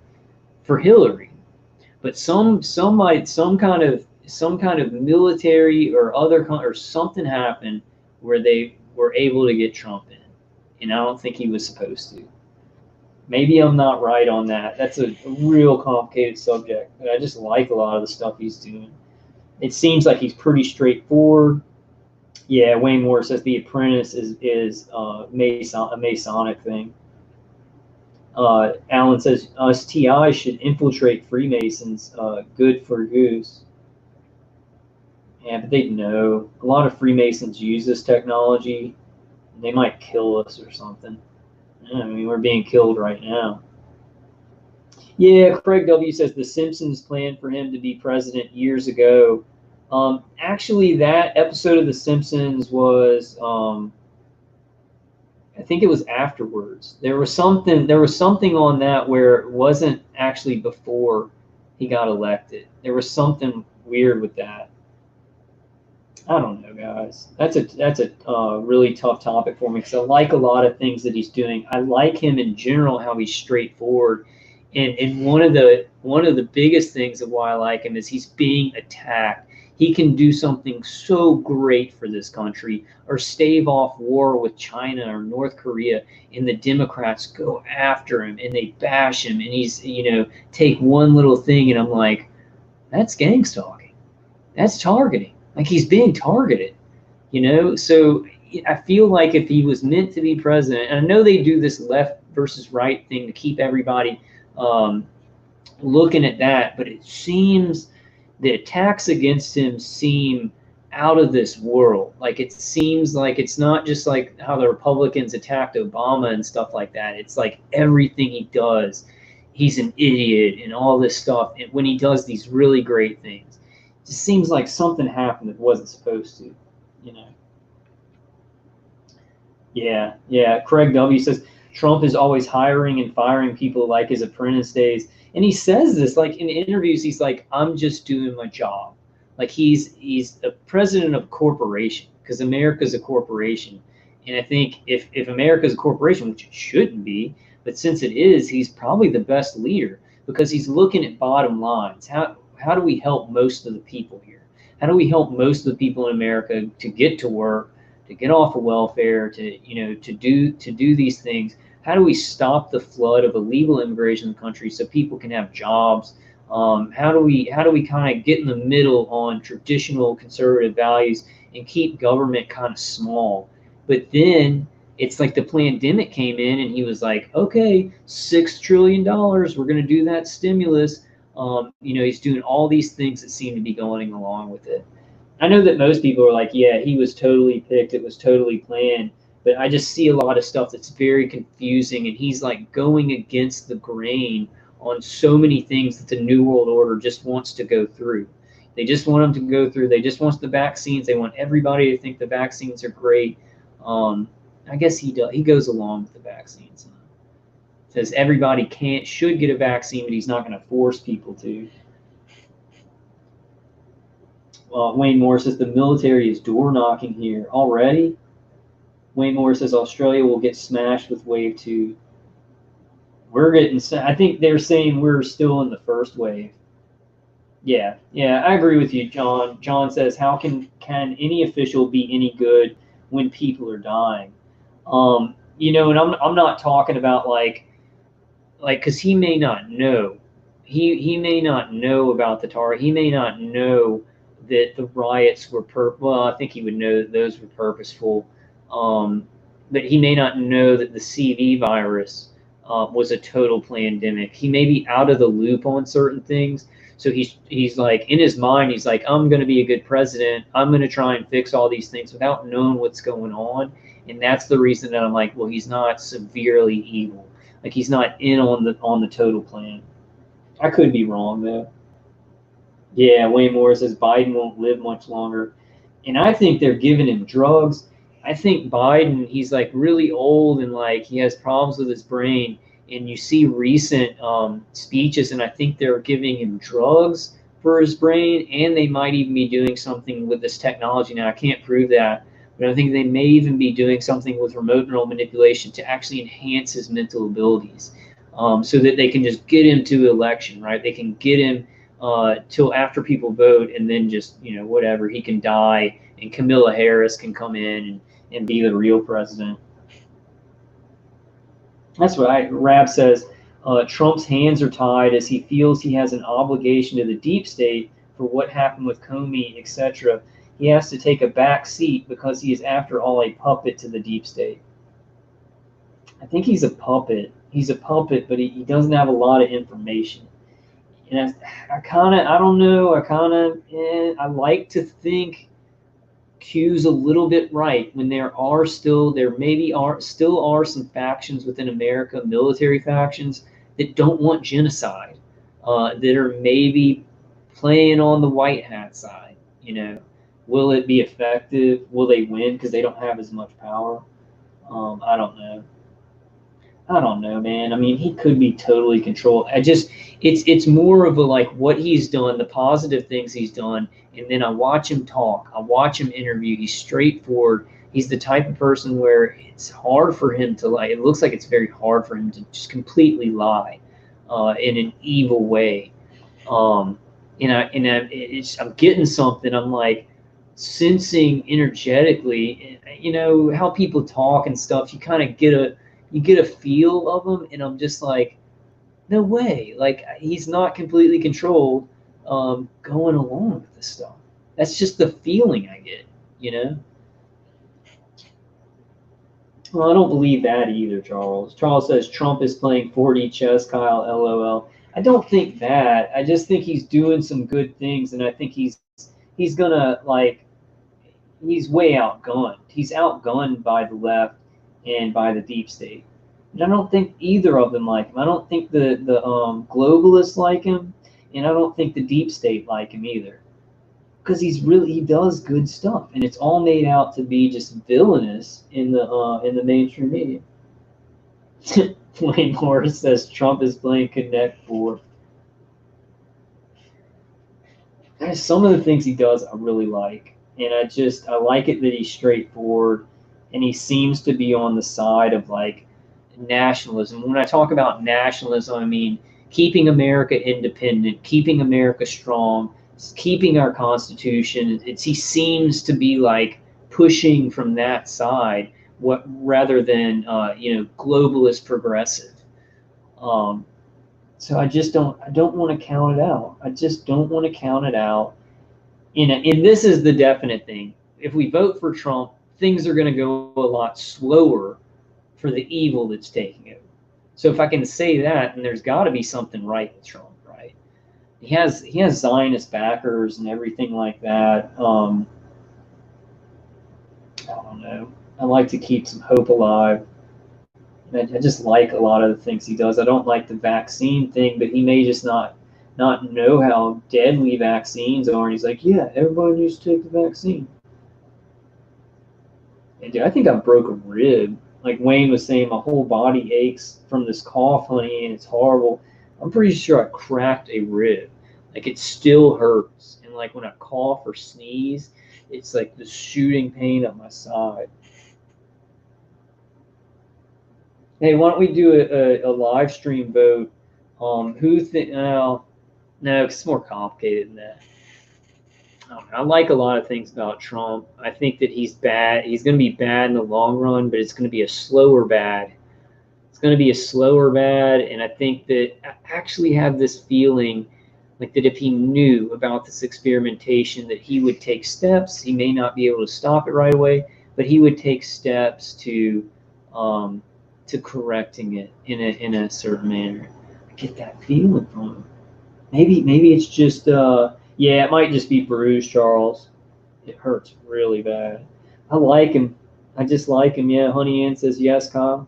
for Hillary, but some kind of military or something happened where they were able to get Trump in, and I don't think he was supposed to. Maybe I'm not right on that. That's a real complicated subject, but I just like a lot of the stuff he's doing. It seems like he's pretty straightforward. Yeah, Wayne Moore says The Apprentice is a Masonic thing. Alan says us TI should infiltrate Freemasons. Good for Goose. Yeah, but they'd know. A lot of Freemasons use this technology. And they might kill us or something. I mean, we're being killed right now. Yeah, Craig W. says The Simpsons planned for him to be president years ago. Actually, that episode of The Simpsons was, I think it was afterwards. There was something on that where it wasn't actually before he got elected. There was something weird with that. I don't know, guys. That's a really tough topic for me because I like a lot of things that he's doing. I like him in general, how he's straightforward. And one of the biggest things of why I like him is he's being attacked. He can do something so great for this country or stave off war with China or North Korea, and the Democrats go after him and they bash him, and he's, take one little thing, and I'm like, that's gang stalking. That's targeting. Like, he's being targeted, So I feel like if he was meant to be president, and I know they do this left versus right thing to keep everybody looking at that, but it seems the attacks against him seem out of this world. Like, it seems like it's not just like how the Republicans attacked Obama and stuff like that. It's like everything he does, he's an idiot and all this stuff. And when he does these really great things, it just seems like something happened that wasn't supposed to, Yeah. Craig W. says, Trump is always hiring and firing people like his Apprentice days. And he says this, like, in interviews, he's like, I'm just doing my job. Like, he's a president of a corporation, because America's a corporation. And I think if America's a corporation, which it shouldn't be, but since it is, he's probably the best leader, because he's looking at bottom lines. How do we help most of the people here? How do we help most of the people in America to get to work, to get off of welfare, to do these things? How do we stop the flood of illegal immigration in the country so people can have jobs? How do we kind of get in the middle on traditional conservative values and keep government kind of small? But then it's like the pandemic came in and he was like, okay, $6 trillion, we're going to do that stimulus. He's doing all these things that seem to be going along with it. I know that most people are like, yeah, he was totally picked, it was totally planned. But I just see a lot of stuff that's very confusing, and he's like going against the grain on so many things that the New World Order just wants to go through. They just want them to go through. They just want the vaccines. They want everybody to think the vaccines are great. I guess he goes along with the vaccines. Says everybody should get a vaccine, but he's not going to force people to. Wayne Moore says the military is door knocking here already. Wayne Moore says Australia will get smashed with wave 2. I think they're saying we're still in the first wave. Yeah, I agree with you, John. John says, how can any official be any good when people are dying. You know, and I'm not talking about like because he may not know. He may not know about the Tara. He may not know that the riots were well, I think he would know that those were purposeful. But he may not know that the CV virus was a total pandemic. He may be out of the loop on certain things. So he's like, in his mind, he's like, I'm going to be a good president. I'm going to try and fix all these things without knowing what's going on. And that's the reason that I'm like, well, he's not severely evil. Like, he's not in on the total plan. I could be wrong, though. Yeah, Wayne Moore says Biden won't live much longer. And I think they're giving him drugs. I think Biden, he's like really old and like he has problems with his brain. And you see recent speeches, and I think they're giving him drugs for his brain, and they might even be doing something with this technology. Now, I can't prove that, but I think they may even be doing something with remote neural manipulation to actually enhance his mental abilities, so that they can just get him to election, right? They can get him till after people vote, and then just, you know, whatever, he can die, and Kamala Harris can come in and be the real president. That's what Rab says. Trump's hands are tied as he feels he has an obligation to the deep state for what happened with Comey, etc. He has to take a back seat because he is, after all, a puppet to the deep state. I think he's a puppet. He's a puppet, but he doesn't have a lot of information. And I don't know. I like to think Q's a little bit right when there maybe still are some factions within America, military factions, that don't want genocide, that are maybe playing on the white hat side. You know, will it be effective? Will they win because they don't have as much power? I don't know. I don't know, man. I mean, he could be totally controlled. It's more of a like what he's done, the positive things he's done, and then I watch him talk. I watch him interview. He's straightforward. He's the type of person where it's hard for him to lie. It looks like it's very hard for him to just completely lie in an evil way. I'm getting something. I'm like sensing energetically, you know, how people talk and stuff. You kind of get a feel of him, and I'm just like, no way. Like, he's not completely controlled going along with this stuff. That's just the feeling I get, you know? Well, I don't believe that either, Charles. Charles says Trump is playing 4D chess, Kyle, LOL. I don't think that. I just think he's doing some good things, and I think he's gonna, like, he's way outgunned. He's outgunned by the left and by the deep state. And I don't think either of them like him. I don't think the globalists like him, and I don't think the deep state like him either. Because he does good stuff, and it's all made out to be just villainous in the mainstream media. Wayne Morris says Trump is playing Connect 4. There's some of the things he does I really like, and I like it that he's straightforward, and he seems to be on the side of like nationalism. When I talk about nationalism, I mean keeping America independent, keeping America strong, keeping our Constitution. He seems to be like pushing from that side, rather than globalist progressive. So I don't want to count it out. I just don't want to count it out. And this is the definite thing. If we vote for Trump, things are going to go a lot slower for the evil that's taking over. So if I can say that, then there's got to be something right with Trump, right? He has Zionist backers and everything like that. I don't know. I like to keep some hope alive. I just like a lot of the things he does. I don't like the vaccine thing, but he may just not know how deadly vaccines are. And he's like, yeah, everybody needs to take the vaccine. And dude, I think I broke a rib. Like Wayne was saying, my whole body aches from this cough, honey, and it's horrible. I'm pretty sure I cracked a rib. Like, it still hurts. And like when I cough or sneeze, it's like the shooting pain up my side. Hey, why don't we do a live stream vote? No, it's more complicated than that. I like a lot of things about Trump. I think that he's bad. He's going to be bad in the long run, but it's going to be a slower bad. It's going to be a slower bad, and I think that I actually have this feeling like that if he knew about this experimentation, that he would take steps. He may not be able to stop it right away, but he would take steps to correcting it in a certain manner. I get that feeling from him. Maybe it's just yeah, it might just be bruised, Charles. It hurts really bad. I like him. I just like him. Yeah, Honey Ann says yes, Kyle.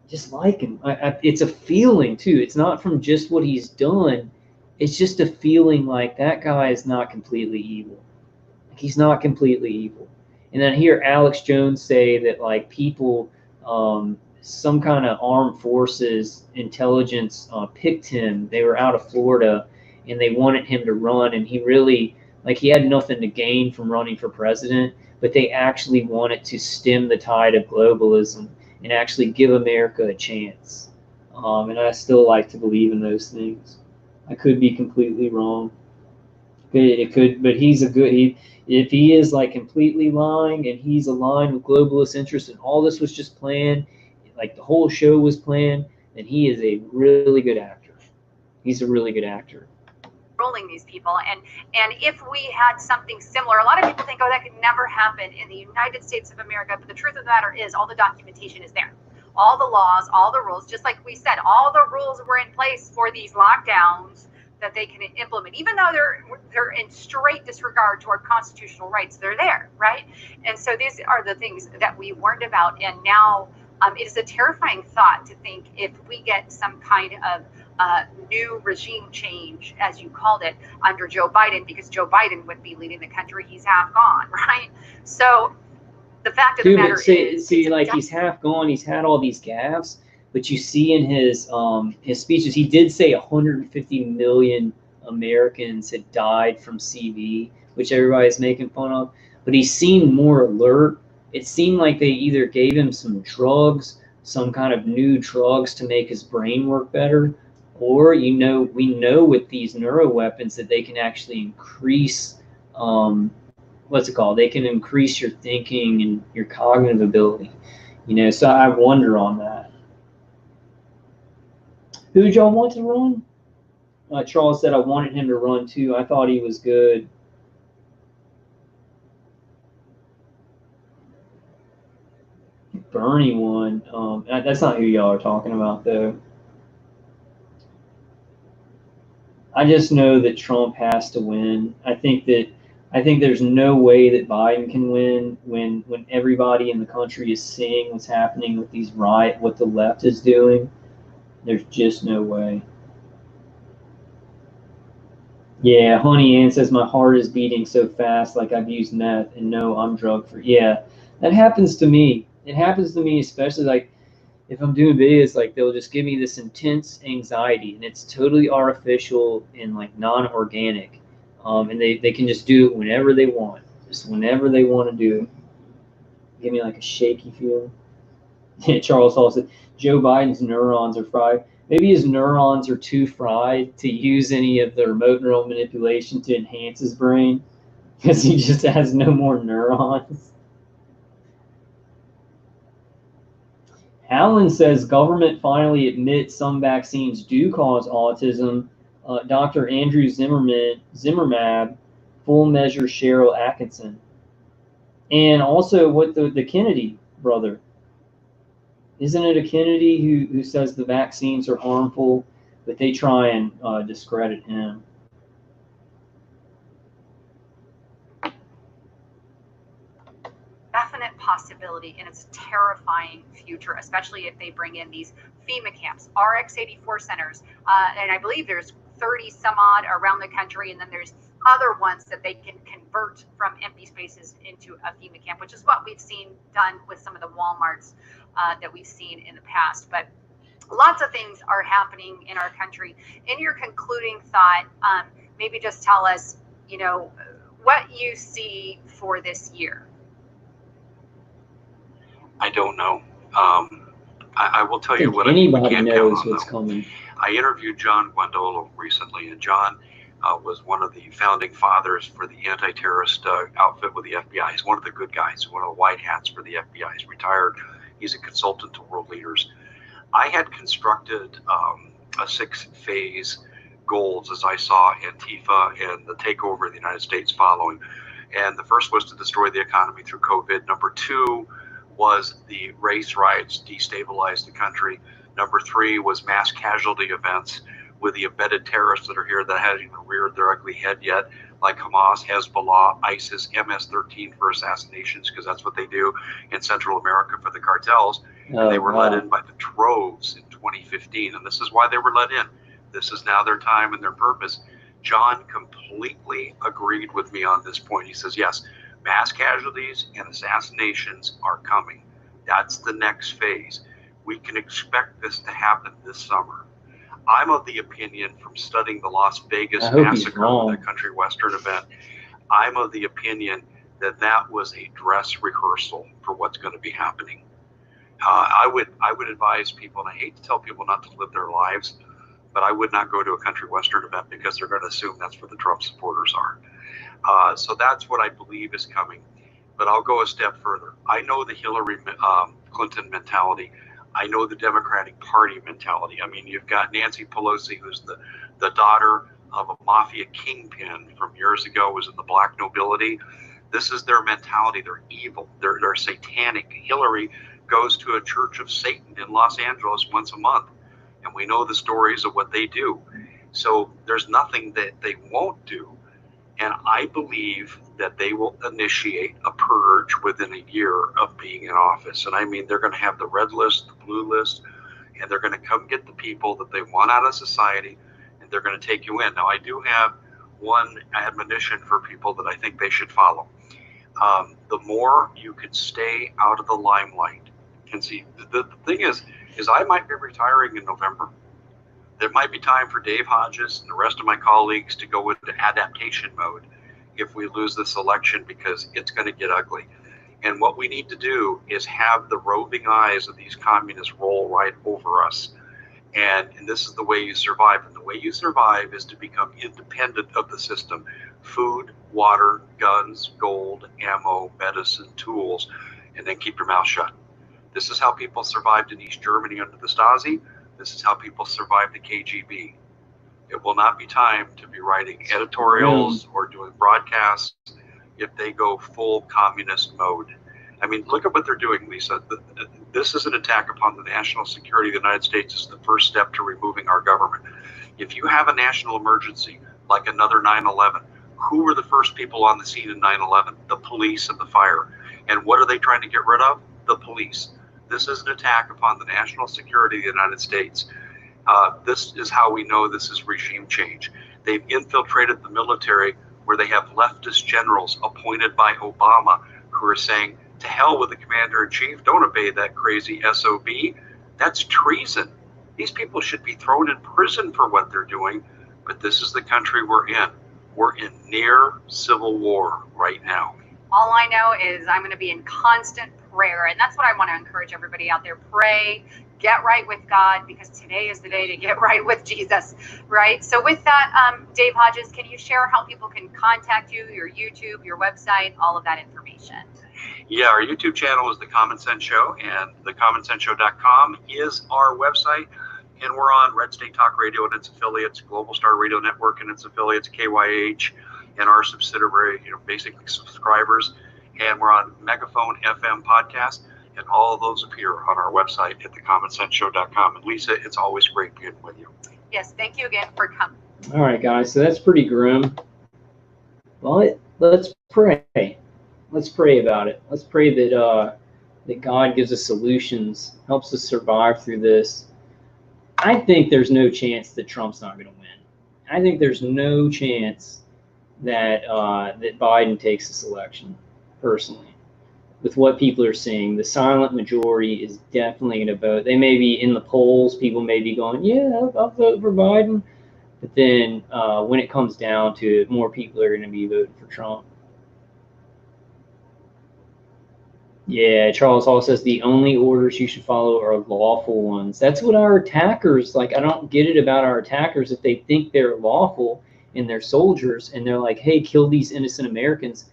Just like him. It's a feeling too. It's not from just what he's done. It's just a feeling like that guy is not completely evil. He's not completely evil. And then I hear Alex Jones say that like people, some kind of armed forces intelligence picked him. They were out of Florida and they wanted him to run, and he really, like, he had nothing to gain from running for president, but they actually wanted to stem the tide of globalism and actually give America a chance. And I still like to believe in those things. I could be completely wrong. It could, but he's a good. If he is like completely lying and he's aligned with globalist interests and all this was just planned, like the whole show was planned, then he is a really good actor. He's a really good actor. Rolling these people, and if we had something similar, a lot of people think, oh, that could never happen in the United States of America, but the truth of the matter is all the documentation is there, all the laws, all the rules, just like we said, all the rules were in place for these lockdowns that they can implement, even though they're in straight disregard to our constitutional rights. They're there, right? And so these are the things that we warned about, and now it is a terrifying thought to think if we get some kind of new regime change, as you called it, under Joe Biden, because Joe Biden would be leading the country. He's half gone, right? So the fact of the matter is, like, he's half gone. He's had all these gaffes, but you see in his speeches, he did say 150 million Americans had died from CV, which everybody's making fun of. But he seemed more alert. It seemed like they either gave him some drugs, some kind of new drugs to make his brain work better, or we know with these neuro weapons that they can actually increase what's it called? They can increase your thinking and your cognitive ability. So I wonder on that. Who did y'all want to run? Charles said I wanted him to run too. I thought he was good. Bernie won. That's not who y'all are talking about, though. I just know that Trump has to win. I think there's no way that Biden can win when everybody in the country is seeing what's happening with these what the left is doing. There's just no way. Yeah, Honey Ann says my heart is beating so fast like I've used meth, and no, I'm drug free. Yeah, that happens to me. It happens to me, especially like if I'm doing videos, like they'll just give me this intense anxiety, and it's totally artificial and like non-organic. And they can just do it whenever they want, just whenever they want to do it. Give me like a shaky feeling. Charles Hall said Joe Biden's neurons are fried. Maybe his neurons are too fried to use any of the remote neural manipulation to enhance his brain, because he just has no more neurons. Alan says government finally admits some vaccines do cause autism. Dr. Andrew Zimmerman, full measure Cheryl Atkinson. And also what the Kennedy brother. Isn't it a Kennedy who says the vaccines are harmful, but they try and discredit him? Definite possibility, and it's a terrifying future, especially if they bring in these FEMA camps, RX-84 centers, and I believe there's 30 some odd around the country, and then there's other ones that they can convert from empty spaces into a FEMA camp, which is what we've seen done with some of the Walmarts that we've seen in the past. But lots of things are happening in our country. In your concluding thought, maybe just tell us, what you see for this year. I don't know. I will tell you what anybody we can't knows count on, what's though. coming. I interviewed John Guandolo recently, and John was one of the founding fathers for the anti-terrorist outfit with the FBI. He's one of the good guys, one of the white hats for the FBI. He's retired. He's a consultant to world leaders. I had constructed a 6-phase goals as I saw Antifa and the takeover of the United States following. And the first was to destroy the economy through COVID. Number 2 was the race riots, destabilize the country. Number 3 was mass casualty events with the embedded terrorists that are here that haven't even reared their ugly head yet, like Hamas, Hezbollah, ISIS, MS-13 for assassinations, because that's what they do in Central America for the cartels. And they were let in by the droves in 2015, and this is why they were let in. This is now their time and their purpose. John completely agreed with me on this point. He says, yes, mass casualties and assassinations are coming. That's the next phase. We can expect this to happen this summer. I'm of the opinion, from studying the Las Vegas massacre, the country western event, I'm of the opinion that that was a dress rehearsal for what's going to be happening. I would advise people, and I hate to tell people not to live their lives, but I would not go to a country western event because they're going to assume that's where the Trump supporters are. So that's what I believe is coming. But I'll go a step further. I know the Hillary Clinton mentality. I know the Democratic Party mentality. I mean, you've got Nancy Pelosi, who's the daughter of a mafia kingpin from years ago, was in the black nobility. This is their mentality. They're evil. They're satanic. Hillary goes to a church of Satan in Los Angeles once a month, and we know the stories of what they do. So there's nothing that they won't do. And I believe that they will initiate a purge within a year of being in office. And I mean, they're going to have the red list, the blue list, and they're going to come get the people that they want out of society, and they're going to take you in. Now, I do have one admonition for people that I think they should follow. The more you can stay out of the limelight. And see, the thing is I might be retiring in November. There might be time for Dave Hodges and the rest of my colleagues to go into adaptation mode if we lose this election, because it's going to get ugly. And what we need to do is have the roving eyes of these communists roll right over us. And this is the way you survive. And the way you survive is to become independent of the system. Food, water, guns, gold, ammo, medicine, tools, and then keep your mouth shut. This is how people survived in East Germany under the Stasi. This is how people survived the KGB. It will not be time to be writing editorials or doing broadcasts if they go full communist mode. I mean, look at what they're doing, Lisa. This is an attack upon the national security of the United States. Is the first step to removing our government. If you have a national emergency, like another 9/11, who were the first people on the scene in 9/11? The police and the fire. And what are they trying to get rid of? The police. This is an attack upon the national security of the United States. This is how we know this is regime change. They've infiltrated the military, where they have leftist generals appointed by Obama who are saying, to hell with the commander-in-chief, don't obey that crazy SOB. That's treason. These people should be thrown in prison for what they're doing, but this is the country we're in. We're in near civil war right now. All I know is I'm going to be in constant prayer, and that's what I want to encourage everybody out there. Pray, get right with God, because today is the day to get right with Jesus, right? So with that, Dave Hodges, can you share how people can contact you, your YouTube, your website, all of that information? Yeah, our YouTube channel is The Common Sense Show, and thecommonsenseshow.com is our website. And we're on Red State Talk Radio and its affiliates, Global Star Radio Network and its affiliates, KYH, and our subsidiary, basically subscribers. And we're on Megaphone FM podcast, and all of those appear on our website at thecommonsenseshow.com. And Lisa, it's always great being with you. Yes, thank you again for coming. All right, guys, so that's pretty grim. Well, let's pray. Let's pray about it. Let's pray that that God gives us solutions, helps us survive through this. I think there's no chance that Trump's not going to win. I think there's no chance that that Biden takes this election, personally. With what people are seeing, the silent majority is definitely going to vote. They may be in the polls, people may be going, yeah, I'll vote for Biden. But then when it comes down to it, more people are going to be voting for Trump. Yeah, Charles Hall says the only orders you should follow are lawful ones. That's what our attackers, like, I don't get it about our attackers. If they think they're lawful and their soldiers, and they're like, hey, kill these innocent Americans.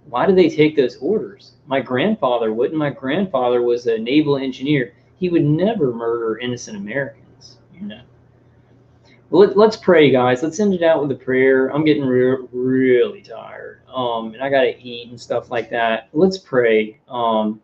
Why do they take those orders? My grandfather wouldn't. My grandfather was a naval engineer. He would never murder innocent Americans, you know. Well, let's pray, guys. Let's end it out with a prayer. I'm getting really tired, and I gotta eat and stuff like that. Let's pray, and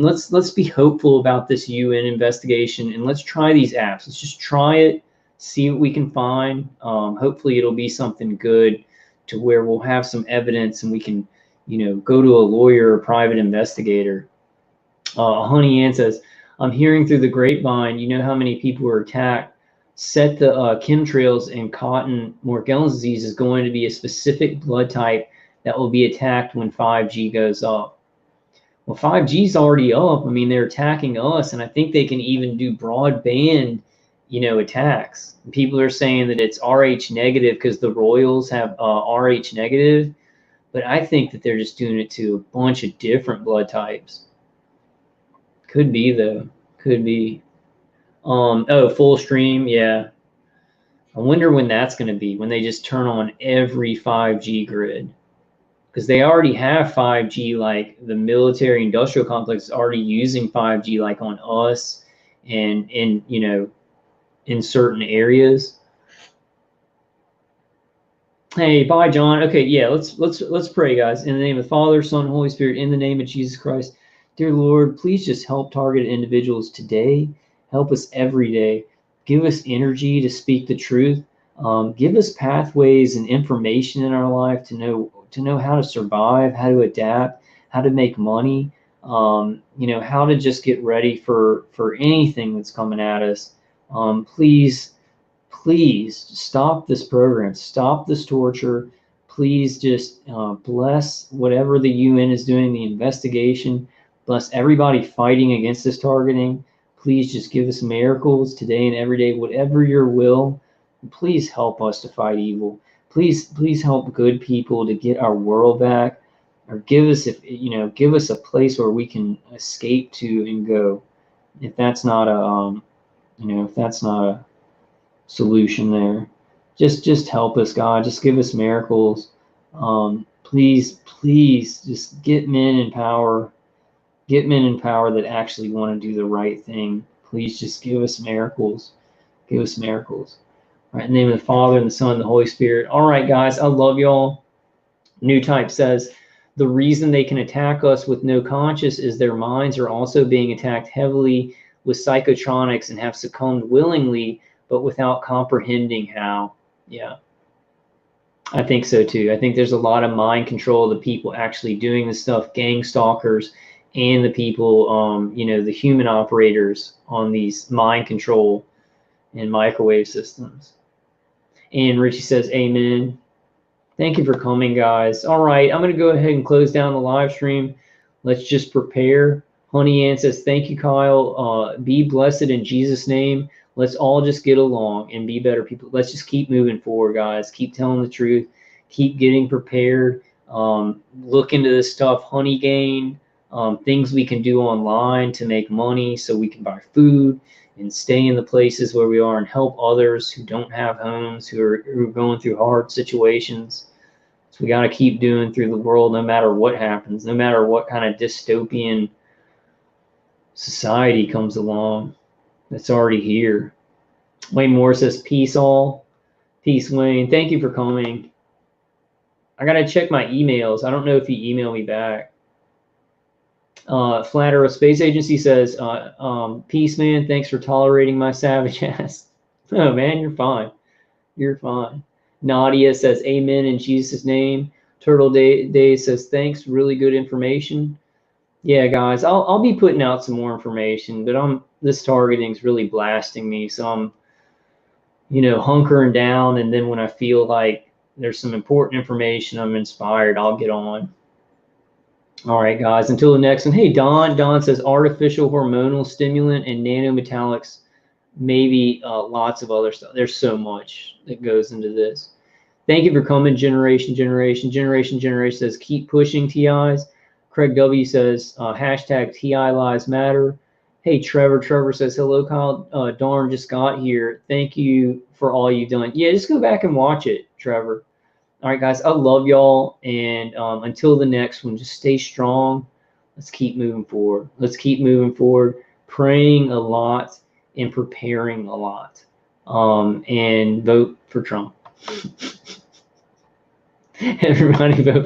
let's be hopeful about this UN investigation, and let's try these apps. Let's just try it, see what we can find. Hopefully, it'll be something good, to where we'll have some evidence and we can, you know, go to a lawyer or private investigator. Honey Ann says, I'm hearing through the grapevine, you know how many people were attacked. Set the chemtrails and cotton Morgellons disease is going to be a specific blood type that will be attacked when 5G goes up. Well, 5G is already up. I mean, they're attacking us, and I think they can even do broadband, you know, attacks. People are saying that it's RH negative because the Royals have RH negative, but I think that they're just doing it to a bunch of different blood types. Could be, though. Could be. Oh, full stream, yeah. I wonder when that's going to be, when they just turn on every 5G grid. Because they already have 5G, like the military industrial complex is already using 5G, like on us and in, you know, in certain areas. Hey, bye, John. Okay, yeah, let's pray, guys. In the name of the Father, Son, and Holy Spirit, in the name of Jesus Christ. Dear Lord, please just help targeted individuals today. Help us every day. Give us energy to speak the truth. Give us pathways and information in our life to know how to survive, how to adapt, how to make money. You know, how to just get ready for anything that's coming at us. Please stop this program. Stop this torture. Please just bless whatever the UN is doing, the investigation. Bless everybody fighting against this targeting. Please just give us miracles today and every day, whatever your will. Please help us to fight evil. Please help good people to get our world back, or give us, give us a place where we can escape to and go. If that's not a, if that's not a solution there, just help us, God. Just give us miracles. Please just get men in power. Get men in power that actually want to do the right thing. Please just give us miracles. Give us miracles. All right, in the name of the Father, and the Son, and the Holy Spirit. All right, guys, I love y'all. New Type says, the reason they can attack us with no conscience is their minds are also being attacked heavily with psychotronics and have succumbed willingly, but without comprehending how. Yeah, I think so too. I think there's a lot of mind control of the people actually doing this stuff, gang stalkers, and the people, the human operators on these mind control and microwave systems. And Richie says, amen. Thank you for coming, guys. All right, I'm going to go ahead and close down the live stream. Let's just prepare. Honey Ann says, thank you, Kyle. Be blessed in Jesus' name. Let's all just get along and be better people. Let's just keep moving forward, guys. Keep telling the truth. Keep getting prepared. Look into this stuff, Honey Gain. Things we can do online to make money so we can buy food and stay in the places where we are and help others who don't have homes, who are going through hard situations. So we got to keep doing through the world no matter what happens, no matter what kind of dystopian society comes along that's already here. Wayne Moore says, peace all. Peace, Wayne. Thank you for coming. I got to check my emails. I don't know if you email me back. Flat Earth Space Agency says, peace, man. Thanks for tolerating my savage ass. Oh, man, you're fine. You're fine. Nadia says, amen in Jesus' name. Turtle Day says, thanks. Really good information. Yeah, guys, I'll be putting out some more information, but this targeting is really blasting me. So I'm, hunkering down. And then when I feel like there's some important information, I'm inspired, I'll get on. All right, guys, until the next one. Hey, Don says artificial hormonal stimulant and nanometallics, maybe lots of other stuff. There's so much that goes into this. Thank you for coming, Generation says keep pushing TIs. Craig W says hashtag TI Lives Matter. Hey, Trevor says hello, Kyle. Darn, just got here. Thank you for all you've done. Yeah, just go back and watch it. Trevor. All right, guys, I love y'all. And until the next one, just stay strong. Let's keep moving forward. Let's keep moving forward, praying a lot and preparing a lot. And vote for Trump. Everybody vote